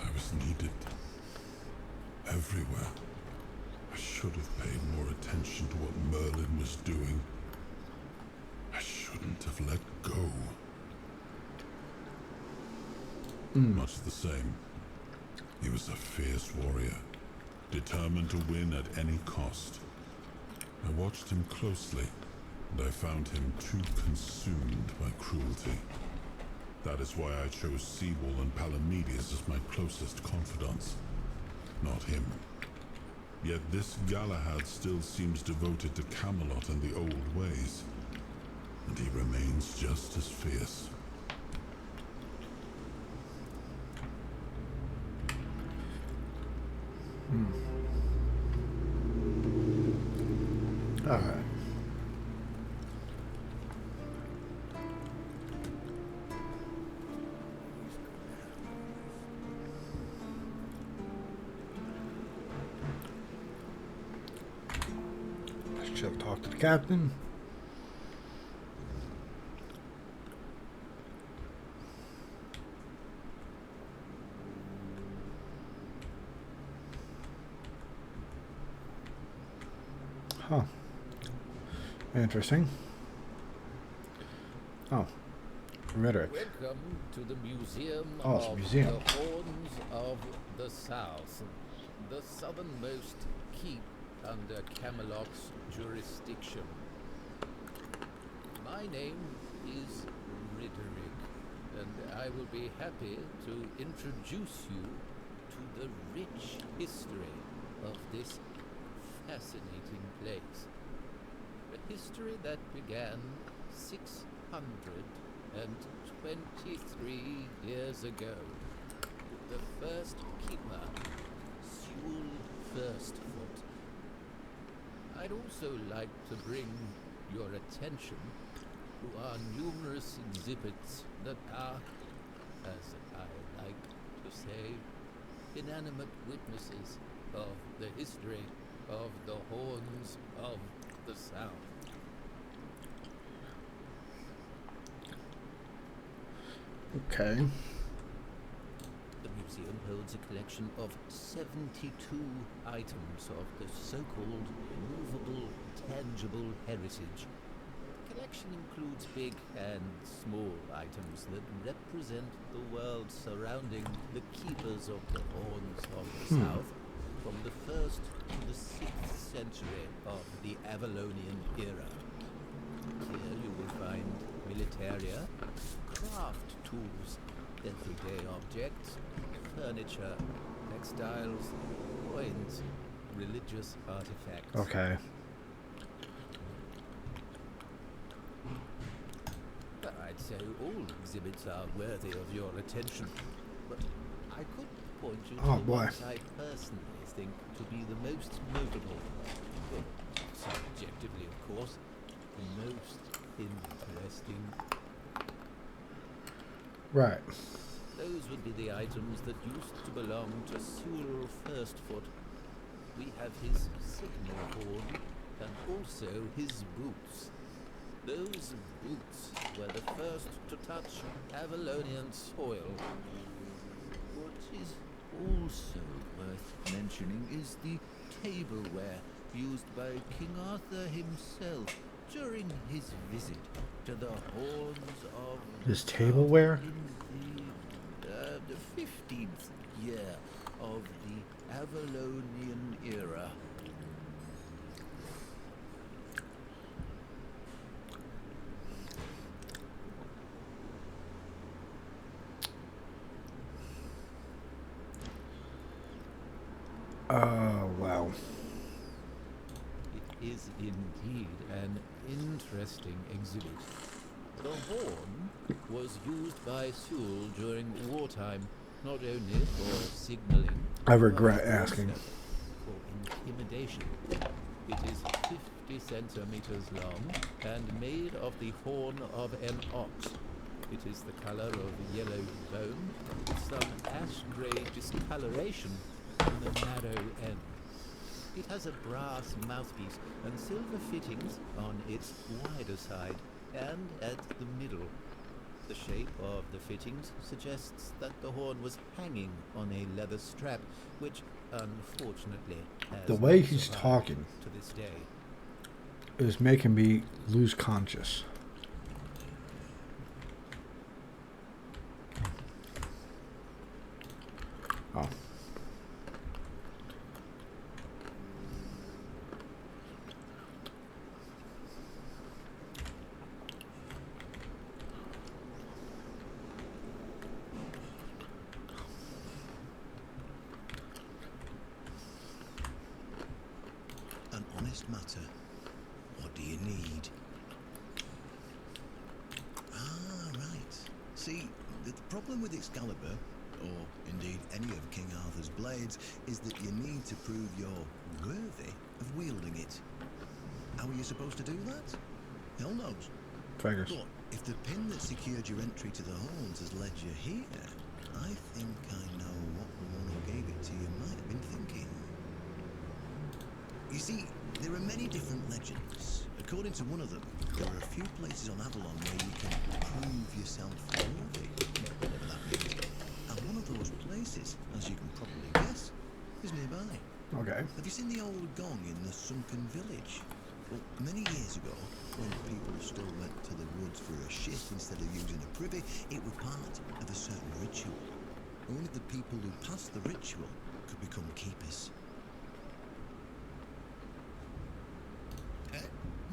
I was needed everywhere. I should have paid more attention to what Merlin was doing. I shouldn't have let go. Much the same. He was a fierce warrior, determined to win at any cost. I watched him closely, and I found him too consumed by cruelty. That is why I chose Seawall and Palamedes as my closest confidants, not him. Yet this Galahad still seems devoted to Camelot and the old ways, and he remains just as fierce. All right. Let's chill, talk to the captain. Huh. Interesting. Oh. Rhetoric. Welcome to the Museum Oh, it's a of museum. the Horns of the South, the southernmost keep under Camelot's jurisdiction. My name is Rhetoric, and I will be happy to introduce you to the rich history of this fascinating place. A history that began 623 years ago with the first keeper, Sewell Firstfoot. I'd also like to bring your attention to our numerous exhibits that are, as I like to say, inanimate witnesses of the history of the Horns of the South. Okay. The museum holds a collection of 72 items of the so-called movable, tangible heritage. The collection includes big and small items that represent the world surrounding the keepers of the Horns of the South from the 1st to the 6th century of the Avalonian era. Here you will find militaria, craft tools, everyday objects, furniture, textiles, coins, religious artifacts. Okay. I'd say all exhibits are worthy of your attention, but I could point you to the ones I personally think to be the most notable, but subjectively, of course, the most interesting. Right. Those would be the items that used to belong to Sewell Firstfoot. We have his signal horn and also his boots. Those boots were the first to touch Avalonian soil. What is also worth mentioning is the tableware used by King Arthur himself during his visit to the Horns of His tableware? in the 15th year of the Avalonian era. Oh, wow. It is indeed an interesting exhibit. The horn was used by Sewell during wartime, not only for signaling, I regret but asking. also for intimidation. It is 50 centimeters long and made of the horn of an ox. It is the color of yellow bone, with some ash-gray discoloration on the narrow end. It has a brass mouthpiece and silver fittings on its wider side and at the middle. The shape of the fittings suggests that the horn was hanging on a leather strap, which unfortunately has The way not he's survived talking to this day. is making me lose conscious. Oh. An honest matter. What do you need? Ah, right. See, the problem with Excalibur, or indeed any of King Arthur's blades, is that you need to prove you're worthy of wielding it. How are you supposed to do that? Hell knows. Figures. But if the pin that secured your entry to the horns has led you here, I think I know what the one who gave it to you might have been thinking. You see, there are many different legends. According to one of them, there are a few places on Avalon where you can prove yourself worthy, whatever that means. And one of those places, as you can probably guess, is nearby. Okay. Have you seen the old gong in the sunken village? Well, many years ago, when people still went to the woods for a shit instead of using a privy, it was part of a certain ritual. Only the people who passed the ritual could become keepers.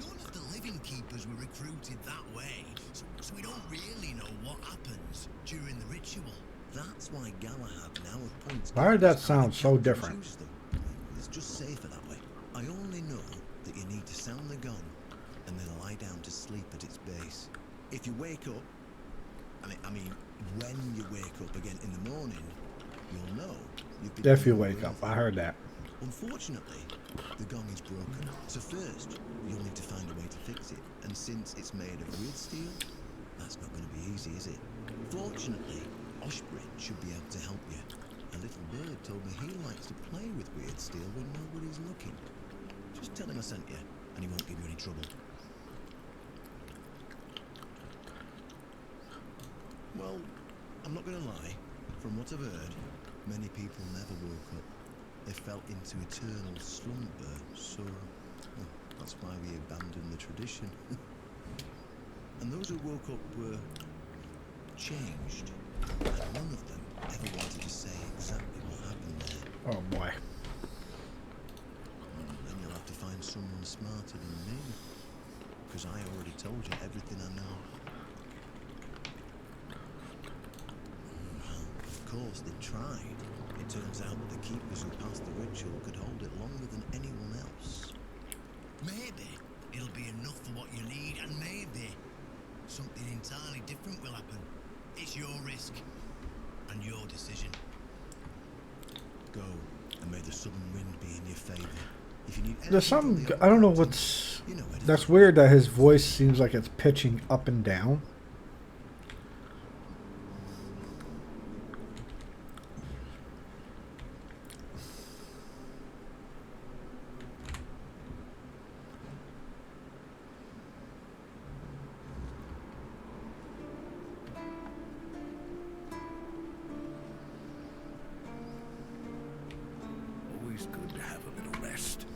None of the living keepers were recruited that way, so we don't really know what happens during the ritual. That's why Galahad now appoints... Why did that sound so different? It's just safer that way. I only know that you need to sound the gong and then lie down to sleep at its base. If you wake up, I mean, when you wake up again in the morning, you'll know you've been... If you wake up, I heard that. Unfortunately, the gong is broken, so first you'll need to find a way to fix it. And since it's made of weird steel, that's not going to be easy, is it? Fortunately, Oshbridge should be able to help you. A little bird told me he likes to play with weird steel when nobody's looking. Just tell him I sent you, and he won't give you any trouble. Well, I'm not going to lie. From what I've heard, many people never woke up. They fell into eternal slumber, so well, that's why we abandoned the tradition. And those who woke up were changed, and none of them ever wanted to say exactly what happened there. Oh boy. Then you'll have to find someone smarter than me, because I already told you everything I know. Well, of course they tried. It turns out that the keepers who passed the ritual could hold it longer than anyone else. Maybe it'll be enough for what you need, and maybe something entirely different will happen. It's your risk and your decision. Go, and may the southern wind be in your favor. If you need There's something, I don't know what's, that's weird that his voice seems like it's pitching up and down. Always good to have a little rest.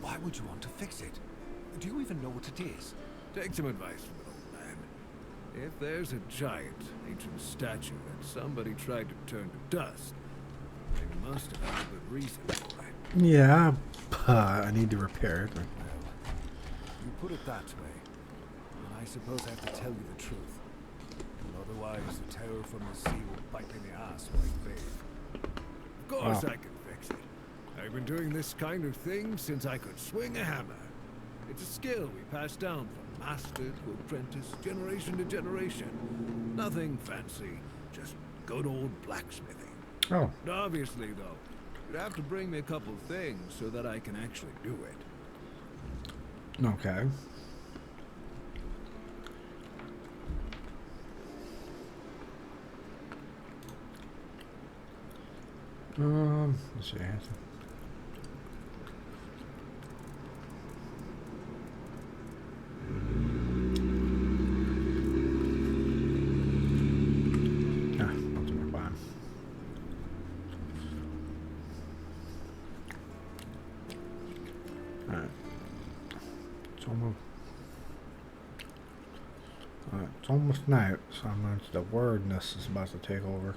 Why would you want to fix it? Do you even know what it is? Take some advice from an old man. If there's a giant, ancient statue that somebody tried to turn to dust, they must have had a good reason for it. Yeah, I need to repair it. You put it that way, and I suppose I have to tell you the truth. Otherwise, the terror from the sea will bite me in the ass when I bathe. Of course I can fix it. I've been doing this kind of thing since I could swing a hammer. It's a skill we pass down from master to apprentice, generation to generation. Nothing fancy, just good old blacksmithing. Oh. And obviously, though, you'd have to bring me a couple things so that I can actually do it. Okay. Let's see. It's almost night, so the wordness is about to take over.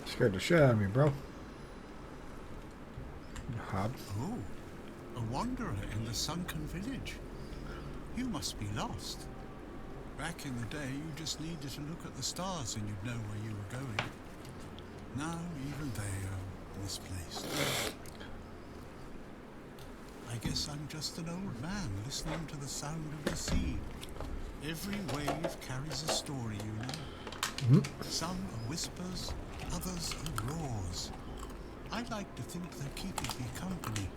Scared the shit out of me, bro. Hob. Oh, a wanderer in the sunken village. You must be lost. Back in the day, you just needed to look at the stars and you'd know where you were going. Now, even they are misplaced. I guess I'm just an old man listening to the sound of the sea. Every wave carries a story, you know. Some are whispers, others are roars. I like to think they're keeping me company.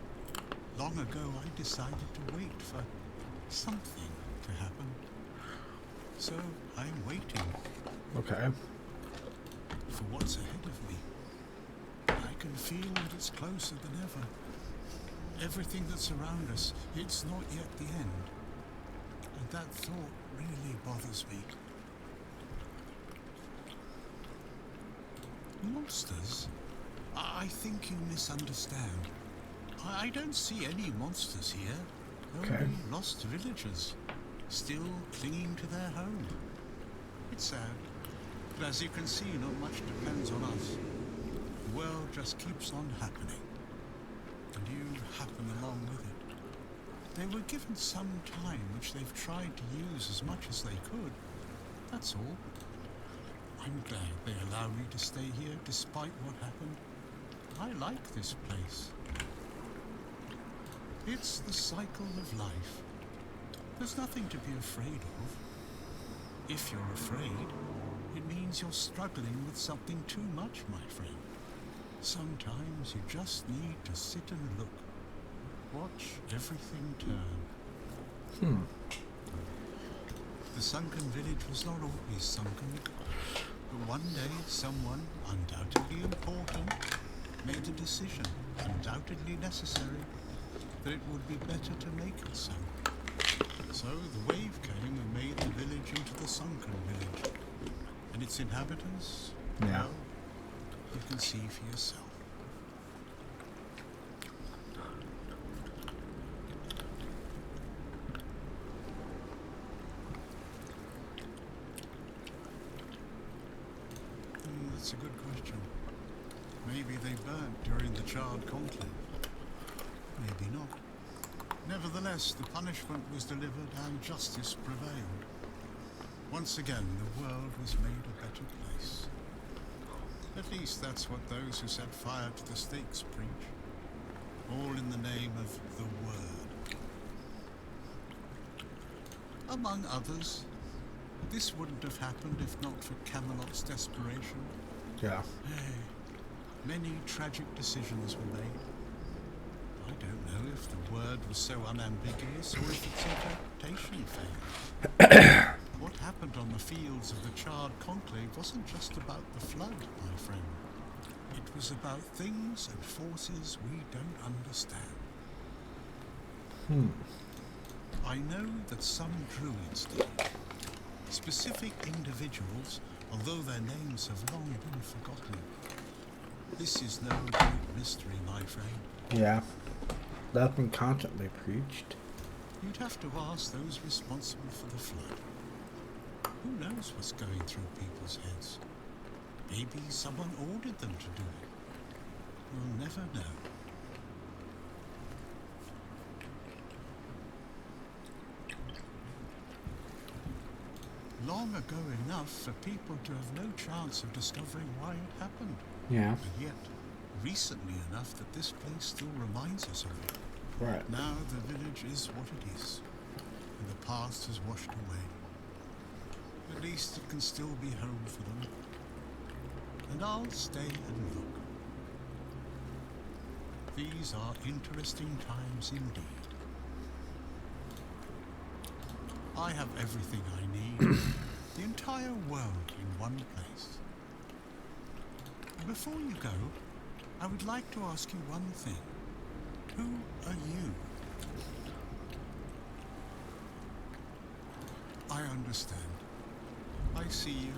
Long ago, I decided to wait for something to happen. So, I'm waiting. Okay. For what's ahead of me. I can feel that it's closer than ever. Everything that's around us, it's not yet the end. And that thought really bothers me. Monsters? I think you misunderstand. I don't see any monsters here. Okay. Only lost villagers, still clinging to their home. It's sad, but as you can see, not much depends on us. The world just keeps on happening, and you happen along with it. They were given some time, which they've tried to use as much as they could. That's all. I'm glad they allow me to stay here despite what happened. I like this place. It's the cycle of life. There's nothing to be afraid of. If you're afraid, it means you're struggling with something too much, my friend. Sometimes you just need to sit and look. Watch everything turn. The sunken village was not always sunken. But one day, someone, undoubtedly important, made a decision, undoubtedly necessary, that it would be better to make it so. So the wave came and made the village into the sunken village. And its inhabitants, well, you can see for yourself. That's a good question. Maybe they burnt during the Charred Conclave. Maybe not. Nevertheless, the punishment was delivered and justice prevailed. Once again, the world was made a better place. At least that's what those who set fire to the stakes preach. All in the name of the Word. Among others, this wouldn't have happened if not for Camelot's desperation. Yeah. Hey, many tragic decisions were made. I don't know if the word was so unambiguous or if its interpretation failed. What happened on the fields of the Charred Conclave wasn't just about the flood, my friend. It was about things and forces we don't understand. I know that some druids did. Specific individuals, although their names have long been forgotten. This is no great mystery, my friend. Yeah. That's been constantly preached. You'd have to ask those responsible for the flood. Who knows what's going through people's heads? Maybe someone ordered them to do it. We'll never know. Long ago enough for people to have no chance of discovering why it happened. Yeah. And yet, recently enough that this place still reminds us of it. Right. Now the village is what it is, and the past has washed away. At least it can still be home for them. And I'll stay and look. These are interesting times indeed. I have everything I need. The entire world in one place. Before you go, I would like to ask you one thing. Who are you? I understand. I see you.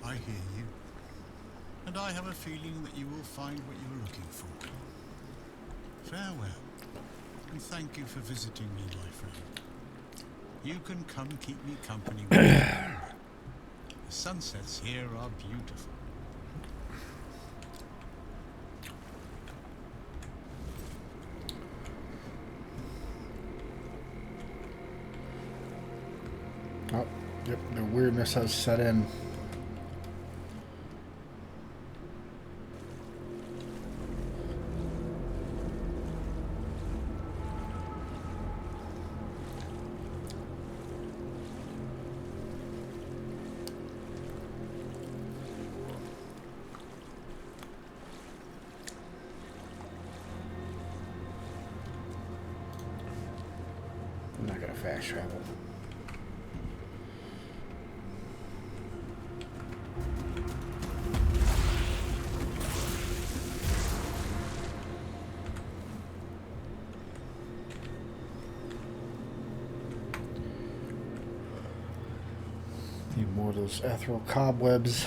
I hear you. And I have a feeling that you will find what you're looking for. Farewell. And thank you for visiting me, my friend. You can come keep me company with you. The sunsets here are beautiful. Oh, yep, the weirdness has set in. I'm not gonna fast travel. Need more of those ethereal cobwebs.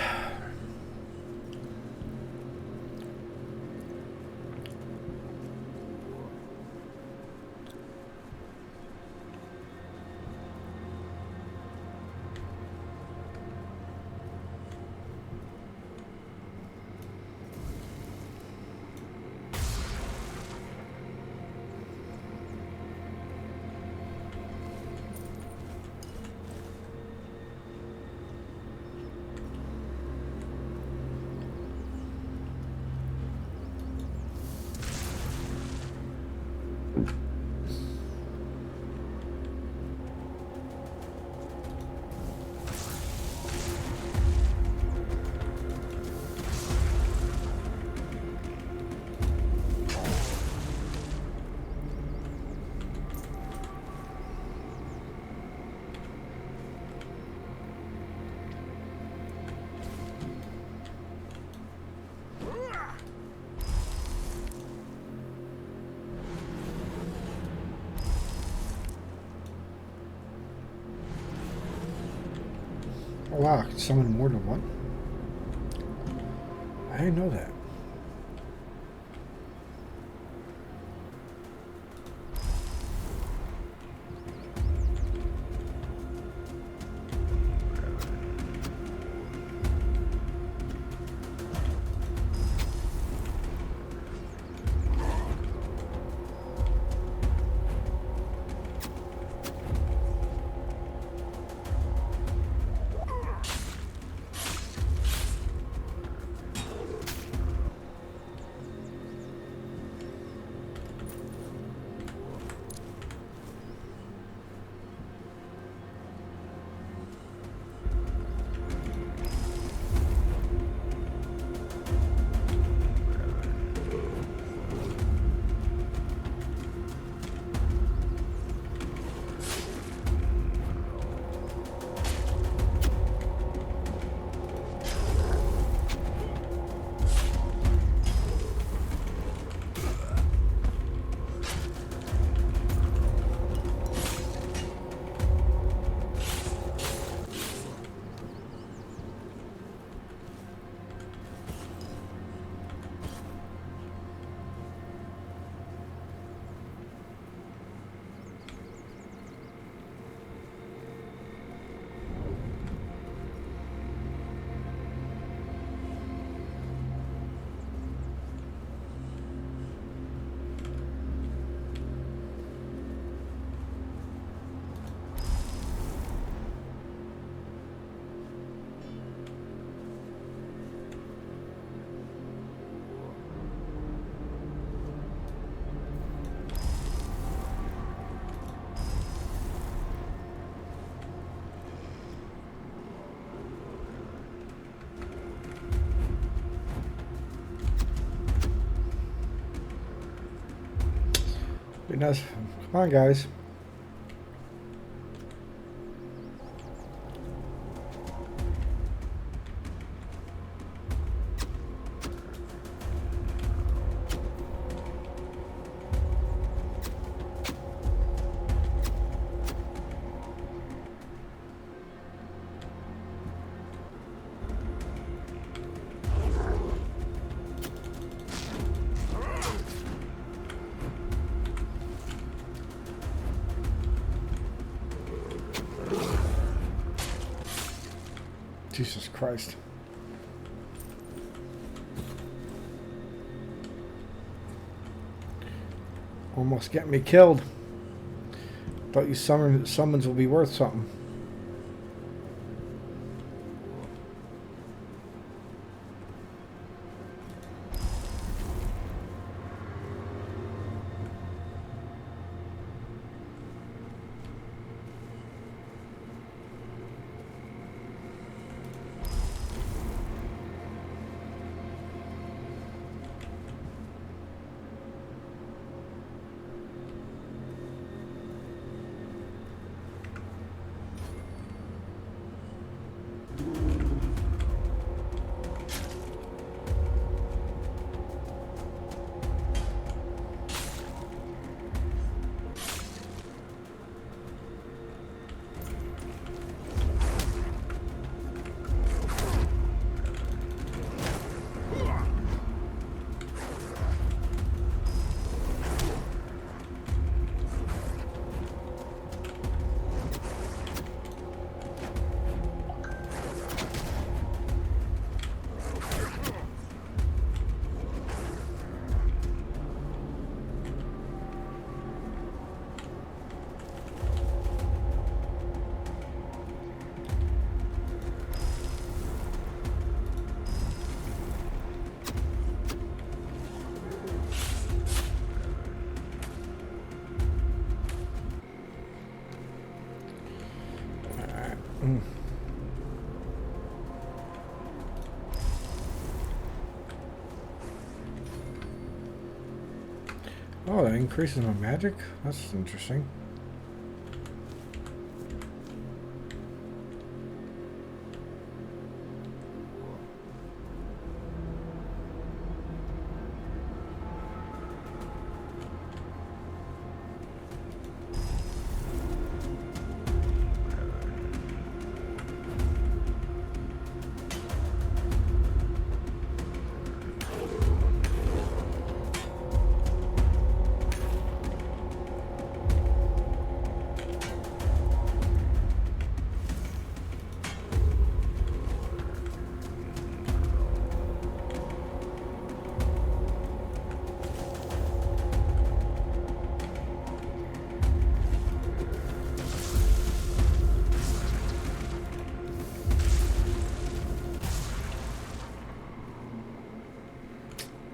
Oh wow, I can summon more than one? I didn't know that. Be nice. Come on, guys. Jesus Christ. Almost getting me killed. Thought you summons will be worth something. Oh, that increases my magic? That's interesting.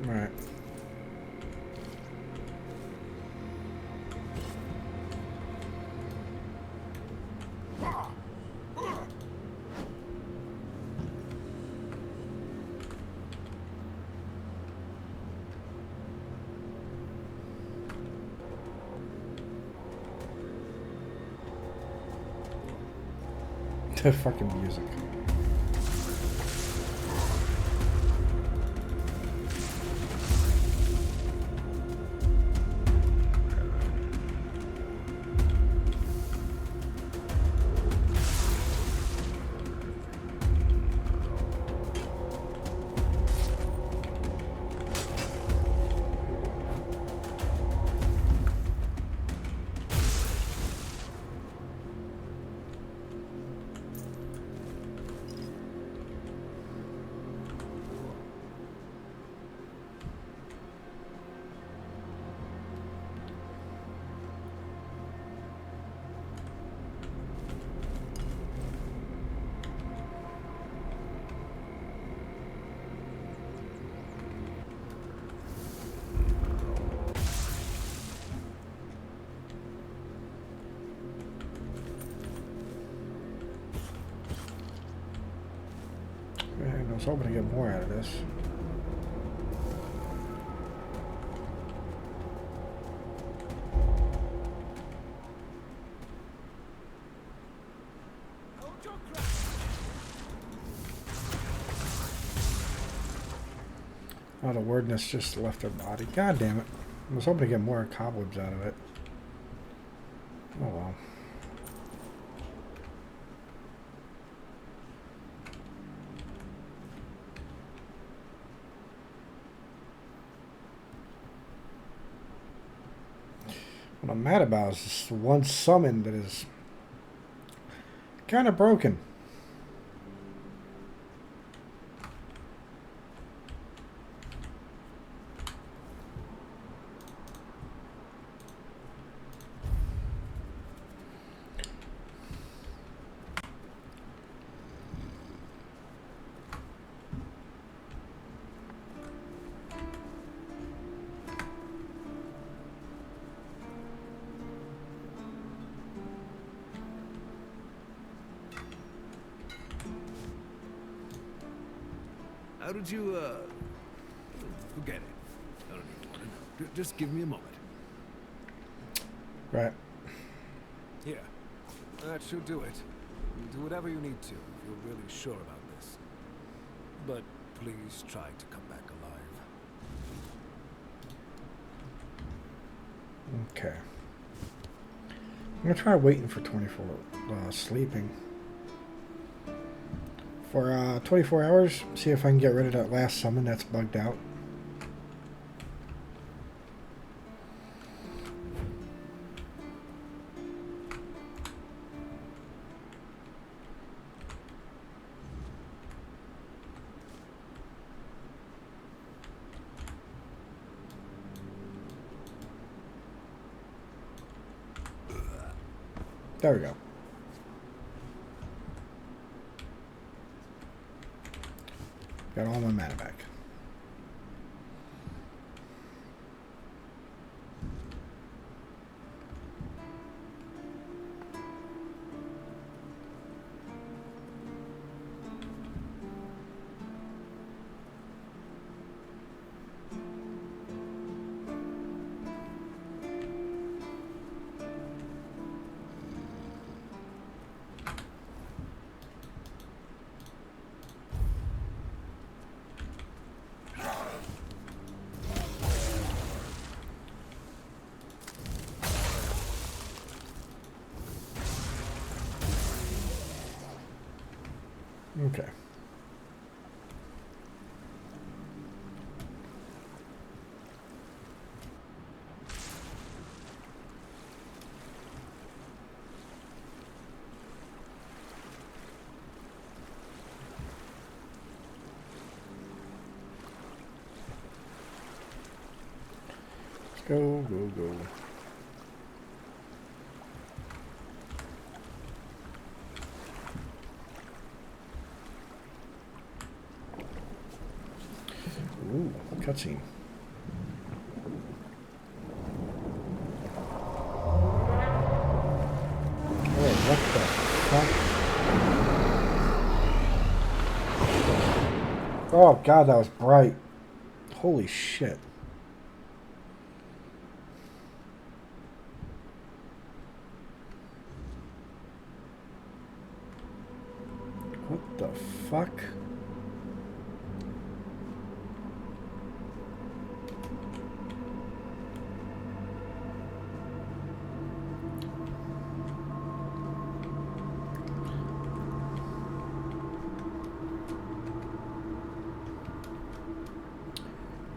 Right. The fucking music. Man, I was hoping to get more out of this. Oh, the wordness just left her body. God damn it. I was hoping to get more cobwebs out of it. Oh well. What I'm mad about is this one summon that is kind of broken. How did you, forget it. I don't even want to know. Just give me a moment. Right. Here. That should do it. Do whatever you need to if you're really sure about this. But please try to come back alive. Okay. I'm gonna try waiting for 24 sleeping. For 24 hours, see if I can get rid of that last summon that's bugged out. There we go. Got all my mana back. Okay. Let's go, go, go. Ooh, cutscene. Oh, what the fuck? Oh god, that was bright. Holy shit. What the fuck?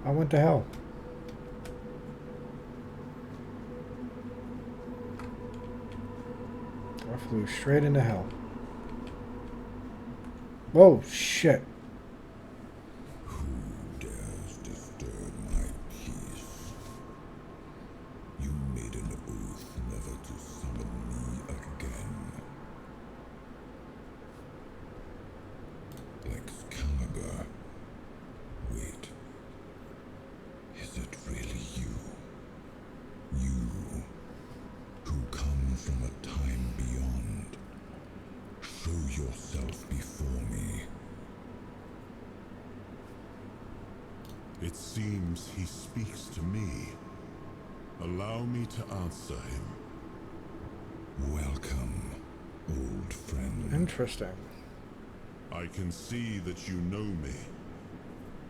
I went to hell. I flew straight into hell. Whoa, shit. Who dares disturb my peace? You made an oath never to summon me again. Excalibur. Wait. Is it really you? You, who come from a time beyond. Show yourself before me. It seems he speaks to me. Allow me to answer him. Welcome, old friend. Interesting. I can see that you know me,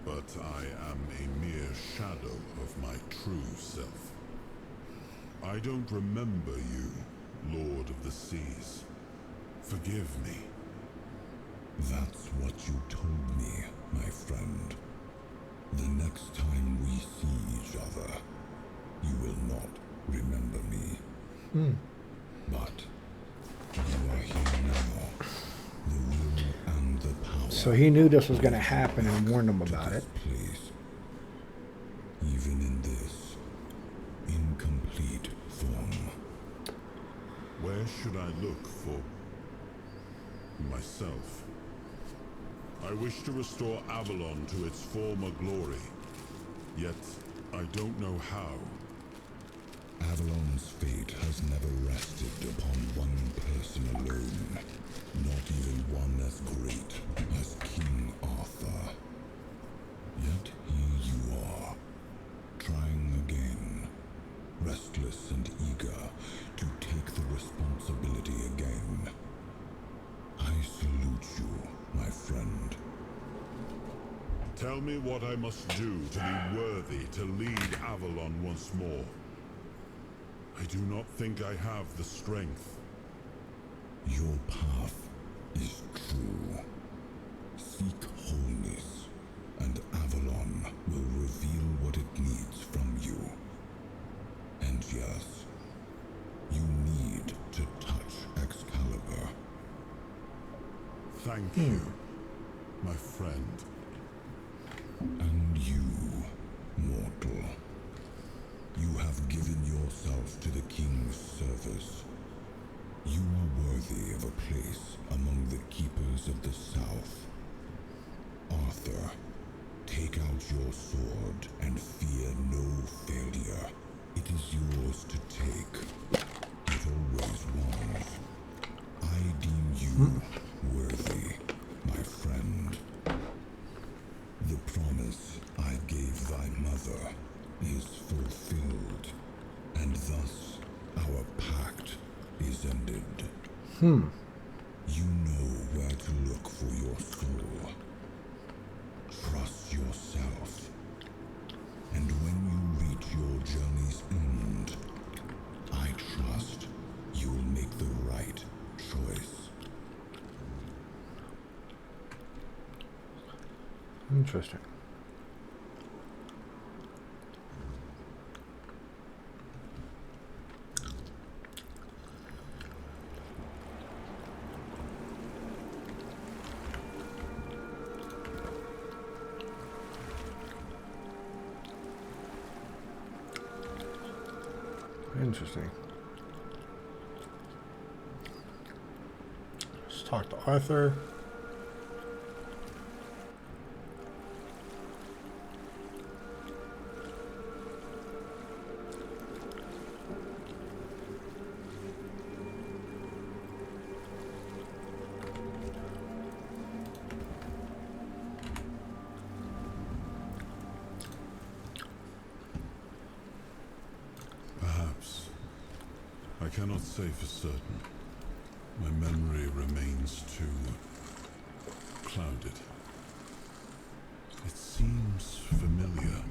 but I am a mere shadow of my true self. I don't remember you, Lord of the Seas. Forgive me. That's what you told me, my friend. The next time we see each other, you will not remember me. But you are here now. The will and the power. So he knew this was going to happen and warned him about it. Place. Even in this incomplete form. Where should I look for myself? I wish to restore Avalon to its former glory, yet I don't know how. Avalon's fate has never rested upon one person alone, not even one as great as King Arthur. Yet here you are, trying again, restless and eager to take the responsibility again. I salute you, my friend. Tell me what I must do to be worthy to lead Avalon once more. I do not think I have the strength. Your path is true. Seek wholeness, and Avalon will reveal what it needs from you. And yes, you need to touch Excalibur. Thank you, my friend. And you, mortal. You have given yourself to the King's service. You are worthy of a place among the keepers of the South. Arthur, take out your sword and fear no failure. It is yours to take. It always was. I deem you worthy, my friend. The promise I gave thy mother is fulfilled, and thus our pact is ended. You know where to look for your soul. Trust yourself. And when you reach your journey's end, I trust you'll make the right choice. Interesting. Interesting. Let's talk to Arthur. I cannot say for certain. My memory remains too clouded. It seems familiar.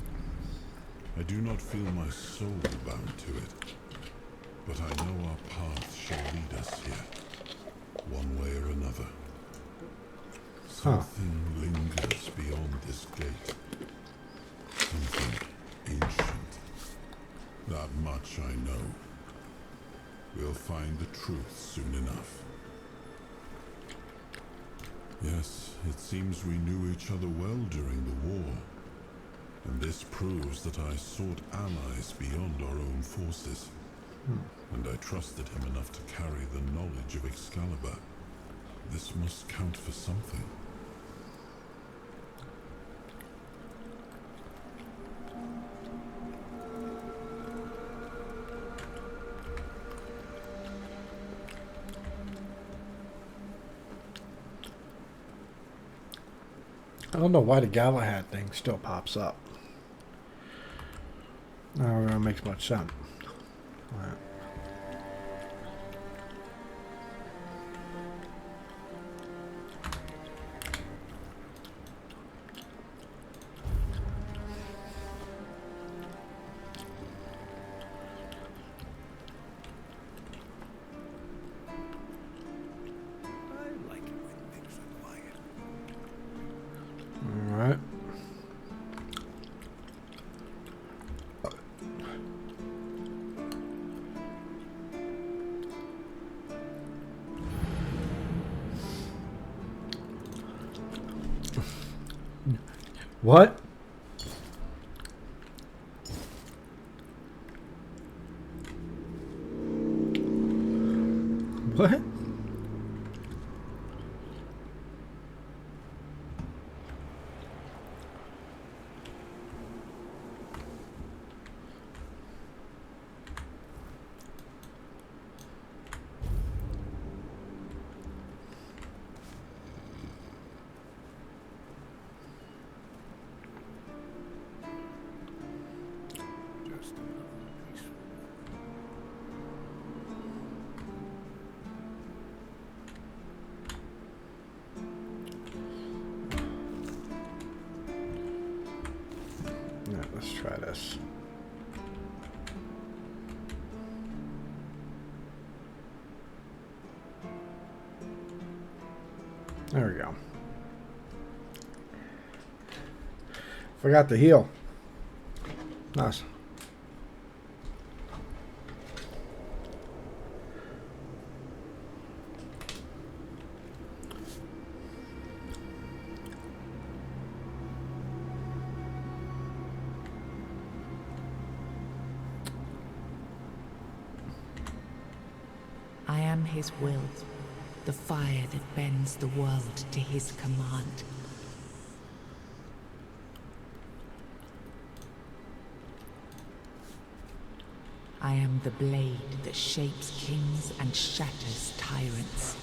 I do not feel my soul bound to it, but I know our path shall lead us here, one way or another. Something lingers beyond this gate. Something ancient. That much I know. We'll find the truth soon enough. Yes, it seems we knew each other well during the war. And this proves that I sought allies beyond our own forces. And I trusted him enough to carry the knowledge of Excalibur. This must count for something. I don't know why the Galahad thing still pops up. I don't really makes much sense. Right. What? What? Let's try this. There we go. Forgot to heal. Nice. I am his will, the fire that bends the world to his command. I am the blade that shapes kings and shatters tyrants.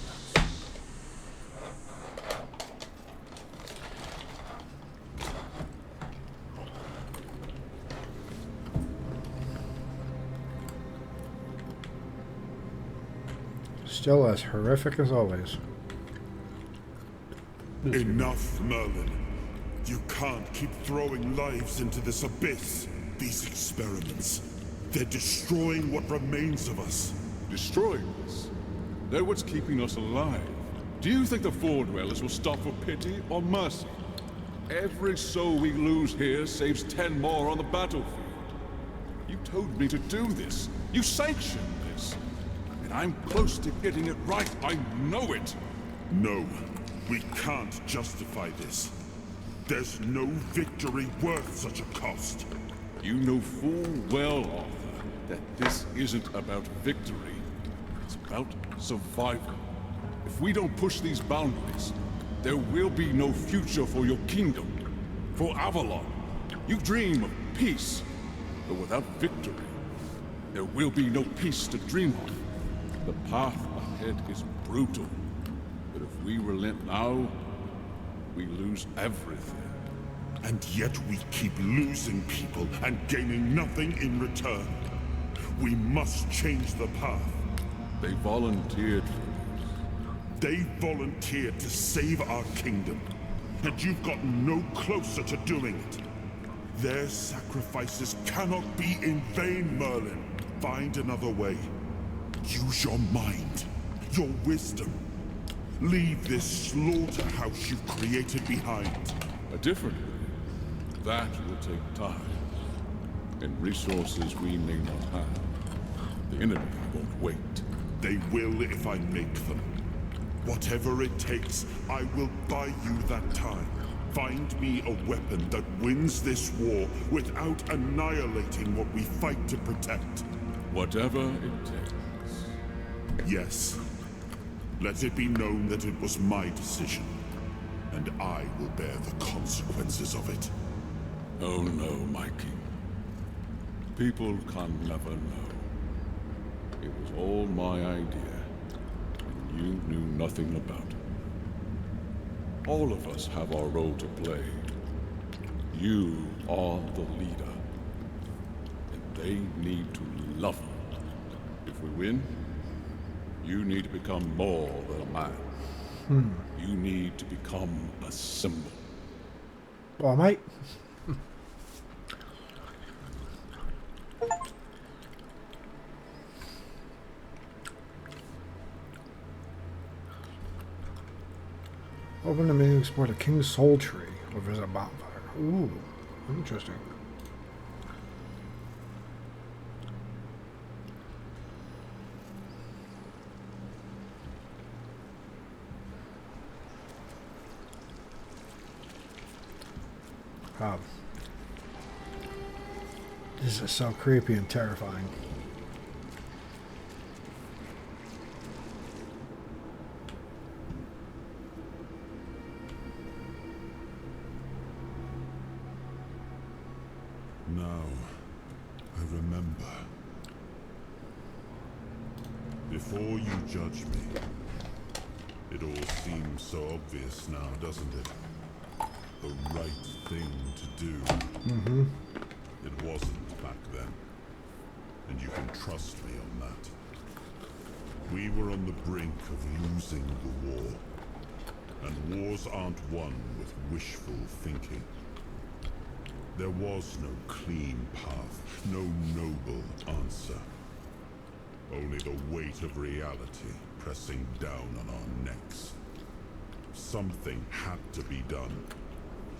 Still as horrific as always. Enough, Merlin. You can't keep throwing lives into this abyss. These experiments, they're destroying what remains of us. Destroying us? They're what's keeping us alive. Do you think the Fall Dwellers will stop for pity or mercy? Every soul we lose here saves 10 more on the battlefield. You told me to do this. You sanctioned this. And I'm close to getting it right. I know it. No, we can't justify this. There's no victory worth such a cost. You know full well, Arthur, that this isn't about victory. It's about survival. If we don't push these boundaries, there will be no future for your kingdom, for Avalon. You dream of peace, but without victory, there will be no peace to dream of. The path ahead is brutal, but if we relent now, we lose everything. And yet we keep losing people and gaining nothing in return. We must change the path. They volunteered for this. They volunteered to save our kingdom, and you've gotten no closer to doing it. Their sacrifices cannot be in vain, Merlin. Find another way. Use your mind, your wisdom. Leave this slaughterhouse you've created behind. A different way. That will take time. And resources we may not have. The enemy won't wait. They will if I make them. Whatever it takes, I will buy you that time. Find me a weapon that wins this war without annihilating what we fight to protect. Whatever it takes. Yes. Let it be known that it was my decision, and I will bear the consequences of it. Oh no, my king. People can never know. It was all my idea, and you knew nothing about it. All of us have our role to play. You are the leader, and they need to love you. If we win, you need to become more than a man. You need to become a symbol. Well, mate. Open the menu, explore the King's Soul Tree, or visit a bonfire. Ooh, interesting. Oh. This is so creepy and terrifying. Now, I remember. Before you judge me, it all seems so obvious now, doesn't it? The right thing to do. Mm-hmm. It wasn't back then. And you can trust me on that. We were on the brink of losing the war. And wars aren't won with wishful thinking. There was no clean path, no noble answer. Only the weight of reality pressing down on our necks. Something had to be done,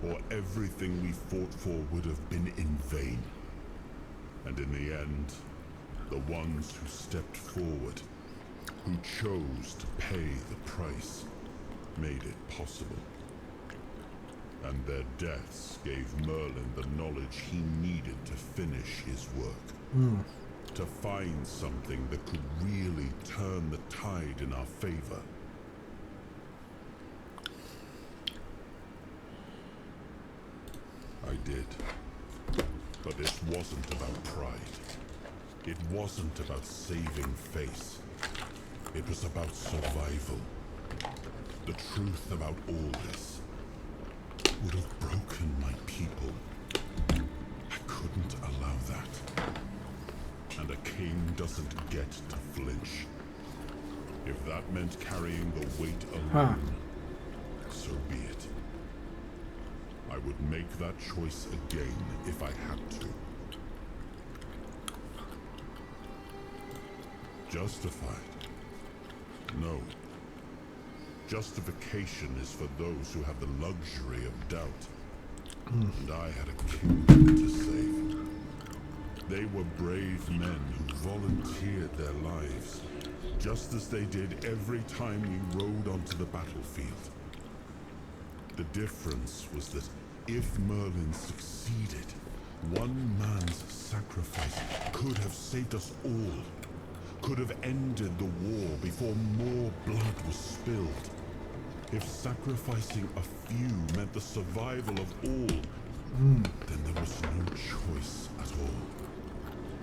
or everything we fought for would have been in vain. And in the end, the ones who stepped forward, who chose to pay the price, made it possible. And their deaths gave Merlin the knowledge he needed to finish his work. To find something that could really turn the tide in our favor. I did. But this wasn't about pride. It wasn't about saving face. It was about survival. The truth about all this would have broken my people. I couldn't allow that. And a king doesn't get to flinch. If that meant carrying the weight alone, so be it. I would make that choice again if I had to. Justified? No. Justification is for those who have the luxury of doubt. And I had a kingdom to save. They were brave men who volunteered their lives, just as they did every time we rode onto the battlefield. The difference was that if Merlin succeeded, one man's sacrifice could have saved us all, could have ended the war before more blood was spilled. If sacrificing a few meant the survival of all, then there was no choice at all.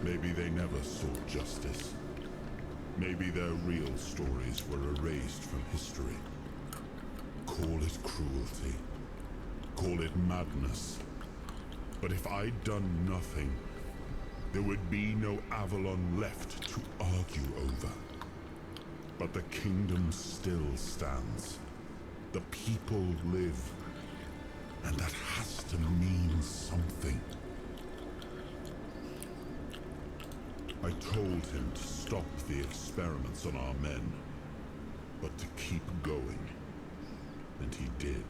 Maybe they never saw justice. Maybe their real stories were erased from history. Call it cruelty. Call it madness. But if I'd done nothing, there would be no Avalon left to argue over. But the kingdom still stands. The people live. And that has to mean something. I told him to stop the experiments on our men, but to keep going. And he did.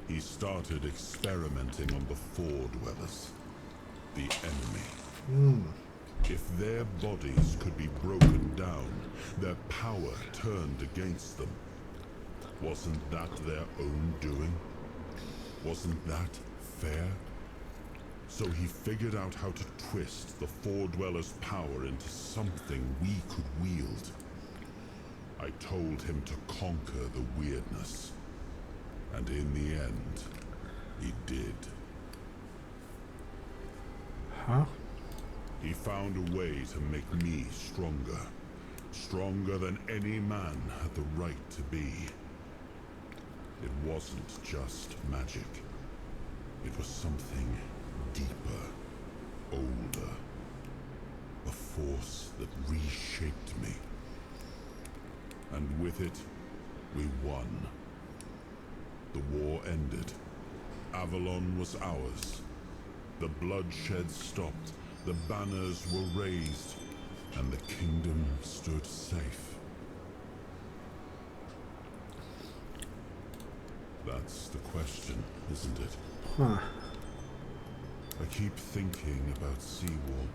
He started experimenting on the Four Dwellers, the enemy. If their bodies could be broken down, their power turned against them, wasn't that their own doing? Wasn't that fair? So he figured out how to twist the Four Dwellers' power into something we could wield. I told him to conquer the weirdness. And in the end, he did. Huh? He found a way to make me stronger. Stronger than any man had the right to be. It wasn't just magic. It was something deeper, older. A force that reshaped me. And with it, we won. The war ended. Avalon was ours. The bloodshed stopped. The banners were raised. And the kingdom stood safe. That's the question, isn't it? Huh. I keep thinking about Seawall.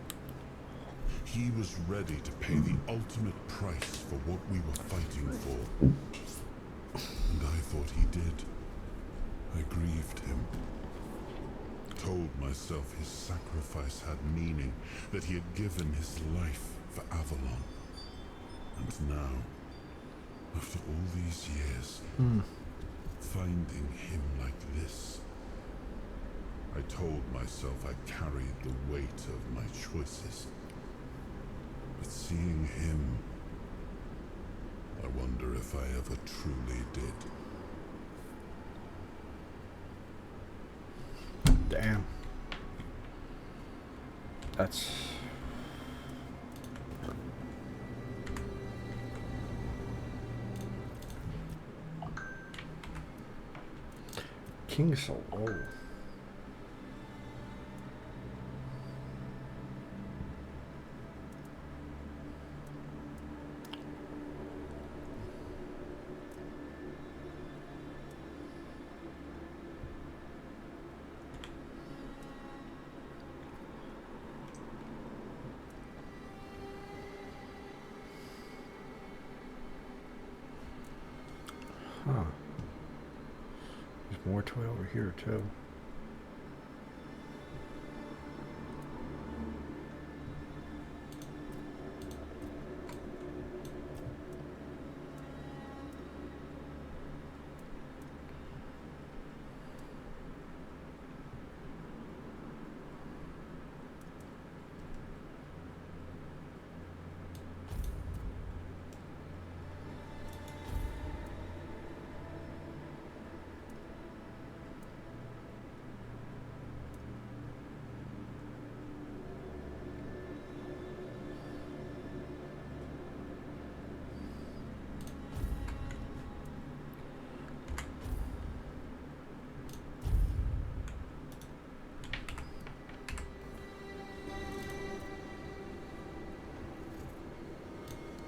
He was ready to pay the ultimate price for what we were fighting for. And I thought he did. I grieved him. told myself his sacrifice had meaning, that he had given his life for Avalon. And now, after all these years, finding him like this, I told myself I carried the weight of my choices. But seeing him, I wonder if I ever truly did. Damn. That's... King Soul. Oh. Huh. There's more to it over here, too.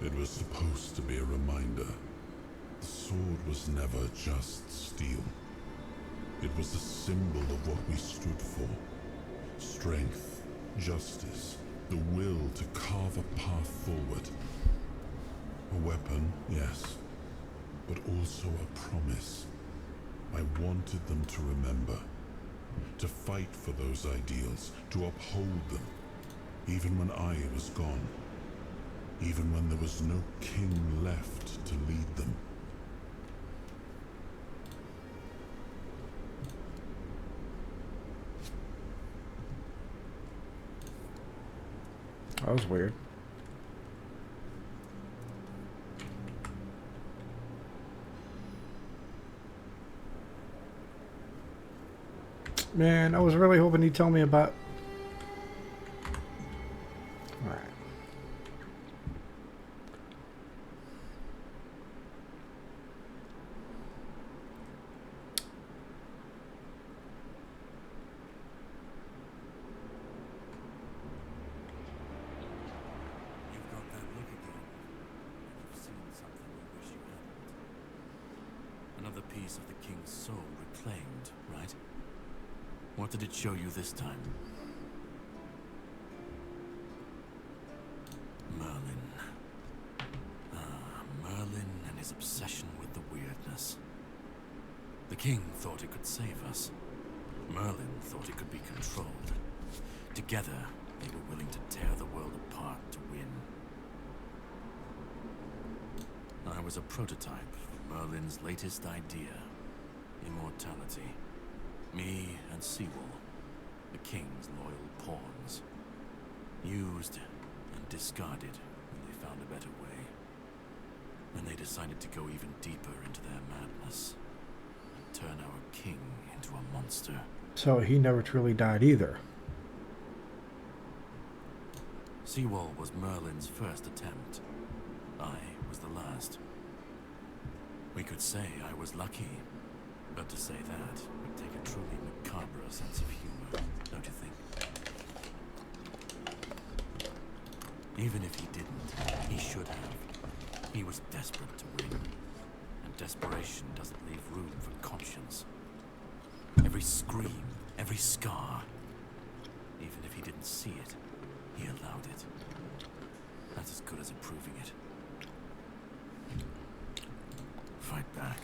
It was supposed to be a reminder. The sword was never just steel. It was a symbol of what we stood for. Strength, justice, the will to carve a path forward. A weapon, yes, but also a promise. I wanted them to remember, to fight for those ideals, to uphold them, even when I was gone. Even when there was no king left to lead them. That was weird. Man, I was really hoping he'd tell me about... Alright. Of the king's soul reclaimed, right? What did it show you this time? Merlin. Merlin and his obsession with the weirdness. The king thought it could save us. Merlin thought it could be controlled. Together, they were willing to tear the world apart to win. I was a prototype for Merlin's latest idea. Immortality. Me and Seawall, the king's loyal pawns. Used and discarded when they found a better way. When they decided to go even deeper into their madness. And turn our king into a monster. So he never truly died either. Seawall was Merlin's first attempt. I was the last. We could say I was lucky. But to say that would take a truly macabre sense of humor, don't you think? Even if he didn't, he should have. He was desperate to win. And desperation doesn't leave room for conscience. Every scream, every scar. Even if he didn't see it, he allowed it. That's as good as approving it. Fight back.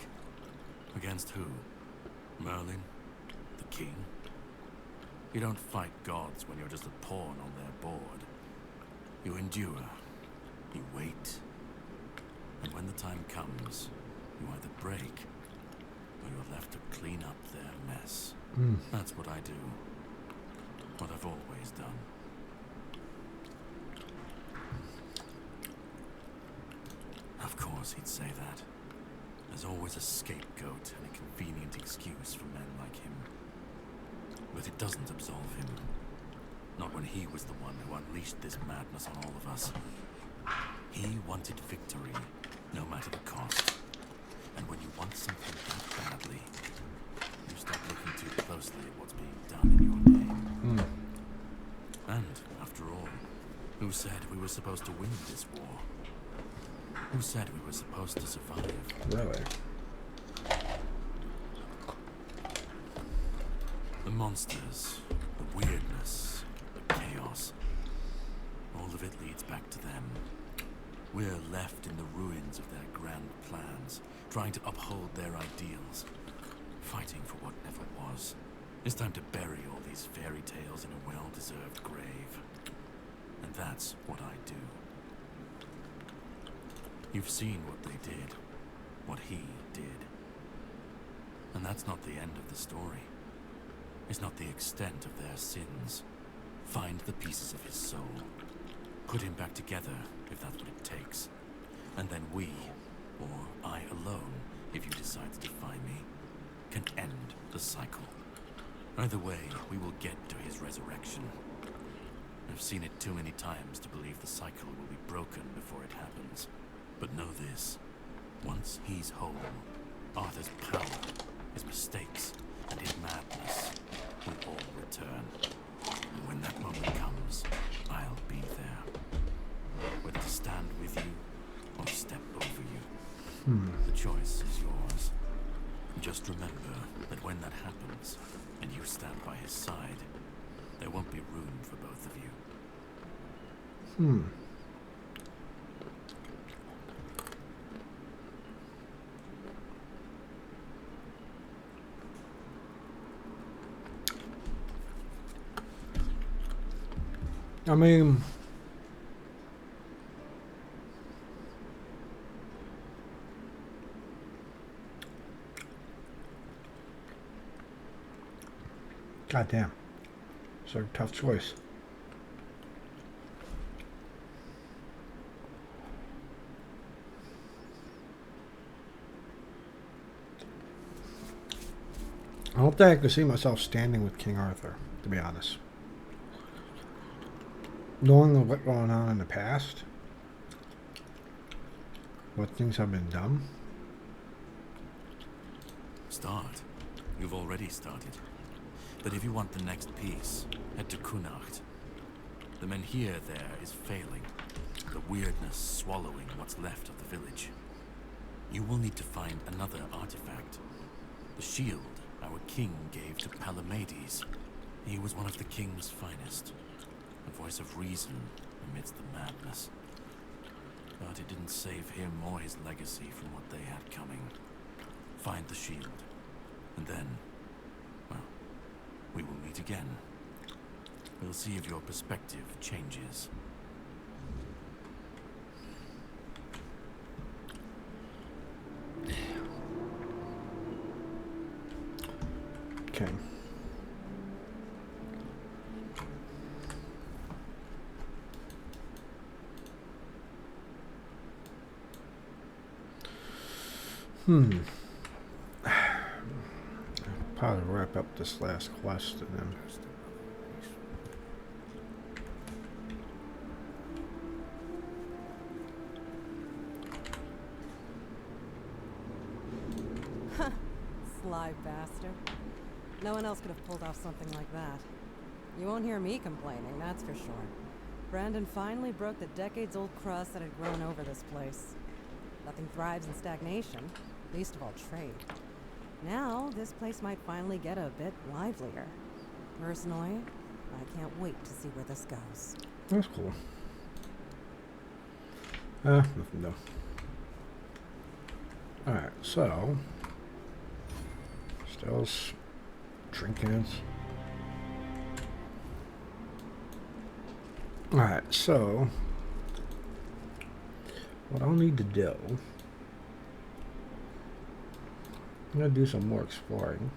Against who? Merlin? The king? You don't fight gods when you're just a pawn on their board. You endure. You wait. And when the time comes, you either break, or you're left to clean up their mess. That's what I do. What I've always done. Of course he'd say that. There's always a scapegoat and a convenient excuse for men like him. But it doesn't absolve him. Not when he was the one who unleashed this madness on all of us. He wanted victory, no matter the cost. And when you want something that badly, you stop looking too closely at what's being done in your name. And, after all, who said we were supposed to win this war? Who said we were supposed to survive? Really? The monsters, the weirdness, the chaos, all of it leads back to them. We're left in the ruins of their grand plans, trying to uphold their ideals, fighting for what never was. It's time to bury all these fairy tales in a well-deserved grave. And that's what I do. You've seen what they did, what he did. And that's not the end of the story. It's not the extent of their sins. Find the pieces of his soul. Put him back together, if that's what it takes. And then we, or I alone, if you decide to defy me, can end the cycle. Either way, we will get to his resurrection. I've seen it too many times to believe the cycle will be broken before it happens. But know this, once he's whole, Arthur's power, his mistakes, and his madness will all return. And when that moment comes, I'll be there. Whether to stand with you or step over you. The choice is yours. Just remember that when that happens, and you stand by his side, there won't be room for both of you. I mean, goddamn, it's a tough choice. I don't think I could see myself standing with King Arthur, to be honest. Knowing what's going on in the past, what things have been done. Start. You've already started. But if you want the next piece, head to Kunacht. The Menhir there is failing. The weirdness swallowing what's left of the village. You will need to find another artifact. The shield our king gave to Palamedes. He was one of the king's finest. A voice of reason amidst the madness. But it didn't save him or his legacy from what they had coming. Find the shield. And then, well, we will meet again. We'll see if your perspective changes. Okay. Probably wrap up this last quest and then. Sly bastard. No one else could have pulled off something like that. You won't hear me complaining, that's for sure. Brandon finally broke the decades-old crust that had grown over this place. Nothing thrives in stagnation, least of all trade. Now, this place might finally get a bit livelier. Personally, I can't wait to see where this goes. That's cool. Nothing though. Alright, so Stell's trinkets. Alright, so what I'll need to do, I'm going to do some more exploring.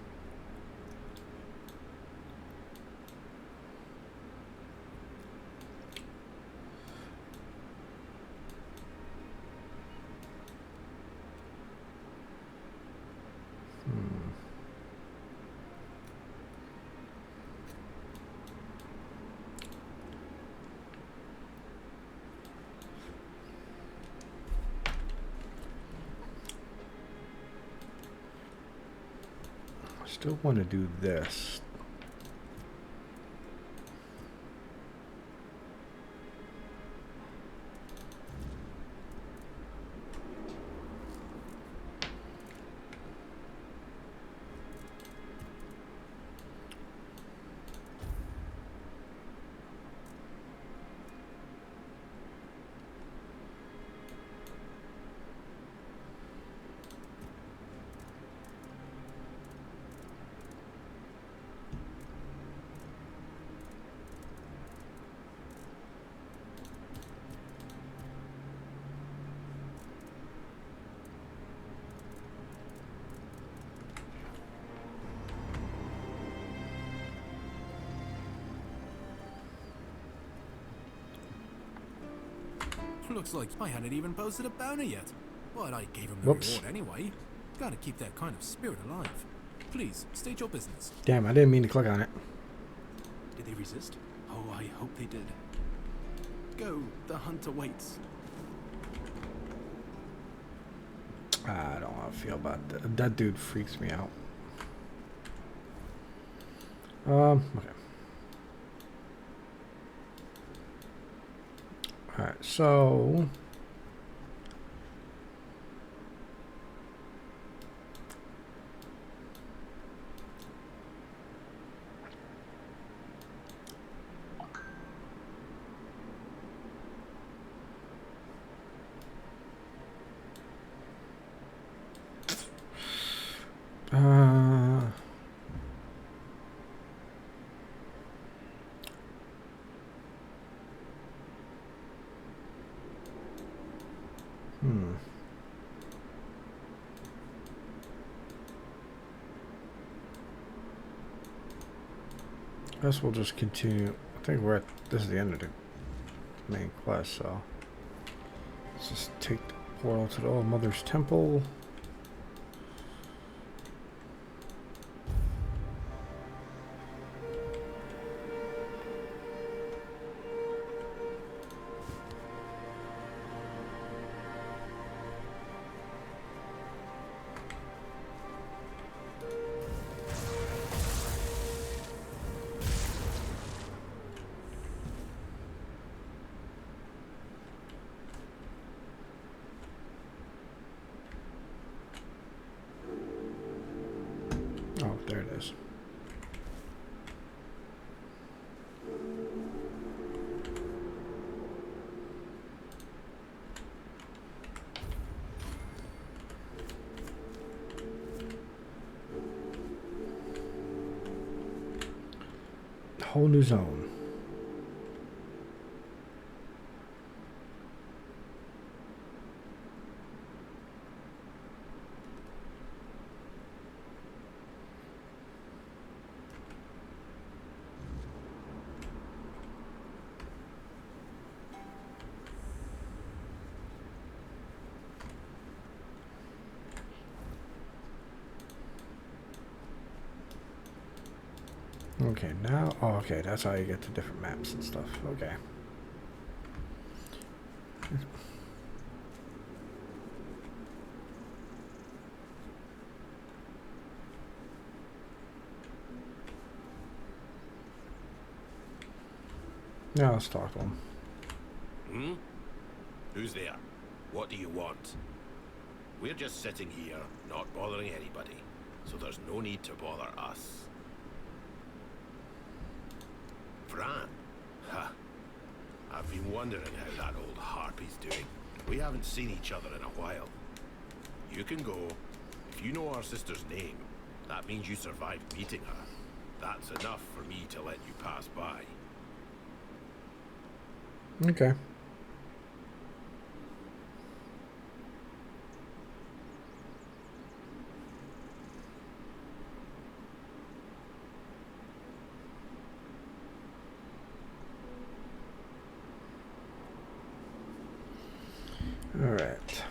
Still want to do this. Looks like I hadn't even posted a bounty yet. But I gave him the reward anyway. Gotta keep that kind of spirit alive. Please, state your business. Damn, I didn't mean to click on it. Did they resist? Oh, I hope they did. Go, the hunter waits. I don't know how I feel about that. That dude freaks me out. Okay. Alright, so I guess we'll just continue. I think we're at, this is the end of the main quest, so let's just take the portal to the Old Mother's Temple. Oh, there it is. Whole new zone. Okay, now, oh, okay, that's how you get to different maps and stuff. Okay. Now let's talk to him. Hmm? Who's there? What do you want? We're just sitting here, not bothering anybody, so there's no need to bother us. Fran? Ha! I've been wondering how that old harpy's doing. We haven't seen each other in a while. You can go. If you know our sister's name, that means you survived meeting her. That's enough for me to let you pass by. Okay. All right.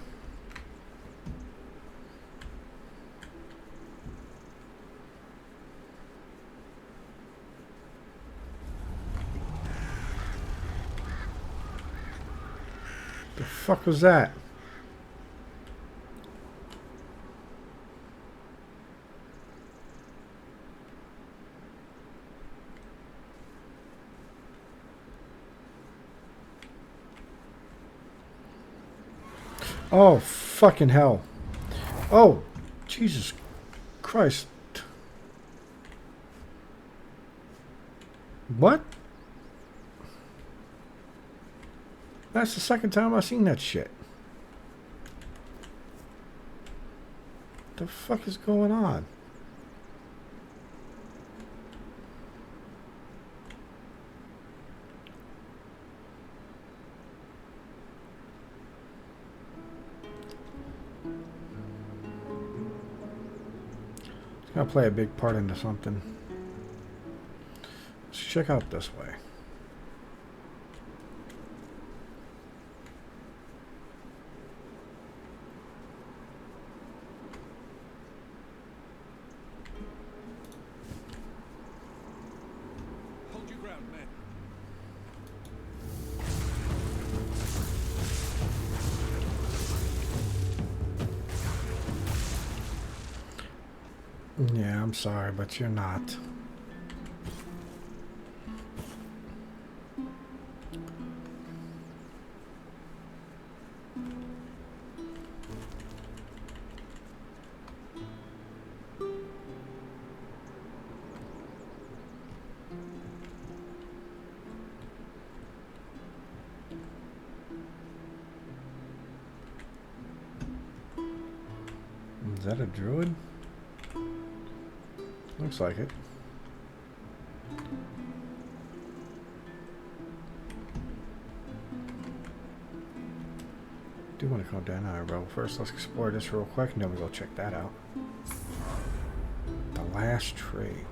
The fuck was that? Oh, fucking hell. Oh, Jesus Christ. What? That's the second time I've seen that shit. The fuck is going on? It's gonna play a big part into something. Let's check out this way. Yeah, I'm sorry, but you're not. Is that a druid? Looks like it. Do want to go down there, bro. First, let's explore this real quick, and then we go check that out. The last tree.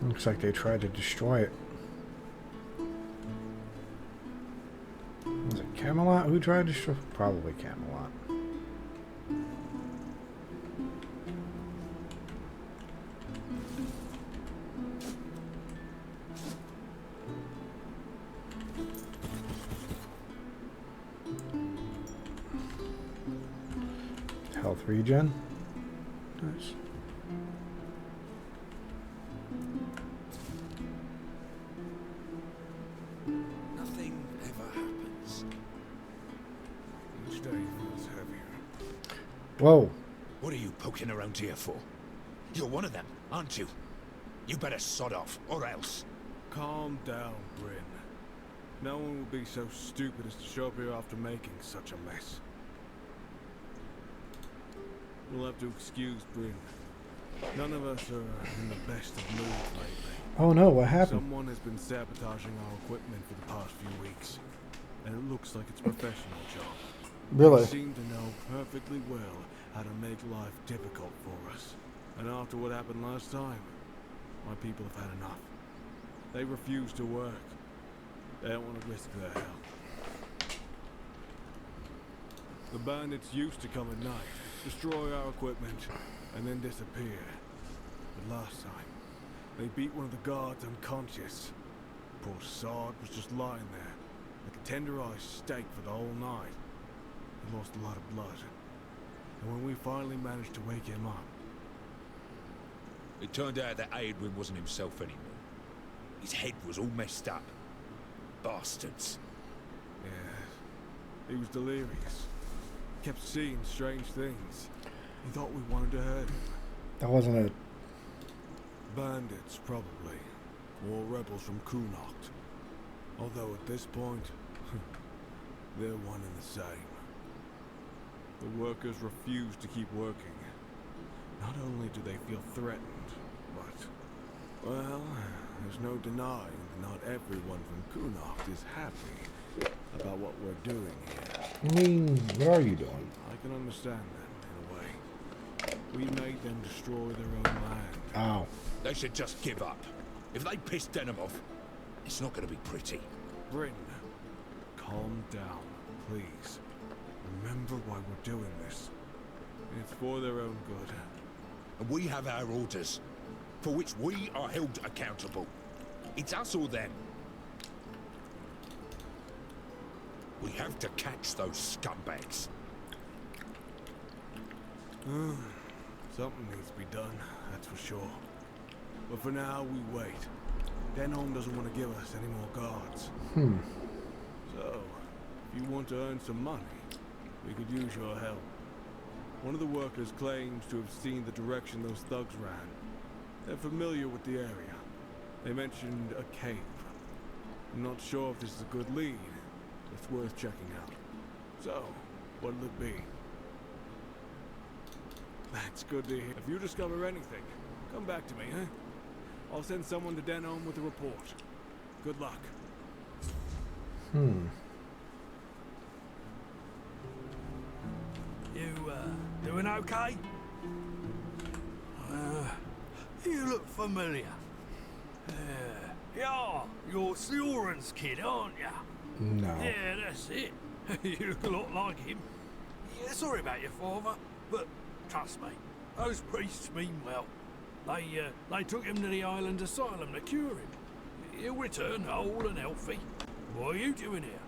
Looks like they tried to destroy it. Was it Camelot who tried to destroy? Probably Camelot. Health regen. Nice. Nothing ever happens. Each day feels heavier. Whoa. What are you poking around here for? You're one of them, aren't you? You better sod off, or else. Calm down, Bryn. No one would be so stupid as to show up here after making such a mess. We'll have to excuse Bryn. None of us are in the best of moods lately. Oh no, what happened? Someone has been sabotaging our equipment for the past few weeks. And it looks like it's a professional job. Really? They seem to know perfectly well how to make life difficult for us. And after what happened last time, my people have had enough. They refuse to work. They don't want to risk their health. The bandits used to come at night, destroy our equipment, and then disappear. But last time, they beat one of the guards unconscious. Poor Sard was just lying there, like a tenderized steak for the whole night. He lost a lot of blood. And when we finally managed to wake him up... It turned out that Aedwin wasn't himself anymore. His head was all messed up. Bastards. Yeah, he was delirious. Kept seeing strange things. He thought we wanted to hurt him. That wasn't it. Bandits, probably. Or rebels from Kunocht. Although at this point, they're one and the same. The workers refuse to keep working. Not only do they feel threatened, but, well, there's no denying that not everyone from Kunok is happy about what we're doing here. I mean, what are you doing? I can understand that, in a way. We made them destroy their own land. Oh. They should just give up. If they piss Denham off, it's not going to be pretty. Bryn, calm down, please. Remember why we're doing this. It's for their own good. And we have our orders, for which we are held accountable. It's us or them. We have to catch those scumbags. Something needs to be done, that's for sure. But for now, we wait. Denholm doesn't want to give us any more guards. So, if you want to earn some money, we could use your help. One of the workers claims to have seen the direction those thugs ran. They're familiar with the area. They mentioned a cave. I'm not sure if this is a good lead. It's worth checking out. So, what'll it be? That's good to hear. If you discover anything, come back to me, huh? I'll send someone to Denholm with a report. Good luck. You, doing okay? You look familiar. Yeah, you're Sioran's kid, aren't you? No. Yeah, that's it. You look a lot like him. Yeah, sorry about your father, but trust me, those priests mean well. They took him to the island asylum to cure him. He'll return whole and healthy. What are you doing here?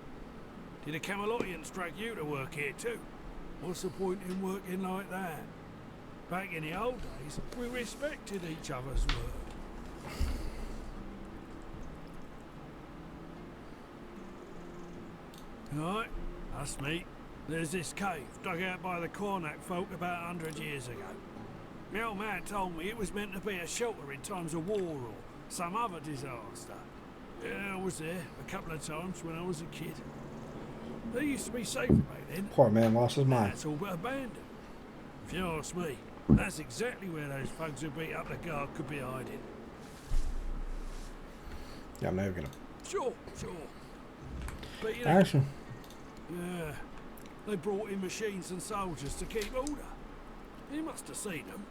Did the Camelottians drag you to work here too? What's the point in working like that? Back in the old days, we respected each other's work. Right, that's me. There's this cave dug out by the Cornac folk about 100 years ago. The old man told me it was meant to be a shelter in times of war or some other disaster. Yeah, I was there a couple of times when I was a kid. They used to be safer back then. Poor man lost his mind. That's all but abandoned. If you ask me, that's exactly where those folks who beat up the guard could be hiding. Yeah, I'm never gonna. Sure. But you know, Actually. Yeah, they brought in machines and soldiers to keep order. You must have seen them.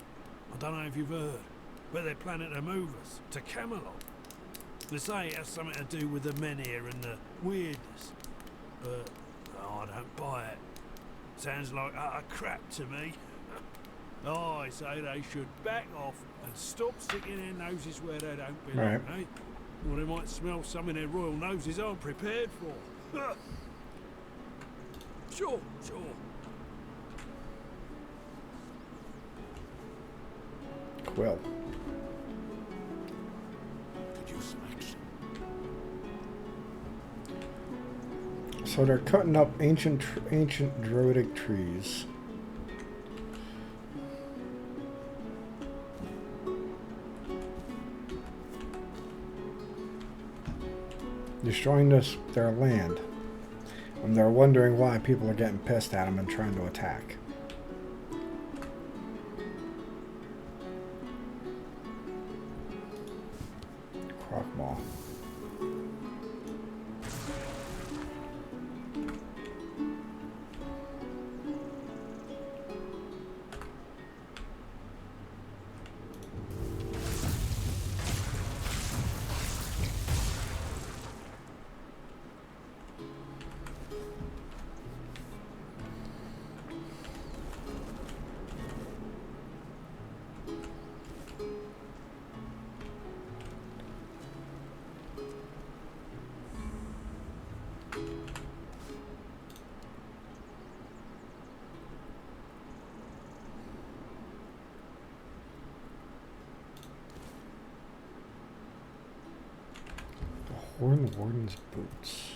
I don't know if you've heard, but they're planning to move us to Camelot. They say it has something to do with the men here and the weirdness. But I don't buy it. Sounds like utter crap to me. I say they should back off and stop sticking their noses where they don't belong, Right. Or they might smell something their royal noses aren't prepared for. Sure. Well. Could use some action. So they're cutting up ancient druidic trees. Destroying their land. And they're wondering why people are getting pissed at them and trying to attack. Crockmaw. Horn Warden's boots.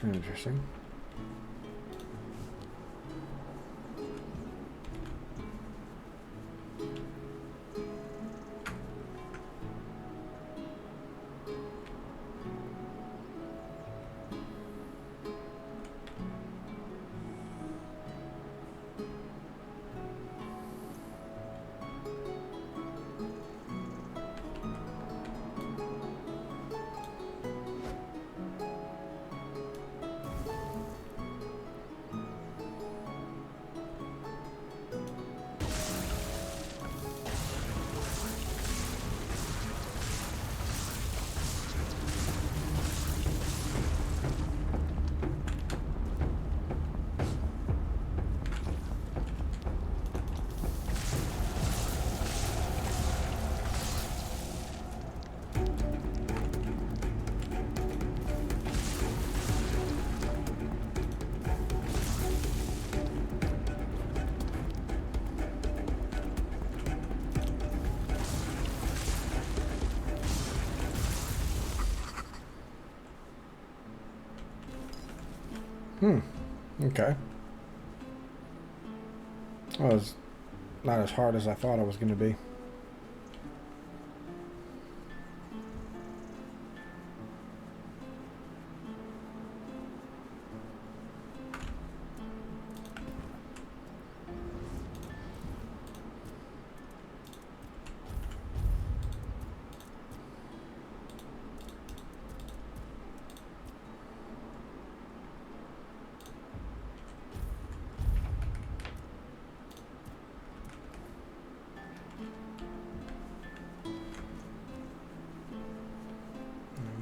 Interesting. Okay. Well, it's not as hard as I thought it was going to be.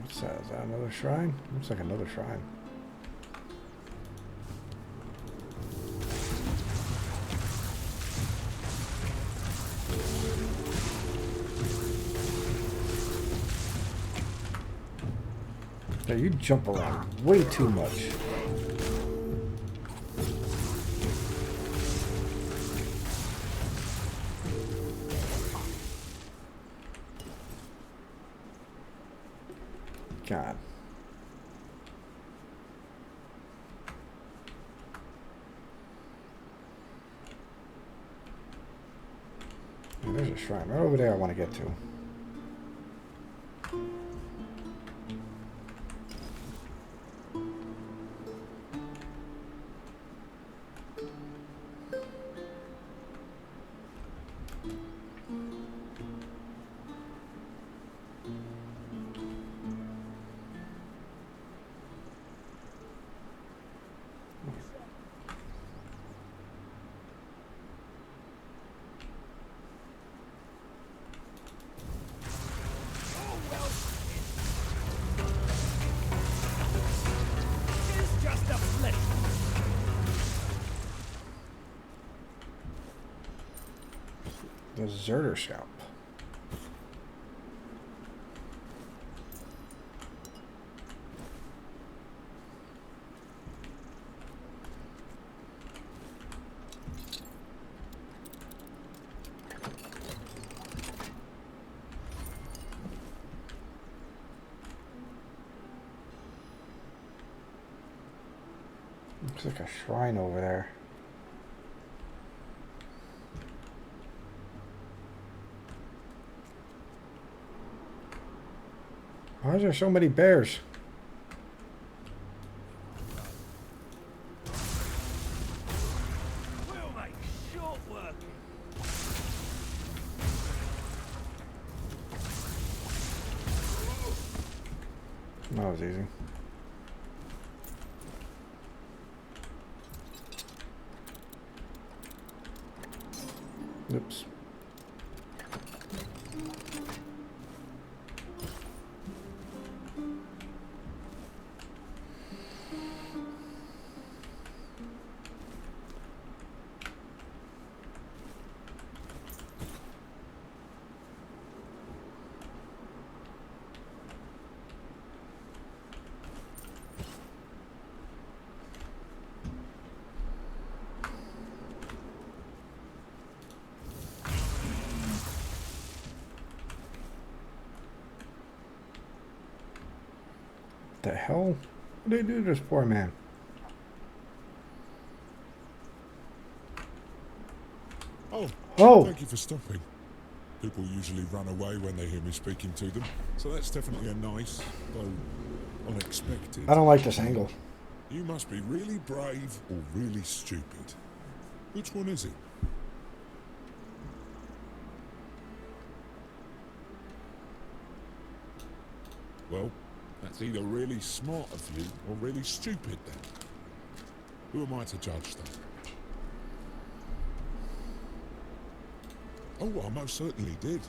What's that? Is that another shrine? Looks like another shrine. Yeah, you jump around way too much. God. Yeah, there's a shrine right over there I want to get to. The Zerter Scalp. Looks like a shrine over there. Why is there so many bears? We'll make short work. That was easy. Oops. The hell? What do they do to this poor man? Oh, thank you for stopping. People usually run away when they hear me speaking to them, so that's definitely a nice, though unexpected. I don't like this angle. You must be really brave or really stupid. Which one is it? Well, that's either really smart of you or really stupid then. Who am I to judge that? Oh, I most certainly did.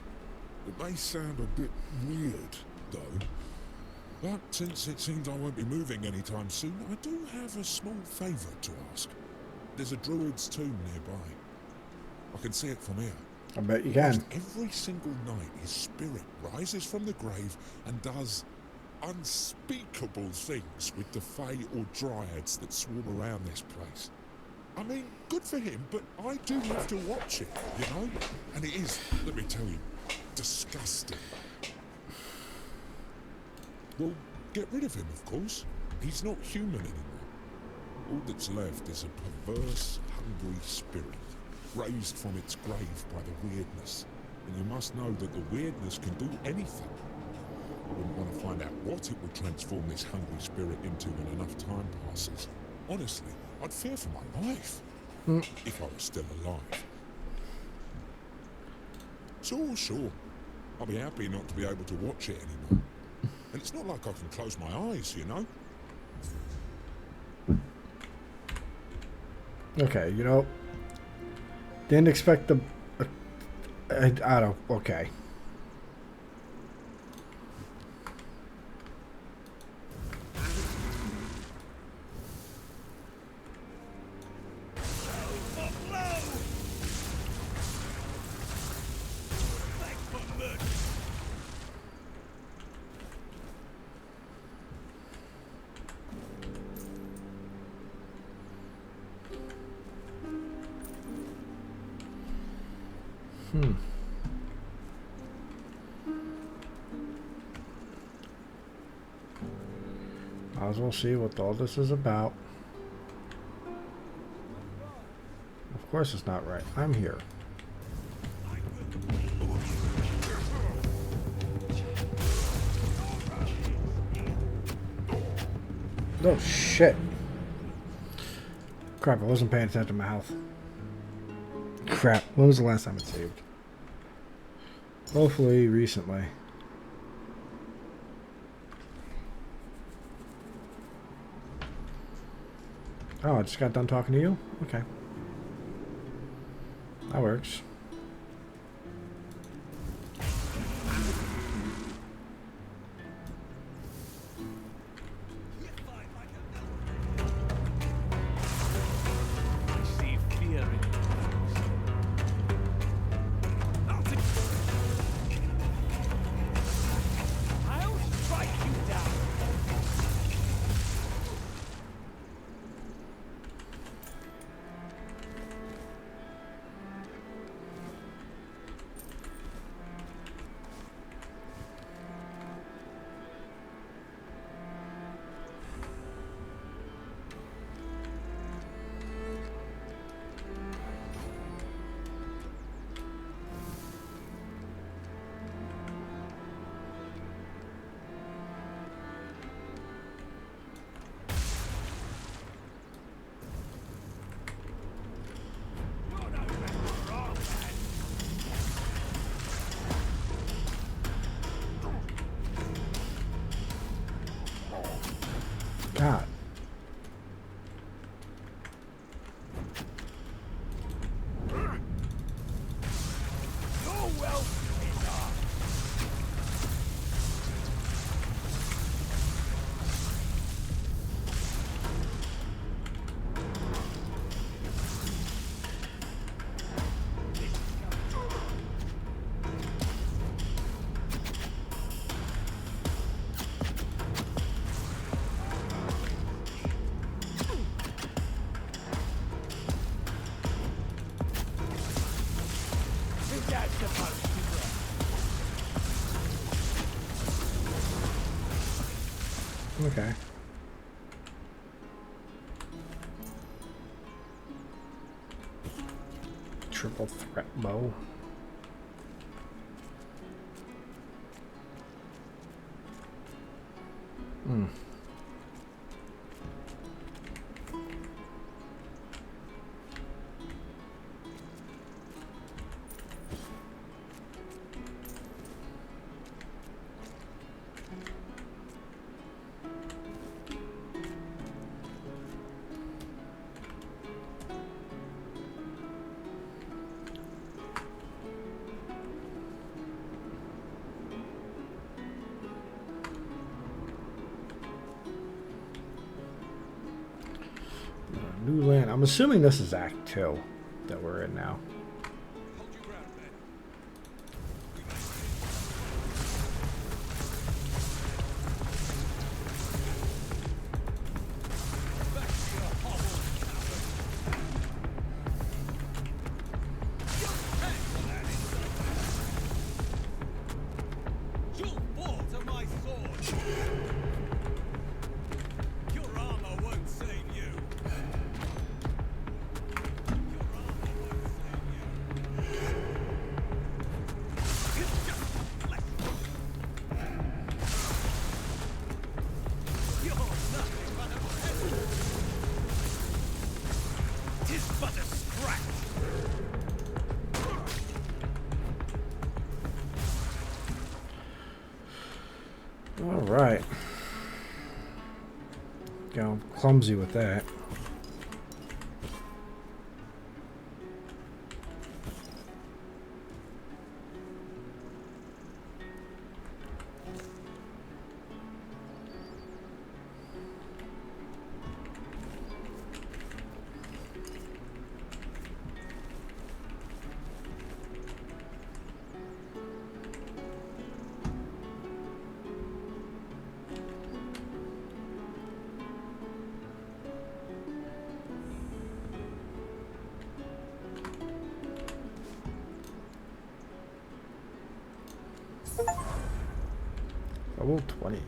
It may sound a bit weird, though. But since it seems I won't be moving anytime soon, I do have a small favour to ask. There's a druid's tomb nearby. I can see it from here. I bet you can. Almost every single night his spirit rises from the grave and does unspeakable things with the Fae or Dryads that swarm around this place. I mean, good for him, but I do have to watch it, you know? And it is, let me tell you, disgusting. Well, get rid of him, of course. He's not human anymore. All that's left is a perverse, hungry spirit, raised from its grave by the weirdness. And you must know that the weirdness can do anything. I wouldn't want to find out what it would transform this hungry spirit into when enough time passes. Honestly, I'd fear for my life. If I was still alive. Sure. I'll be happy not to be able to watch it anymore. And it's not like I can close my eyes, you know? Okay, you know, didn't expect the... I don't... Okay. Might as well see what all this is about. Of course it's not right. I'm here. Oh shit. Crap, I wasn't paying attention to my health. Crap, when was the last time it saved? Hopefully recently. Oh, I just got done talking to you? Okay. That works. God. Okay. Triple threat bow. New land. I'm assuming this is Act 2 that we're in now. All right. Go clumsy with that. Level 20.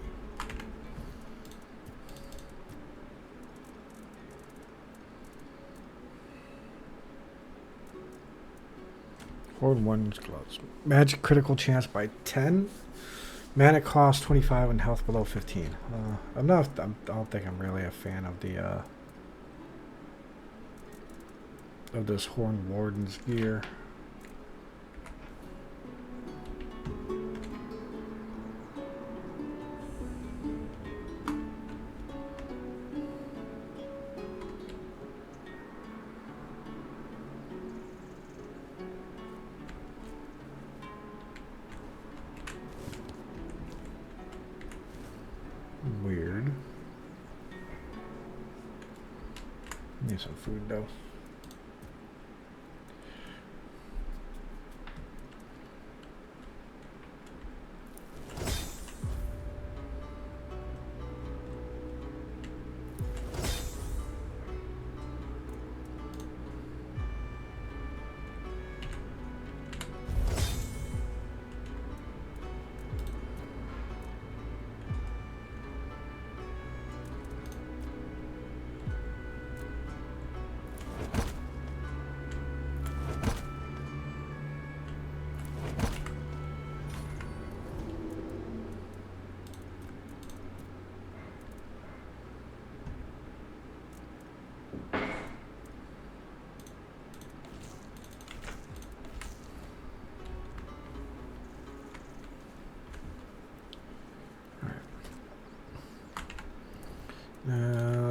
Horde 1's gloves. Magic critical chance by 10. Mana cost 25 and health below 15. I don't think I'm really a fan of the of this Horned Warden's gear. Weird. Need some food though.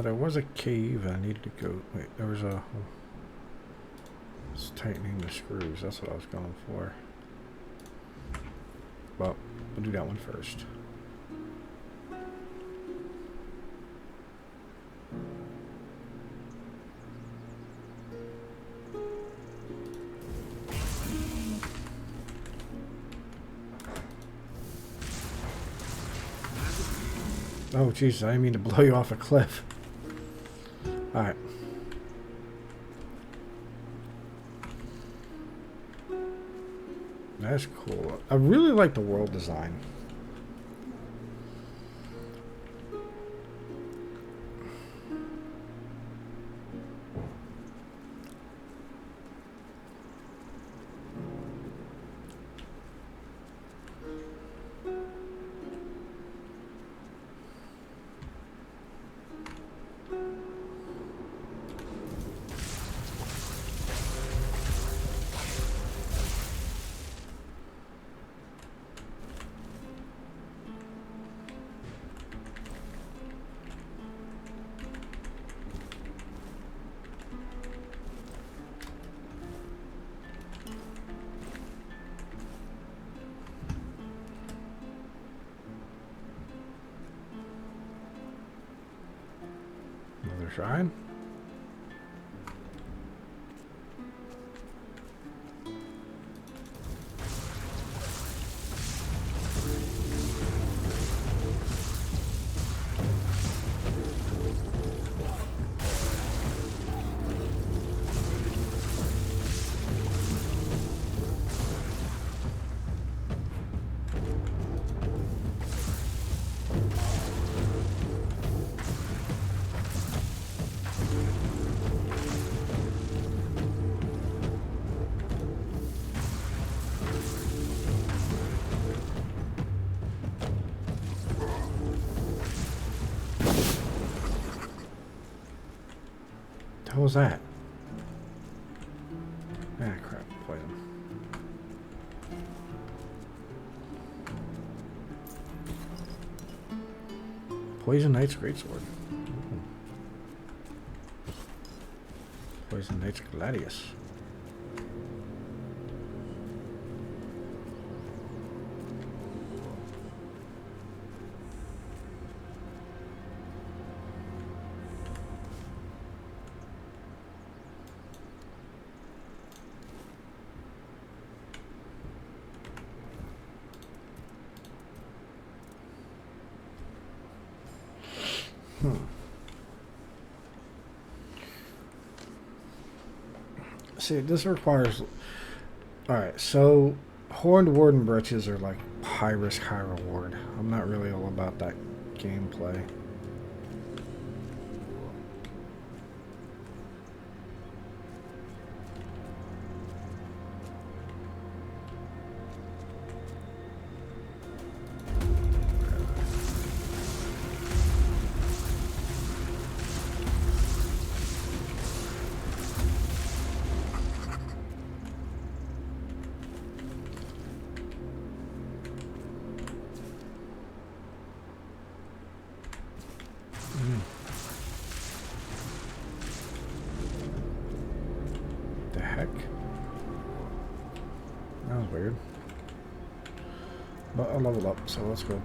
There was a cave I needed to go. Wait, there was a. It's tightening the screws. That's what I was going for. Well, we'll do that one first. Oh, Jesus, I didn't mean to blow you off a cliff. Alright. That's cool. I really like the world design. Another shrine. What was that? Ah, crap. Poison. Poison Knight's Greatsword. Poison Knight's Gladius. See, this requires... Alright, so Horned Warden Breeches are like high risk, high reward. I'm not really all about that gameplay. The heck? That was weird. But I leveled up, so that's good.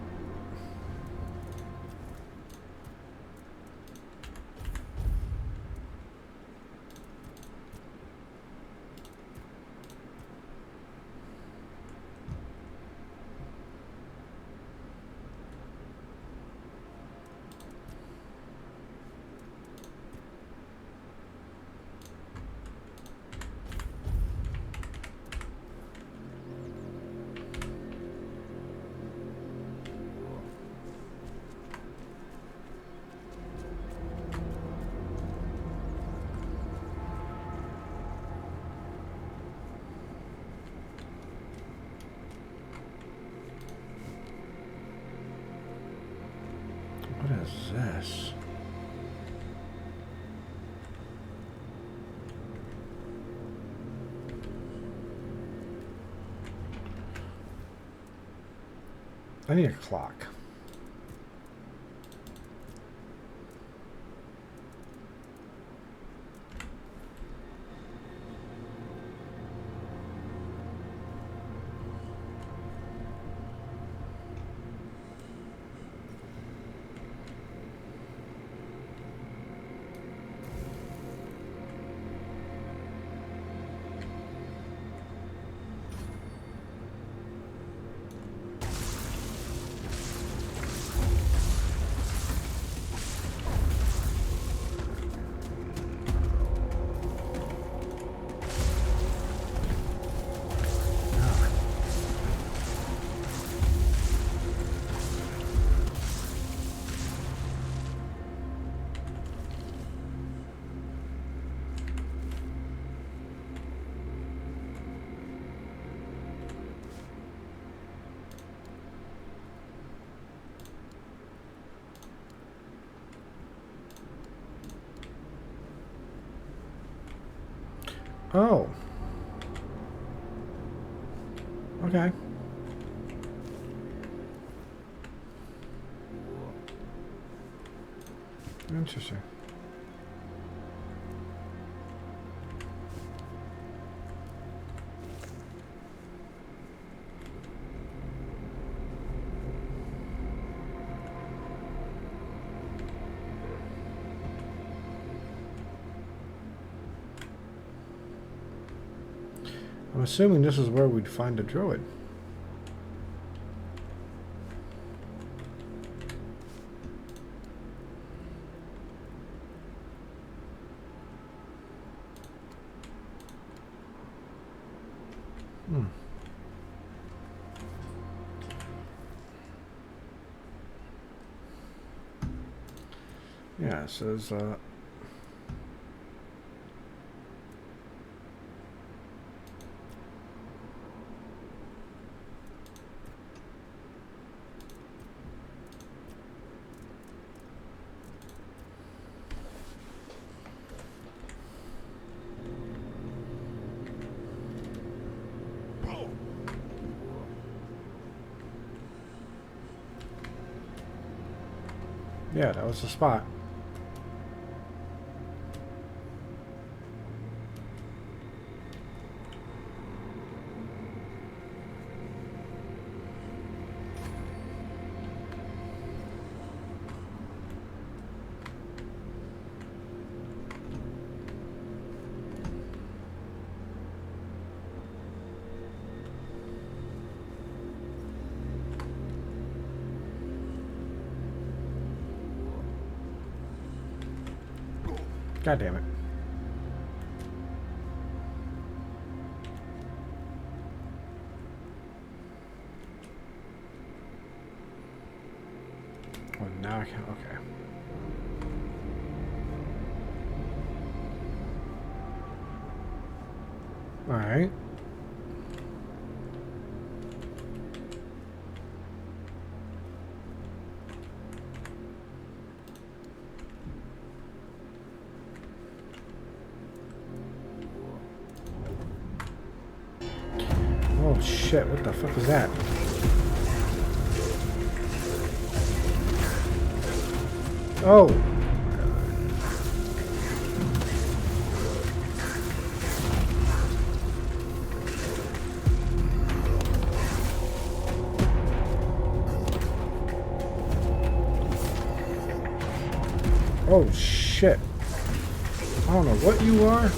What is this? I need a clock. Oh. Okay. Interesting. I'm assuming this is where we'd find a druid. Yeah, it says Yeah, that was the spot. God damn it. Oh, now I can. Okay. All right. Oh shit, what the fuck is that? Oh! Oh shit. I don't know what you are.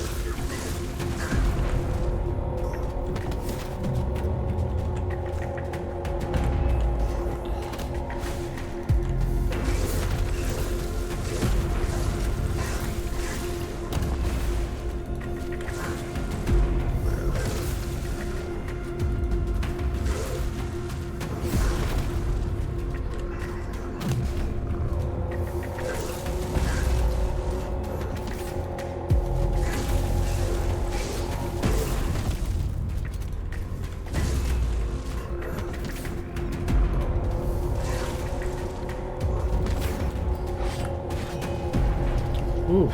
Oof.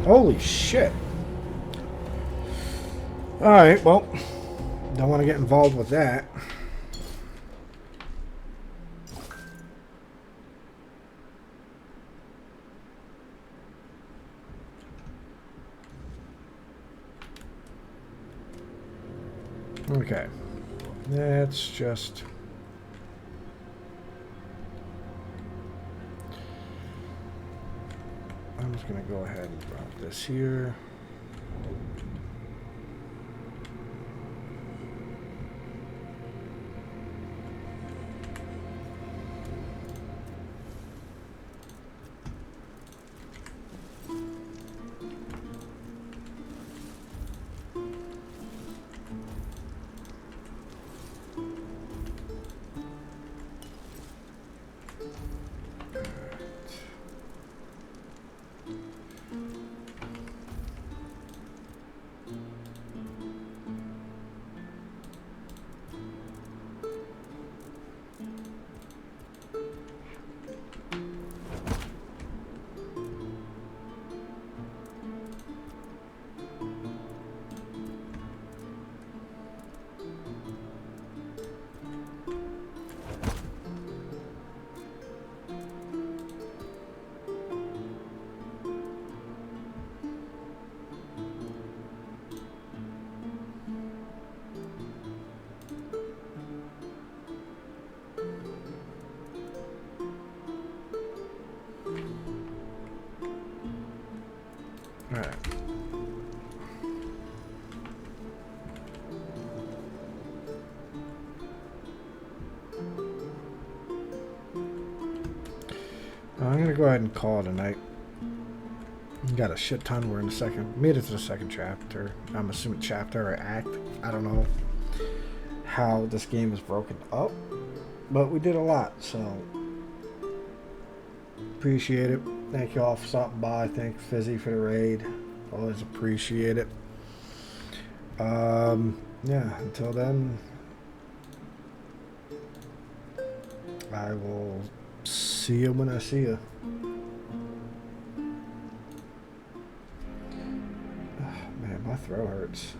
Holy shit. Alright, well, don't want to get involved with that. Okay. That's just... I'm just going to go ahead and drop this here. Alright. I'm going to go ahead and call it a night. Got a shit ton. We're in the second, made it to the second chapter. I'm assuming chapter or act. I don't know how this game is broken up, but we did a lot, so appreciate it. Thank you all for stopping by. Thank Fizzy for the raid. Always appreciate it. Yeah, until then, I will see you when I see you. Man, my throat hurts.